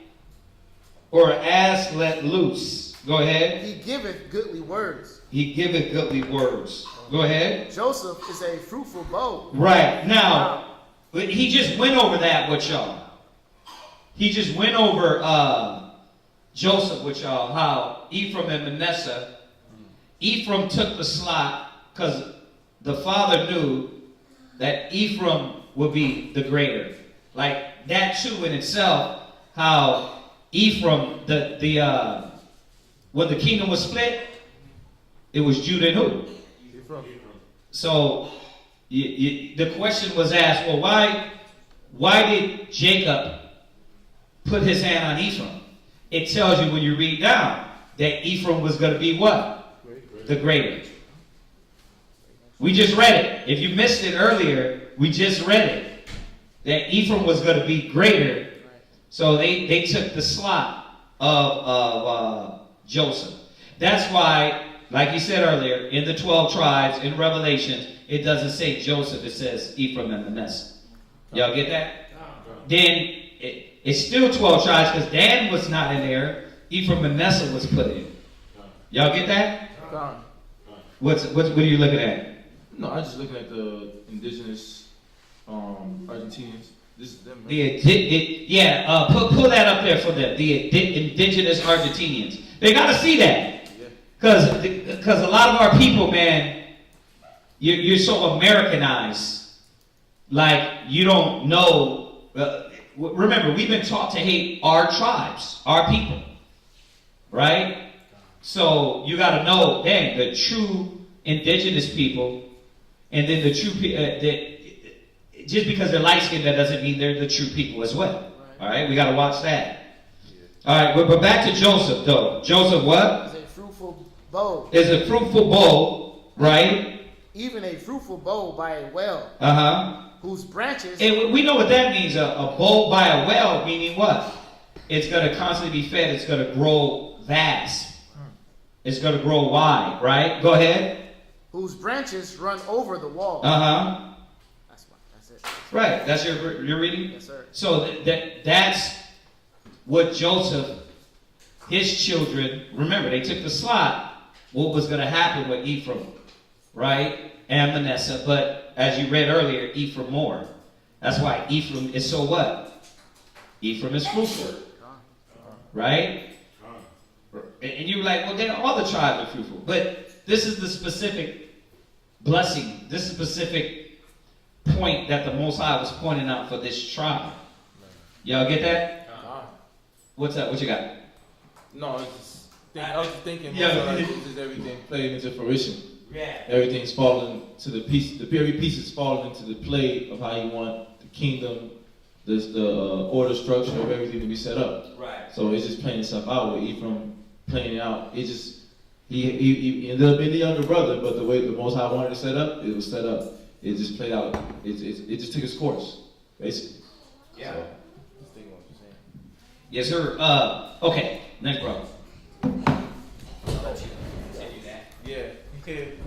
or an ass let loose. Go ahead. He giveth goodly words. He giveth goodly words. Go ahead. Joseph is a fruitful bow. Right. Now, he just went over that with y'all. He just went over Joseph with y'all, how Ephraim and Manasseh, Ephraim took the slot because the father knew that Ephraim would be the greater. Like that too in itself, how Ephraim, when the kingdom was split, it was Judah and who? So the question was asked, well, why did Jacob put his hand on Ephraim? It tells you when you read down that Ephraim was going to be what? The greater. We just read it. If you missed it earlier, we just read it. That Ephraim was going to be greater. So they took the slot of Joseph. That's why, like you said earlier, in the 12 tribes, in Revelation, it doesn't say Joseph, it says Ephraim and Manasseh. Y'all get that? Then it's still 12 tribes because Dan was not in there. Ephraim and Manasseh was put in. Y'all get that? What are you looking at? No, I'm just looking at the indigenous Argentinians. This is them, right? Pull that up there for them. The indigenous Argentinians. They got to see that. Because a lot of our people, man, you're so Americanized. Like, you don't know. Remember, we've been taught to hate our tribes, our people. Right? So you got to know, dang, the true indigenous people, and then the true just because they're light-skinned, that doesn't mean they're the true people as well. All right? We got to watch that. All right, but back to Joseph, though. Joseph what? Is a fruitful bow. Is a fruitful bow, right? Even a fruitful bow by a well. Uh-huh. Whose branches... And we know what that means. A bow by a well, meaning what? It's going to constantly be fed. It's going to grow vast. It's going to grow wide, right? Go ahead. Whose branches run over the wall. Uh-huh. That's it. Right. That's your reading? Yes, sir. So that's what Joseph, his children, remember, they took the slot. What was going to happen with Ephraim, right? And Manasseh. But as you read earlier, Ephraim more. That's why Ephraim is so what? Ephraim is fruitful. Right? And you're like, well, then all the tribes are fruitful. But this is the specific blessing. This is the specific point that the Most High was pointing out for this tribe. Y'all get that? What's up? What you got? No, I was just thinking, Yeah. just everything playing into fruition. Yeah. Everything's falling to the piece. Every piece is falling into the play of how you want the kingdom, the order structure of everything to be set up. Right. So it's just playing itself out with Ephraim playing it out. It just he ended up being the younger brother, but the way the Most High wanted to set up, it was set up. it just played out. It just took its course, basically. Yeah. So. Yes, sir. Okay, next brother. I'll let you continue that. Yeah. Okay.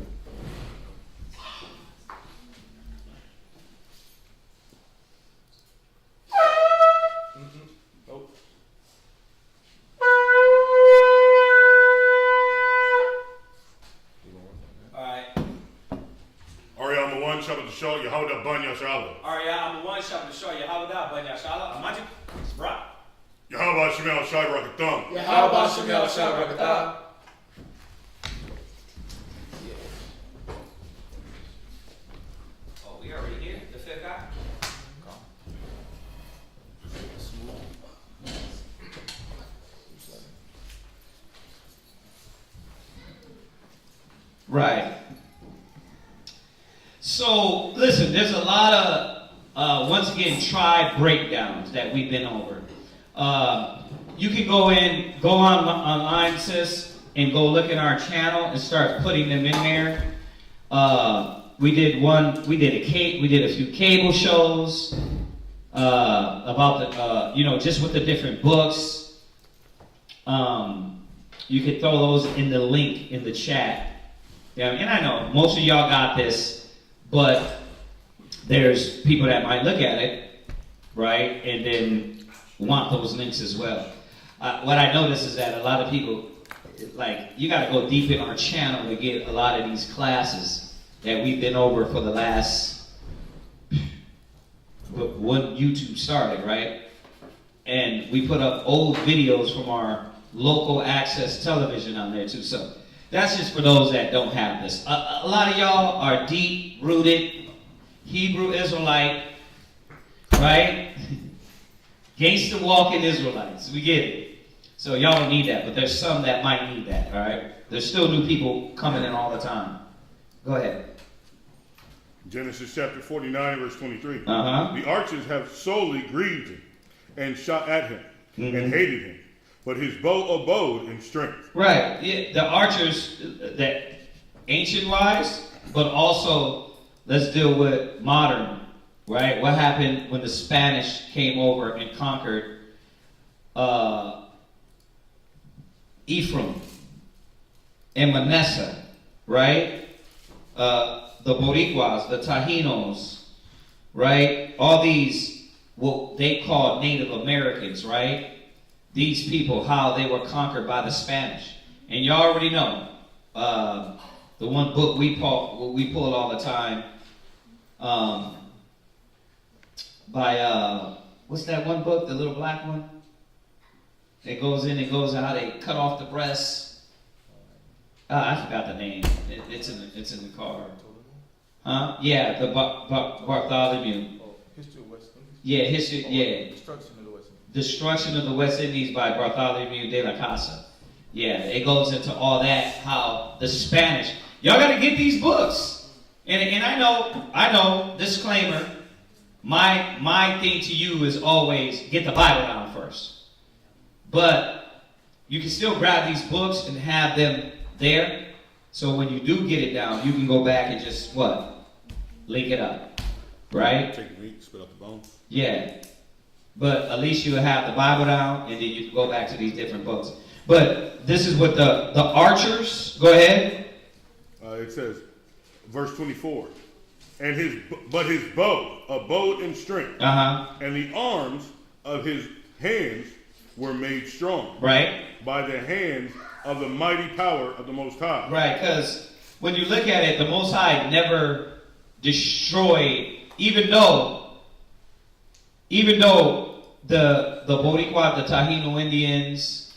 Nope. Alright. Ariel 1, Shabbat the Show, Yehoda Banya Shalom. I'm the one Shabbat Shah Yehovah Banya Shalom. Amaju. Right. Yahweh Shemel Shai Rakatham. Yahweh Shemel Shai Rakatham. Oh, we already here? The fifth guy? Right. So, listen, there's a lot of, once again, tribe breakdowns that we've been over. You can go online, sis, and go look at our channel and start putting them in there. We did a few cable shows about the, just with the different books. You can throw those in the link in the chat. Yeah, and I know most of y'all got this, but there's people that might look at it, right, and then want those links as well. What I notice is that a lot of people, like, you got to go deep in our channel to get a lot of these classes that we've been over for the last, when YouTube started, right? And we put up old videos from our local access television on there too. So that's just for those that don't have this. A lot of y'all are deep-rooted Hebrew Israelite, right? Gangsta walking Israelites. We get it. So y'all don't need that, but there's some that might need that, all right? There's still new people coming in all the time. Go ahead. Genesis chapter 49, verse 23. Uh-huh. The archers have solely grieved him and shot at him and hated him, but his bow abode in strength. Right. Yeah, the archers, that ancient-wise, but also let's deal with modern, right? What happened when the Spanish came over and conquered Ephraim and Manasseh, right? The Boricuas, the Tajinos, right? All these, what they call Native Americans, right? These people, how they were conquered by the Spanish. And you already know, the one book we pull all the time, by, what's that one book, the little black one? It goes in and goes out, they cut off the breasts. I forgot the name. It's in the car. Huh? Yeah, the Bartholomew. History of West Indies. Yeah, history. Yeah. Destruction of the West Indies. Destruction of the West Indies by Bartholomew de la Casa. Yeah, it goes into all that. How the Spanish. Y'all got to get these books. And I know. Disclaimer. My thing to you is always get the Bible down first. But you can still grab these books and have them there. So when you do get it down, you can go back and just, link it up. Right? Take the meat, spit out the bones. Yeah. But at least you have the Bible down, and then you can go back to these different books. But this is what the archers, go ahead. It says, verse 24, and his bow abode in strength, and the arms of his hands were made strong, right, by the hands of the mighty power of the Most High. Right, because when you look at it, the Most High never destroyed, even though the Boricua, the Taino Indians,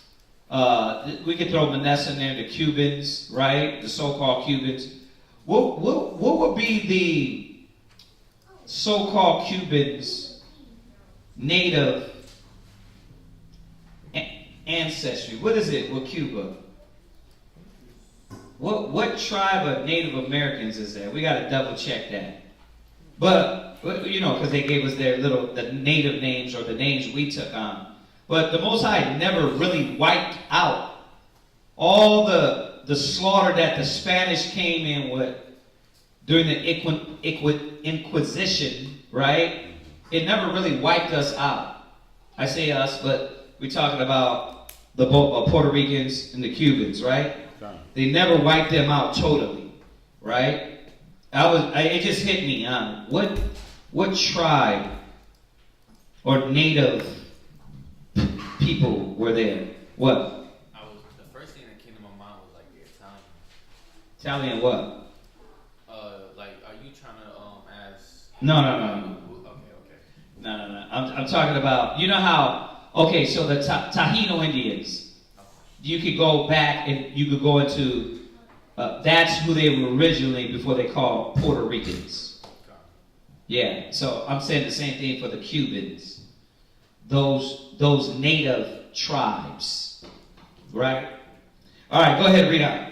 we could throw Manasseh in there, the Cubans, right, the so-called Cubans. What would be the so-called Cubans' native ancestry? What is it with Cuba? What tribe of Native Americans is that? We got to double check that. But because they gave us the native names or the names we took on. But the Most High never really wiped out all the slaughter that the Spanish came in with during the Inquisition, right? It never really wiped us out. I say us, but we're talking about the Puerto Ricans and the Cubans, right? They never wiped them out totally, right? It just hit me on what tribe or native people were there? What? The first thing that came to my mind was like the Italian. Italian what? Like, are you trying to ask? No. Okay. No. I'm talking about, you know how, okay, so the Taino Indians, you could go back and you could go into, that's who they were originally before they called Puerto Ricans. Yeah, so I'm saying the same thing for the Cubans. Those native tribes, right? All right, go ahead, read out.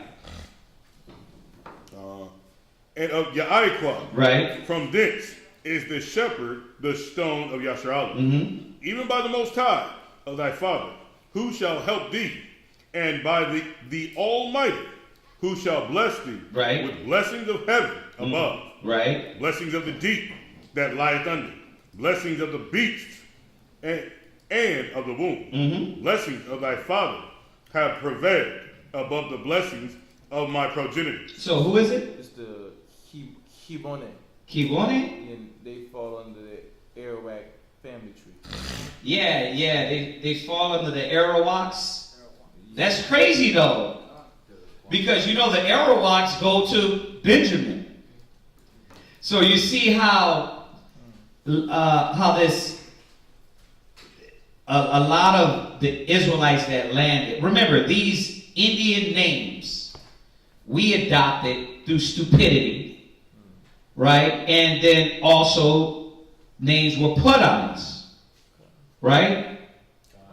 And of Ya'ikwa, right? From thence is the shepherd, the stone of Yasharallah, even by the Most High of thy father, who shall help thee, and by the Almighty, who shall bless thee, right? With blessings of heaven above, right? Blessings of the deep that lieth under, blessings of the beasts and of the womb, blessings of thy father have prevailed above the blessings of my progeny. So who is it? It's the Kibone. Kibone? And they fall under the Arawak family tree. Yeah, they fall under the Arawaks. That's crazy though, because you know the Arawaks go to Benjamin. So you see how this a lot of the Israelites that landed. Remember, these Indian names we adopted through stupidity, right? And then also names were put on us, right?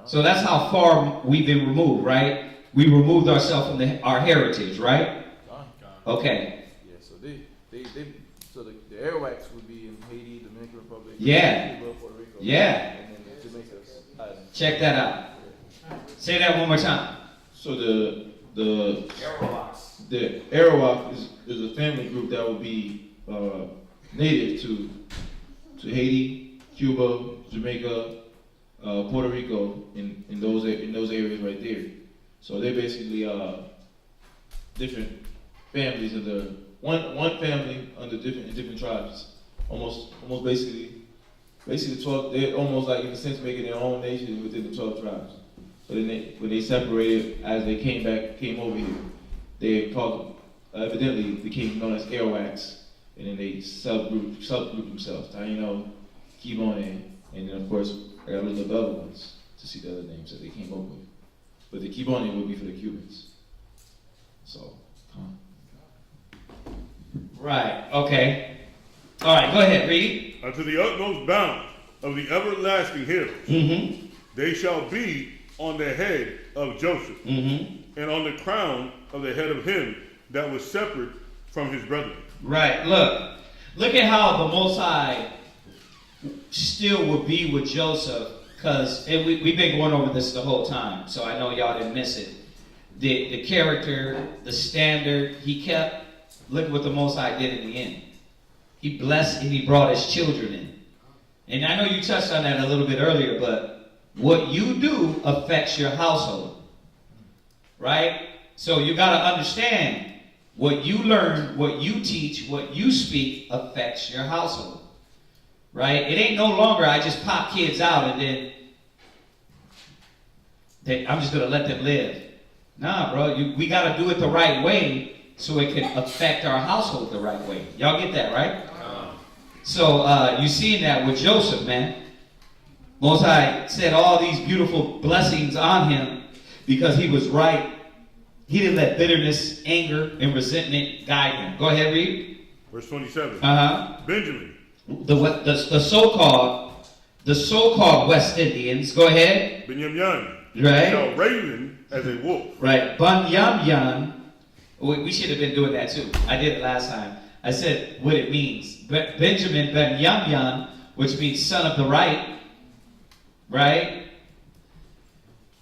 So that's how far we've been removed, right? We removed ourselves from our heritage, right? Okay. Yeah, so so the Arawaks would be in Haiti, Dominican Republic, Yeah. Cuba, Puerto Rico, Yeah. and then Jamaica's island. Check that out. Say that one more time. So the Arawak is a family group that will be native to Haiti, Cuba, Jamaica, Puerto Rico, in those areas right there. So they're basically different families of the one family under different tribes. Almost basically 12. They're almost like in a sense making their own nation within the 12 tribes. But then when they separated, as they came over here, they called evidently became known as Arawaks, and then they subgrouped themselves. Taino, Kibone, and then of course I got to look up the other ones to see the other names that they came up with. But the Kibone would be for the Cubans. So, Right. Okay. All right. Go ahead. Read. Unto the utmost bound of the everlasting hills, they shall be on the head of Joseph, and on the crown of the head of him that was separate from his brethren. Right. Look at how the Most High still would be with Joseph, because we've been going over this the whole time, so I know y'all didn't miss it. The character, the standard he kept. Look at what the Most High did in the end. He blessed and he brought his children in. And I know you touched on that a little bit earlier, but what you do affects your household. Right? So you got to understand what you learn, what you teach, what you speak affects your household. Right? It ain't no longer I just pop kids out and then I'm just going to let them live. Nah, bro. We got to do it the right way so it can affect our household the right way. Y'all get that, right? So you seen that with Joseph, man. Most High said all these beautiful blessings on him because he was right. He didn't let bitterness, anger, and resentment guide him. Go ahead, read. Verse 27. Benjamin. The so-called West Indians. Go ahead. Binyamin. Right. Shall raven as a wolf. Right. Bunyamin. We should have been doing that too. I did it last time. I said what it means. Benjamin ben Yamyan, which means son of the right. Right?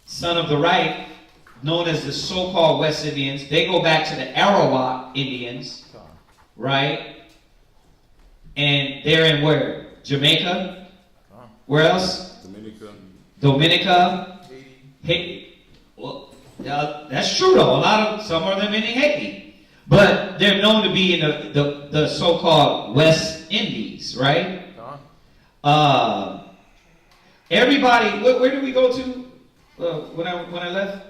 Son of the right, known as the so-called West Indians. They go back to the Arawak Indians. Right? And they're in where? Jamaica? Where else? Dominica. Haiti. Well, that's true though. Some of them in Haiti. But they're known to be in the so-called West Indies, right? Everybody, where did we go to when I left?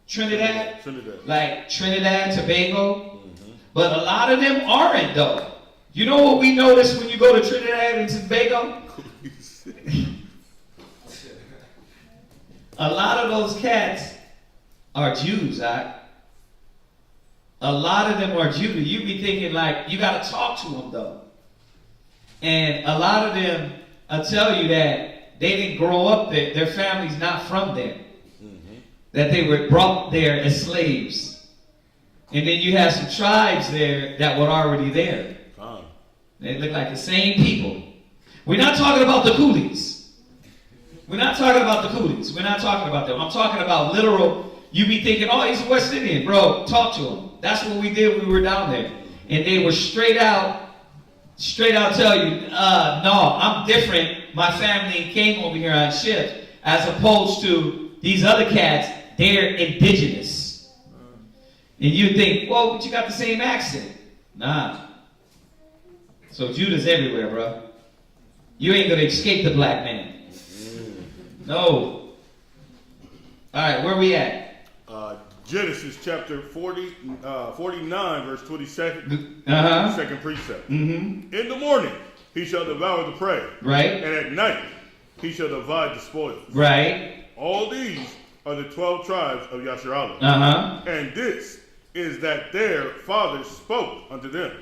Trinidad. Like Trinidad, Tobago. But a lot of them aren't though. You know what we notice when you go to Trinidad and Tobago? A lot of those cats are Jews, right? A lot of them are Jews. You be thinking like, you got to talk to them though. And a lot of them, I'll tell you that they didn't grow up there. Their family's not from there. That they were brought there as slaves. And then you have some tribes there that were already there. They look like the same people. We're not talking about the coolies. We're not talking about the coolies. We're not talking about them. I'm talking about literal. You be thinking, oh, he's a West Indian. Bro, talk to him. That's what we did when we were down there. And they were straight out tell you, no, I'm different. My family came over here on ships, as opposed to these other cats, they're indigenous. And you think, well, but you got the same accent. Nah. So Judah's everywhere, bro. You ain't gonna escape the black man. No. All right, where we at? Genesis chapter 49, verse 22. Second precept. In the morning he shall devour the prey. Right. And at night he shall divide the spoils. Right. All these are the 12 tribes of Yasharallah. And this is that their fathers spoke unto them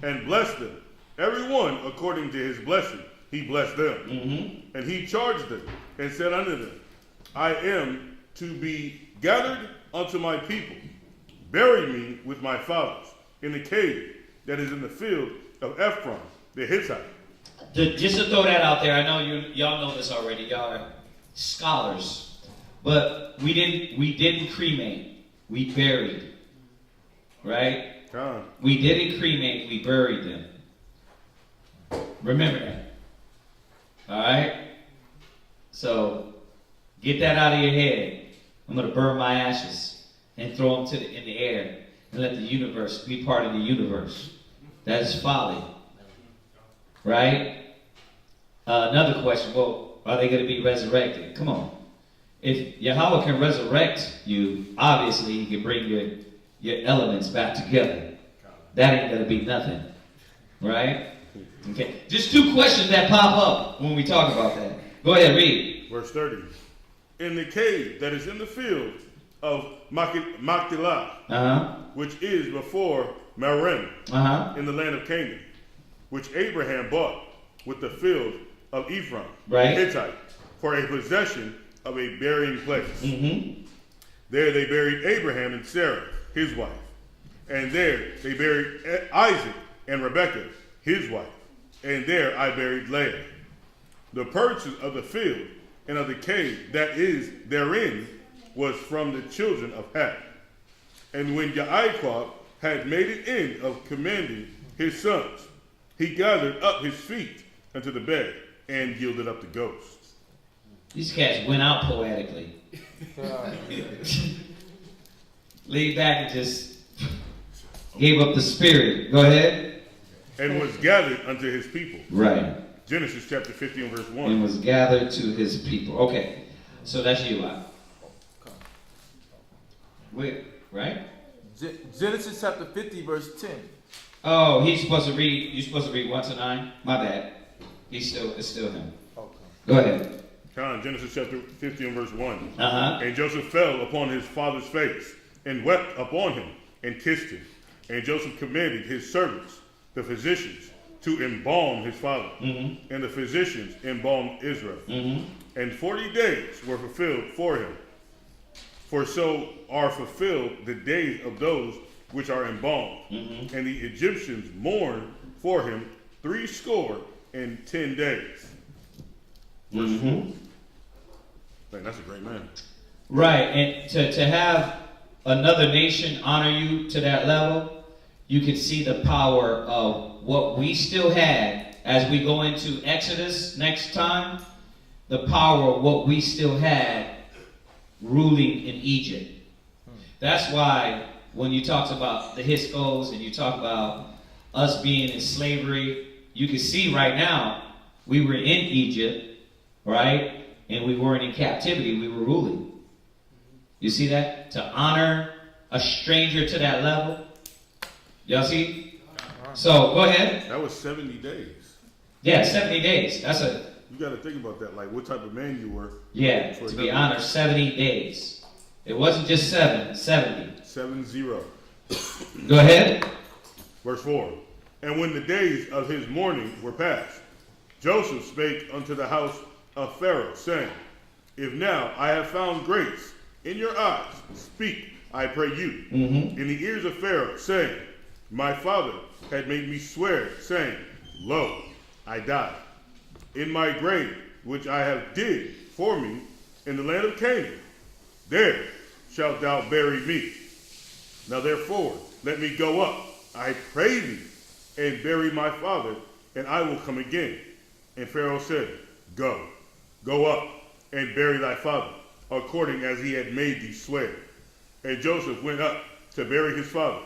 and blessed them. Every one according to his blessing he blessed them. And he charged them and said unto them, I am to be gathered unto my people. Bury me with my fathers in the cave that is in the field of Ephron the Hittite. Just to throw that out there, I know y'all know this already. Y'all are scholars, but we didn't cremate. We buried, right? We didn't cremate. We buried them. Remember that. All right. So get that out of your head. I'm going to burn my ashes and throw them in the air and let the universe be part of the universe. That is folly. Right? Another question, well, are they going to be resurrected? Come on. If Yahweh can resurrect you, obviously he can bring your elements back together. That ain't going to be nothing. Right? Okay. Just two questions that pop up when we talk about that. Go ahead, read. Verse 30. In the cave that is in the field of Machpelah, which is before Merem, in the land of Canaan, which Abraham bought with the field of Ephron, the Hittite, for a possession of a burying place. There they buried Abraham and Sarah, his wife. And there they buried Isaac and Rebekah, his wife. And there I buried Leah. The purchase of the field and of the cave that is therein was from the children of Heth. And when Yaakov had made an end of commanding his sons, he gathered up his feet unto the bed and yielded up the ghosts. These cats went out poetically. Laid back and just gave up the spirit. Go ahead. And was gathered unto his people. Right. Genesis chapter 50 and verse 1. And was gathered to his people. Okay. So that's you, wait, right? Genesis chapter 50 verse 10. Oh, you're supposed to read 1 to 9? My bad. It's still him. Okay. Go ahead. Genesis chapter 50 and verse 1. And Joseph fell upon his father's face and wept upon him and kissed him. And Joseph commanded his servants, the physicians, to embalm his father. And the physicians embalmed Israel. And 40 days were fulfilled for him. For so are fulfilled the days of those which are embalmed. And the Egyptians mourned for him 60 days. Verse 4. Man, that's a great man. Right, and to have another nation honor you to that level, you can see the power of what we still had as we go into Exodus next time, the power of what we still had ruling in Egypt. That's why when you talk about the Hiskos and you talk about us being in slavery, you can see right now we were in Egypt, right? And we weren't in captivity, we were ruling. You see that? To honor a stranger to that level. Y'all see? So go ahead. That was 70 days. Yeah, 70 days. You got to think about that, like what type of man you were. Yeah, to be honored, 70 days. It wasn't just 7, 70. 7-0. Go ahead. Verse 4. And when the days of his mourning were past, Joseph spake unto the house of Pharaoh, saying, If now I have found grace in your eyes, speak, I pray you, in the ears of Pharaoh, saying, My father had made me swear, saying, Lo, I die. In my grave, which I have digged for me in the land of Canaan, there shalt thou bury me. Now therefore, let me go up, I pray thee, and bury my father, and I will come again. And Pharaoh said, Go up, and bury thy father, according as he had made thee swear. And Joseph went up to bury his father,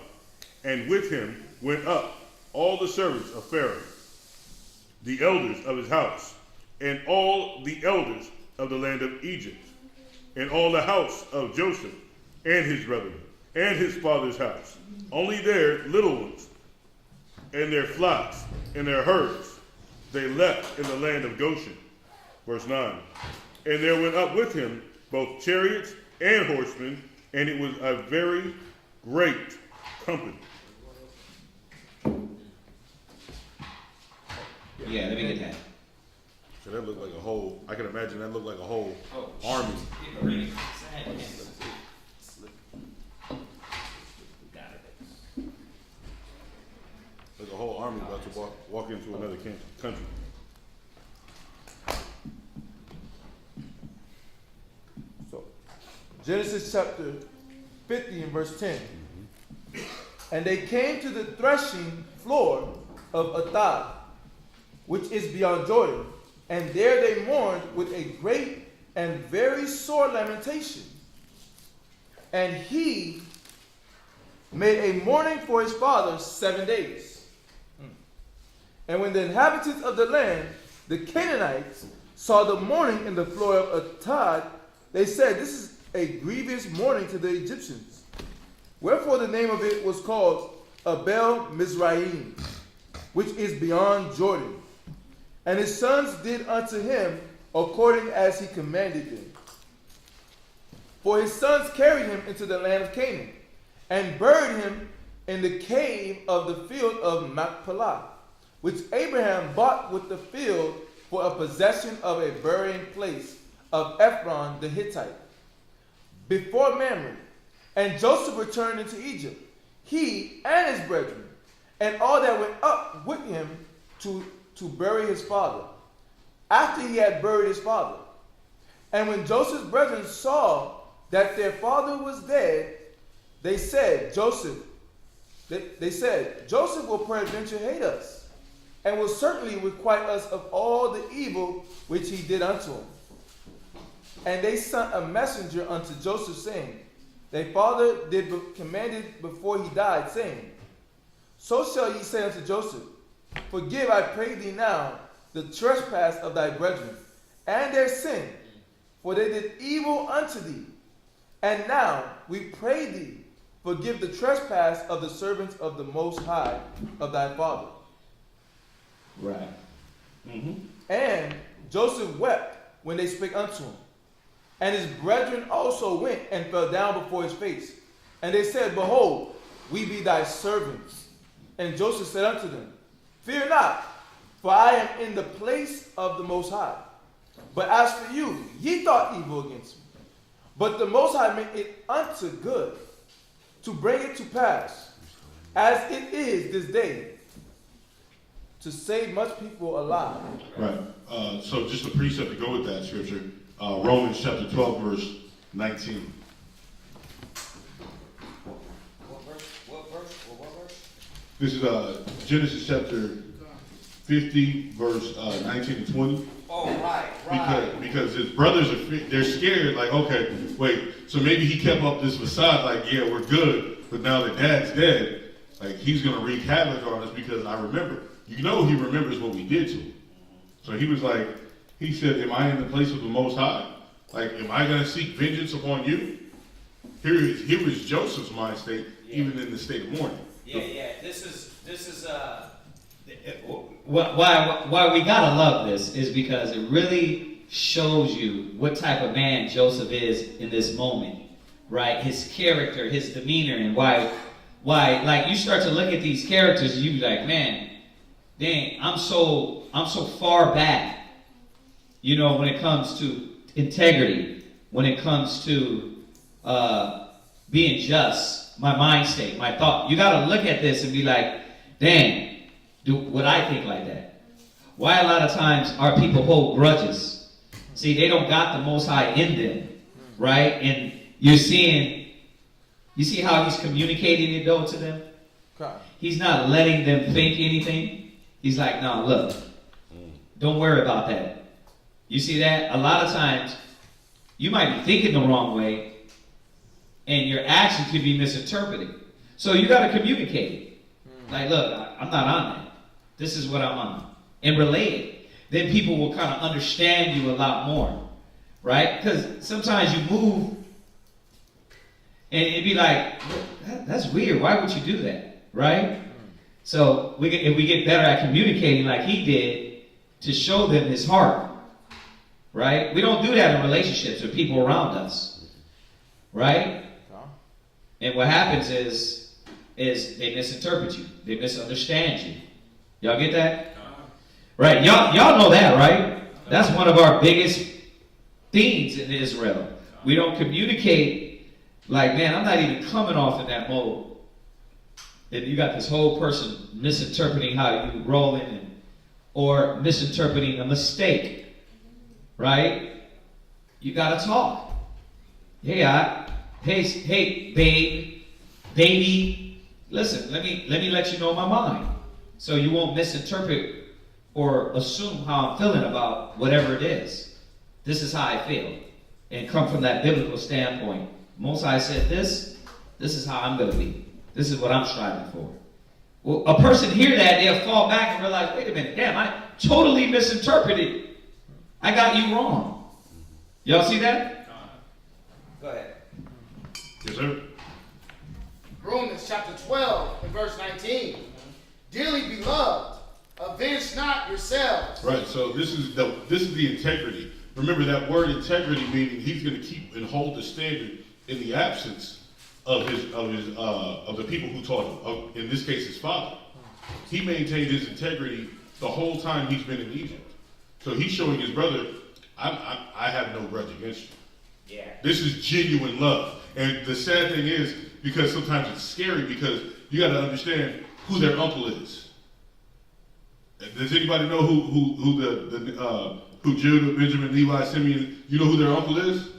and with him went up all the servants of Pharaoh, the elders of his house, and all the elders of the land of Egypt, and all the house of Joseph, and his brethren, and his father's house, only their little ones, and their flocks, and their herds, they left in the land of Goshen. Verse 9. And there went up with him both chariots and horsemen, and it was a very great company. Yeah, let me get that. So that looked like a whole, I can imagine that looked like a whole army. Like a whole army about to walk into another country. So, Genesis chapter 50 and verse 10. And they came to the threshing floor of Atad, which is beyond Jordan, and there they mourned with a great and very sore lamentation. And he made a mourning for his father 7 days. And when the inhabitants of the land, the Canaanites, saw the mourning in the floor of Atad, they said, This is a grievous mourning to the Egyptians. Wherefore the name of it was called Abel Mizraim, which is beyond Jordan. And his sons did unto him according as he commanded them. For his sons carried him into the land of Canaan, and buried him in the cave of the field of Machpelah, which Abraham bought with the field for a possession of a burying place of Ephron the Hittite, before Mamre. And Joseph returned into Egypt, he and his brethren, and all that went up with him to bury his father, after he had buried his father. And when Joseph's brethren saw that their father was dead, they said, Joseph will peradventure hate us, and will certainly requite us of all the evil which he did unto him. And they sent a messenger unto Joseph, saying, Thy father did commanded before he died, saying, So shall ye say unto Joseph, Forgive, I pray thee now, the trespass of thy brethren, and their sin, for they did evil unto thee. And now, we pray thee, forgive the trespass of the servants of the Most High of thy father. Right. And Joseph wept when they spake unto him. And his brethren also went and fell down before his face. And they said, Behold, we be thy servants. And Joseph said unto them, Fear not, for I am in the place of the Most High. But as for you, ye thought evil against me. But the Most High made it unto good, to bring it to pass, as it is this day, to save much people alive. Right. So just a precept to go with that scripture, Romans chapter 12, verse 19. What verse? What verse? This is Genesis chapter 50, verse 19 and 20. Oh, right. Because his brothers they're scared. Like, okay, wait. So maybe he kept up this facade. Like, yeah, we're good, but now that Dad's dead, like he's gonna wreak havoc on us because I remember. You know, he remembers what we did to him. So he was like, he said, "Am I in the place of the Most High? Like, am I gonna seek vengeance upon you?" Here was Joseph's mind state, even in the state of mourning. Yeah. This is why we gotta love this is because it really shows you what type of man Joseph is in this moment, right? His character, his demeanor, and why like you start to look at these characters and you be like, man, dang, I'm so far back, you know, when it comes to integrity, when it comes to being just, my mind state, my thought. You got to look at this and be like, dang, would I think like that? Why a lot of times our people hold grudges? See, they don't got the Most High in them, right? And you see how he's communicating it though to them? He's not letting them think anything. He's like, no, look, don't worry about that. You see that? A lot of times, you might be thinking the wrong way, and your action could be misinterpreted. So you got to communicate it. Like, look, I'm not on that. This is what I'm on. And relay it. Then people will kind of understand you a lot more. Right? Because sometimes you move, and it'd be like, that's weird. Why would you do that? Right? So if we get better at communicating like he did to show them his heart. Right? We don't do that in relationships with people around us. Right? And what happens is they misinterpret you. They misunderstand you. Y'all get that? Right. Y'all know that, right? That's one of our biggest themes in Israel. We don't communicate like, man, I'm not even coming off in that mode. That you got this whole person misinterpreting how you roll in or misinterpreting a mistake. Right? You gotta talk. Hey, baby, listen, let me let you know my mind. So you won't misinterpret or assume how I'm feeling about whatever it is. This is how I feel. And come from that biblical standpoint. Most High said this is how I'm going to be. This is what I'm striving for. Well, a person hear that, they'll fall back and realize, wait a minute, damn, I totally misinterpreted. I got you wrong. Y'all see that? Go ahead. Yes, sir. Romans chapter 12 and verse 19. Dearly beloved, avenge not yourselves. Right. So this is the integrity. Remember that word integrity meaning he's going to keep and hold the standard in the absence of the people who taught him. In this case, his father. He maintained his integrity the whole time he's been in Egypt. So he's showing his brother, I have no grudge against you. Yeah. This is genuine love. And the sad thing is, because sometimes it's scary, because you got to understand who their uncle is. Does anybody know who Judah, Benjamin, Levi, Simeon? You know who their uncle is?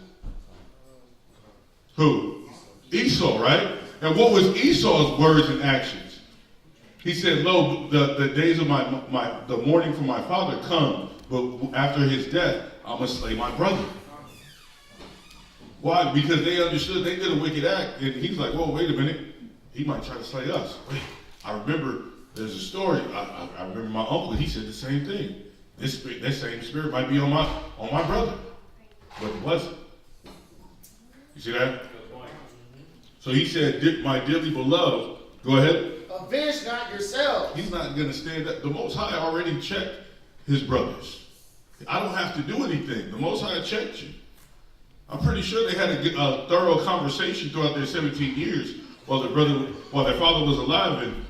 Who? Esau, right? And what was Esau's words and actions? He said, "Lo, the days of the mourning for my father come, but after his death, I must slay my brother." Why? Because they understood they did a wicked act, and he's like, "Whoa, wait a minute, he might try to slay us." Wait, I remember there's a story. I remember my uncle. He said the same thing. That same spirit might be on my brother, but it wasn't. You see that? So he said, "My dearly beloved," go ahead. Avenge not yourselves. He's not going to stand up. The Most High already checked his brothers. I don't have to do anything. The Most High checked you. I'm pretty sure they had a thorough conversation throughout their 17 years while their father was alive, and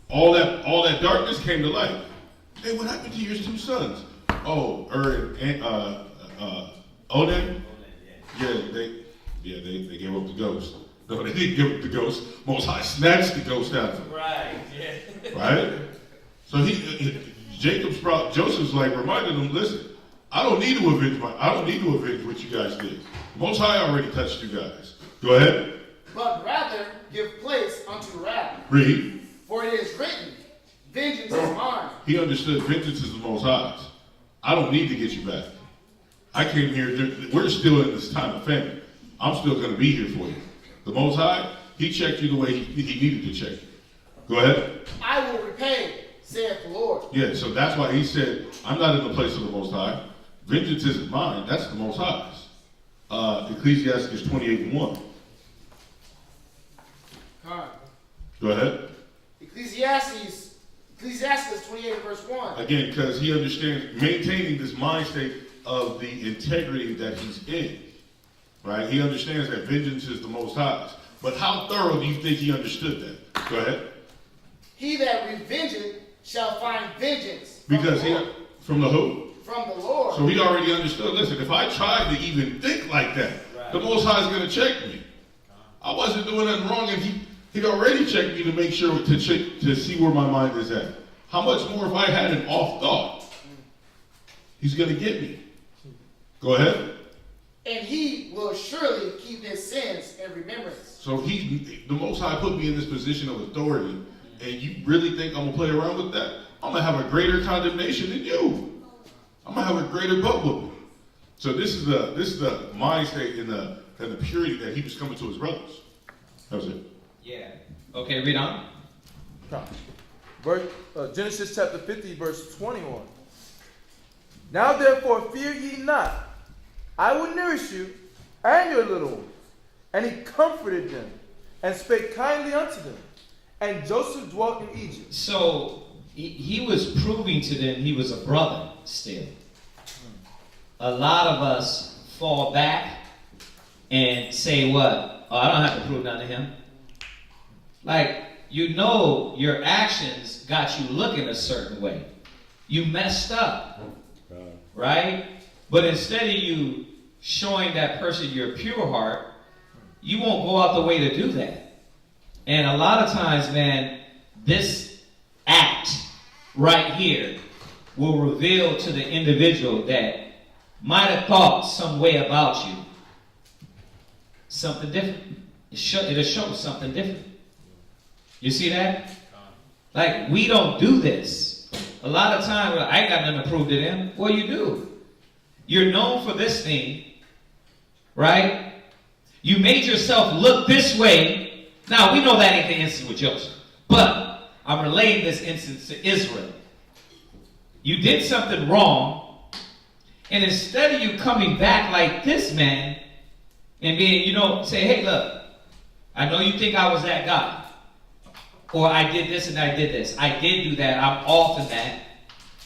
all that darkness came to light. Hey, what happened to your two sons? Oh, and Onan? Yeah, they gave up the ghost. No, they didn't give up the ghost. Most High snatched the ghost out of them. Right, yeah. Right? So Joseph's like reminded them, listen, I don't need to avenge what you guys did. Most High already touched you guys. Go ahead. But rather give place unto wrath. Read. For it is written, vengeance is mine. He understood vengeance is the Most High's. I don't need to get you back. I came here, we're still in this time of famine. I'm still going to be here for you. The Most High, he checked you the way he needed to check you. Go ahead. I will repay, saith the Lord. Yeah, so that's why he said, I'm not in the place of the Most High. Vengeance isn't mine, that's the Most High's. Ecclesiasticus 28:1. Go ahead. Ecclesiasticus 28 verse 1. Again, because he understands maintaining this mind state of the integrity that he's in. Right? He understands that vengeance is the Most High's. But how thorough do you think he understood that? Go ahead. He that revengeth shall find vengeance. Because from the who? From the Lord. So he already understood. Listen, if I tried to even think like that, the Most High is going to check me. I wasn't doing nothing wrong, and he'd already checked me to make sure to see where my mind is at. How much more if I had an off thought? He's going to get me. Go ahead. And he will surely keep his sins in remembrance. So the Most High put me in this position of authority, and you really think I'm going to play around with that? I'm going to have a greater condemnation than you. I'm going to have a greater butt whooping. So this is the mind state and the purity that he was coming to his brothers. That was it. Yeah. Okay, read on. Genesis chapter 50, verse 21. Now therefore fear ye not, I will nourish you and your little ones. And he comforted them and spake kindly unto them. And Joseph dwelt in Egypt. So he was proving to them he was a brother still. A lot of us fall back and say what? Oh, I don't have to prove nothing to him. Like, you know your actions got you looking a certain way. You messed up. Right? But instead of you showing that person your pure heart, you won't go out the way to do that. And a lot of times, man, this act right here will reveal to the individual that might have thought some way about you something different. It'll show something different. You see that? Like, we don't do this. A lot of times, I ain't got nothing to prove to them. Well, you do. You're known for this thing, right? You made yourself look this way. Now, we know that ain't the instance with Joseph. But I'm relaying this instance to Israel. You did something wrong. And instead of you coming back like this man and being, say, hey, look, I know you think I was that guy. Or I did this and I did this. I did do that. I'm off in that.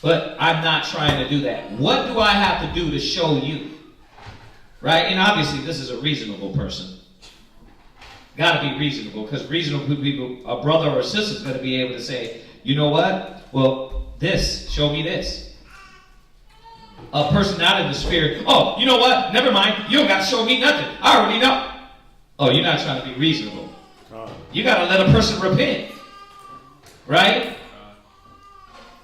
But I'm not trying to do that. What do I have to do to show you? Right? And obviously, this is a reasonable person. Got to be reasonable. Because reasonable people, a brother or a sister is going to be able to say, you know what? Well, show me this. A person not in the spirit, oh, you know what? Never mind. You don't got to show me nothing. I already know. Oh, you're not trying to be reasonable. You got to let a person repent. Right?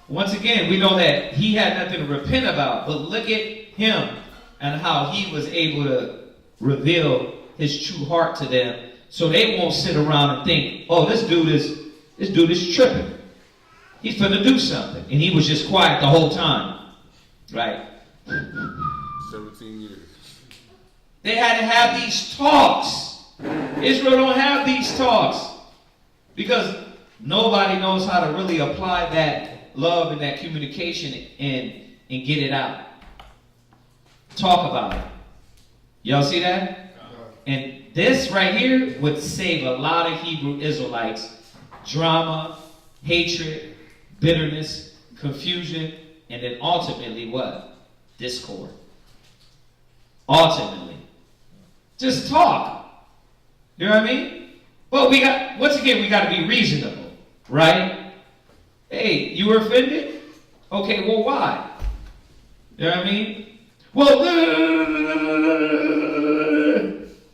Once again, we know that he had nothing to repent about, but look at him and how he was able to reveal his true heart to them, so they won't sit around and think, oh, this dude is tripping. He's gonna do something, and he was just quiet the whole time. Right? 17 years. They had to have these talks. Israel don't have these talks because nobody knows how to really apply that love and that communication and get it out. Talk about it. Y'all see that? And this right here would save a lot of Hebrew Israelites drama, hatred, bitterness, confusion, and then ultimately what? Discord. Ultimately. Just talk. You know what I mean? Well, we got to be reasonable, right? Hey, you were offended? Okay, well, why? You know what I mean? Well,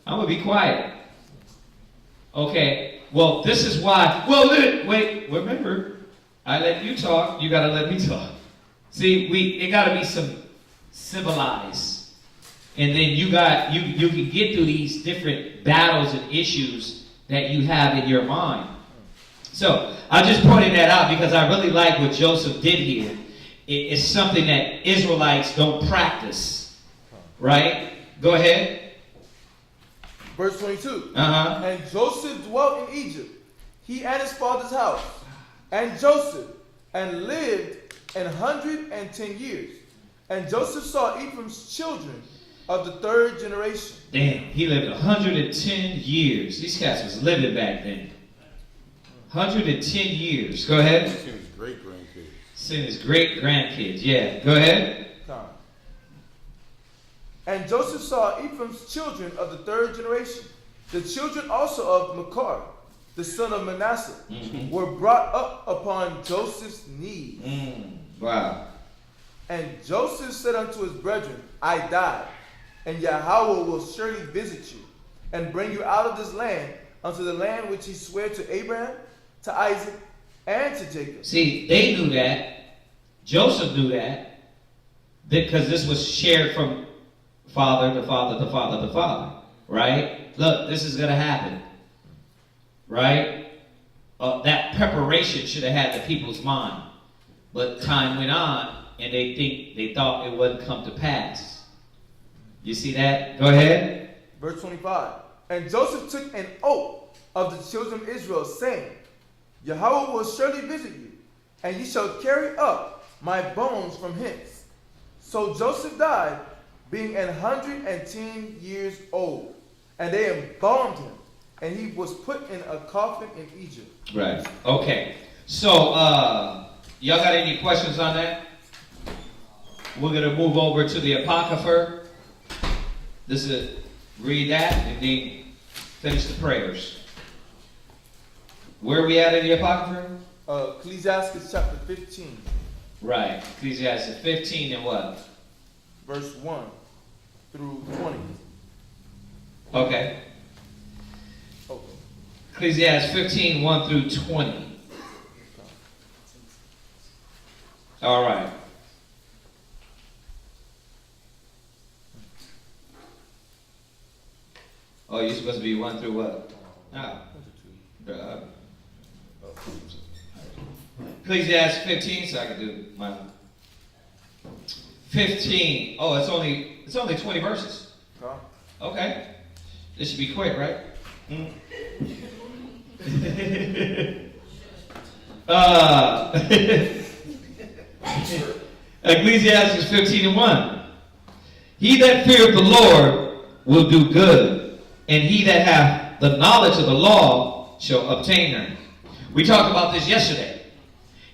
I'm going to be quiet. Okay, well, this is why. Well, wait, remember, I let you talk, you got to let me talk. See, it got to be some civilized. And then you can get through these different battles and issues that you have in your mind. So I just pointed that out because I really like what Joseph did here. It's something that Israelites don't practice, right? Go ahead. Verse 22. Uh-huh. And Joseph dwelt in Egypt, he and his father's house, and Joseph, and lived 110 years. And Joseph saw Ephraim's children of the third generation. Damn, he lived 110 years. These cats was living back then. 110 years. Go ahead. Seen his great grandkids. Seen his great grandkids. Yeah. Go ahead. And Joseph saw Ephraim's children of the third generation. The children also of Machir, the son of Manasseh, were brought up upon Joseph's knees. Wow. And Joseph said unto his brethren, I died, and Yahweh will surely visit you, and bring you out of this land unto the land which he sware to Abraham, to Isaac, and to Jacob. See, they knew that. Joseph knew that. Because this was shared from father to father to father to father. Right? Look, this is going to happen. Right? That preparation should have had the people's mind. But time went on, and they thought it wouldn't come to pass. You see that? Go ahead. Verse 25. And Joseph took an oath of the children of Israel, saying, Yahweh will surely visit you, and ye shall carry up my bones from hence. So Joseph died, being 110 years old. And they embalmed him, and he was put in a coffin in Egypt. Right. Okay. So, y'all got any questions on that? We're going to move over to the Apocrypha. This is, read that, and then finish the prayers. Where are we at in the Apocrypha? Ecclesiasticus chapter 15. Right. Ecclesiasticus 15 and what? Verse 1 through 20. Okay. Ecclesiastes 15, 1 through 20. All right. Oh, you're supposed to be 1 through what? Ecclesiastes 15, so I can do my 15. Oh, it's only 20 verses. Okay. This should be quick, right? Ecclesiastes 15 and 1. He that feareth the Lord will do good, and he that hath the knowledge of the law shall obtain her. We talked about this yesterday.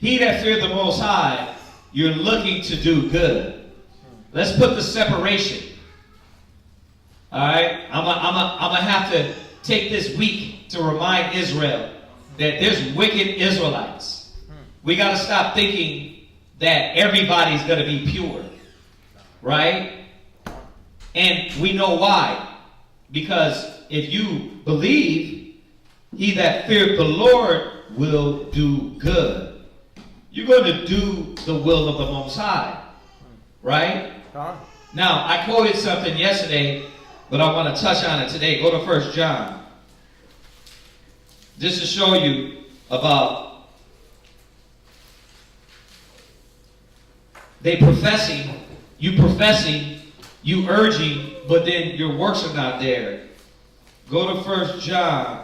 He that feareth the Most High, you're looking to do good. Let's put the separation. All right? I'm going to have to take this week to remind Israel that there's wicked Israelites. We got to stop thinking that everybody's going to be pure. Right? And we know why. Because if you believe, he that feareth the Lord will do good. You're going to do the will of the Most High. Right? Now, I quoted something yesterday, but I want to touch on it today. Go to 1 John. Just to show you about they professing, you urging, but then your works are not there. Go to 1 John.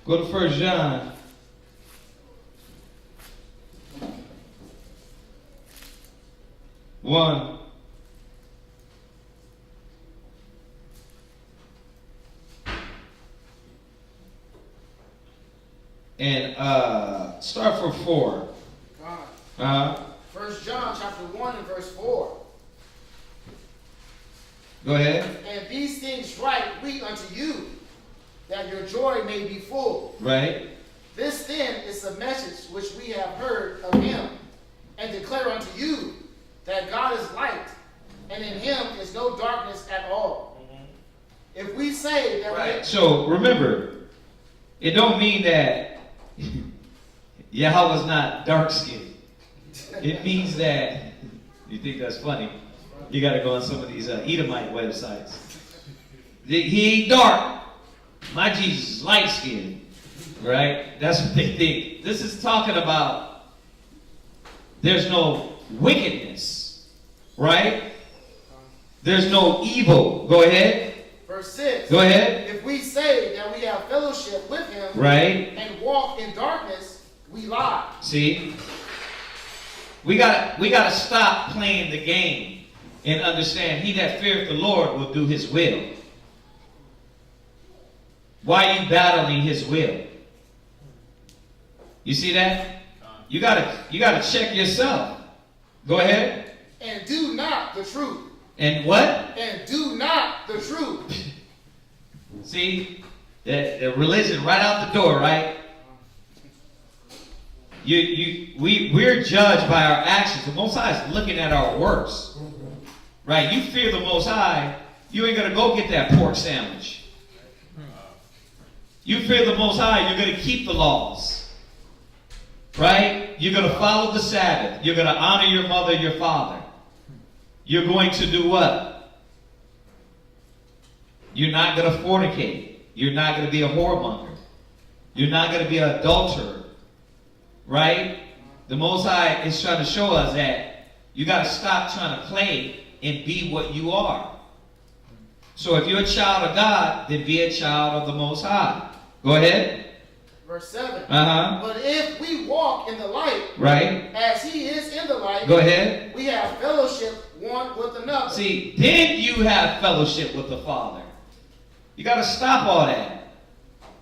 Go to 1 John. One. And start from 4. 1 John chapter 1 and verse 4. Go ahead. And these things write we unto you, that your joy may be full. Right. This then is the message which we have heard of him, and declare unto you, that God is light, and in him is no darkness at all. If we say that right. So remember, it don't mean that Yahweh's not dark-skinned. It means that, you think that's funny, you got to go on some of these Edomite websites. He ain't dark. My Jesus is light-skinned. Right? That's what they think. This is talking about there's no wickedness. Right? There's no evil. Go ahead. Verse 6. Go ahead. If we say that we have fellowship with him, right, and walk in darkness, we lie. See? We gotta stop playing the game and understand he that feareth the Lord will do his will. Why are you battling his will? You see that? You gotta check yourself. Go ahead. And do not the truth. And what? And do not the truth. See? The religion right out the door, right? We're judged by our actions. The Most High is looking at our works. Right? You fear the Most High, you ain't gonna go get that pork sandwich. You fear the Most High, you're gonna keep the laws. Right? You're gonna follow the Sabbath. You're gonna honor your mother and your father. You're going to do what? You're not gonna fornicate. You're not gonna be a whoremonger. You're not gonna be an adulterer. Right? The Most High is trying to show us that you got to stop trying to play and be what you are. So if you're a child of God, then be a child of the Most High. Go ahead. Verse 7. Uh-huh. But if we walk in the light, right, as he is in the light, go ahead, we have fellowship one with another. See, then you have fellowship with the Father. You got to stop all that.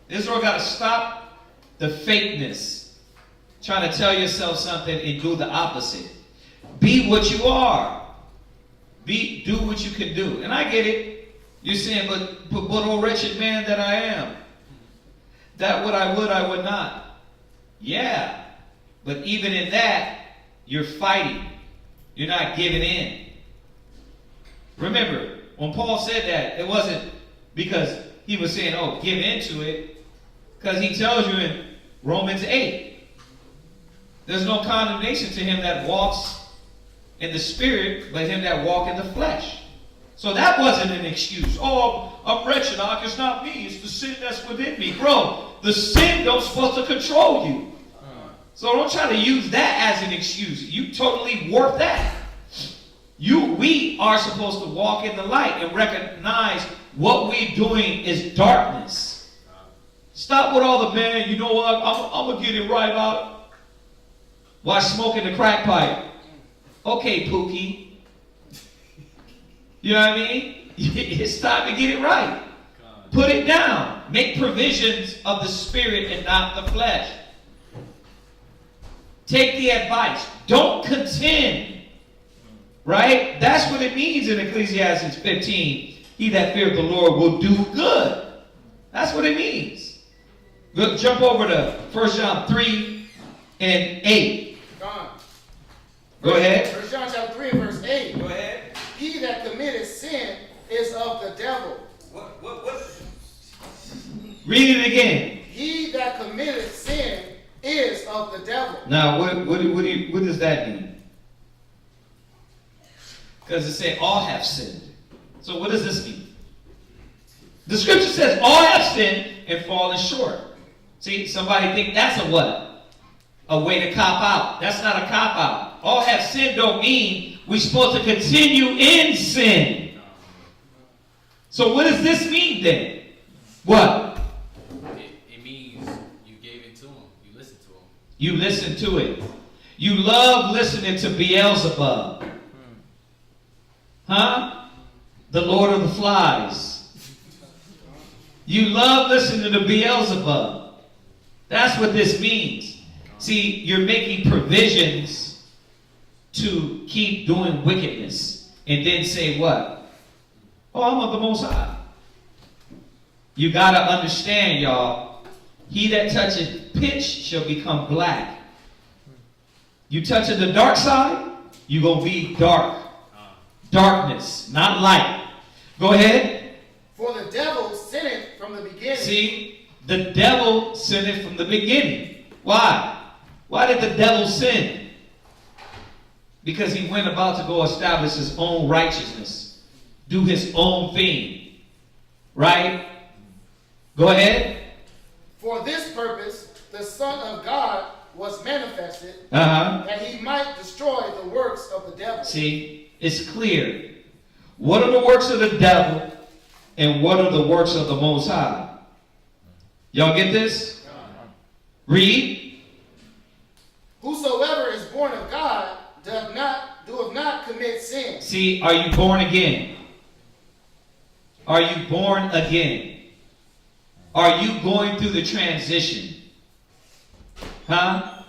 Israel got to stop the fakeness. Trying to tell yourself something and do the opposite. Be what you are. Do what you can do. And I get it. You're saying, but oh wretched man that I am. That what I would not. Yeah. But even in that, you're fighting. You're not giving in. Remember, when Paul said that, it wasn't because he was saying, oh, give into it. Because he tells you in Romans 8, there's no condemnation to him that walks in the spirit, but him that walk in the flesh. So that wasn't an excuse. Oh, I'm wretched. It's not me. It's the sin that's within me. Bro, the sin don't supposed to control you. So don't try to use that as an excuse. You totally warp that. We are supposed to walk in the light and recognize what we're doing is darkness. Stop with all the, man, you know what, I'm going to get it right out. While smoking the crack pipe. Okay, Pookie. You know what I mean? It's time to get it right. Put it down. Make provisions of the spirit and not the flesh. Take the advice. Don't contend. Right? That's what it means in Ecclesiasticus 15. He that feareth the Lord will do good. That's what it means. Go, jump over to 1 John 3 and 8. Go ahead. 1 John chapter 3 and verse 8. Go ahead. He that committeth sin is of the devil. What? Read it again. He that committeth sin is of the devil. Now, what does that mean? Because it says all have sinned. So what does this mean? The scripture says all have sinned and fallen short. See, somebody think that's a what? A way to cop out. That's not a cop out. All have sinned don't mean we're supposed to continue in sin. So what does this mean then? What? It means you gave it to him. You listened to him. You listen to it. You love listening to Beelzebub. Huh? The Lord of the Flies. You love listening to Beelzebub. That's what this means. See, you're making provisions to keep doing wickedness. And then say what? Oh, I'm of the Most High. You got to understand, y'all. He that toucheth pitch shall become black. You touching the dark side, you're going to be dark. Darkness, not light. Go ahead. For the devil sinned from the beginning. See, The devil sinned it from the beginning. Why? Why did the devil sin? Because he went about to go establish his own righteousness. Do his own thing. Right? Go ahead. For this purpose, the Son of God was manifested, that he might destroy the works of the devil. See, it's clear. What are the works of the devil and what are the works of the Most High? Y'all get this? Read. Whosoever is born of God doeth not commit sin. See, are you born again? Are you born again? Are you going through the transition? Huh?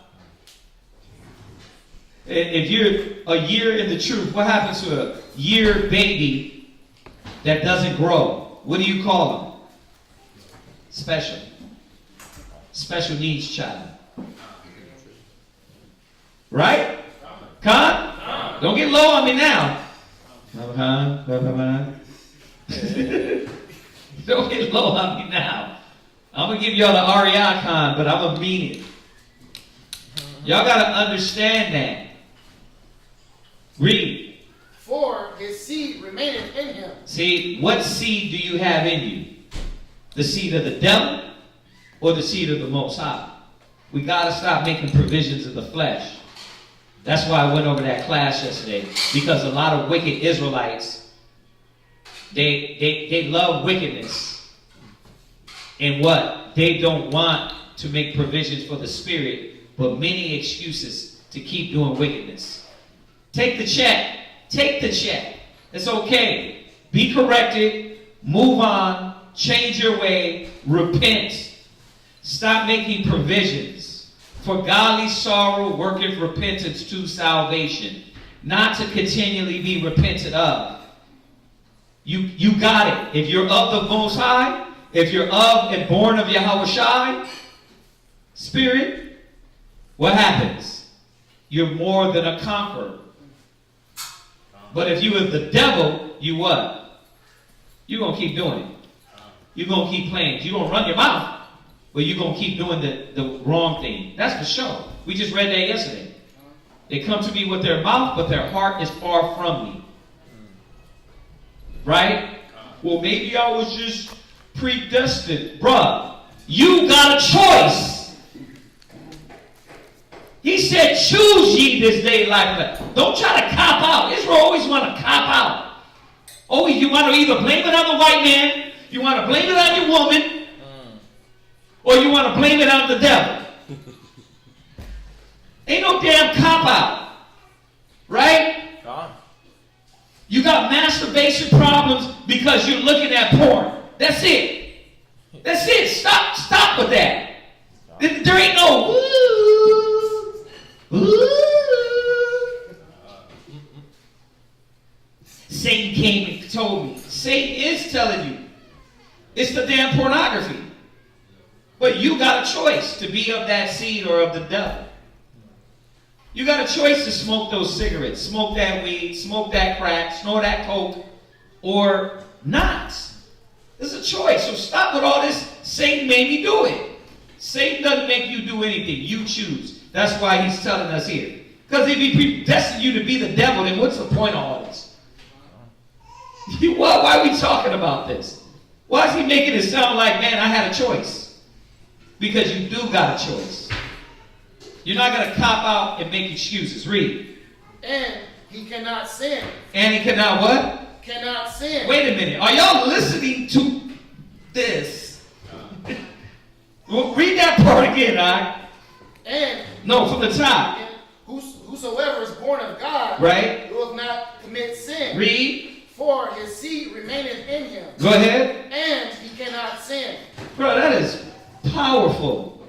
If you're a year in the truth, what happens to a year baby that doesn't grow? What do you call them? Special. Special needs child. Right? Con? Don't get low on me now. Don't get low on me now. I'm going to give y'all the REI con, but I'm going to mean it. Y'all got to understand that. Read. For his seed remaineth in him. See, what seed do you have in you? The seed of the devil or the seed of the Most High? We got to stop making provisions of the flesh. That's why I went over that class yesterday. Because a lot of wicked Israelites, they love wickedness. And what? They don't want to make provisions for the spirit, but many excuses to keep doing wickedness. Take the check. Take the check. It's okay. Be corrected. Move on. Change your way. Repent. Stop making provisions. For godly sorrow worketh repentance to salvation. Not to continually be repented of. You got it. If you're of the Most High, if you're of and born of Yahushua Spirit, what happens? You're more than a conqueror. But if you are the devil, you what? You're going to keep doing it. You're going to keep playing. You're going to run your mouth, but you're going to keep doing the wrong thing. That's for sure. We just read that yesterday. They come to me with their mouth, but their heart is far from me. Right? Well, maybe I was just predestined. Bruh, you got a choice. He said, choose ye this day life. Don't try to cop out. Israel always want to cop out. Always, you want to either blame it on the white man, you want to blame it on your woman, or you want to blame it on the devil. Ain't no damn cop out. Right? God. You got masturbation problems because you're looking at porn. That's it. That's it. Stop with that. There ain't no Satan came and told me. Satan is telling you. It's the damn pornography. But you got a choice to be of that seed or of the devil. You got a choice to smoke those cigarettes, smoke that weed, smoke that crack, snort that coke, or not. There's a choice. So stop with all this. Satan made me do it. Satan doesn't make you do anything. You choose. That's why he's telling us here. Because if he predestined you to be the devil, then what's the point of all this? Why are we talking about this? Why is he making it sound like, man, I had a choice? Because you do got a choice. You're not going to cop out and make excuses. Read. And he cannot sin. And he cannot what? Cannot sin. Wait a minute. Are y'all listening to this? Well, read that part again, all right? And no, from the top. Whosoever is born of God, right, will not commit sin. Read. For his seed remaineth in him. Go ahead. And he cannot sin. Bro, that is powerful.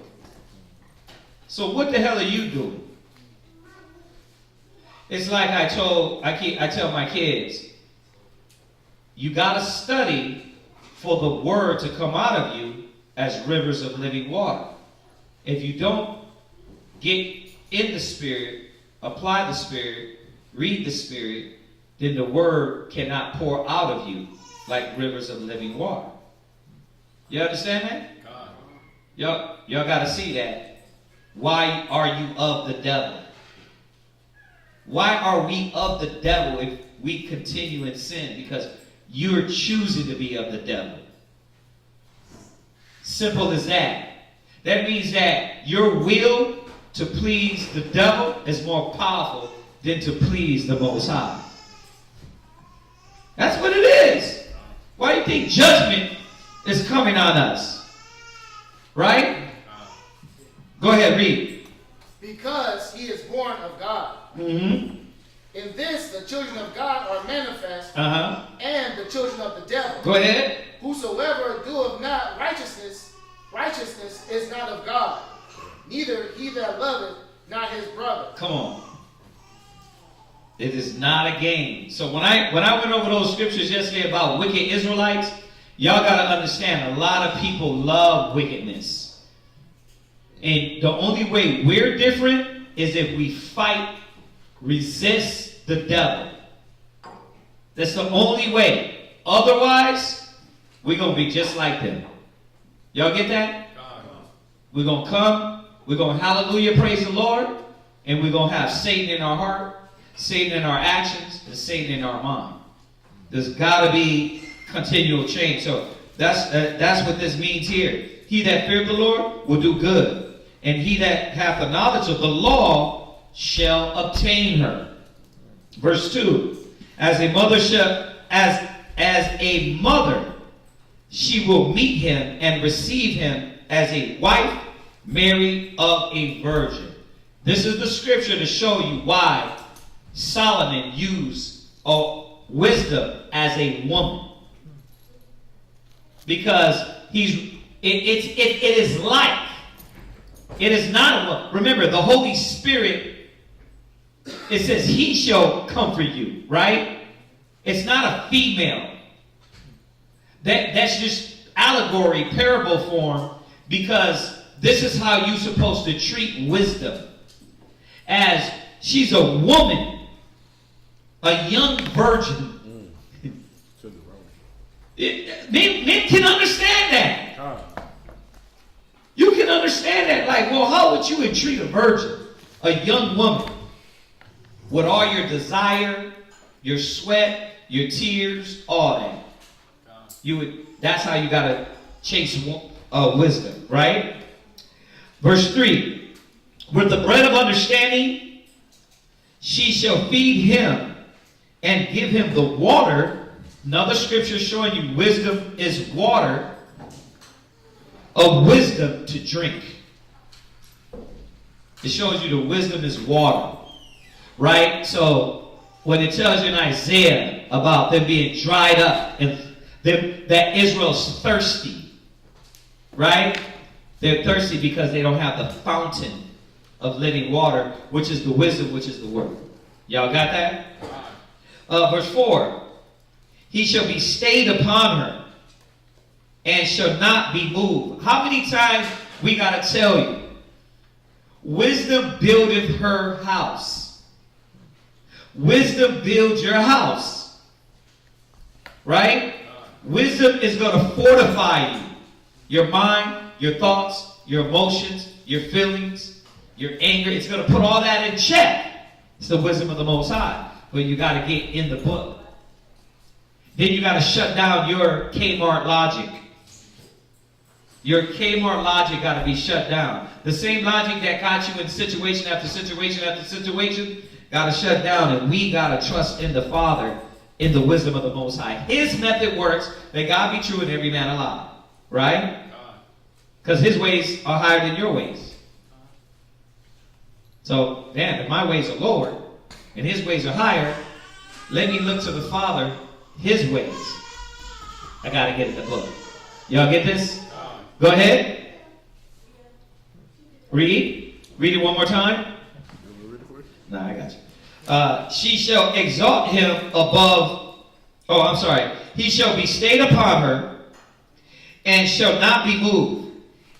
So what the hell are you doing? It's like I tell my kids, you got to study for the word to come out of you as rivers of living water. If you don't get in the Spirit, apply the Spirit, read the Spirit, then the word cannot pour out of you like rivers of living water. You understand that? Y'all got to see that. Why are you of the devil? Why are we of the devil if we continue in sin? Because you're choosing to be of the devil. Simple as that. That means that your will to please the devil is more powerful than to please the Most High. That's what it is. Why do you think judgment is coming on us? Right? Go ahead, read. Because he is born of God. Mm-hmm. In this, the children of God are manifest, Uh-huh. and the children of the devil. Go ahead. Whosoever doeth not righteousness is not of God, neither he that loveth not his brother. Come on. It is not a game. So when I went over those scriptures yesterday about wicked Israelites, y'all got to understand, a lot of people love wickedness. And the only way we're different is if we fight, resist the devil. That's the only way. Otherwise, we're going to be just like them. Y'all get that? We're going to come, we're going to hallelujah, praise the Lord, and we're going to have Satan in our heart, Satan in our actions, and Satan in our mind. There's got to be continual change. So that's what this means here. He that feareth the Lord will do good, and he that hath the knowledge of the law shall obtain her. Verse 2, as a mother shall, as a mother, she will meet him and receive him as a wife married of a virgin. This is the scripture to show you why Solomon used wisdom as a woman. Because it is like, it is not a woman. Remember, the Holy Spirit, it says he shall comfort you, right? It's not a female. That's just allegory, parable form, because this is how you're supposed to treat wisdom. As she's a woman, a young virgin. Men can understand that. You can understand that. Like, well, how would you entreat a virgin, a young woman, with all your desire, your sweat, your tears, all that? That's how you got to chase wisdom, right? Verse 3, with the bread of understanding, she shall feed him and give him the water. Another scripture showing you wisdom is water, of wisdom to drink. It shows you the wisdom is water, right? So when it tells you in Isaiah about them being dried up and that Israel's thirsty, right? They're thirsty because they don't have the fountain of living water, which is the wisdom, which is the word. Y'all got that? Verse 4, he shall be stayed upon her and shall not be moved. How many times we got to tell you? Wisdom buildeth her house. Wisdom builds your house. Right? Wisdom is going to fortify you. Your mind, your thoughts, your emotions, your feelings, your anger. It's going to put all that in check. It's the wisdom of the Most High. But you got to get in the book. Then you got to shut down your Kmart logic. Your Kmart logic got to be shut down. The same logic that got you in situation after situation after situation got to shut down. And we got to trust in the Father, in the wisdom of the Most High. His method works. May God be true and every man a lie. Right? Because his ways are higher than your ways. So, damn, if my ways are lower and his ways are higher, let me look to the Father, his ways. I got to get in the book. Y'all get this? Go ahead. Read. Read it one more time. No, I got you. She shall exalt him above. Oh, I'm sorry. He shall be stayed upon her and shall not be moved,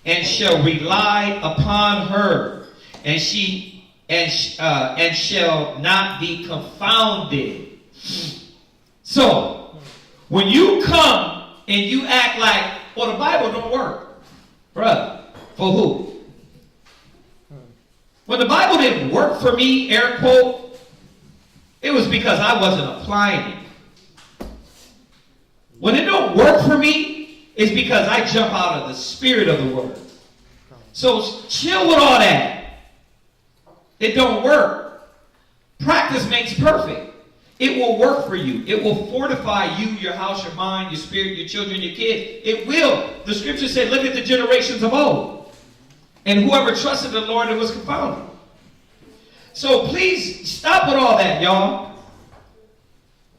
and shall rely upon her, and shall not be confounded. So, when you come and you act like, well, the Bible don't work, brother, For who? When the Bible didn't work for me, air quote, it was because I wasn't applying it. When it don't work for me, it's because I jump out of the spirit of the word. So chill with all that. It don't work. Practice makes perfect. It will work for you. It will fortify you, your house, your mind, your spirit, your children, your kids. It will. The scripture said, look at the generations of old. And whoever trusted the Lord, it was confounded. So please stop with all that, y'all.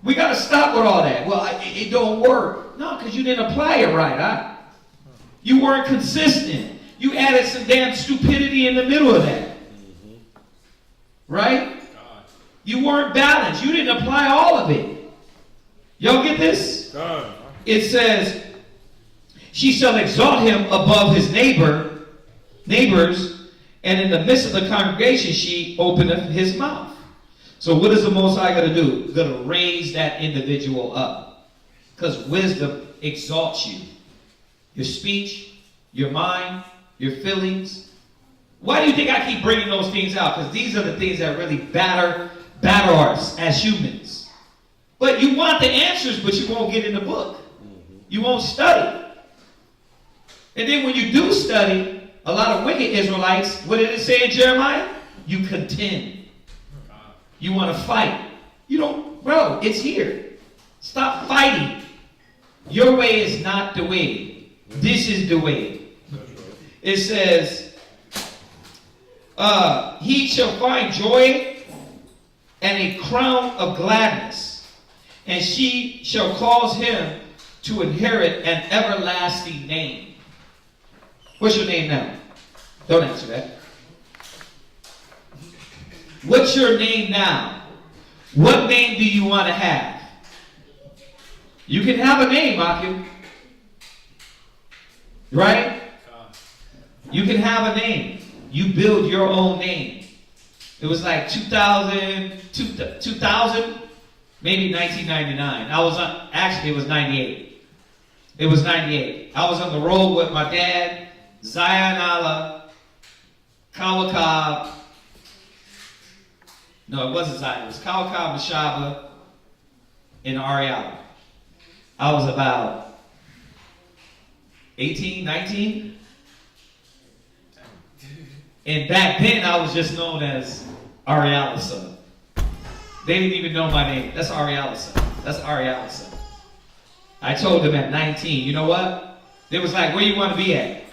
We got to stop with all that. Well, it don't work. No, because you didn't apply it right. Huh? You weren't consistent. You added some damn stupidity in the middle of that. Right? You weren't balanced. You didn't apply all of it. Y'all get this? It says, she shall exalt him above his neighbors, and in the midst of the congregation she openeth his mouth. So what is the Most High going to do? He's going to raise that individual up. Because wisdom exalts you. Your speech, your mind, your feelings. Why do you think I keep bringing those things out? Because these are the things that really batter us as humans. But you want the answers, but you won't get in the book. You won't study. And then when you do study, a lot of wicked Israelites, what did it say in Jeremiah? You contend. You want to fight. You don't, bro, it's here. Stop fighting. Your way is not the way. This is the way. It says, he shall find joy and a crown of gladness, and she shall cause him to inherit an everlasting name. What's your name now? Don't answer that. What's your name now? What name do you want to have? You can have a name, Akim. Right? You can have a name. You build your own name. It was like 2000, maybe 1999. Actually it was 98. It was 98. I was on the road with my dad, Zion Allah, Kawakab. No, it wasn't Zion. It was Kawakab, Mashaba, and Ariala. I was about 18, 19. And back then, I was just known as Ariala's son. They didn't even know my name. That's Ariala's son. That's Ariala's son. I told them at 19, you know what? They was like, where you want to be at?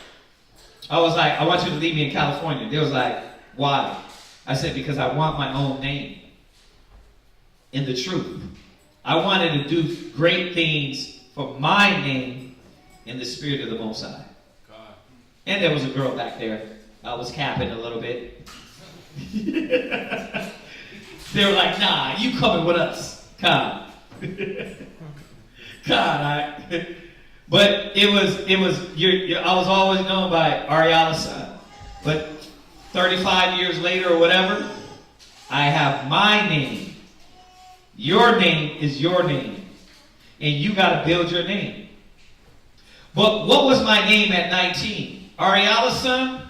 I was like, I want you to leave me in California. They was like, why? I said, because I want my own name. In the truth. I wanted to do great things for my name in the spirit of the Most High. God. And there was a girl back there. I was capping a little bit. They were like, nah, you coming with us. Come. God, but it was I was always known by Ariala's son. But 35 years later or whatever, I have my name. Your name is your name. And you got to build your name. But what was my name at 19? Ariala's son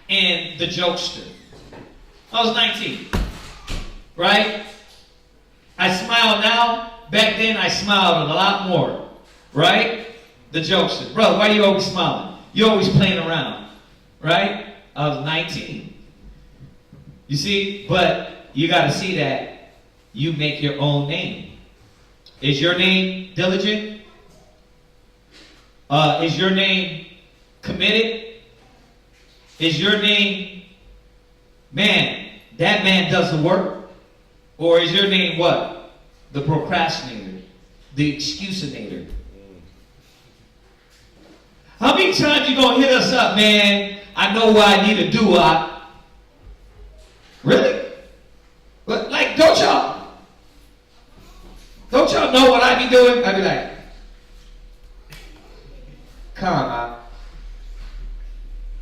and the jokester. I was 19. Right? I smile now. Back then, I smiled a lot more. Right? The jokester. Bro, why are you always smiling? You're always playing around. Right? I was 19. You see? But you got to see that you make your own name. Is your name diligent? Is your name committed? Is your name, man, that man does the work? Or is your name what? The procrastinator, the excusinator. How many times you gonna hit us up, man? I know what I need to do. Really? But like, don't y'all know what I be doing? I be like, come on.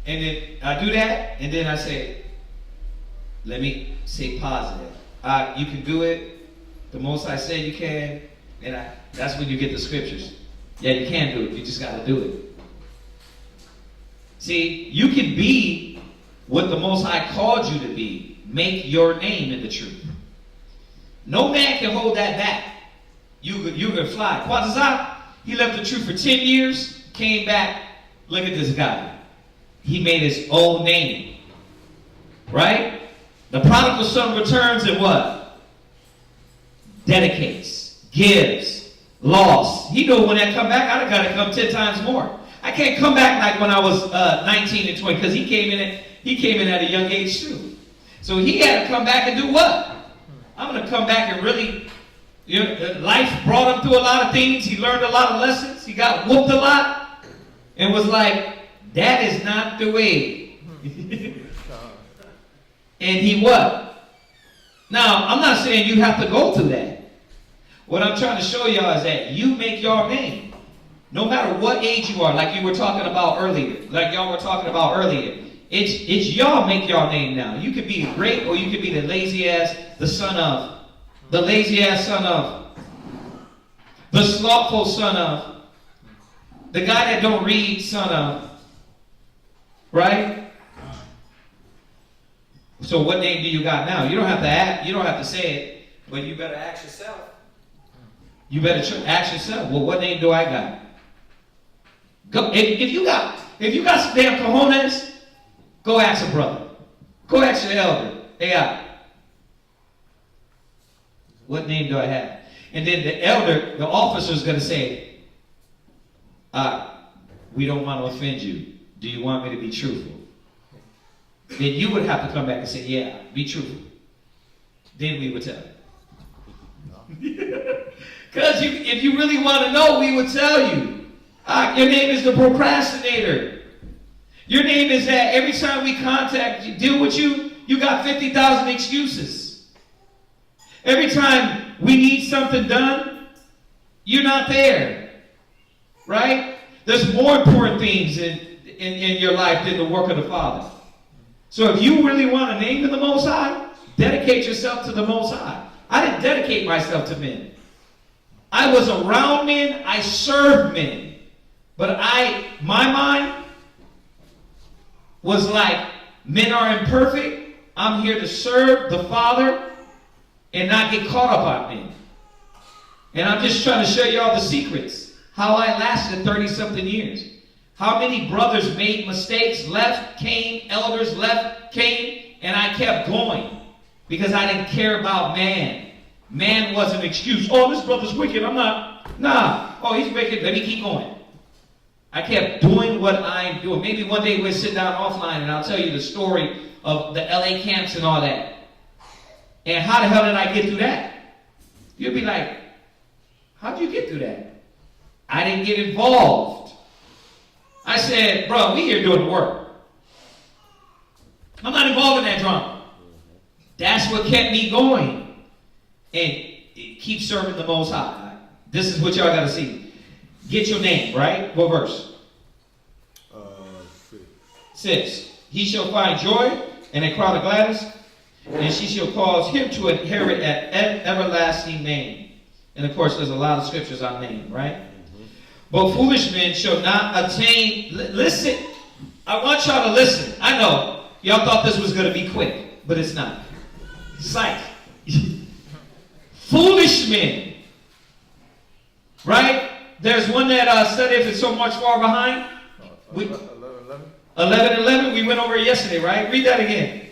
And then I do that, and then I say, let me say positive. You can do it. The most I say you can, and that's when you get the scriptures. Yeah, you can do it. You just got to do it. See, you can be what the Most High called you to be. Make your name in the truth. No man can hold that back. You can fly. Quatazah, he left the truth for 10 years, came back. Look at this guy. He made his own name. Right? The prodigal son returns and what? Dedicates, gives, lost. He knew when I come back, I'd have got to come 10 times more. I can't come back like when I was 19 and 20, because he came in at a young age too. So he had to come back and do what? I'm going to come back and really, life brought him through a lot of things. He learned a lot of lessons. He got whooped a lot and was like, that is not the way. And he what? Now, I'm not saying you have to go through that. What I'm trying to show y'all is that you make your name. No matter what age you are, like you were talking about earlier. Like y'all were talking about earlier. It's y'all make y'all name now. You could be great or you could be the lazy ass, the son of. The lazy ass son of. The slothful son of. The guy that don't read son of. Right? So what name do you got now? You don't have to act, you don't have to say it, but you better ask yourself. You better ask yourself, well, what name do I got? Go, if you got some damn cojones, go ask a brother. Go ask your elder. Hey, what name do I have? And then the elder, the officer is going to say, we don't want to offend you. Do you want me to be truthful? Then you would have to come back and say, yeah, be truthful. Then we would tell you. Because if you really want to know, we would tell you. Your name is the procrastinator. Your name is that every time we contact you, deal with you, you got 50,000 excuses. Every time we need something done, you're not there. Right? There's more important things in your life than the work of the Father. So if you really want a name in the Most High, dedicate yourself to the Most High. I didn't dedicate myself to men. I was around men, I served men. But my mind was like, men are imperfect. I'm here to serve the Father and not get caught up on men. And I'm just trying to show you all the secrets. How I lasted 30-something years. How many brothers made mistakes, left, came, elders left, came, and I kept going. Because I didn't care about man. Man was an excuse. Oh, this brother's wicked. I'm not. Nah. Oh, he's wicked. Let me keep going. I kept doing what I'm doing. Maybe one day we'll sit down offline and I'll tell you the story of the LA camps and all that. And how the hell did I get through that? You'll be like, how'd you get through that? I didn't get involved. I said, bro, we here doing the work. I'm not involved in that drama. That's what kept me going. And keep serving the Most High. This is what y'all got to see. Get your name, right? What verse? 6. He shall find joy and a crowd of gladness, and she shall cause him to inherit an everlasting name. And of course, there's a lot of scriptures on name, right? Mm-hmm. But foolish men shall not attain. Listen, I want y'all to listen. I know y'all thought this was going to be quick, but it's not. Psych. Foolish men, right? There's one that studied if so much far behind. 11:11. We went over it yesterday, right? Read that again.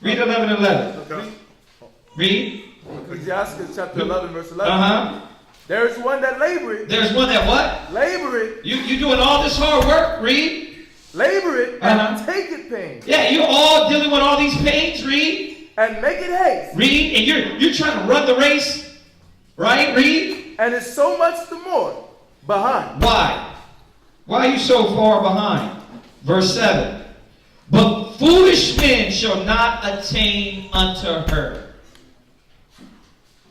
Read 11:11. Okay. Read. Ecclesiasticus chapter 11, verse 11. Uh-huh. There is one that laboreth. There's one that what? Laboreth. You doing all this hard work? Read. Laboreth and taketh pain. Yeah, you're all dealing with all these pains. Read. And make it haste. Read. And you're trying to run the race. Right? Read. And it's so much the more behind. Why? Why are you so far behind? Verse 7. But foolish men shall not attain unto her.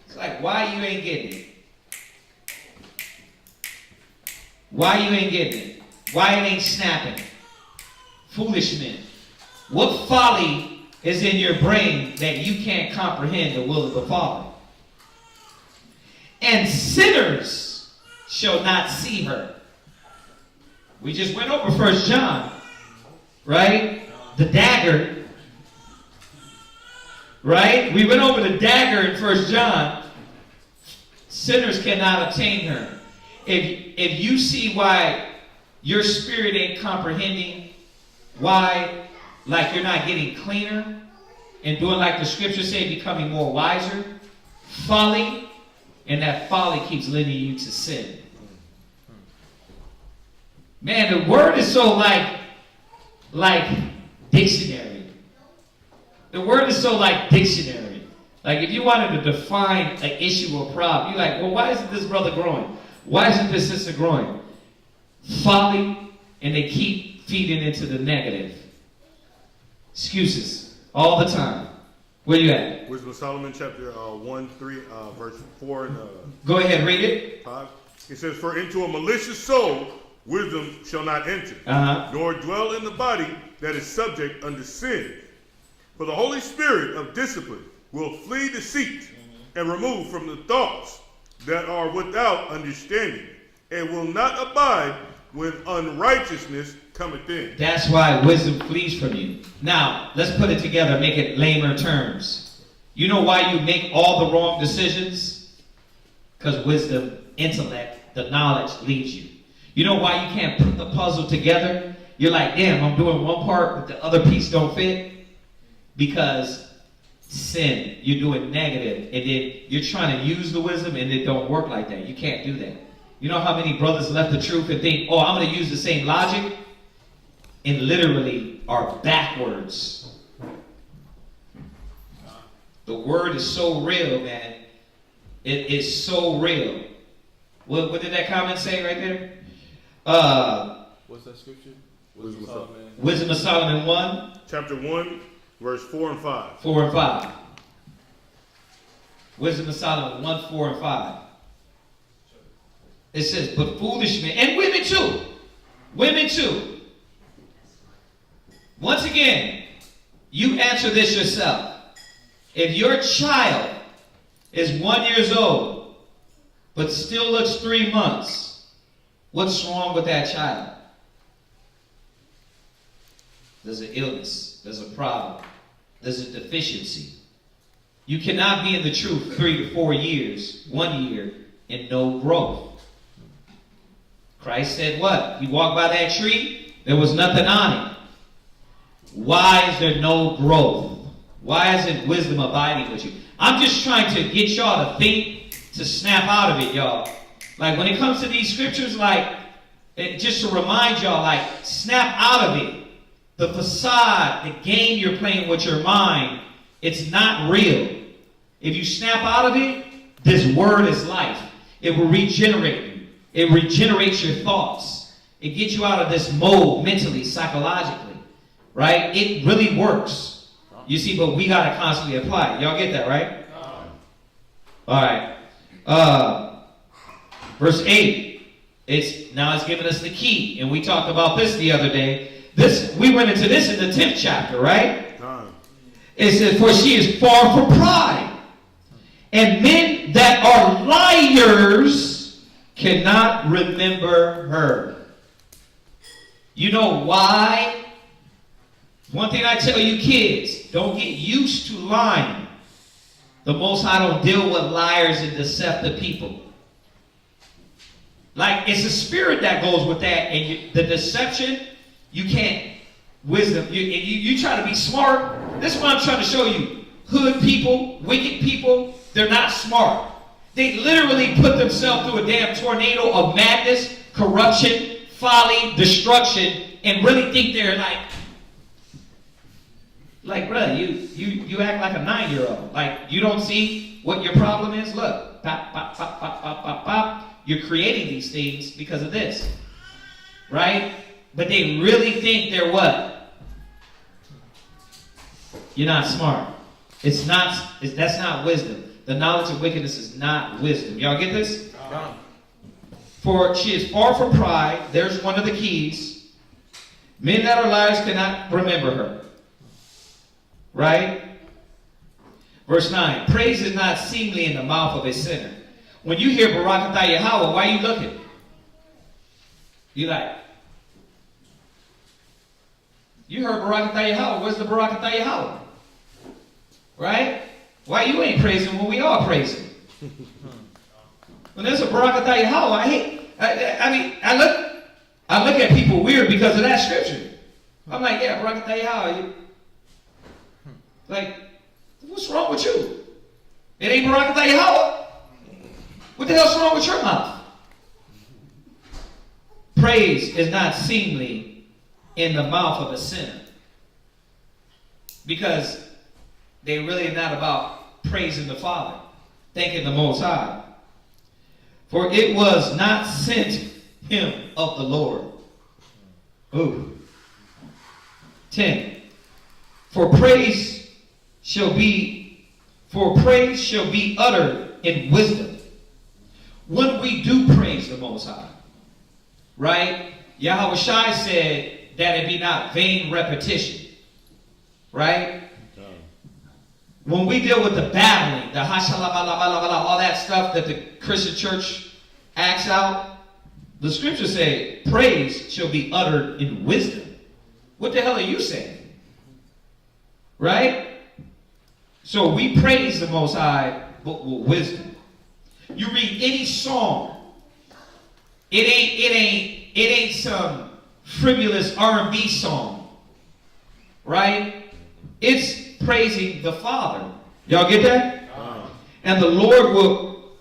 It's like, why you ain't getting it? Why you ain't getting it? Why it ain't snapping? Foolish men. What folly is in your brain that you can't comprehend the will of the Father? And sinners shall not see her. We just went over 1 John. right? The dagger, right? We went over the dagger in 1 John. Sinners cannot obtain her. If you see why your spirit ain't comprehending, why, like you're not getting cleaner and doing like the scriptures say, becoming more wiser, folly, and that folly keeps leading you to sin. Man, the word is so like dictionary. The word is so like dictionary. Like if you wanted to define an issue or problem, you're like, well, why isn't this brother growing? Why isn't this sister growing? Folly, and they keep feeding into the negative. Excuses all the time. Where you at? Wisdom of Solomon, chapter 1, 3, verse 4 and go ahead, read it. 5. It says, "For into a malicious soul wisdom shall not enter, nor dwell in the body that is subject unto sin. For the Holy Spirit of discipline will flee deceit and remove from the thoughts that are without understanding, and will not abide when unrighteousness cometh in." That's why wisdom flees from you. Now, let's put it together, make it lamer terms. You know why you make all the wrong decisions? Because wisdom, intellect, the knowledge leads you. You know why you can't put the puzzle together? You're like, damn, I'm doing one part, but the other piece don't fit. Because sin, you're doing negative, and then you're trying to use the wisdom, and it don't work like that. You can't do that. You know how many brothers left the truth and think, oh, I'm going to use the same logic, and literally are backwards. The word is so real, man. It is so real. What did that comment say right there? What's that scripture? Wisdom of Solomon. Wisdom of Solomon 1. Chapter 1, verse 4 and 5. 4 and 5. Wisdom of Solomon 1, 4 and 5. It says, but foolish men, and women too. Women too. Once again, you answer this yourself. If your child is 1 year old, but still looks 3 months, what's wrong with that child? There's an illness. There's a problem. There's a deficiency. You cannot be in the truth 3 to 4 years, 1 year, and no growth. Christ said what? He walked by that tree, there was nothing on it. Why is there no growth? Why isn't wisdom abiding with you? I'm just trying to get y'all to think, to snap out of it, y'all. Like when it comes to these scriptures, like, just to remind y'all, like, snap out of it. The facade, the game you're playing with your mind, it's not real. If you snap out of it, this word is life. It will regenerate you. It regenerates your thoughts. It gets you out of this mode mentally, psychologically. Right? It really works. You see, but we got to constantly apply it. Y'all get that, right? All right. Verse 8. It's giving us the key. And we talked about this the other day. We went into this in the 10th chapter, right? It says, for she is far from pride, and men that are liars cannot remember her. You know why? One thing I tell you kids, don't get used to lying. The Most High don't deal with liars and deceptive people. Like, it's a spirit that goes with that, and the deception, you can't. Wisdom, you try to be smart. This is what I'm trying to show you. Hood people, wicked people, they're not smart. They literally put themselves through a damn tornado of madness, corruption, folly, destruction, and really think they're like, brother, you act like a 9-year-old. Like, you don't see what your problem is? Look, pop, pop, pop, pop, pop, pop, pop. You're creating these things because of this. Right? But they really think they're what? You're not smart. That's not wisdom. The knowledge of wickedness is not wisdom. Y'all get this? For she is far from pride. There's one of the keys. Men that are liars cannot remember her. Right? Verse 9. Praise is not seemly in the mouth of a sinner. When you hear Baruch Atah Yahweh, why are you looking? You like, You heard Baruch Atah Yahweh. Where's the Baruch Atah Yahweh? Right? Why you ain't praising when we are praising? When there's a Baruch Atah Yahweh, I look at people weird because of that scripture. I'm like, yeah, Baruch Atah Yahweh. Like, what's wrong with you? It ain't Baruch Atah Yahweh. What the hell's wrong with your mouth? Praise is not seemly in the mouth of a sinner. Because they really are not about praising the Father, thanking the Most High. For it was not sent him of the Lord. Ooh. 10. For praise shall be uttered in wisdom. When we do praise the Most High, right? Yahweh Shai said that it be not vain repetition, right? When we deal with the babbling, the all that stuff that the Christian church acts out, the scriptures say praise shall be uttered in wisdom. What the hell are you saying? Right? So we praise the Most High, but with wisdom. You read any song, it ain't some frivolous R&B song, right? It's praising the Father. Y'all get that? And the Lord will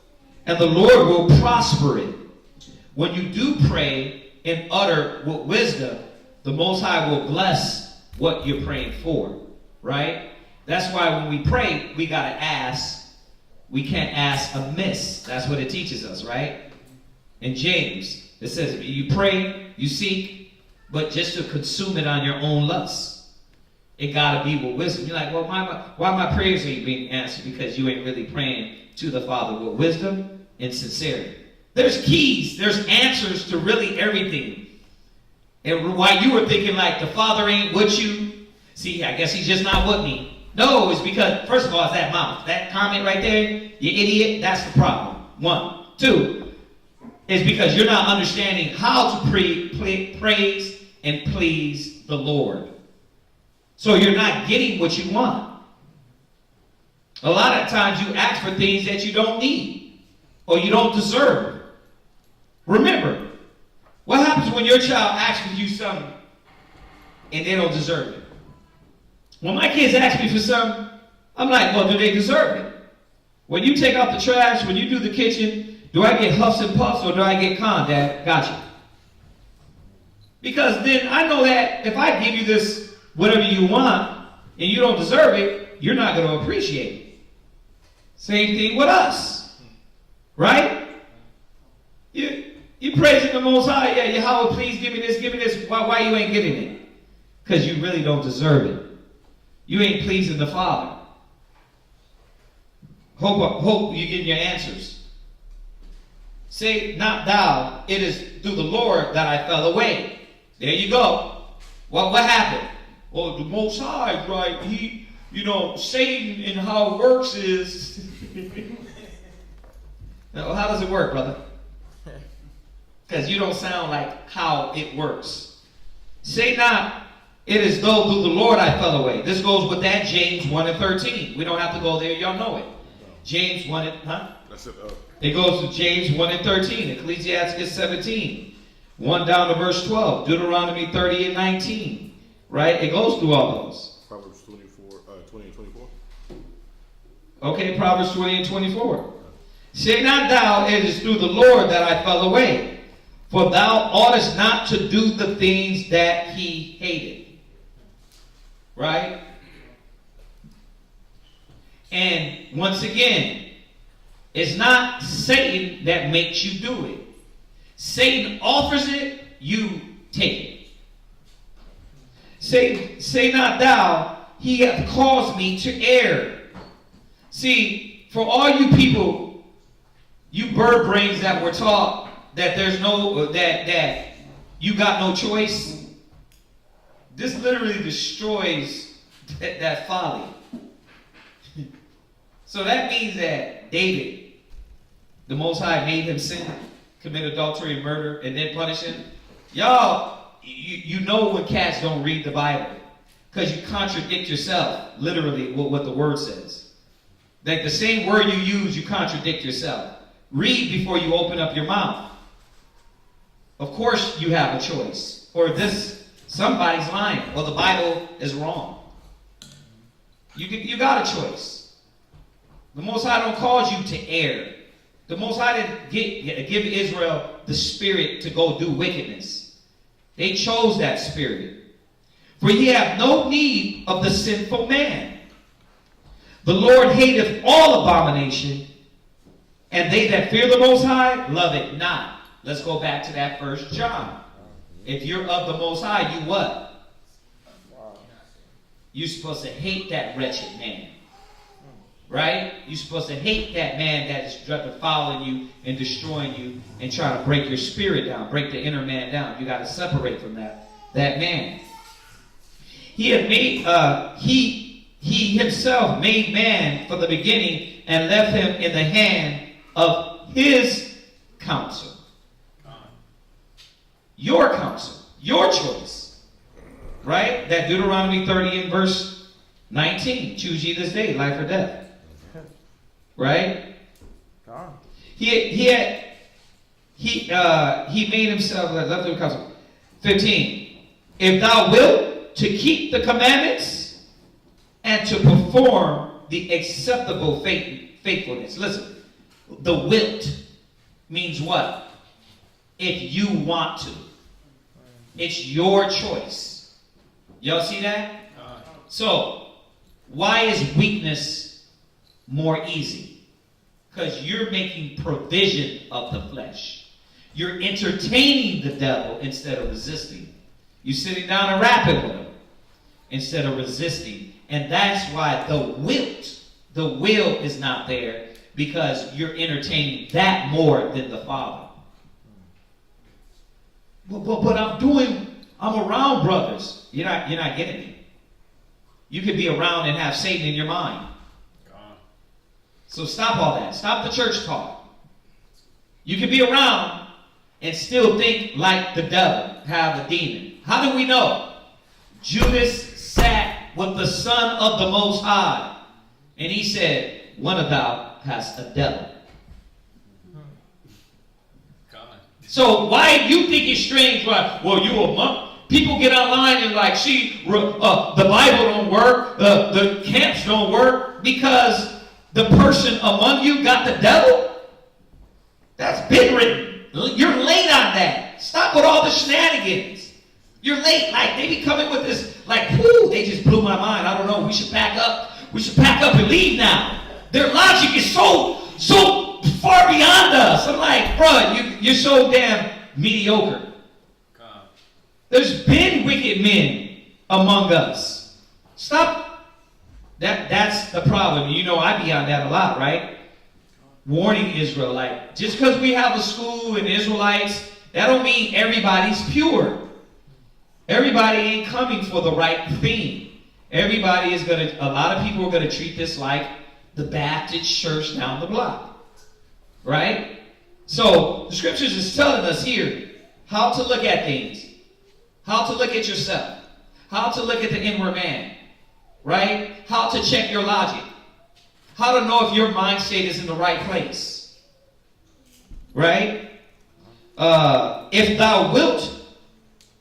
prosper it. When you do pray and utter with wisdom, the Most High will bless what you're praying for, right? That's why when we pray, we got to ask. We can't ask amiss. That's what it teaches us, right? In James, it says, you pray, you seek, but just to consume it on your own lusts. It got to be with wisdom. You're like, well, why my prayers ain't being answered? Because you ain't really praying to the Father with wisdom and sincerity. There's keys. There's answers to really everything. And while you were thinking like the Father ain't with you, see, I guess he's just not with me. No, it's because, first of all, it's that mouth. That comment right there, you idiot, that's the problem. 1. 2, is because you're not understanding how to praise and please the Lord. So you're not getting what you want. A lot of times you ask for things that you don't need or you don't deserve. Remember, what happens when your child asks for you something and they don't deserve it? When my kids ask me for something, I'm like, well, do they deserve it? When you take out the trash, when you do the kitchen, do I get huffs and puffs or do I get calm, Dad? Gotcha. Because then I know that if I give you this, whatever you want, and you don't deserve it, you're not going to appreciate it. Same thing with us. Right? You praising the Most High. Yeah, Yahweh, please give me this, give me this. Why you ain't getting it? Because you really don't deserve it. You ain't pleasing the Father. Hope you're getting your answers. Say, not thou, it is through the Lord that I fell away. There you go. What happened? Well, the Most High, right? He, Satan and how it works is... Now, how does it work, brother? Because you don't sound like how it works. Say not, it is though through the Lord I fell away. This goes with that James 1 and 13. We don't have to go there. Y'all know it. James 1 and, That's it. It goes to James 1 and 13. Ecclesiasticus 17. 1 down to verse 12. Deuteronomy 30 and 19. Right? It goes through all those. Proverbs 20 and 24. Okay, Proverbs 20 and 24. Say not thou, it is through the Lord that I fell away. For thou oughtest not to do the things that he hated. Right? And once again, it's not Satan that makes you do it. Satan offers it, you take it. Say not thou, he hath caused me to err. See, for all you people, you bird brains that were taught that there's no, that you got no choice, this literally destroys that folly. So that means that David, the Most High made him sin, commit adultery and murder, and then punish him. Y'all you know when cats don't read the Bible because you contradict yourself, literally, what the word says. Like the same word you use, you contradict yourself. Read before you open up your mouth. Of course you have a choice. Or somebody's lying. Or the Bible is wrong. You got a choice. The Most High don't cause you to err. The Most High didn't give Israel the spirit to go do wickedness. They chose that spirit. For ye have no need of the sinful man. The Lord hateth all abomination, and they that fear the Most High love it not. Let's go back to that 1 John. If you're of the Most High, you what? You're supposed to hate that wretched man. Right? You're supposed to hate that man that is defiling you and destroying you and trying to break your spirit down, break the inner man down. You got to separate from that man. He had made he himself made man from the beginning and left him in the hand of his counsel. Your counsel, your choice. Right? That Deuteronomy 30 and verse 19. Choose ye this day, life or death. Right? He made himself left him counsel. 15. If thou wilt to keep the commandments and to perform the acceptable faithfulness. Listen, the wilt means what? If you want to. It's your choice. Y'all see that? So, why is weakness more easy? Because you're making provision of the flesh. You're entertaining the devil instead of resisting. You're sitting down and rapping with him instead of resisting. And that's why the will is not there, because you're entertaining that more than the Father. But I'm around brothers. You're not getting it. You could be around and have Satan in your mind. So stop all that. Stop the church talk. You can be around and still think like the devil, have a demon. How do we know? Judas sat with the Son of the Most High, and he said, one of thou hast a devil. So why you think it's strange? Why? Well, you a monk. People get online and like, see, the Bible don't work, the camps don't work, because the person among you got the devil. That's been written. You're late on that. Stop with all the shenanigans. You're late. Like, they be coming with this, like, whoo, they just blew my mind. I don't know. We should pack up. We should pack up and leave now. Their logic is so far beyond us. I'm like, bro, you're so damn mediocre. There's been wicked men among us. Stop. That's the problem. You know, I be on that a lot, right? Warning Israel, like, just because we have a school and Israelites, that don't mean everybody's pure. Everybody ain't coming for the right thing. Everybody is a lot of people are going to treat this like the Baptist church down the block. Right? So, the scriptures is telling us here how to look at things. How to look at yourself. How to look at the inward man. Right? How to check your logic. How to know if your mind state is in the right place. Right? If thou wilt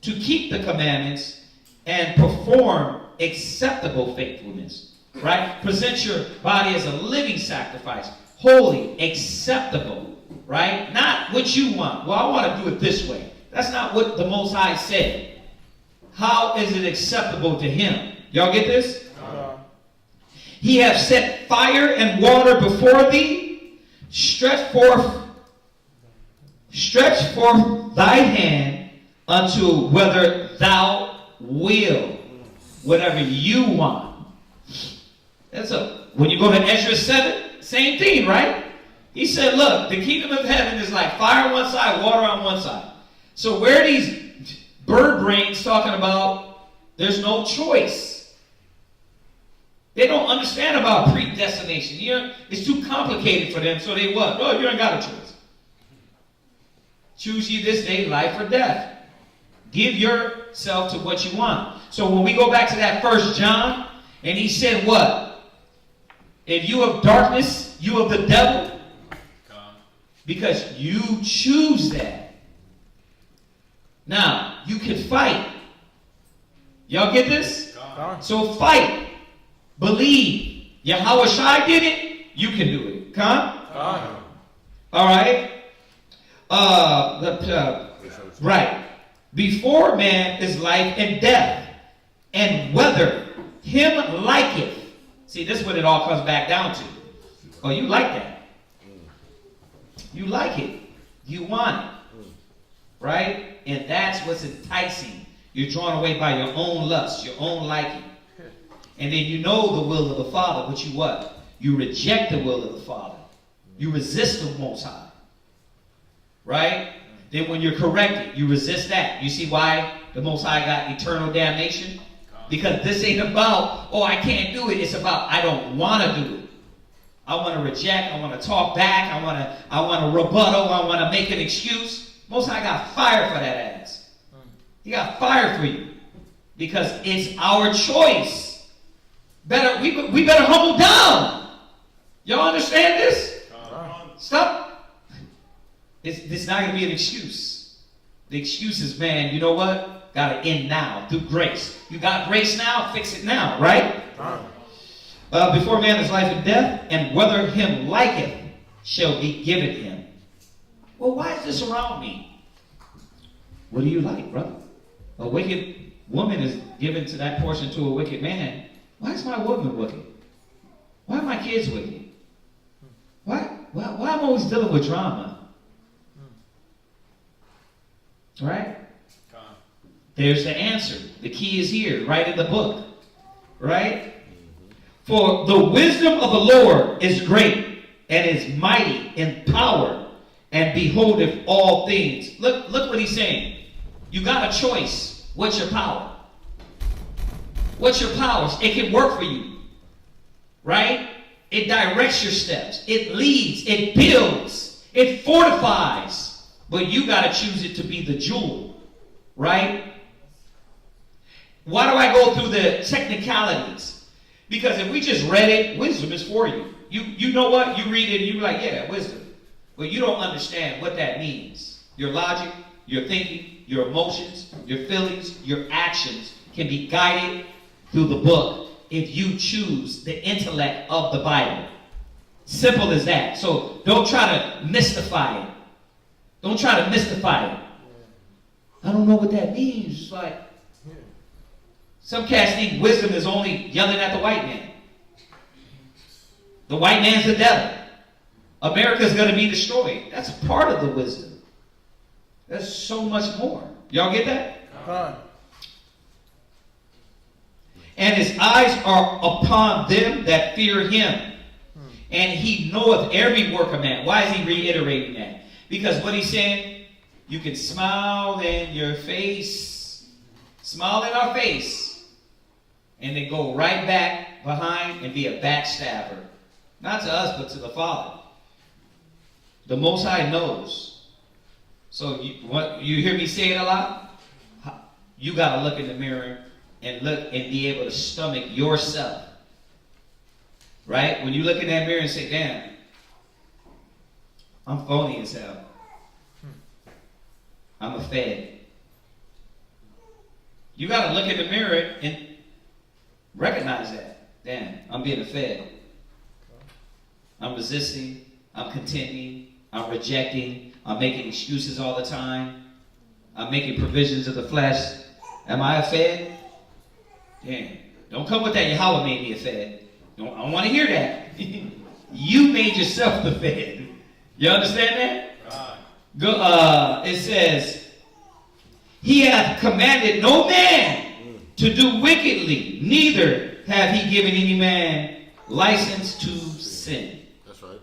to keep the commandments and perform acceptable faithfulness. Right? Present your body as a living sacrifice. Holy, acceptable. Right? Not what you want. Well, I want to do it this way. That's not what the Most High said. How is it acceptable to him? Y'all get this? He hath set fire and water before thee. Stretch forth thy hand unto whether thou will. Whatever you want. When you go to Ezra 7, same thing, right? He said, look, the kingdom of heaven is like fire on one side, water on one side. So where are these bird brains talking about there's no choice? They don't understand about predestination. It's too complicated for them, so they what? Oh, you ain't got a choice. Choose ye this day life or death. Give yourself to what you want. So when we go back to that 1 John, and he said what? If you of darkness, you of the devil. Because you choose that. Now, you can fight. Y'all get this? So fight. Believe. Yahweh Shai did it. You can do it. Come? All right. Right. Before man is life and death, and whether him liketh. See, this is what it all comes back down to. Oh, you like that. You like it. You want it. Right? And that's what's enticing. You're drawn away by your own lust, your own liking. And then you know the will of the Father, but you what? You reject the will of the Father. You resist the Most High. Right? Then when you're corrected, you resist that. You see why the Most High got eternal damnation? Because this ain't about, oh, I can't do it. It's about, I don't want to do it. I want to reject. I want to talk back. I want to rebuttal. I want to make an excuse. Most High got fire for that ass. He got fire for you. Because it's our choice. We better humble down. Y'all understand this? Stop. It's not going to be an excuse. The excuse is, man, you know what? Got to end now through grace. You got grace now, fix it now, right? Before man is life and death, and whether him liketh shall be given him. Well, why is this around me? What do you like, brother? A wicked woman is given to that portion to a wicked man. Why is my woman wicked? Why are my kids wicked? Why am I always dealing with drama? Right? There's the answer. The key is here, right in the book. Right? For the wisdom of the Lord is great, and is mighty in power, and beholdeth all things. Look what he's saying. You got a choice. What's your power? What's your powers? It can work for you. Right? It directs your steps. It leads. It builds. It fortifies. But you got to choose it to be the jewel. Right? Why do I go through the technicalities? Because if we just read it, wisdom is for you. You know what? You read it and you're like, yeah, wisdom. But you don't understand what that means. Your logic, your thinking, your emotions, your feelings, your actions can be guided through the book if you choose the intellect of the Bible. Simple as that. So don't try to mystify it. Don't try to mystify it. I don't know what that means. It's like, some cats think wisdom is only yelling at the white man. The white man's the devil. America's going to be destroyed. That's part of the wisdom. There's so much more. Y'all get that? And his eyes are upon them that fear him. And he knoweth every work of man. Why is he reiterating that? Because what he's saying, you can smile in your face. Smile in our face. And then go right back behind and be a backstabber. Not to us, but to the Father. The Most High knows. So you hear me say it a lot? You got to look in the mirror and look and be able to stomach yourself. Right? When you look in that mirror and say, damn, I'm phony as hell. I'm a fed. You got to look in the mirror and recognize that. Damn, I'm being a fed. I'm resisting. I'm contending. I'm rejecting. I'm making excuses all the time. I'm making provisions of the flesh. Am I a fed? Damn. Don't come with that. Yahweh made me a fed. I don't want to hear that. You made yourself the fed. You understand that? It says, he hath commanded no man to do wickedly, neither have he given any man license to sin. That's right.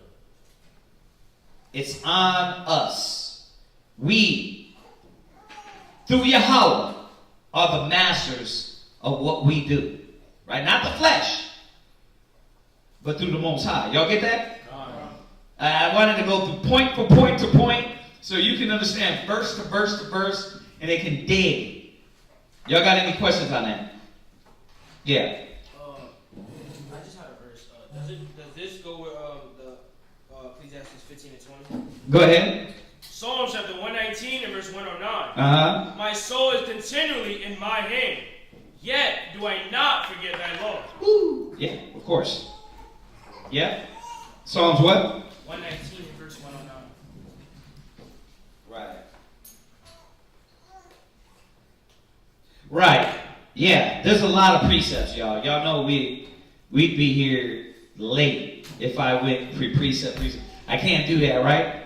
It's on us. We, through Yahweh, are the masters of what we do. Right? Not the flesh, but through the Most High. Y'all get that? I wanted to go through point for point to point so you can understand verse to verse to verse and they can dig. Y'all got any questions on that? Yeah. I just had a verse. Does this go with the Ecclesiasticus 15 and 20? Go ahead. Psalm chapter 119 and verse 109. Uh-huh. My soul is continually in my hand, yet do I not forget thy law. Woo. Yeah, of course. Yeah. Psalms what? 119 and verse 109. Right. Right. Yeah, there's a lot of precepts, y'all. Y'all know we'd be here late if I went precept. I can't do that, right?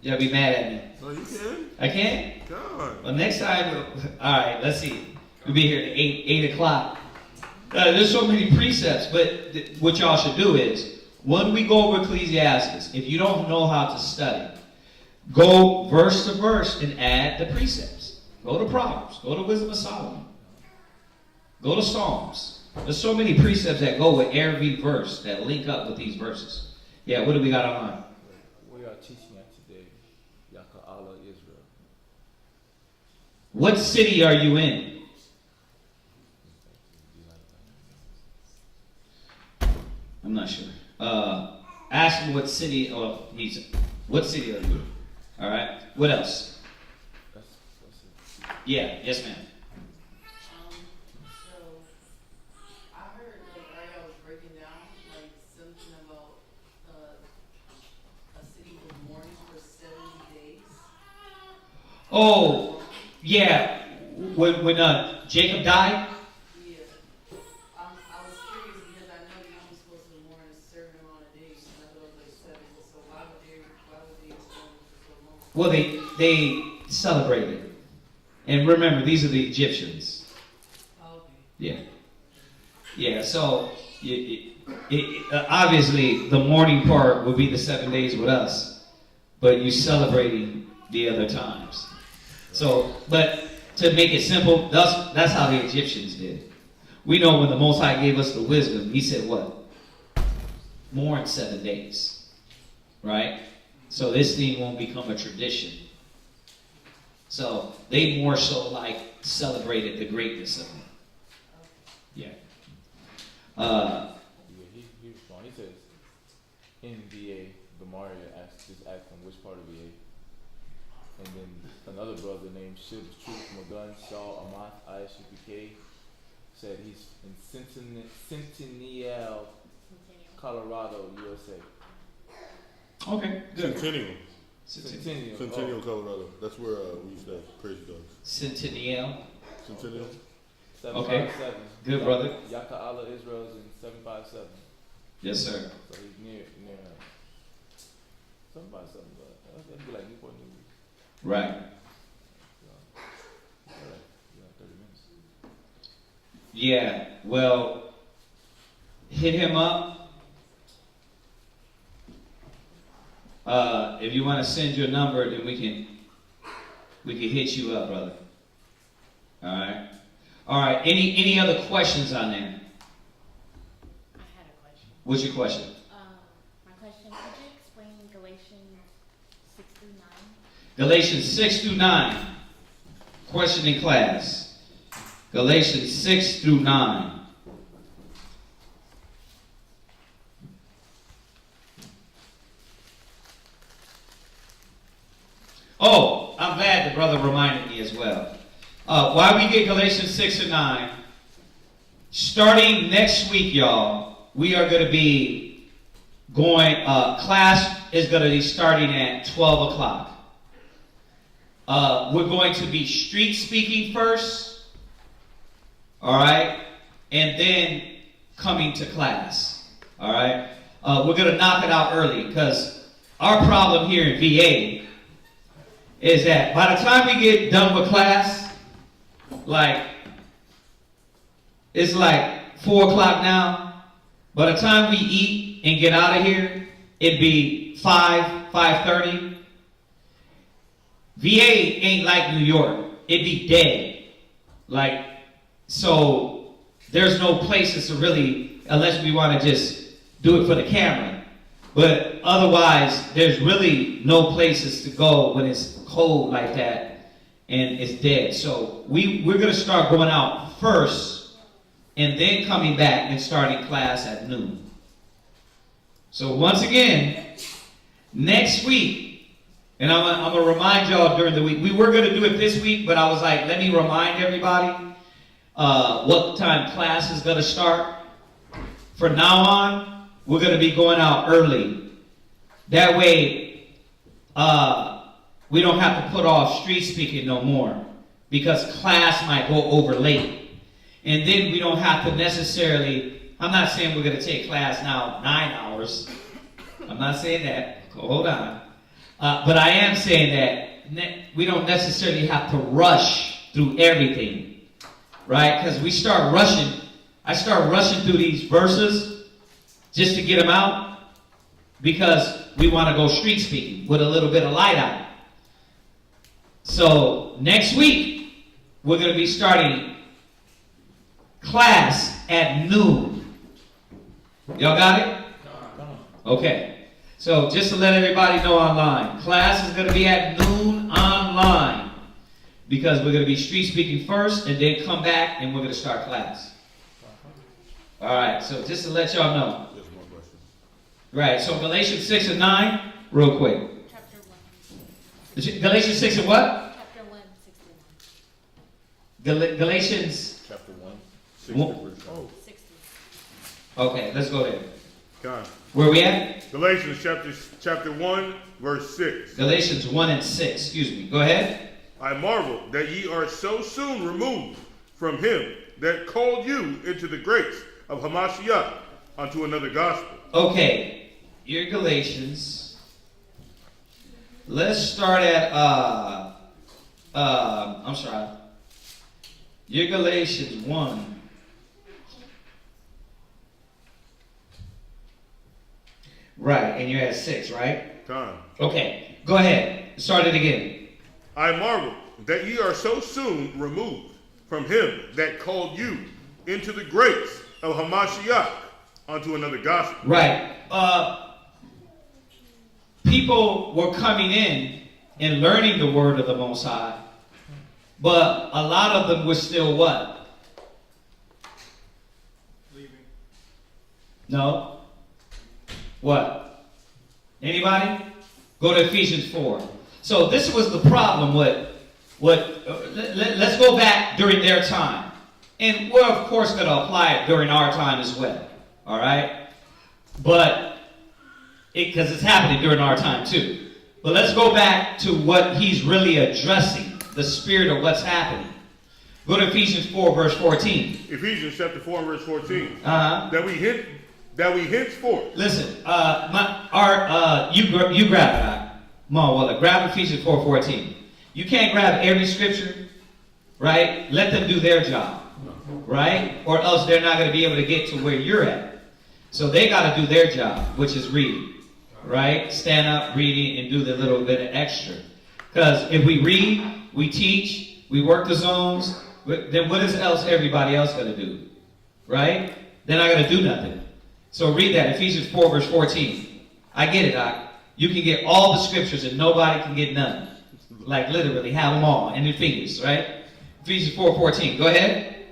Y'all be mad at me. No, you can. I can? God. Well, next time, all right, let's see. We'll be here at 8 o'clock. There's so many precepts, but what y'all should do is, when we go over Ecclesiasticus, if you don't know how to study, go verse to verse and add the precepts. Go to Proverbs. Go to Wisdom of Solomon. Go to Psalms. There's so many precepts that go with every verse that link up with these verses. Yeah, what do we got online? We are teaching at today, Yaka'Allah, Israel. What city are you in? I'm not sure. Ask him what city. Oh, what city are you in? All right. What else? That's it. Yeah. Yes, ma'am. So I heard Ariel was breaking down something about a city was mourning for 70 days. Oh, yeah. When Jacob died. Yeah. I was curious because I know you're only supposed to mourn a certain amount of days, and I thought it was 7. So why would they mourn for so long? Well, they celebrated. And remember, these are the Egyptians. Okay. Yeah. Yeah, so obviously the mourning part would be the 7 days with us, but you celebrating the other times. So, but to make it simple, that's how the Egyptians did. We know when the Most High gave us the wisdom, he said what? Mourn 7 days. Right? So this thing won't become a tradition. So they more so celebrated the greatness of him. Yeah. He responded. He says, in VA, Gamaria just asked him which part of VA. And then another brother named Shiv Truth Magun Shaw Amath ISUPK said he's in Centennial, Colorado, USA. Okay, good. Centennial, Colorado. That's where we used to have crazy dogs. Centennial. 757. Good, brother. Yaka'Allah Israel is in 757. Yes, sir. So he's near 757, but that'd be like Newport News. Right. Yeah, 30 minutes. Yeah, well, hit him up. If you want to send your number, then we can hit you up, brother. All right. All right. Any other questions on there? I had a question. What's your question? My question, could you explain Galatians 6 through 9? Galatians 6 through 9. Question in class. Galatians 6 through 9. Oh, I'm glad the brother reminded me as well. Why we get Galatians 6 and 9, starting next week, y'all, we are going to be going, class is going to be starting at 12 o'clock. We're going to be street speaking first, all right, and then coming to class, all right. We're going to knock it out early because our problem here in VA is that by the time we get done with class, it's 4 o'clock now. By the time we eat and get out of here, it'd be 5:30. VA ain't like New York. It'd be dead. So there's no places to really, unless we want to just do it for the camera. But otherwise, there's really no places to go when it's cold like that and it's dead. So we're going to start going out first and then coming back and starting class at noon. So once again, next week, and I'm going to remind y'all during the week, we were going to do it this week, but I was like, let me remind everybody what time class is going to start. From now on, we're going to be going out early. That way, we don't have to put off street speaking no more, because class might go over late. And then we don't have to necessarily, I'm not saying we're going to take class now 9 hours. I'm not saying that. Hold on. But I am saying that we don't necessarily have to rush through everything, right? Because we start rushing. I start rushing through these verses just to get them out because we want to go street speaking with a little bit of light on it. So next week, we're going to be starting class at noon. Y'all got it? Okay. So just to let everybody know online, class is going to be at noon online because we're going to be street speaking first and then come back and we're going to start class. All right, so just to let y'all know. Just one question. Right, so Galatians 6 and 9, real quick. Chapter 1. Galatians 6 and what? Chapter 1, 69. Galatians. Chapter 1, 60. Okay, let's go there. Come on. Where we at? Galatians chapter 1, verse 6. Galatians 1 and 6, excuse me. Go ahead. I marvel that ye are so soon removed from him that called you into the grace of Hamashiach unto another gospel. Okay, your Galatians. Let's start at I'm sorry. Your Galatians 1. Right, and you're at 6, right? Time. Okay, go ahead. Start it again. I marvel that ye are so soon removed from him that called you into the grace of Hamashiach unto another gospel. Right. People were coming in and learning the word of the Most High, but a lot of them were still what? Leaving. No. What? Anybody? Go to Ephesians 4. So this was the problem with let's go back during their time. And we're of course going to apply it during our time as well. All right? But because it's happening during our time too. But let's go back to what he's really addressing, the spirit of what's happening. Go to Ephesians 4, verse 14. Ephesians chapter 4, verse 14. Uh-huh. That we henceforth. Listen, you grab it. Well, grab Ephesians 4:14. You can't grab every scripture, right? Let them do their job, right? Or else they're not going to be able to get to where you're at. So they got to do their job, which is reading, right? Stand up, reading, and do the little bit of extra. Because if we read, we teach, we work the zones, then what is else everybody else going to do, right? They're not going to do nothing. So read that, Ephesians 4, verse 14. I get it, Doc. You can get all the scriptures and nobody can get none. Like literally have them all in your fingers, right? Ephesians 4:14. Go ahead.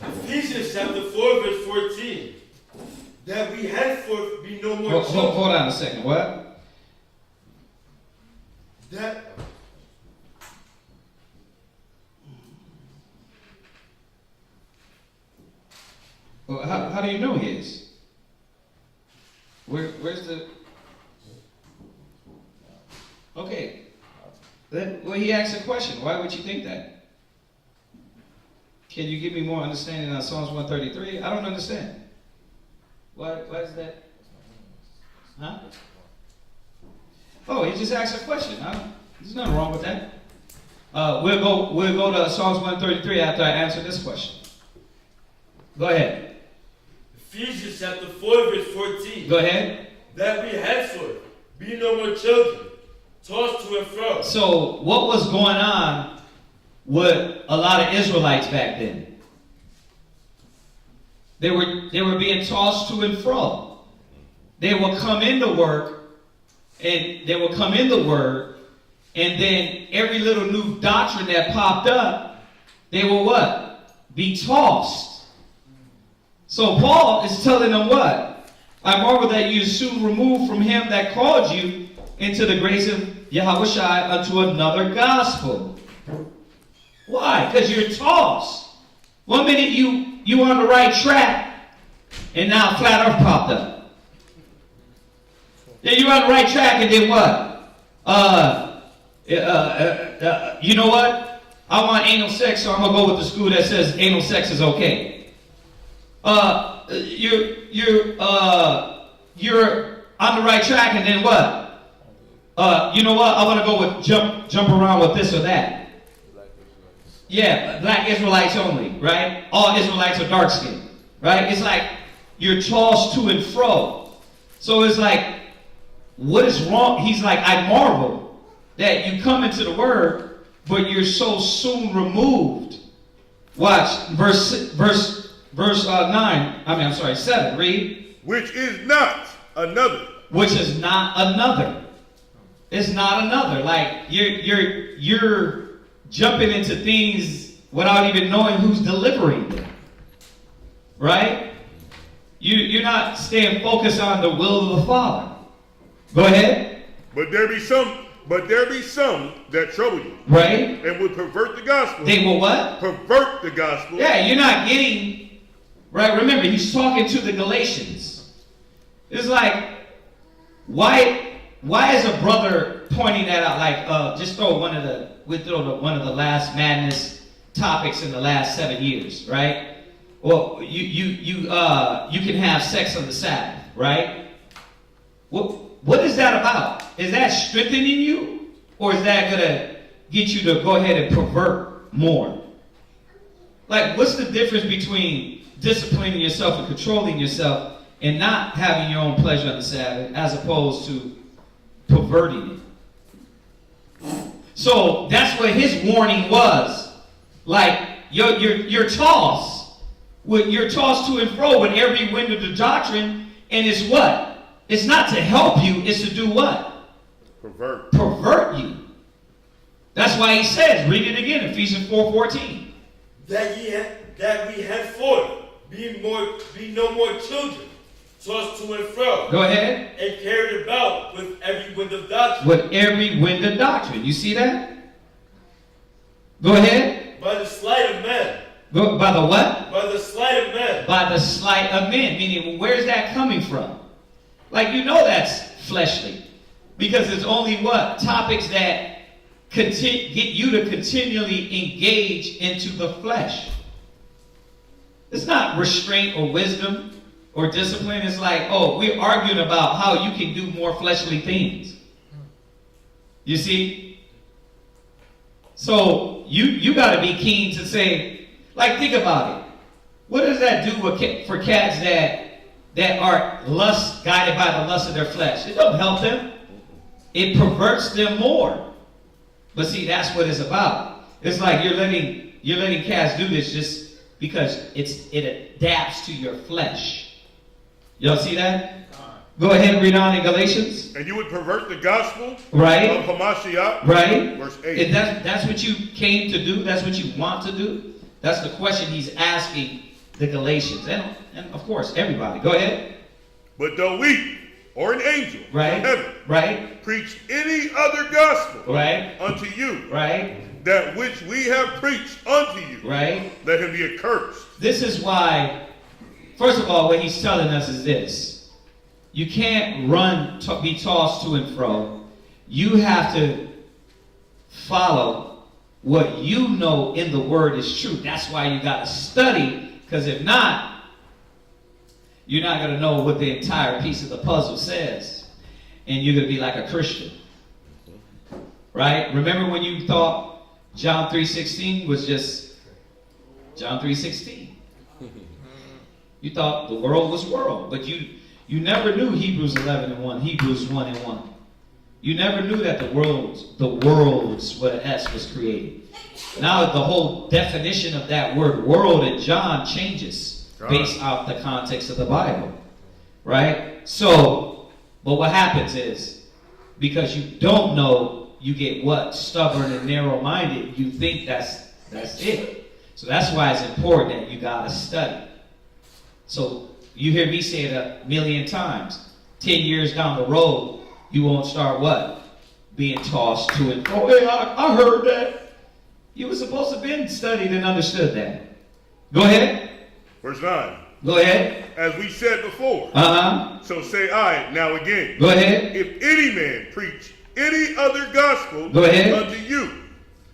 Ephesians chapter 4, verse 14. That we henceforth be no more children. Hold on a second. What? That Well, how do you know he is? Where's the... Okay. Well, he asked a question. Why would you think that? Can you give me more understanding on Psalms 133? I don't understand. Why is that? Huh? Oh, he just asked a question. There's nothing wrong with that. We'll go to Psalms 133 after I answer this question. Go ahead. Ephesians chapter 4, verse 14. Go ahead. That we henceforth be no more children, tossed to and fro. So what was going on with a lot of Israelites back then? They were being tossed to and fro. They would come into work, and they would come in the word, And then every little new doctrine that popped up, they will what? Be tossed. So Paul is telling them what? I marvel that you soon remove from him that called you into the grace of Yahushua unto another gospel. Why? Because you're tossed. One minute you on the right track, and now flat earth popped up. Then you're on the right track, and then what? You know what? I want anal sex, so I'm gonna go with the school that says anal sex is okay. You're on the right track, and then what? You know what? I want to go with jump around with this or that. Yeah, black Israelites only, right? All Israelites are dark skinned, right? It's like you're tossed to and fro. So it's like, what is wrong? He's like, I marvel that you come into the word, but you're so soon removed. Watch verse 7. Read. Which is not another. Which is not another. It's not another. Like you're jumping into things without even knowing who's delivering them. Right? You're not staying focused on the will of the Father. Go ahead. But there be some that trouble you. Right? And would pervert the gospel. They will what? Pervert the gospel. Yeah, you're not getting, right? Remember, he's talking to the Galatians. It's like, why is a brother pointing that out? Like, just throw one of the last madness topics in the last 7 years, right? Well, you can have sex on the Sabbath, right? What is that about? Is that strengthening you, or is that gonna get you to go ahead and pervert more? Like, what's the difference between disciplining yourself and controlling yourself and not having your own pleasure on the Sabbath as opposed to perverting it? So that's what his warning was. Like, you're tossed. You're tossed to and fro with every wind of the doctrine, and it's what? It's not to help you, it's to do what? Pervert. Pervert you. That's why he says, read it again, Ephesians 4:14. That we henceforth be no more children, tossed to and fro. Go ahead. And carried about with every wind of doctrine. With every wind of doctrine. You see that? Go ahead. By the sleight of men. By the what? By the sleight of men. By the sleight of men. Meaning, where's that coming from? Like, you know that's fleshly. Because it's only what? Topics that get you to continually engage into the flesh. It's not restraint or wisdom or discipline. It's like, oh, we're arguing about how you can do more fleshly things. You see? So you got to be keen to say, like, think about it. What does that do for cats that are guided by the lust of their flesh? It don't help them. It perverts them more. But see, that's what it's about. It's like you're letting cats do this just because it adapts to your flesh. Y'all see that? Go ahead and read on in Galatians. And you would pervert the gospel, right? Of Hamashiach, right? Verse 8. That's what you came to do. That's what you want to do. That's the question he's asking the Galatians, and of course everybody. Go ahead. But though we or an angel from heaven preach any other gospel unto you, that which we have preached unto you, let him be accursed. This is why, first of all, what he's telling us is this: you can't be tossed to and fro. You have to follow what you know in the word is true. That's why you got to study, because if not, you're not going to know what the entire piece of the puzzle says. And you're going to be like a Christian. Right? Remember when you thought John 3:16 was just John 3:16? You thought the world was world, but you never knew Hebrews 11:1, Hebrews 1:1. You never knew that the worlds with an S was created. Now the whole definition of that word world in John changes based off the context of the Bible. Right? So, but what happens is, because you don't know you get what? Stubborn and narrow-minded. You think that's it. So that's why it's important that you got to study. So you hear me say it a million times. 10 years down the road, you won't start what? Being tossed to and fro. Hey, I heard that. You were supposed to have been studied and understood that. Go ahead. Verse 9. Go ahead. As we said before. So say I now again. Go ahead. If any man preach any other gospel Go ahead. unto you,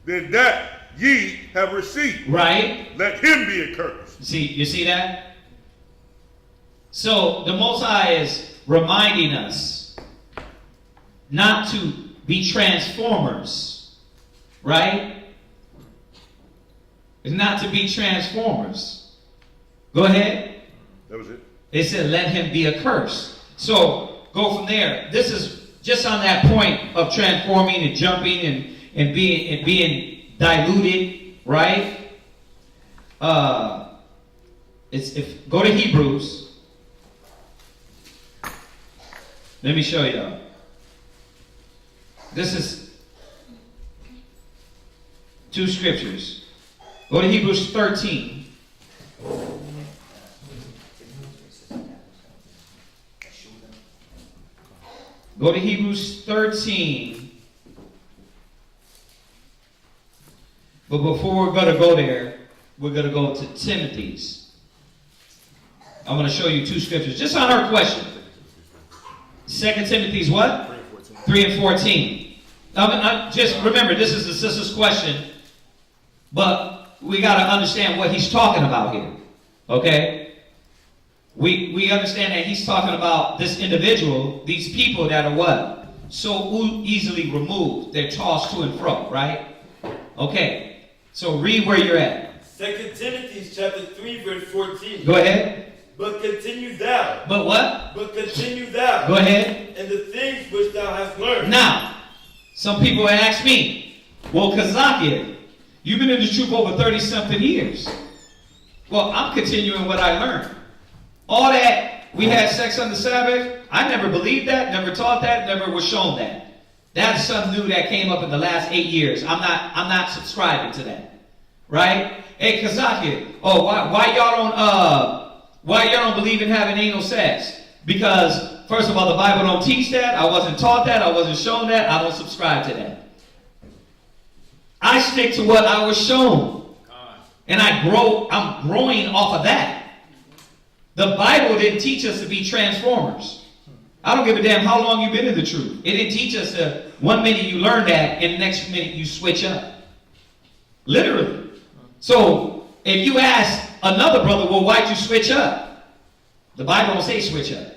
then that ye have received. Right. Let him be accursed. You see that? So the Most High is reminding us not to be transformers. Right? It's not to be transformers. Go ahead. That was it. It said, let him be accursed. So, go from there. This is just on that point of transforming and jumping and being diluted, right? Go to Hebrews. Let me show you. This is 2 scriptures. Go to Hebrews 13. Go to Hebrews 13. But before we're going to go there, we're going to go to Timothy's. I want to show you 2 scriptures. Just on our question. 2 Timothy's what? 3 and 14. Just remember, this is the sister's question. But we got to understand what he's talking about here. Okay? We understand that he's talking about this individual, these people that are what? So easily removed. They're tossed to and fro, right? Okay. So read where you're at. 2 Timothy chapter 3, verse 14. Go ahead. But continue thou. But what? But continue thou. Go ahead. And the things which thou hast learned. Now, some people ask me, well, Kazakh, you've been in the truth over 30-something years. Well, I'm continuing what I learned. All that, we had sex on the Sabbath, I never believed that, never taught that, never was shown that. That's something new that came up in the last 8 years. I'm not subscribing to that. Right? Hey, Kazakh, why y'all don't believe in having anal sex? Because, first of all, the Bible don't teach that, I wasn't taught that, I wasn't shown that, I don't subscribe to that. I stick to what I was shown. And I'm growing off of that. The Bible didn't teach us to be transformers. I don't give a damn how long you've been in the truth. It didn't teach us to, 1 minute you learn that, and the next minute you switch up. Literally. So, if you ask another brother, well, why'd you switch up? The Bible don't say switch up.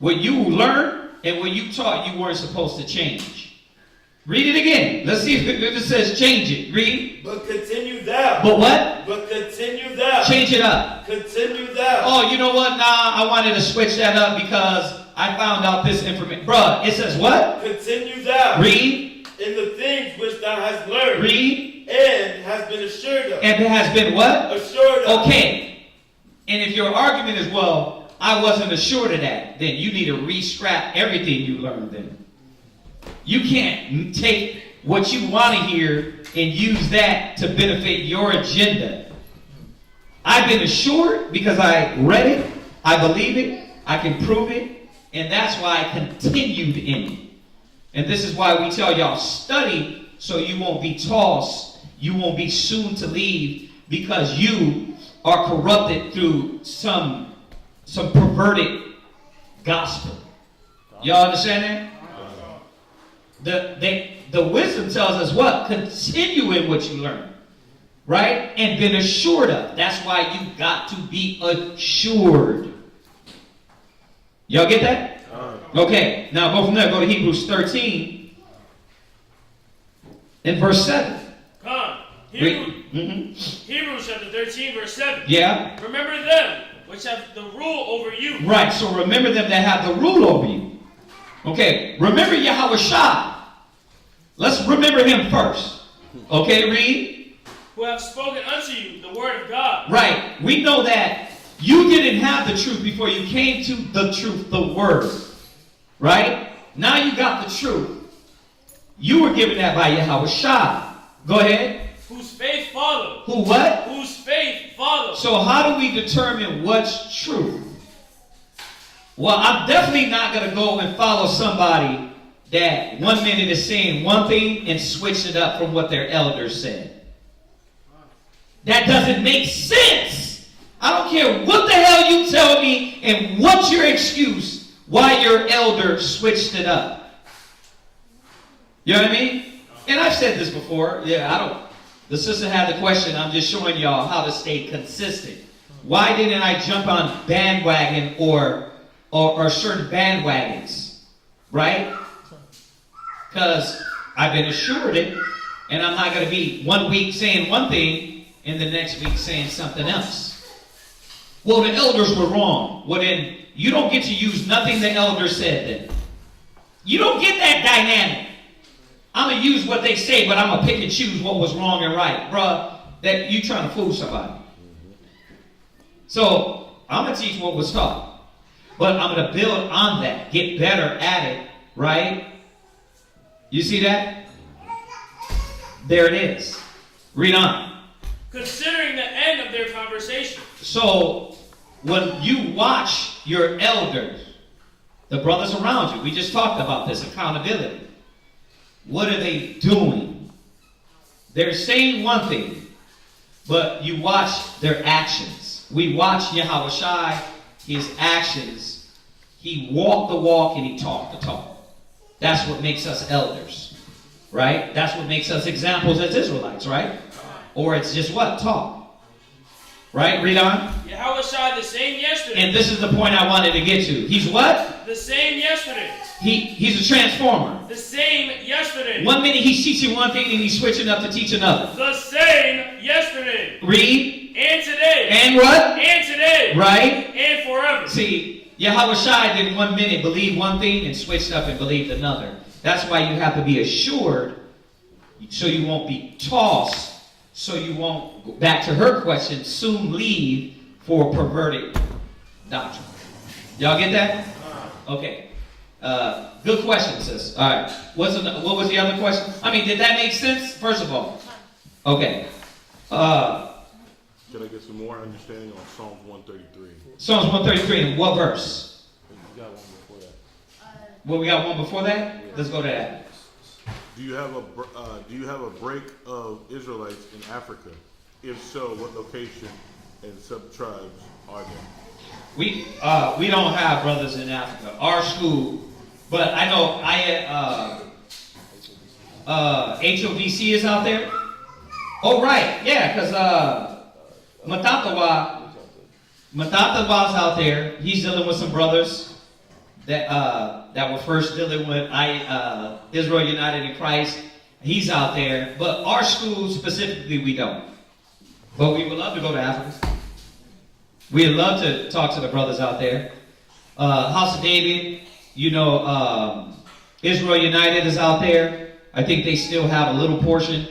What you learned and what you taught, you weren't supposed to change. Read it again. Let's see if it says change it. Read. But continue thou. But what? But continue thou. Change it up. Continue thou. Oh, you know what? Nah, I wanted to switch that up because I found out this information. Bruh, it says what? Continue thou. Read. In the things which thou hast learned. Read. And has been assured of. And has been what? Assured of. Okay. And if your argument is, well, I wasn't assured of that, then you need to re-scrap everything you learned then. You can't take what you want to hear and use that to benefit your agenda. I've been assured because I read it, I believe it, I can prove it, and that's why I continued in it. And this is why we tell y'all, study so you won't be tossed, you won't be soon to leave because you are corrupted through some perverted gospel. Y'all understand that? The wisdom tells us what? Continue in what you learn. Right? And been assured of. That's why you got to be assured. Y'all get that? Okay. Now go from there. Go to Hebrews 13 and verse 7. Come on. Hebrews chapter 13, verse 7. Yeah. Remember them which have the rule over you. Right. So remember them that have the rule over you. Okay. Remember Yahweh Shai. Let's remember him first. Okay, read. Who have spoken unto you the word of God. Right. We know that you didn't have the truth before you came to the truth, the word. Right? Now you got the truth. You were given that by Yahweh Shai. Go ahead. Whose faith follow. Who what? Whose faith follow. So how do we determine what's true? Well, I'm definitely not going to go and follow somebody that 1 minute is saying one thing and switch it up from what their elders said. That doesn't make sense. I don't care what the hell you tell me and what's your excuse why your elder switched it up. You know what I mean? And I've said this before. Yeah, the sister had the question. I'm just showing y'all how to stay consistent. Why didn't I jump on bandwagon or certain bandwagons? Right? Because I've been assured it, and I'm not going to be 1 week saying one thing and the next week saying something else. Well, the elders were wrong. Well, then you don't get to use nothing the elder said then. You don't get that dynamic. I'm going to use what they say, but I'm going to pick and choose what was wrong and right. Bruh, that you trying to fool somebody. So, I'm going to teach what was taught. But I'm going to build on that. Get better at it. Right? You see that? There it is. Read on. Considering the end of their conversation. So, when you watch your elders, the brothers around you, we just talked about this, accountability. What are they doing? They're saying one thing, but you watch their actions. We watch Yahweh Shai, his actions. He walked the walk and he talked the talk. That's what makes us elders, right? That's what makes us examples as Israelites, right? Or it's just what? Talk. Right? Read on. Yahweh Shai the same yesterday. And this is the point I wanted to get to. He's what? The same yesterday. He's a transformer. The same yesterday. 1 minute he's teaching one thing and he's switching up to teach another. The same yesterday. Read. And today. And what? And today. Right? And forever. See, Yahweh Shai did 1 minute believe one thing and switched up and believed another. That's why you have to be assured so you won't be tossed. So you won't, back to her question, soon leave for perverted doctrine. Y'all get that? Okay. Good question, sis. All right. What was the other question? I mean, did that make sense? First of all. Okay. Can I get some more understanding on Psalms 133? Psalms 133, in what verse? You got one before that. Well, we got one before that? Let's go to that. Do you have a break of Israelites in Africa? If so, what location and sub-tribes are there? We don't have brothers in Africa. Our school, but I know HOVC is out there. Oh right, yeah, because Matatawa's out there. He's dealing with some brothers that were first dealing with Israel United in Christ. He's out there. But our school specifically, we don't. But we would love to go to Africa. We'd love to talk to the brothers out there. House of David, Israel United is out there. I think they still have a little portion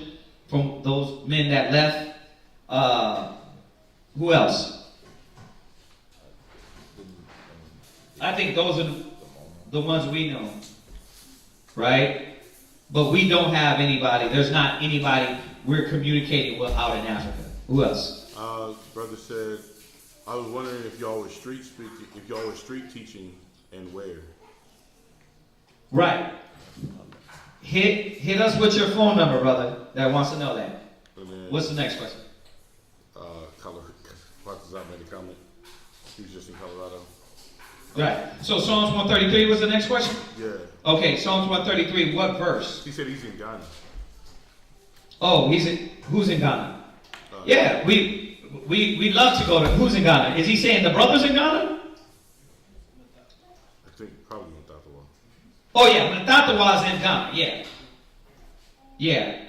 from those men that left. Who else? I think those are the ones we know, right? But we don't have anybody. There's not anybody we're communicating with out in Africa. Who else? Brother said, I was wondering if y'all were street speaking, if y'all were street teaching, and where. Right. Hit us with your phone number, brother, that wants to know that. What's the next question? Partizan made a comment. He was just in Colorado. Right. So Psalms 133 was the next question? Yeah. Okay, Psalms 133, what verse? He said he's in Ghana. Oh, who's in Ghana? Yeah, we love to go to, who's in Ghana? Is he saying the brothers in Ghana? I think probably Matatawa. Oh yeah, Matatawa's in Ghana, yeah. Yeah.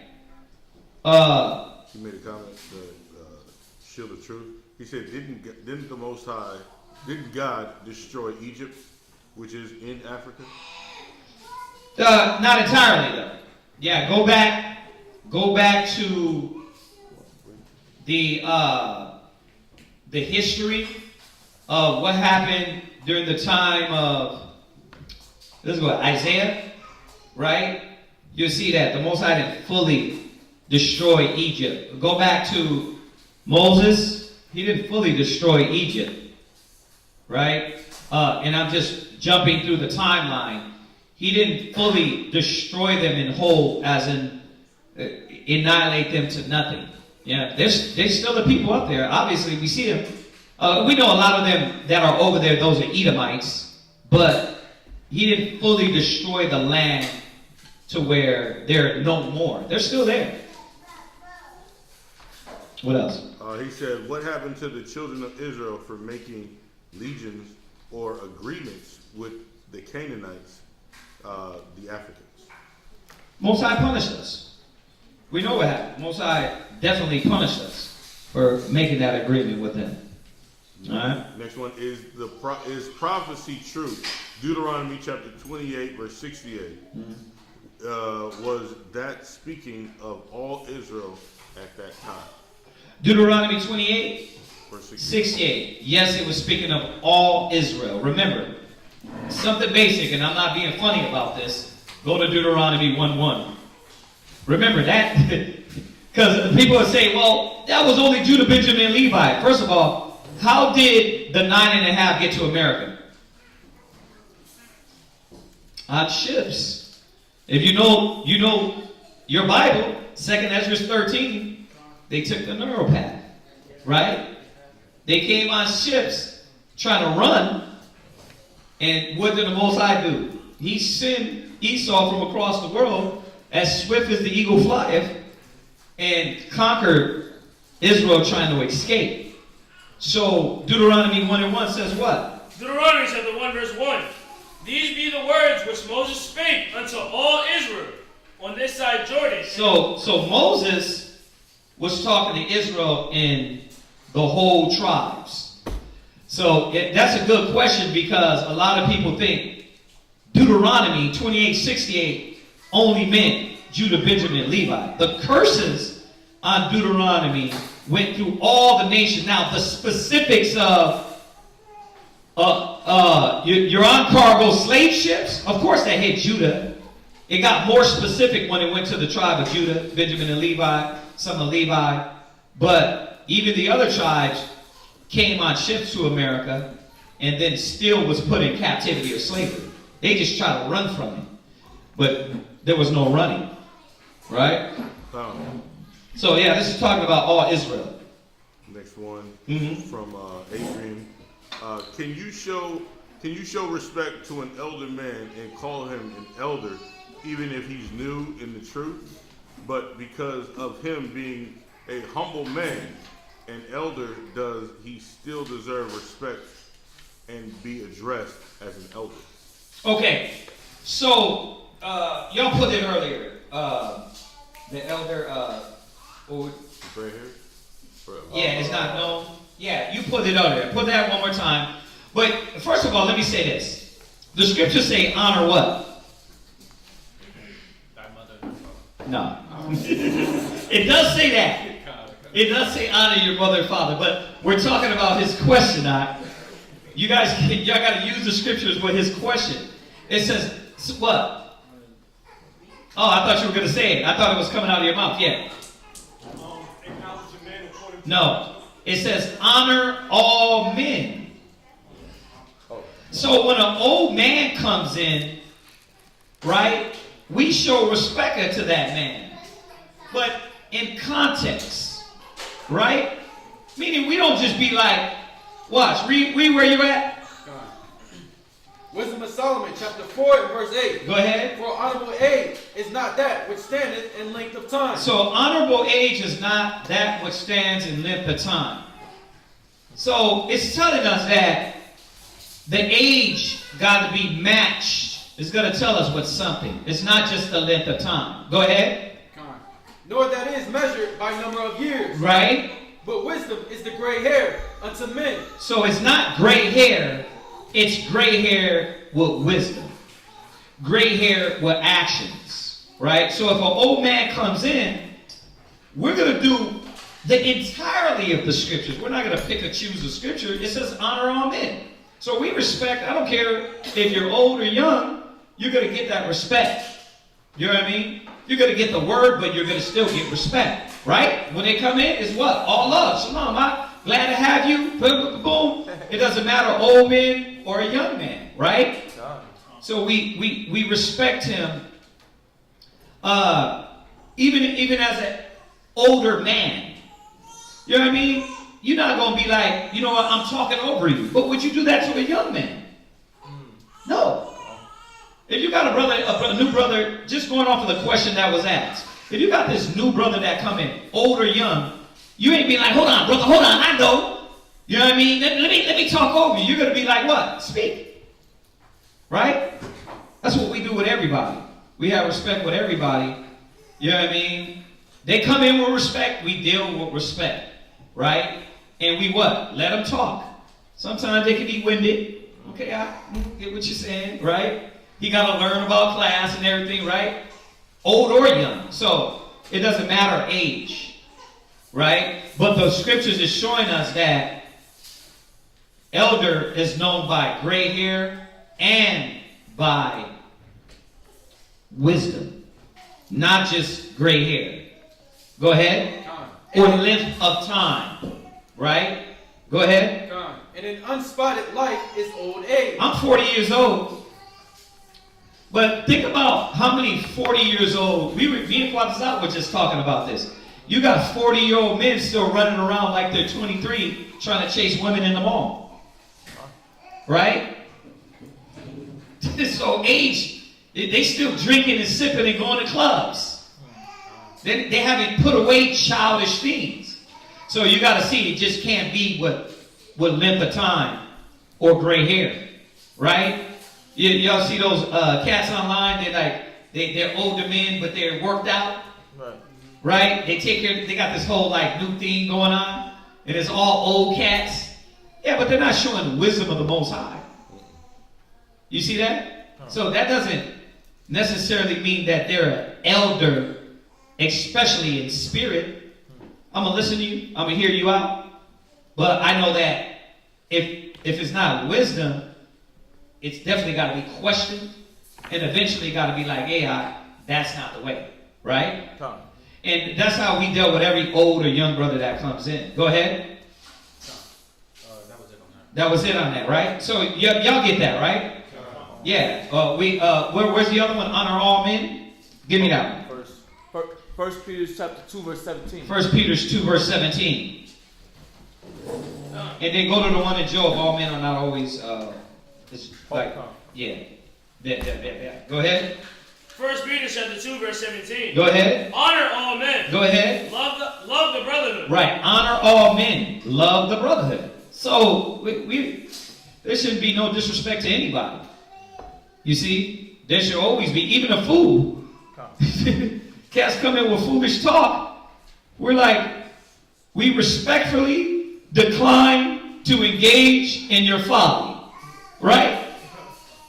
He made a comment, Shield of Truth. He said, didn't the Most High, didn't God destroy Egypt, which is in Africa? Not entirely though. Yeah, go back to the history of what happened during the time of, let's go, Isaiah, right? you'll see that the Most High didn't fully destroy Egypt. Go back to Moses. He didn't fully destroy Egypt. Right? And I'm just jumping through the timeline. He didn't fully destroy them in whole, as in annihilate them to nothing. Yeah, there's still the people up there. Obviously, we see them. We know a lot of them that are over there, those are Edomites. But he didn't fully destroy the land to where they're no more. They're still there. What else? He said, what happened to the children of Israel for making legions or agreements with the Canaanites, the Africans? Most High punished us. We know what happened. Most High definitely punished us for making that agreement with them. All right. Next one is is prophecy true? Deuteronomy chapter 28, verse 68. Was that speaking of all Israel at that time? Deuteronomy 28, verse 68. Yes, it was speaking of all Israel. Remember, something basic, and I'm not being funny about this. Go to Deuteronomy 1:1. Remember that, because people will say, well, that was only Judah, Benjamin, and Levi. First of all, how did the 9.5 get to America? On ships. If you know your Bible, 2nd Ezra 13, they took the narrow path, right? They came on ships trying to run, and what did the Most High do? He sent Esau from across the world as swift as the eagle flieth and conquered Israel trying to escape. So Deuteronomy 1:1 says what? Deuteronomy chapter 1 verse 1. These be the words which Moses spake unto all Israel on this side Jordan. So Moses was talking to Israel and the whole tribes. So that's a good question, because a lot of people think Deuteronomy 28:68 only meant Judah, Benjamin, Levi. The curses on Deuteronomy went through all the nations. Now, the specifics of you're on cargo slave ships, of course that hit Judah. It got more specific when it went to the tribe of Judah, Benjamin, and Levi, some of Levi. But even the other tribes came on ships to America and then still was put in captivity or slavery. They just tried to run from it. But there was no running. Right? So yeah, this is talking about all Israel. Next one from Adrian. Can you show respect to an elder man and call him an elder, even if he's new in the truth? But because of him being a humble man, an elder, does he still deserve respect and be addressed as an elder? Okay, so y'all put it earlier. The elder, right here? Yeah, it's not known. Yeah, you put it earlier. Put that one more time. But first of all, let me say this. The scriptures say honor what? Thy mother and father. No. It does say that. It does say honor your mother and father, but we're talking about his question. Y'all got to use the scriptures with his question. It says what? Oh, I thought you were going to say it. I thought it was coming out of your mouth. Yeah. No. It says honor all men. So when an old man comes in, right, we show respect to that man. But in context, right? Meaning we don't just be like, watch, read where you at. Wisdom of Solomon, chapter 4 and verse 8. Go ahead. For honorable age is not that which standeth in length of time. So honorable age is not that which stands in length of time. So it's telling us that the age got to be matched. It's going to tell us what's something. It's not just the length of time. Go ahead. Nor that is measured by number of years. Right. But wisdom is the gray hair unto men. So it's not gray hair. It's gray hair with wisdom. Gray hair with actions. Right? So if an old man comes in, we're going to do the entirety of the scriptures. We're not going to pick or choose the scripture. It says honor all men. So we respect. I don't care if you're old or young. You're going to get that respect. You know what I mean? You're going to get the word, but you're going to still get respect. Right? When they come in, it's what? All love. Shalom. I'm glad to have you. Boom, boom, boom. It doesn't matter old man or a young man. Right? So we respect him. Even as an older man. You know what I mean? You're not going to be like, you know what, I'm talking over you. But would you do that to a young man? No. If you got a new brother, just going off of the question that was asked, if you got this new brother that come in, old or young, you ain't be like, hold on, brother, hold on, I know. You know what I mean? Let me talk over you. You're going to be like, what? Speak. Right? That's what we do with everybody. We have respect with everybody. You know what I mean? They come in with respect, we deal with respect. Right? And we what? Let them talk. Sometimes they can be winded. Okay, I get what you're saying, right? He got to learn about class and everything, right? Old or young. So it doesn't matter age, right? But the scriptures is showing us that elder is known by gray hair and by wisdom, not just gray hair. Go ahead. Or length of time, right? Go ahead. And an unspotted life is old age. I'm 40 years old. But think about how many 40 years old, me and Quadazat were just talking about this. You got 40-year-old men still running around like they're 23 trying to chase women in the mall. Right? So age, they still drinking and sipping and going to clubs. They haven't put away childish things. So you got to see, it just can't be with length of time or gray hair, right? Y'all see those cats online? They're older men, but they're worked out, right? They got this whole like new thing going on, and it's all old cats. Yeah, but they're not showing the wisdom of the Most High. You see that? So that doesn't necessarily mean that they're an elder, especially in spirit. I'm gonna listen to you. I'm gonna hear you out. But I know that if it's not wisdom, it's definitely got to be questioned, and eventually got to be like, hey, that's not the way, right? And that's how we dealt with every old or young brother that comes in. Go ahead. That was it on that, right? So y'all get that, right? Yeah. Where's the other one? Honor all men. Give me that one. First Peter chapter 2 verse 17. 1 Peter 2 verse 17. And then go to the one in Job. All men are not always yeah. Go ahead. 1 Peter chapter 2 verse 17. Go ahead. Honor all men. Go ahead. Love the brotherhood. Right. Honor all men. Love the brotherhood. So there shouldn't be no disrespect to anybody. You see, there should always be, even a fool. Cats come in with foolish talk. We respectfully decline to engage in your folly. Right?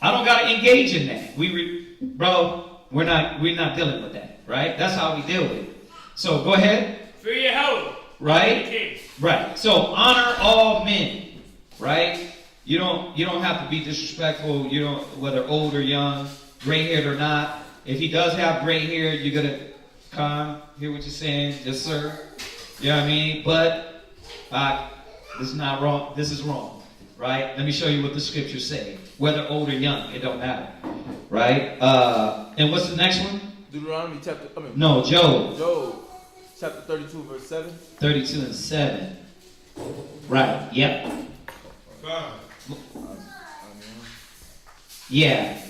I don't got to engage in that. We're not dealing with that. Right? That's how we deal with it. So go ahead. Fear Yahweh. Right? Right. So honor all men. Right? You don't have to be disrespectful. Whether old or young, gray haired or not. If he does have gray hair, you're gonna hear what you're saying. Yes, sir. You know what I mean? But this is not wrong. This is wrong. Right? Let me show you what the scriptures say. Whether old or young, it don't matter. Right? And what's the next one? Deuteronomy chapter. Job. Job chapter 32 verse 7. 32 and 7. Right. Yep. Yeah.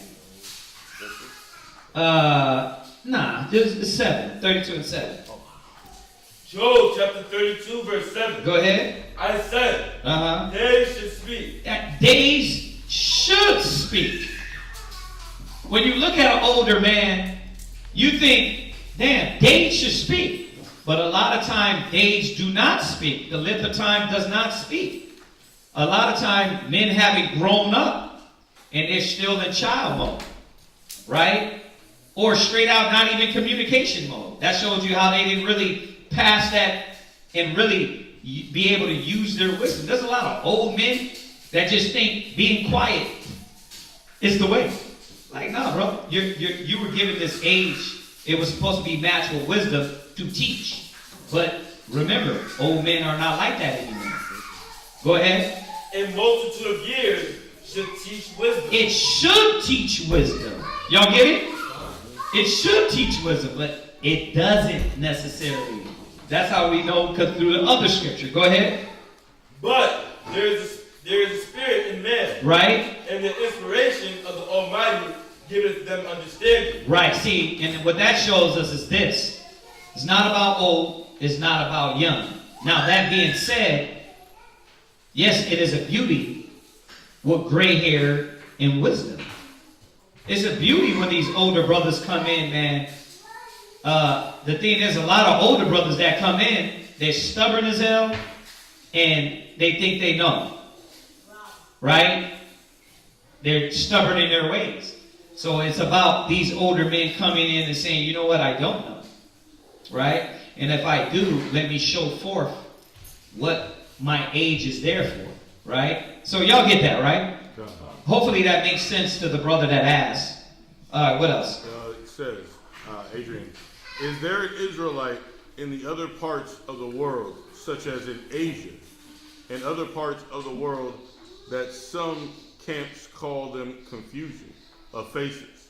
Just 7. 32 and 7. Job chapter 32 verse 7. Go ahead. I said, days should speak. Days should speak. When you look at an older man, you think, damn, days should speak. But a lot of time, days do not speak. The length of time does not speak. A lot of time, men haven't grown up, and they're still in child mode. Right? Or straight out, not even communication mode. That shows you how they didn't really pass that and really be able to use their wisdom. There's a lot of old men that just think being quiet is the way. Like, no, bro. You were given this age. It was supposed to be matched with wisdom to teach. But remember, old men are not like that anymore. Go ahead. A multitude of years should teach wisdom. It should teach wisdom. Y'all get it? It should teach wisdom, but it doesn't necessarily. That's how we know through the other scripture. Go ahead. But there is a spirit in man. Right. And the inspiration of the Almighty giveth them understanding. Right. See, and what that shows us is this. It's not about old. It's not about young. Now, that being said, yes, it is a beauty with gray hair and wisdom. It's a beauty when these older brothers come in, man. The thing is, a lot of older brothers that come in, they're stubborn as hell, and they think they know. Right? They're stubborn in their ways. So it's about these older men coming in and saying, you know what, I don't know. Right? And if I do, let me show forth what my age is there for. Right? So y'all get that, right? Hopefully that makes sense to the brother that asked. What else? It says, Adrian, is there an Israelite in the other parts of the world, such as in Asia, and other parts of the world, that some camps call them confusion of faces,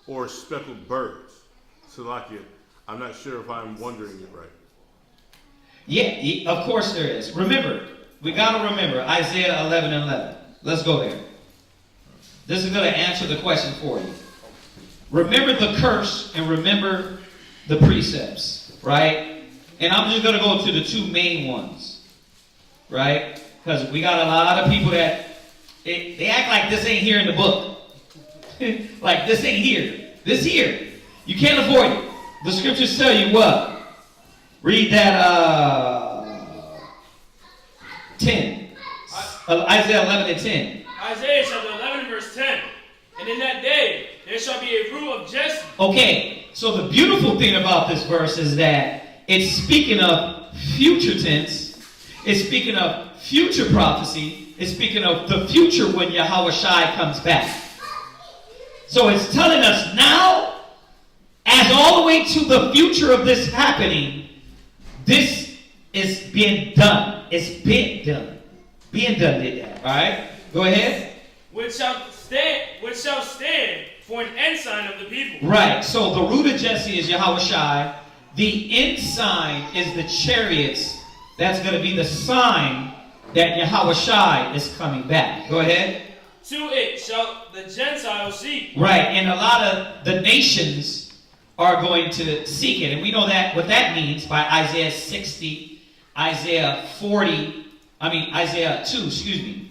or speckled birds? Salakia, I'm not sure if I'm wondering it right. Yeah, of course there is. Remember, we got to remember Isaiah 11:11. Let's go there. This is going to answer the question for you. Remember the curse and remember the precepts, right? And I'm just going to go to the two main ones, right? Because we got a lot of people that, they act like this ain't here in the book. Like this ain't here. This here. You can't avoid it. The scriptures tell you what? Read that 10. Isaiah 11:10. Isaiah chapter 11 verse 10. And in that day there shall be a root of Jesse. Okay, so the beautiful thing about this verse is that it's speaking of future tense. It's speaking of future prophecy. It's speaking of the future when Yahweh Shai comes back. So it's telling us now, as all the way to the future of this happening, this is being done. It's been done. Being done did that. All right? Go ahead. Which shall stand for an ensign of the people. Right. So the root of Jesse is Yahweh Shai. The ensign is the chariots. That's going to be the sign that Yahweh Shai is coming back. Go ahead. To it shall the Gentiles seek. Right. And a lot of the nations are going to seek it. And we know that what that means by Isaiah 60, Isaiah 2, excuse me.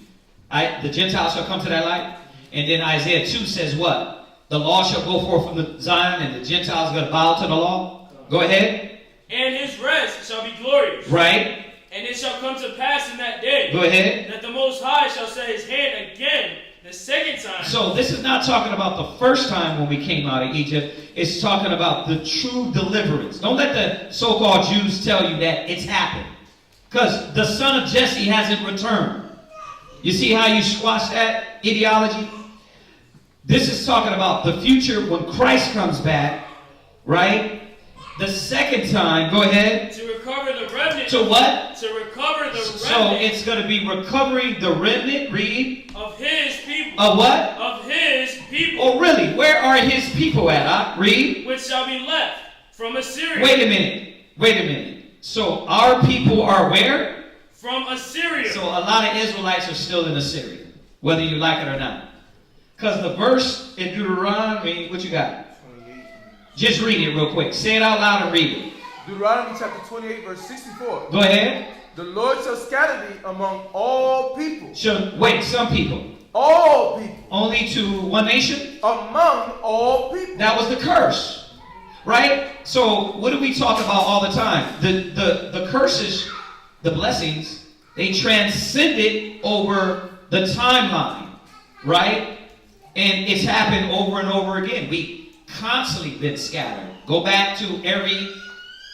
The Gentiles shall come to that light. And then Isaiah 2 says what? The law shall go forth from the Zion, and the Gentiles are going to bow to the law. Go ahead. And his rest shall be glorious. Right. And it shall come to pass in that day. Go ahead. That the Most High shall set his hand again the second time. So this is not talking about the first time when we came out of Egypt. It's talking about the true deliverance. Don't let the so-called Jews tell you that it's happened. Because the son of Jesse hasn't returned. You see how you squash that ideology? This is talking about the future when Christ comes back, right? The second time, go ahead. To recover the remnant. To what? To recover the remnant. So it's going to be recovering the remnant, read. Of his people. Of what? Of his people. Oh, really? Where are his people at? Read. Which shall be left from Assyria. Wait a minute. So our people are where? From Assyria. So a lot of Israelites are still in Assyria, whether you like it or not. Because the verse in Deuteronomy, what you got? 28. Just read it real quick. Say it out loud and read it. Deuteronomy chapter 28, verse 64. Go ahead. The Lord shall scatter thee among all people. Some people. All people. Only to one nation? Among all people. That was the curse. Right? So what do we talk about all the time? The curses, the blessings, they transcended over the timeline. Right? And it's happened over and over again. We constantly been scattered. Go back to every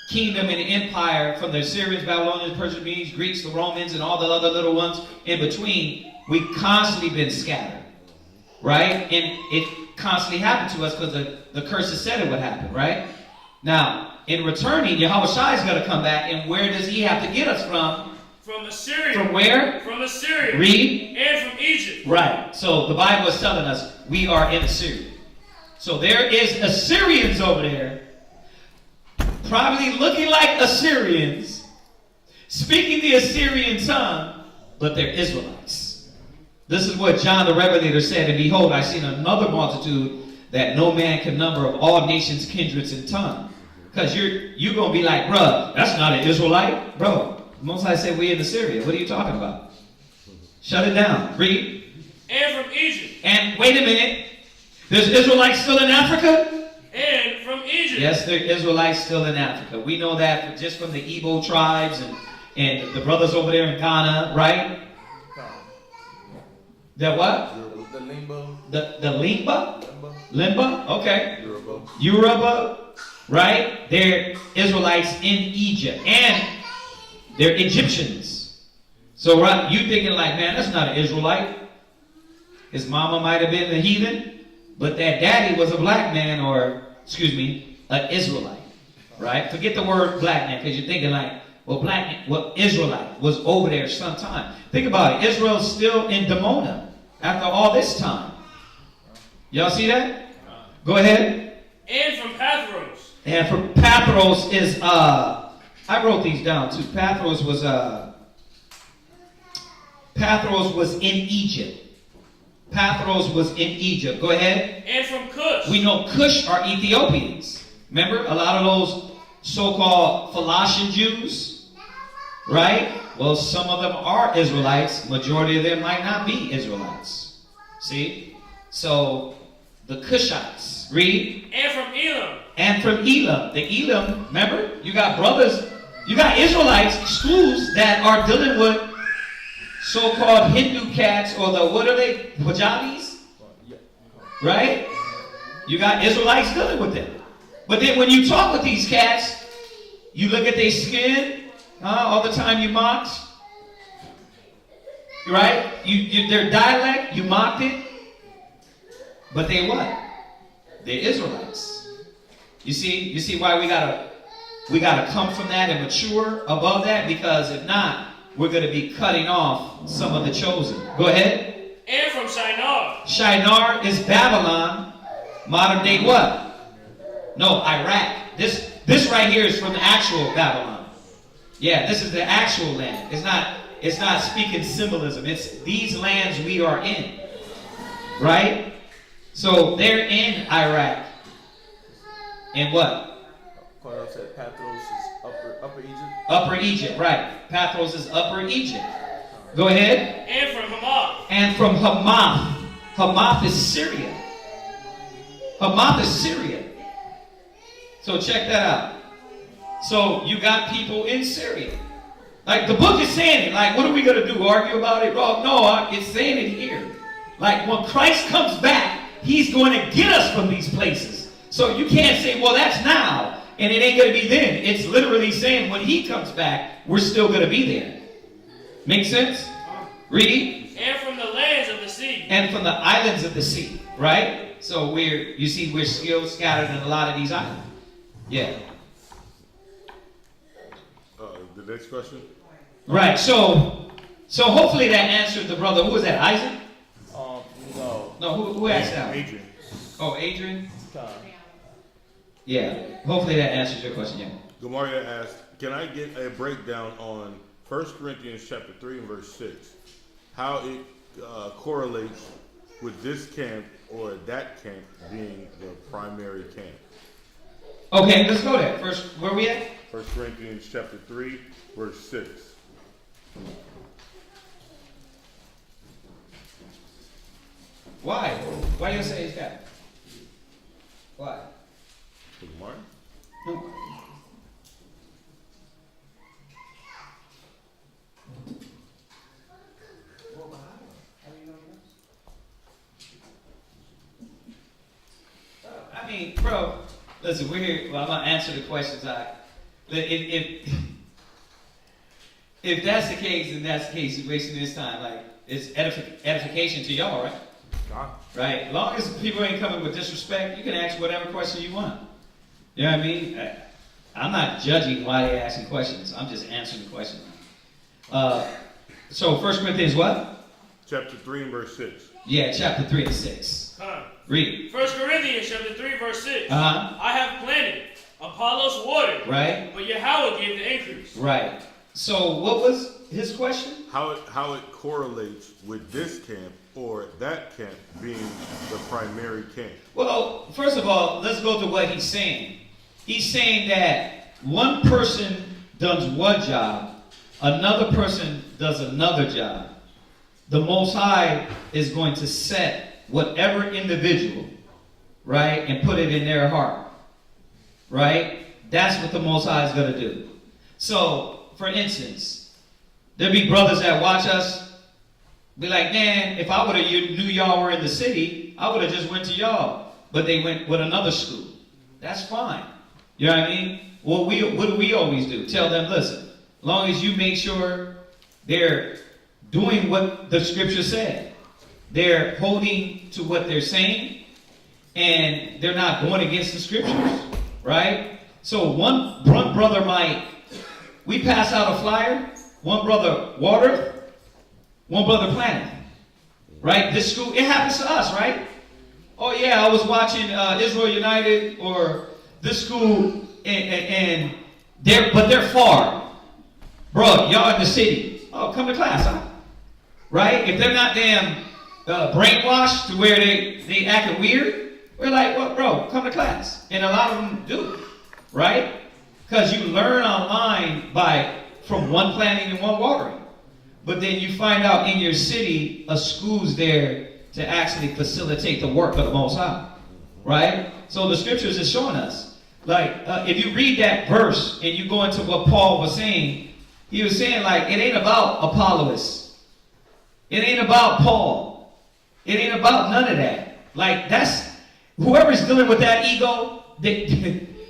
kingdom and empire from the Assyrians, Babylonians, Persians, Medes, Greeks, the Romans, and all the other little ones in between. We constantly been scattered. Right? And constantly happen to us because the curses said it would happen, right? Now, in returning, Yahweh Shai is going to come back, and where does he have to get us from? From Assyria. From where? From Assyria. Read. And from Egypt. Right. So the Bible is telling us we are in Assyria. So there is Assyrians over there, probably looking like Assyrians, speaking the Assyrian tongue, but they're Israelites. This is what John the Revelator said, and behold, I seen another multitude that no man can number of all nations, kindreds, and tongues. Because you're going to be like, bruh, that's not an Israelite. Bro, Most High said we in Assyria. What are you talking about? Shut it down. Read. And from Egypt. And wait a minute. There's Israelites still in Africa? And from Egypt. Yes, there are Israelites still in Africa. We know that just from the Igbo tribes and the brothers over there in Ghana, right? The what? The Limba. The Limba? Limba? Okay. Yoruba, right? They're Israelites in Egypt. And they're Egyptians. So right, you thinking like, man, that's not an Israelite. His mama might have been a heathen, but that daddy was a black man, or, excuse me, an Israelite. Right? Forget the word black man, because you're thinking like, well, Israelite was over there sometime. Think about it. Israel's still in Dimona after all this time. Y'all see that? Go ahead. And from Pathros. And from Pathros is, I wrote these down too. Pathros was in Egypt. Pathros was in Egypt. Go ahead. And from Cush. We know Cush are Ethiopians. Remember, a lot of those so-called Philistia Jews, right? Well, some of them are Israelites. Majority of them might not be Israelites. See? So, the Cushites. Read. And from Elam. And from Elam. The Elam, remember? You got brothers, you got Israelites, schools that are dealing with so-called Hindu cats, or the, what are they? Punjabis? Right? You got Israelites dealing with them. But then when you talk with these cats, you look at their skin, all the time you mocked. Right? Their dialect, you mocked it. But they what? They're Israelites. You see why we gotta come from that and mature above that? Because if not, we're going to be cutting off some of the chosen. Go ahead. And from Shinar. Shinar is Babylon. Modern day what? No, Iraq. This right here is from the actual Babylon. Yeah, this is the actual land. It's not speaking symbolism. It's these lands we are in. Right? So they're in Iraq. And what? Carl said Pathros is upper Egypt. Upper Egypt, right. Pathros is upper Egypt. Go ahead. And from Hamath. And from Hamath. Hamath is Syria. Hamath is Syria. So check that out. So you got people in Syria. Like the book is saying it. Like what are we going to do? Argue about it? No, it's saying it here. Like when Christ comes back, he's going to get us from these places. So you can't say, well, that's now, and it ain't going to be then. It's literally saying when he comes back, we're still going to be there. Make sense? Read. And from the lands of the sea. And from the islands of the sea, right? So we're still scattered in a lot of these islands. Yeah. The next question? Right, so hopefully that answered the brother. Who was that, Isaac? No. No, who asked that? Adrian. Oh, Adrian? Yeah, hopefully that answers your question, yeah. Gamaria asked, can I get a breakdown on 1 Corinthians chapter 3 and verse 6? How it correlates with this camp or that camp being the primary camp? Okay, let's go there. First, where we at? 1 Corinthians chapter 3, verse 6. Why? Why you say it's that? Why? Martin? No. I mean, bro, listen, we're here. Well, I'm gonna answer the questions. If that's the case, then that's the case. You're wasting this time. Like, it's edification to y'all, right? Right? As long as people ain't coming with disrespect, you can ask whatever question you want. You know what I mean? I'm not judging why they're asking questions. I'm just answering the question. So 1 Corinthians what? Chapter 3 and verse 6. Yeah, chapter 3 and 6. Read. 1 Corinthians chapter 3 verse 6. Uh-huh. I have planted, Apollos watered, right? But Yahweh gave the increase. Right. So what was his question? How it correlates with this camp or that camp being the primary camp. Well, first of all, let's go to what he's saying. He's saying that one person does one job, another person does another job. The Most High is going to set whatever individual, right, and put it in their heart, right? That's what the Most High is going to do. So, for instance, there be brothers that watch us, be like, man, if I would have knew y'all were in the city, I would have just went to y'all. But they went with another school. That's fine. You know what I mean? Well, what do we always do? Tell them, listen, as long as you make sure they're doing what the scripture said, they're holding to what they're saying, and they're not going against the scriptures, right? So one brother we pass out a flyer, one brother watered, one brother planted, right? This school, it happens to us, right? Oh yeah, I was watching Israel United or this school, and they're far. Bro, y'all in the city. Oh, come to class, huh? Right? If they're not damn brainwashed to where they acting weird, we're like, well, bro, come to class. And a lot of them do, right? Because you learn online from one planting and one watering. But then you find out in your city, a school's there to actually facilitate the work of the Most High, right? So the scriptures is showing us. Like, if you read that verse and you go into what Paul was saying, he was saying, like, it ain't about Apollos. It ain't about Paul. It ain't about none of that. Like, that's, whoever's dealing with that ego,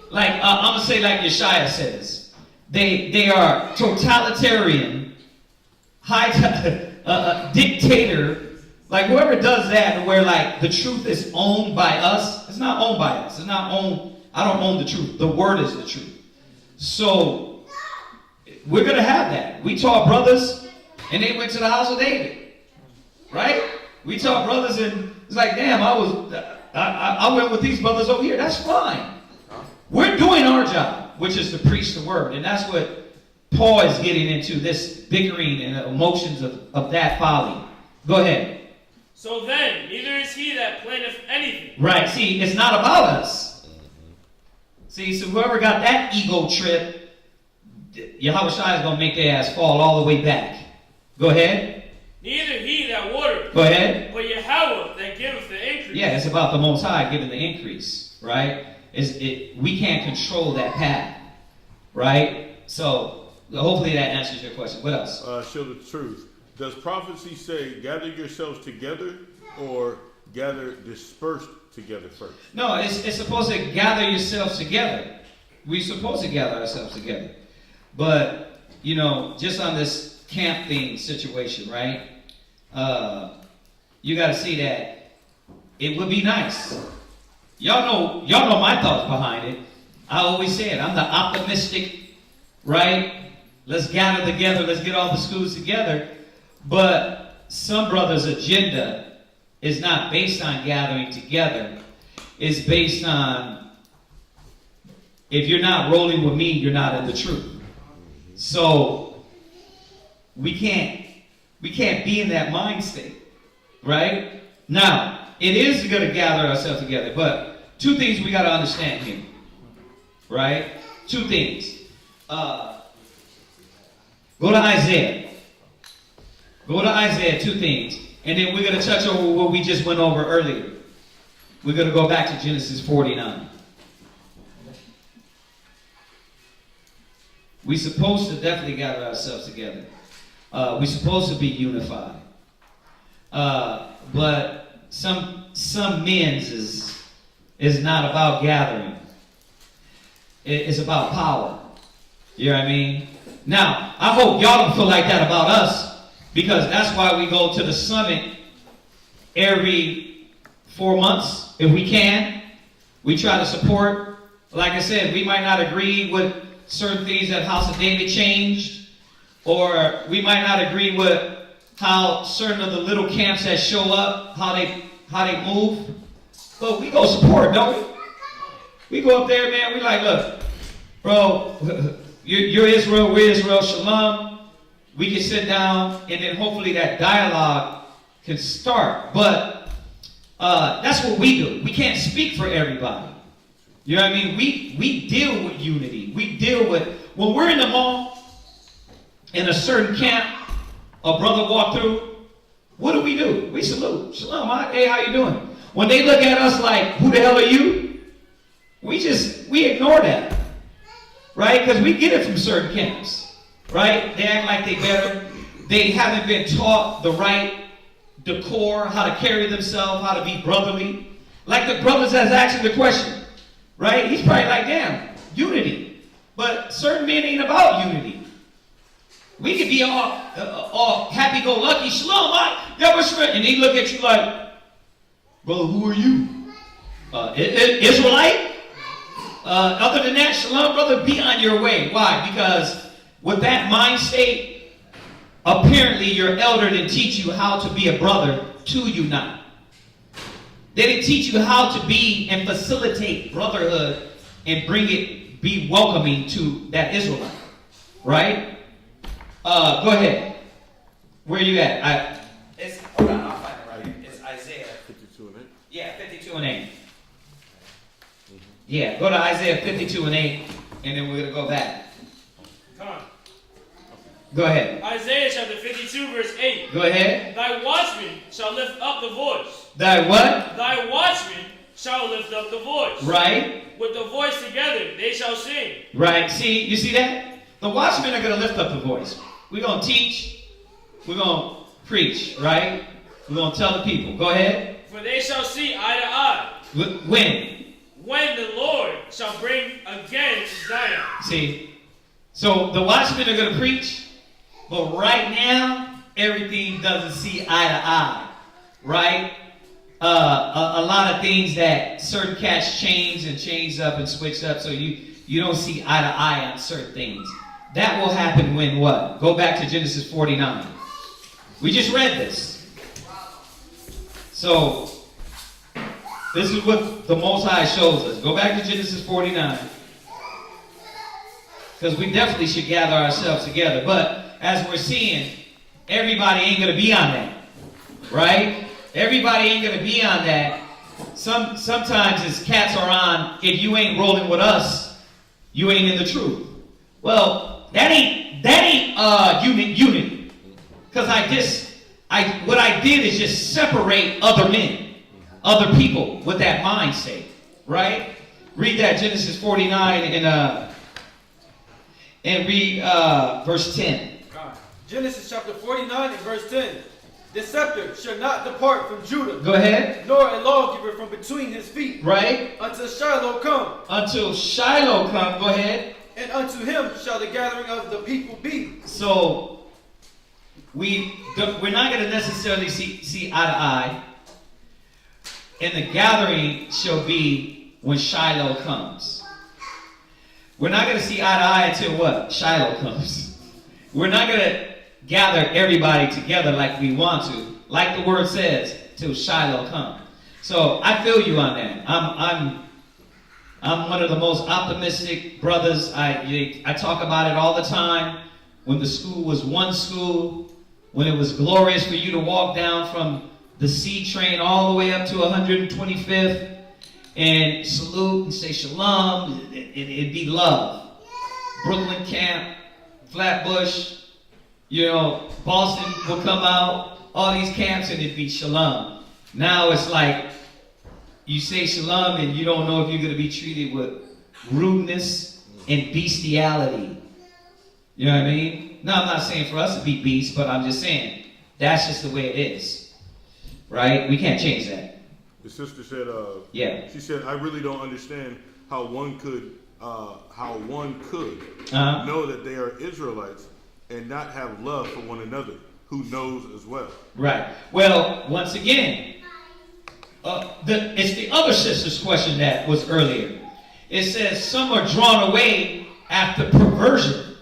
like, I'm going to say like Yeshaya says, they are totalitarian, dictator, like whoever does that where like the truth is owned by us, it's not owned by us. It's not owned, I don't own the truth. The word is the truth. So we're going to have that. We taught brothers and they went to the house of David, right? We taught brothers and it's like, damn, I went with these brothers over here. That's fine. We're doing our job, which is to preach the word. And that's what Paul is getting into, this bickering and emotions of that folly. Go ahead. So then, neither is he that planteth anything. Right. See, it's not about us. See, so whoever got that ego trip, Yahweh Shai is going to make their ass fall all the way back. Go ahead. Neither he that watereth. Go ahead. But Yahweh that giveth the increase. Yeah, it's about the Most High giving the increase, right? We can't control that path, right? So hopefully that answers your question. What else? Show the truth. Does prophecy say gather yourselves together or gather dispersed together first? No, it's supposed to gather yourselves together. We're supposed to gather ourselves together. But, you know, just on this camp thing situation, right? You got to see that it would be nice. Y'all know my thoughts behind it. I always say it. I'm the optimistic, right? Let's gather together. Let's get all the schools together. But some brothers' agenda is not based on gathering together. It's based on, if you're not rolling with me, you're not in the truth. So we can't be in that mind state, right? Now, it is going to gather ourselves together, but two things we got to understand here, right? Two things. Go to Isaiah. Go to Isaiah, two things. And then we're going to touch over what we just went over earlier. We're going to go back to Genesis 49. We're supposed to definitely gather ourselves together. We're supposed to be unified. But some men's is not about gathering. It's about power. You know what I mean? Now, I hope y'all don't feel like that about us, because that's why we go to the summit every 4 months if we can. We try to support. Like I said, we might not agree with certain things that House of David changed, or we might not agree with how certain of the little camps that show up, how they move. But we go support, don't we? We go up there, man. We like, look, bro, you're Israel, we're Israel, shalom. We can sit down, and then hopefully that dialogue can start. But that's what we do. We can't speak for everybody. You know what I mean? We deal with unity. We deal with, when we're in the mall, in a certain camp, a brother walk through, what do? We salute. Shalom, hey, how you doing? When they look at us like, who the hell are you? We ignore that. Right? Because we get it from certain camps. Right? They act like they better. They haven't been taught the right decor, how to carry themselves, how to be brotherly. Like the brothers that's asking the question. Right? He's probably like, damn, unity. But certain men ain't about unity. We could be all happy-go-lucky, shalom, and they look at you like, brother, who are you? Israelite? Other than that, shalom, brother, be on your way. Why? Because with that mind state, apparently your elder didn't teach you how to be a brother to unite. They didn't teach you how to be and facilitate brotherhood and be welcoming to that Israelite. Right? Go ahead. Where are you at? Hold on, I'll find it right here. It's Isaiah 52 and 8. Yeah, 52 and 8. Yeah, go to Isaiah 52 and 8, and then we're going to go back. Come on. Go ahead. Isaiah chapter 52, verse 8. Go ahead. Thy watchman shall lift up the voice. Thy what? Thy watchmen shall lift up the voice. Right. With the voice together they shall sing. Right. See, you see that? The watchmen are going to lift up the voice. We're going to teach. We're going to preach, right? We're going to tell the people. Go ahead. For they shall see eye to eye. When? When the Lord shall bring again Zion. See? So the watchmen are going to preach, but right now, everything doesn't see eye to eye, right? A lot of things that certain cats change up and switch up, so you don't see eye to eye on certain things. That will happen when what? Go back to Genesis 49. We just read this. So, this is what the Most High shows us. Go back to Genesis 49. Because we definitely should gather ourselves together. But, as we're seeing, everybody ain't going to be on that. Right? Everybody ain't going to be on that. Sometimes as cats are on, if you ain't rolling with us, you ain't in the truth. Well, that ain't unity. Because what I did is just separate other men, other people with that mind state, right? Read that Genesis 49 and read verse 10. Genesis chapter 49 and verse 10. The scepter shall not depart from Judah. Go ahead. Nor a lawgiver from between his feet. Right. Until Shiloh come. Until Shiloh come. Go ahead. And unto him shall the gathering of the people be. So, we're not going to necessarily see eye to eye. And the gathering shall be when Shiloh comes. We're not going to see eye to eye until what? Shiloh comes. We're not going to gather everybody together like we want to, like the word says, till Shiloh come. So I feel you on that. I'm one of the most optimistic brothers. I talk about it all the time. When the school was one school, when it was glorious for you to walk down from the C train all the way up to 125th and salute and say shalom, it'd be love. Brooklyn Camp, Flatbush, Boston will come out, all these camps, and it'd be shalom. Now it's like you say shalom and you don't know if you're going to be treated with rudeness and bestiality. You know what I mean? No, I'm not saying for us to be beasts, but I'm just saying that's just the way it is. Right? We can't change that. The sister said, yeah. She said, I really don't understand how one could know that they are Israelites and not have love for one another, who knows as well. Right. Well, once again, It's the other sister's question that was earlier. It says some are drawn away after perversion.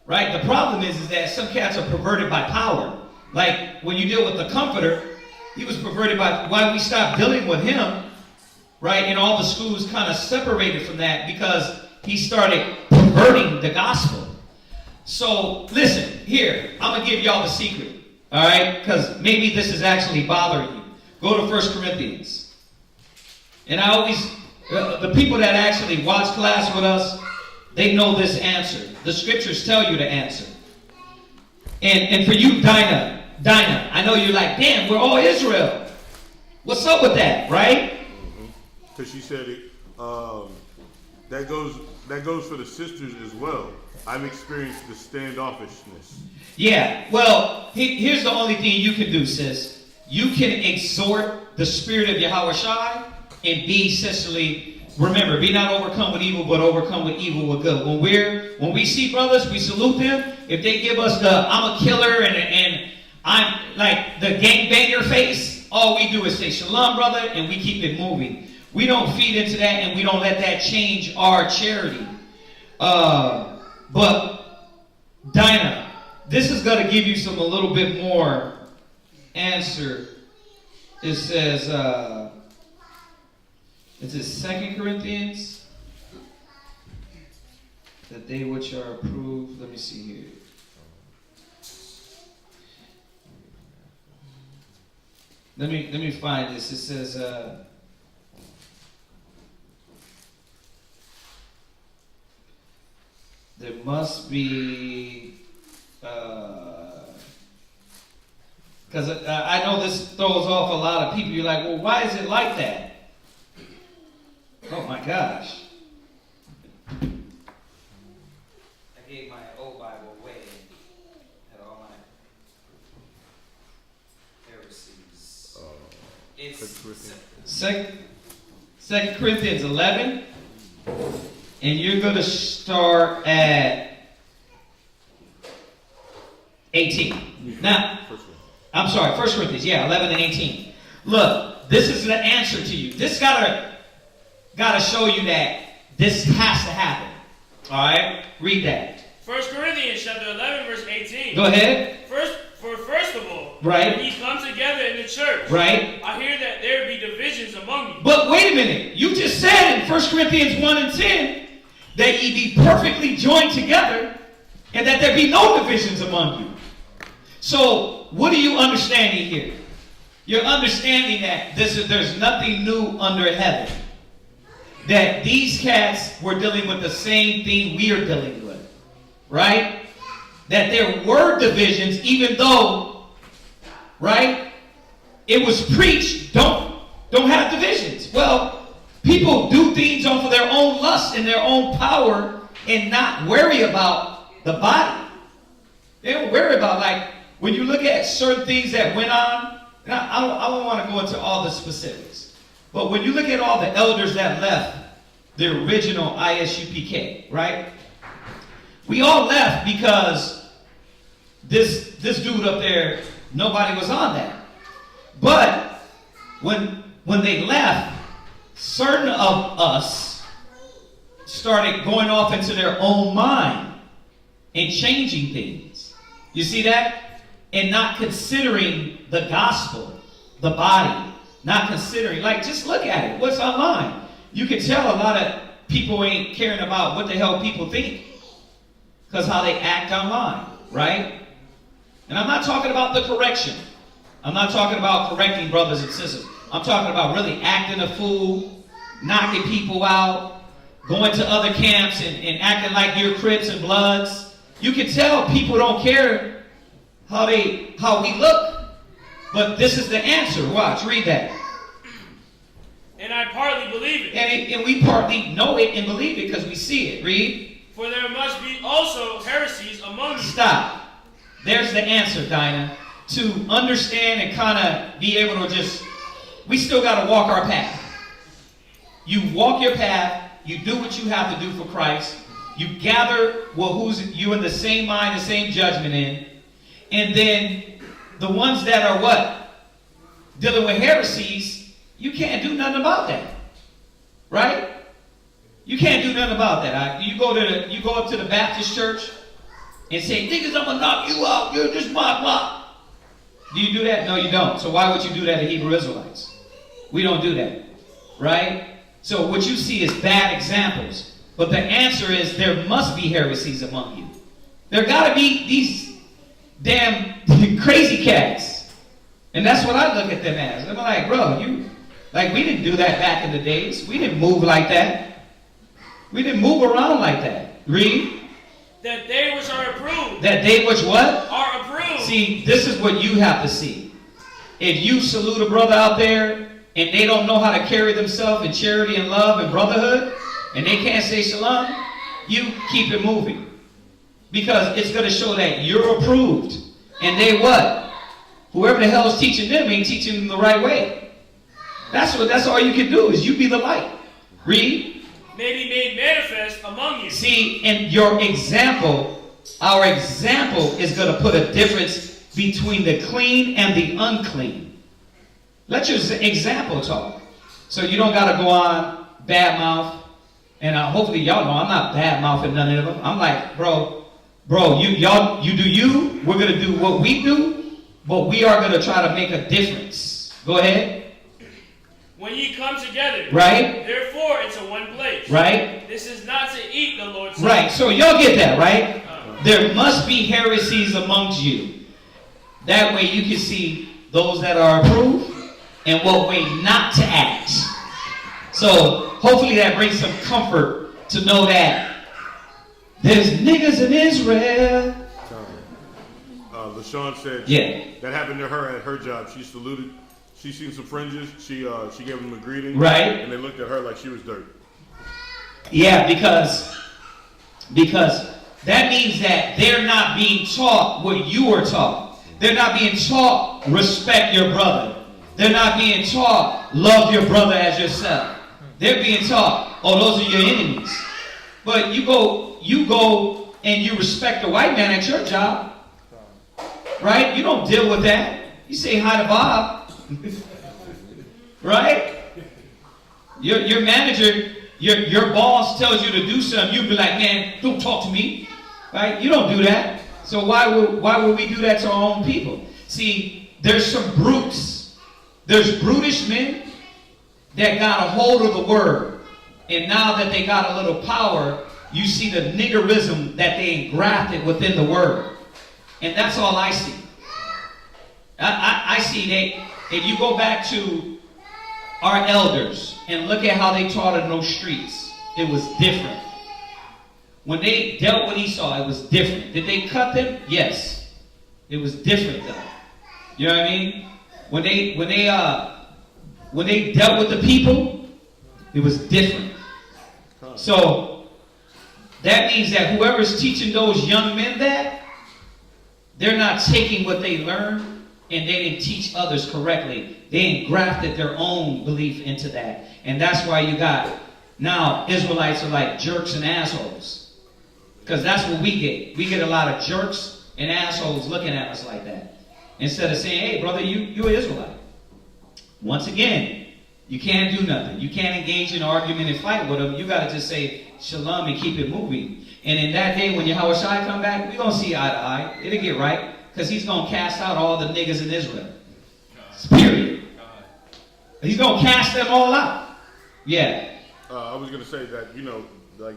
Right? The problem is that some cats are perverted by power. Like when you deal with the Comforter, he was perverted by why we stopped dealing with him. Right? And all the schools kind of separated from that because he started perverting the gospel. So listen, here, I'm going to give y'all the secret. All right? Because maybe this is actually bothering you. Go to 1 Corinthians. And I always, the people that actually watch class with us, they know this answer. The scriptures tell you the answer. And for you, Dinah, I know you're like, damn, we're all Israel. What's up with that, right? Because she said it. That goes for the sisters as well. I've experienced the standoffishness. Yeah, well, here's the only thing you can do, sis. You can exhort the spirit of Yahushua and be essentially, remember, be not overcome with evil, but overcome with evil with good. When we see brothers, we salute them. If they give us the I'm a killer and I'm like the gangbanger face, all we do is say shalom, brother, and we keep it moving. We don't feed into that and we don't let that change our charity. But Dinah, this is going to give you a little bit more answer. It says, is it 2 Corinthians? The day which are approved. Let me see here. Let me find this. It says, there must be, because I know this throws off a lot of people. You're like, well, why is it like that? Oh my gosh. I gave my old Bible away and had all my heresies. It's 2 Corinthians 11. And you're going to start at 18. Now, I'm sorry, 1 Corinthians, 11 and 18. Look, this is the answer to you. This gotta show you that this has to happen. All right? Read that. 1 Corinthians chapter 11, verse 18. Go ahead. First of all, right, when ye come together in the church, right, I hear that there be divisions among you. But wait a minute. You just said in 1 Corinthians 1 and 10 that ye be perfectly joined together and that there be no divisions among you. So what are you understanding here? You're understanding that there's nothing new under heaven. That these cats were dealing with the same thing we are dealing with. Right? That there were divisions, even though, right, it was preached, don't have divisions. Well, people do things off of their own lust and their own power and not worry about the body. They don't worry about, like, when you look at certain things that went on, and I don't want to go into all the specifics, but when you look at all the elders that left the original ISUPK, right? We all left because this dude up there, nobody was on that. But when they left, certain of us started going off into their own mind and changing things. You see that? And not considering the gospel, the body, not considering, like, just look at it. What's online? You can tell a lot of people ain't caring about what the hell people think because how they act online, right? And I'm not talking about the correction. I'm not talking about correcting brothers and sisters. I'm talking about really acting a fool, knocking people out, going to other camps and acting like you're Crips and Bloods. You can tell people don't care how we look. But this is the answer. Watch, read that. And I partly believe it. And we partly know it and believe it because we see it. Read. For there must be also heresies among you. Stop. There's the answer, Dinah. To understand and kind of be able to just, we still got to walk our path. You walk your path. You do what you have to do for Christ. You gather who's you in the same mind, the same judgment in. And then the ones that are what? Dealing with heresies, You can't do nothing about that. Right? You can't do nothing about that. You go up to the Baptist church and say, niggas, I'm gonna knock you out. You're just my block. Do you do that? No, you don't. So why would you do that to Hebrew Israelites? We don't do that. Right? So what you see is bad examples. But the answer is there must be heresies among you. There got to be these damn crazy cats. And that's what I look at them as. I'm like, bro, we didn't do that back in the days. We didn't move like that. We didn't move around like that. Read. That they which are approved. That they which what? Are approved. See, this is what you have to see. If you salute a brother out there and they don't know how to carry themselves in charity and love and brotherhood, and they can't say shalom, you keep it moving. Because it's going to show that you're approved. And they what? Whoever the hell is teaching them ain't teaching them the right way. That's all you can do is you be the light. Read. May be made manifest among you. See, in your example, our example is going to put a difference between the clean and the unclean. Let your example talk. So you don't got to go on bad mouth. And hopefully y'all know I'm not bad mouthing none of them. I'm like, bro, you do you. We're going to do what we do, but we are going to try to make a difference. Go ahead. When ye come together, right? Therefore into one place, right? This is not to eat the Lord's Supper. Right. So y'all get that, right? There must be heresies amongst you. That way you can see those that are approved and what way not to act. So hopefully that brings some comfort to know that there's niggas in Israel. LaShawn said that happened to her at her job. She saluted. She seen some fringes. She gave them a greeting. Right. And they looked at her like she was dirt. Yeah, because that means that they're not being taught what you were taught. They're not being taught respect your brother. They're not being taught love your brother as yourself. They're being taught, oh, those are your enemies. But you go and you respect the white man at your job. Right? You don't deal with that. You say hi to Bob. Right? Your manager, your boss tells you to do something, you be like, man, don't talk to me. Right? You don't do that. So why would we do that to our own people? See, there's some brutes. There's brutish men that got a hold of the word. And now that they got a little power, you see the niggerism that they engrafted within the word. And that's all I see. I see that if you go back to our elders and look at how they taught in those streets, it was different. When they dealt with Esau, it was different. Did they cut them? Yes. It was different though. You know what I mean? When they dealt with the people, it was different. So that means that whoever's teaching those young men that, they're not taking what they learned and they didn't teach others correctly. They engrafted their own belief into that. And that's why you got, now Israelites are like jerks and assholes. Because that's what we get. We get a lot of jerks and assholes looking at us like that. Instead of saying, hey brother, you're an Israelite. Once again, you can't do nothing. You can't engage in argument and fight with them. You got to just say shalom and keep it moving. And in that day when Yahweh Shai come back, we're going to see eye to eye. It'll get right. Because he's going to cast out all the niggas in Israel. Period. He's going to cast them all out. Yeah. I was going to say that, like,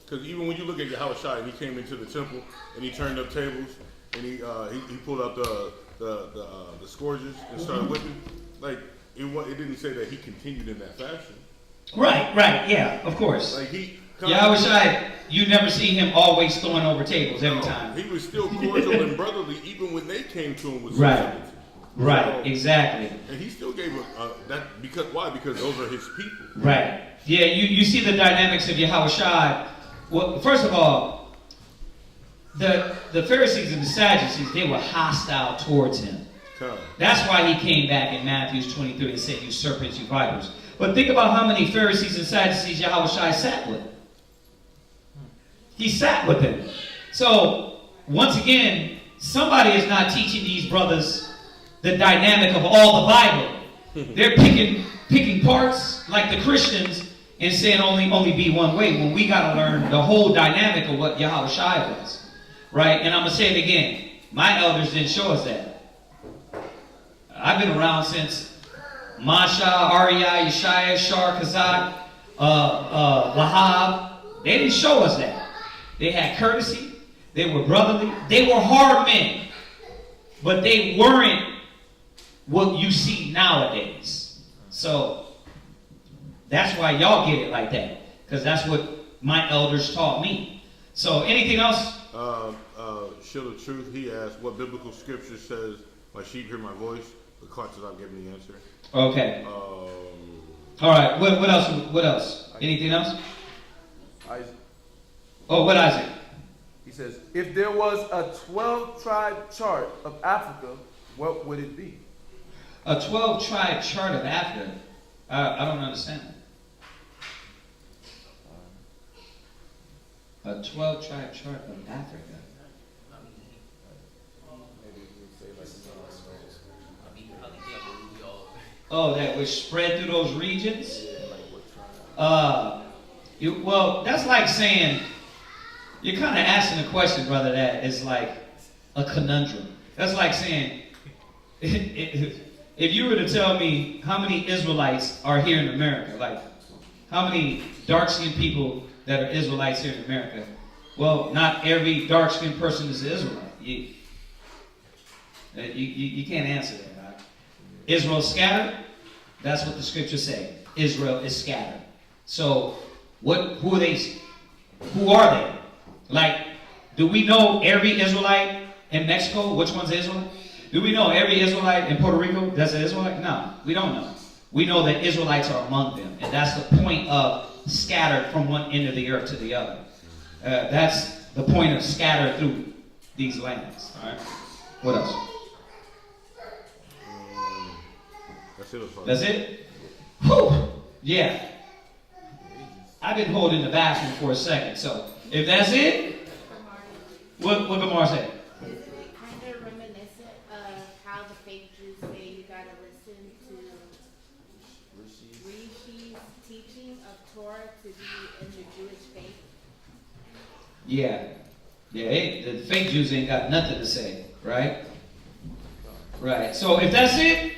because even when you look at Yahweh Shai, and he came into the temple and he turned up tables and he pulled out the scourges and started whipping. Like it didn't say that he continued in that fashion. Right. Yeah, of course. Like Yahweh Shai, you never see him always throwing over tables every time. He was still cordial and brotherly even when they came to him with right. Right, exactly. And he still gave that because why? Because those are his people. Right. Yeah, you see the dynamics of Yahweh Shai. Well, first of all, the Pharisees and the Sadducees, they were hostile towards him. That's why he came back in Matthew 23 and said, you serpents, you vipers. But think about how many Pharisees and Sadducees Yahweh Shai sat with. He sat with them. So, once again, somebody is not teaching these brothers the dynamic of all the Bible. They're picking picking parts like the Christians and saying only be one way, when we got to learn the whole dynamic of what Yahweh Shai was. Right? And I'm going to say it again. My elders didn't show us that. I've been around since Masha, Ariah, Yeshaya, Shar, Kazak, Lahab. They didn't show us that. They had courtesy. They were brotherly. They were hard men. But they weren't what you see nowadays. So that's why y'all get it like that. Because that's what my elders taught me. So anything else? Shield of Truth, he asked, what biblical scripture says, my sheep hear my voice? The clock is not giving the answer. Okay. All right. What else? What else? Anything else? Isaac. Oh, what Isaac? He says, if there was a 12-tribe chart of Africa, what would it be? A 12-tribe chart of Africa? I don't understand that. A 12-tribe chart of Africa. Oh, that was spread through those regions? Well, that's like saying, you're kind of asking a question, brother, that is like a conundrum. That's like saying, if you were to tell me how many Israelites are here in America, like how many dark-skinned people that are Israelites here in America, well, not every dark-skinned person is an Israelite. You can't answer that. Right? Israel scattered? That's what the scriptures say. Israel is scattered. So, who are they? Who are they? Like, do we know every Israelite in Mexico? Which one's Israelite? Do we know every Israelite in Puerto Rico that's an Israelite? No, we don't know. We know that Israelites are among them. And that's the point of scattered from one end of the earth to the other. That's the point of scattered through these lands. All right. What else? That's it? Whew. Yeah. I've been holding the bathroom for a second, so if that's it, what Gamar say? Is it kind of reminiscent of how the fake Jews say you gotta listen to Rishi's teaching of Torah to be in the Jewish faith? Yeah. The fake Jews ain't got nothing to say, right? Right. So if that's it,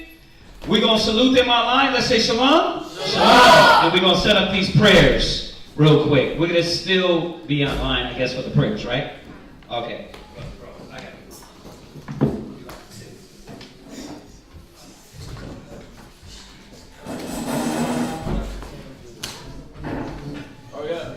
we're going to salute them online. Let's say shalom. Shalom. And we're going to set up these prayers real quick. We're going to still be online, I guess, for the prayers, right? Okay. Oh, yeah.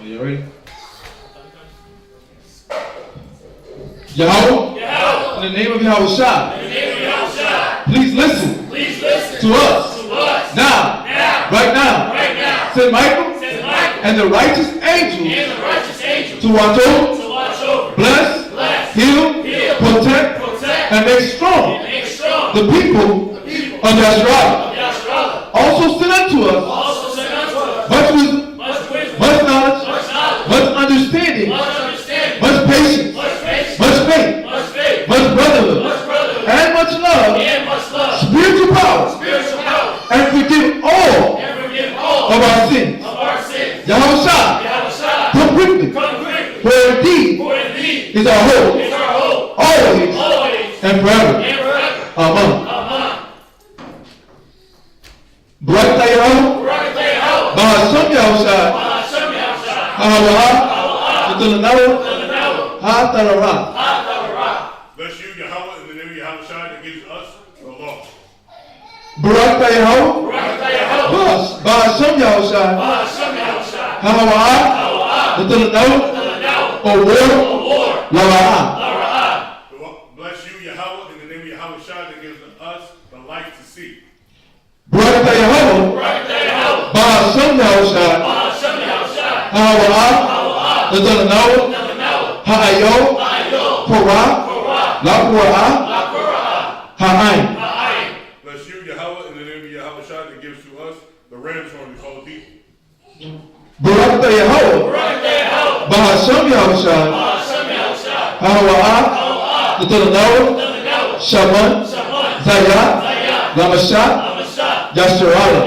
You ready? Yahweh, in the name of Yahweh, please listen to us now, right now. Send Michael and the righteous angels to watch over, bless, heal, protect, and make strong the people of Yahshua. Also send unto us much wisdom, much knowledge, much understanding, much patience, much faith, much brotherhood, and much love, spiritual power, and forgive all of our sins. Yahweh, come quickly, for indeed is our hope, always and forever. Amen. Baruch Yahweh, Ba'asam Yahushua, Bless you, Yahweh, in the name of Yahweh Shai that gives us the law. Baruch Yahweh, Ba'asam Yahushua, Bless you, Yahweh, in the name of Yahweh Shai that gives us the light to see. Korah, La Korah, Ha'ain. Bless you, Yahweh, in the name of Yahweh Shai that gives to us the ram's horn to call the people. Baruch Yahweh, Bahashem Yahushai, Hawa'ah, the Noah, Shaman, Zayah, Lamashat, Yasharallah.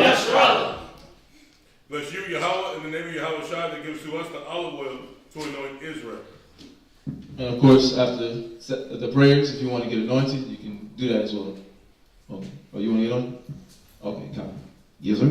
Bless you, Yahweh, in the name of Yahweh Shai that gives to us the olive oil to anoint Israel. And of course, after the prayers, if you want to get anointed, you can do that as well. Okay. Oh, you want to get on? Okay, come. Yes, sir.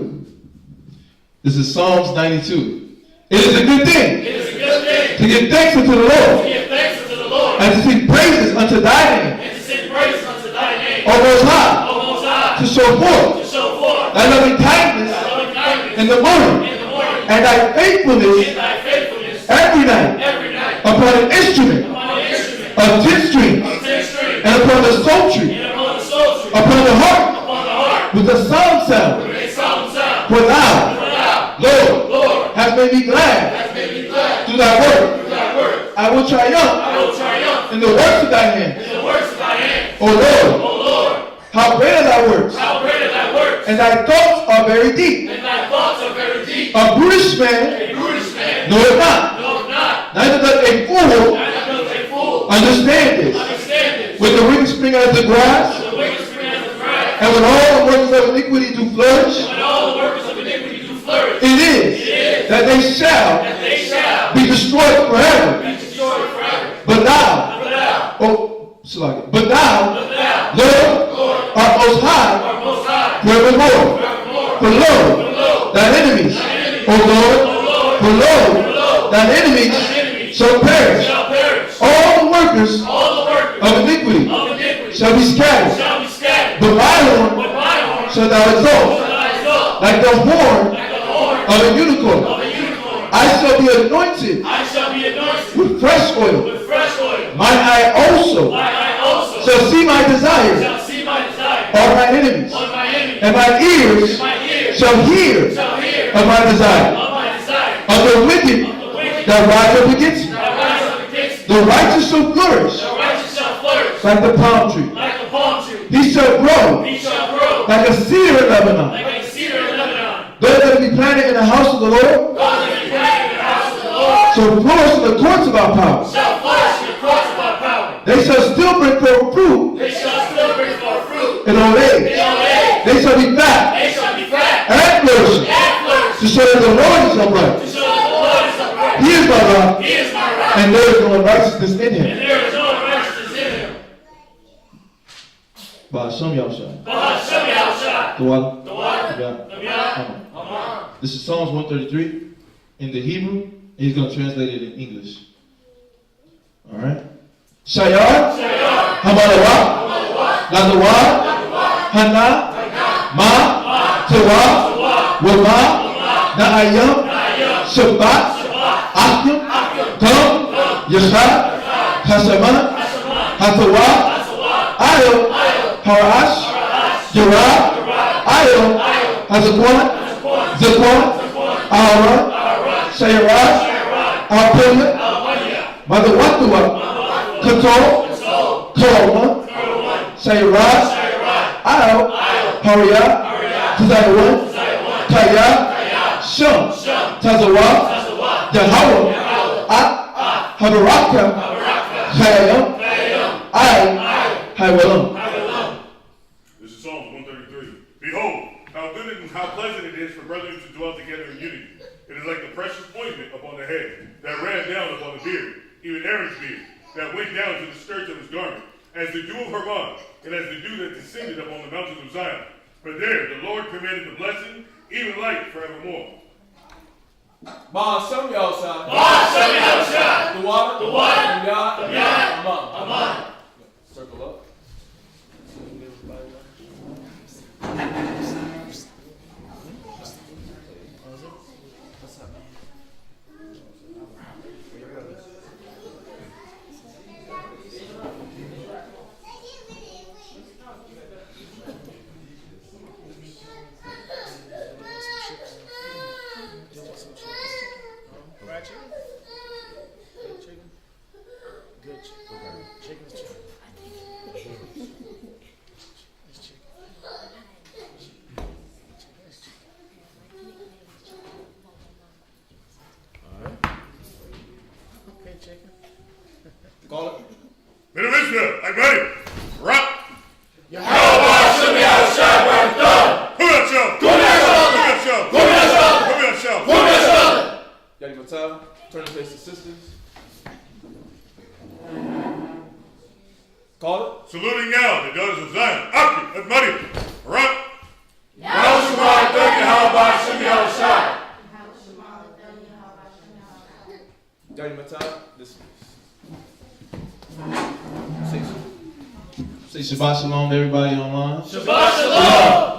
This is Psalms 92. It is a good thing. It is a good thing to give thanks unto the Lord. to give thanks unto the Lord. And to sing praises unto thy name. And to sing praises unto thy name. O Most High. O Most High. To show forth. To show forth. Thy loving kindness. Thy loving kindness. In the morning. In the morning. And thy faithfulness. And thy faithfulness. Every night. Every night. Upon an instrument. Upon an instrument. Of 10 strings. Of 10 strings. And upon the psaltery. And upon the psaltery. Upon the harp. Upon the harp. With a psalm sound. With a psalm sound. For thou. Lord, hast made me glad through thy word. I will triumph in the works of thy hands. O Lord, how great are thy works. And thy thoughts are very deep. A brutish man knoweth not. Neither does a fool understand this. When the wicked spring out of the grass, and when all the workers of iniquity do flourish, it is that they shall be destroyed forever. But thou, Lord, art most high forevermore. For lo, thine enemies, O Lord, for lo, thine enemies shall perish. All the workers of iniquity shall be scattered. But my horn shall thou exalt, like the horn of a unicorn. I shall be anointed with fresh oil. Mine eye also shall see my desires of my enemies. And my ears shall hear of my desire. Of the wicked that rise up against me. The righteous shall flourish like the palm tree. He shall grow like a cedar in Lebanon. Those that will be planted in the house of the Lord shall flourish in the courts of our power. They shall still bring forth fruit in old age. They shall be fat and flourishing to show that the Lord is upright. He is my rock, and there is no unrighteousness in him. Bahashem Yahushai. The water. This is Psalms 133 in the Hebrew, and he's going to translate it in English. Alright? Shayar, Hamalawa, Nadawa, Hana, Ma, Tawa, Wama, Na'ayam, Shabbat, Akim, Tam, Yashad, Hashaman, Hatawa, Ayo, Harash, Yerah, Ayo, Hazakwan, Zakwan, Ahara, Shayarah, Alpilya, Madawatuwa, Kato, Korma, Shayarah, Ayo, Haria, Tazayawan, Kaya, Shum, Tazawa, Yahawah, Habaraka, Chayam, Hawalam. This is Psalms 133. Behold, how good and how pleasant it is for brethren to dwell together in unity. It is like the precious ointment upon the head, that ran down upon the beard, even Aaron's beard, that went down to the skirts of his garment, as the dew of Hermon, and as the dew that descended upon the mountains of Zion. For there the Lord commanded the blessing, even life forevermore. Bahashem Yahushai. The water. Aman. Circle up. Good. Call it. Middle Israel, I'm ready. Rock. Daddy Mattel, turn and face the sisters. Call it. Saluting now the daughters of Zion. Aki, and Muddy. Rock. Daddy Mattel, dismiss. Say Shabbat Shalom to everybody online. Shabbat Shalom.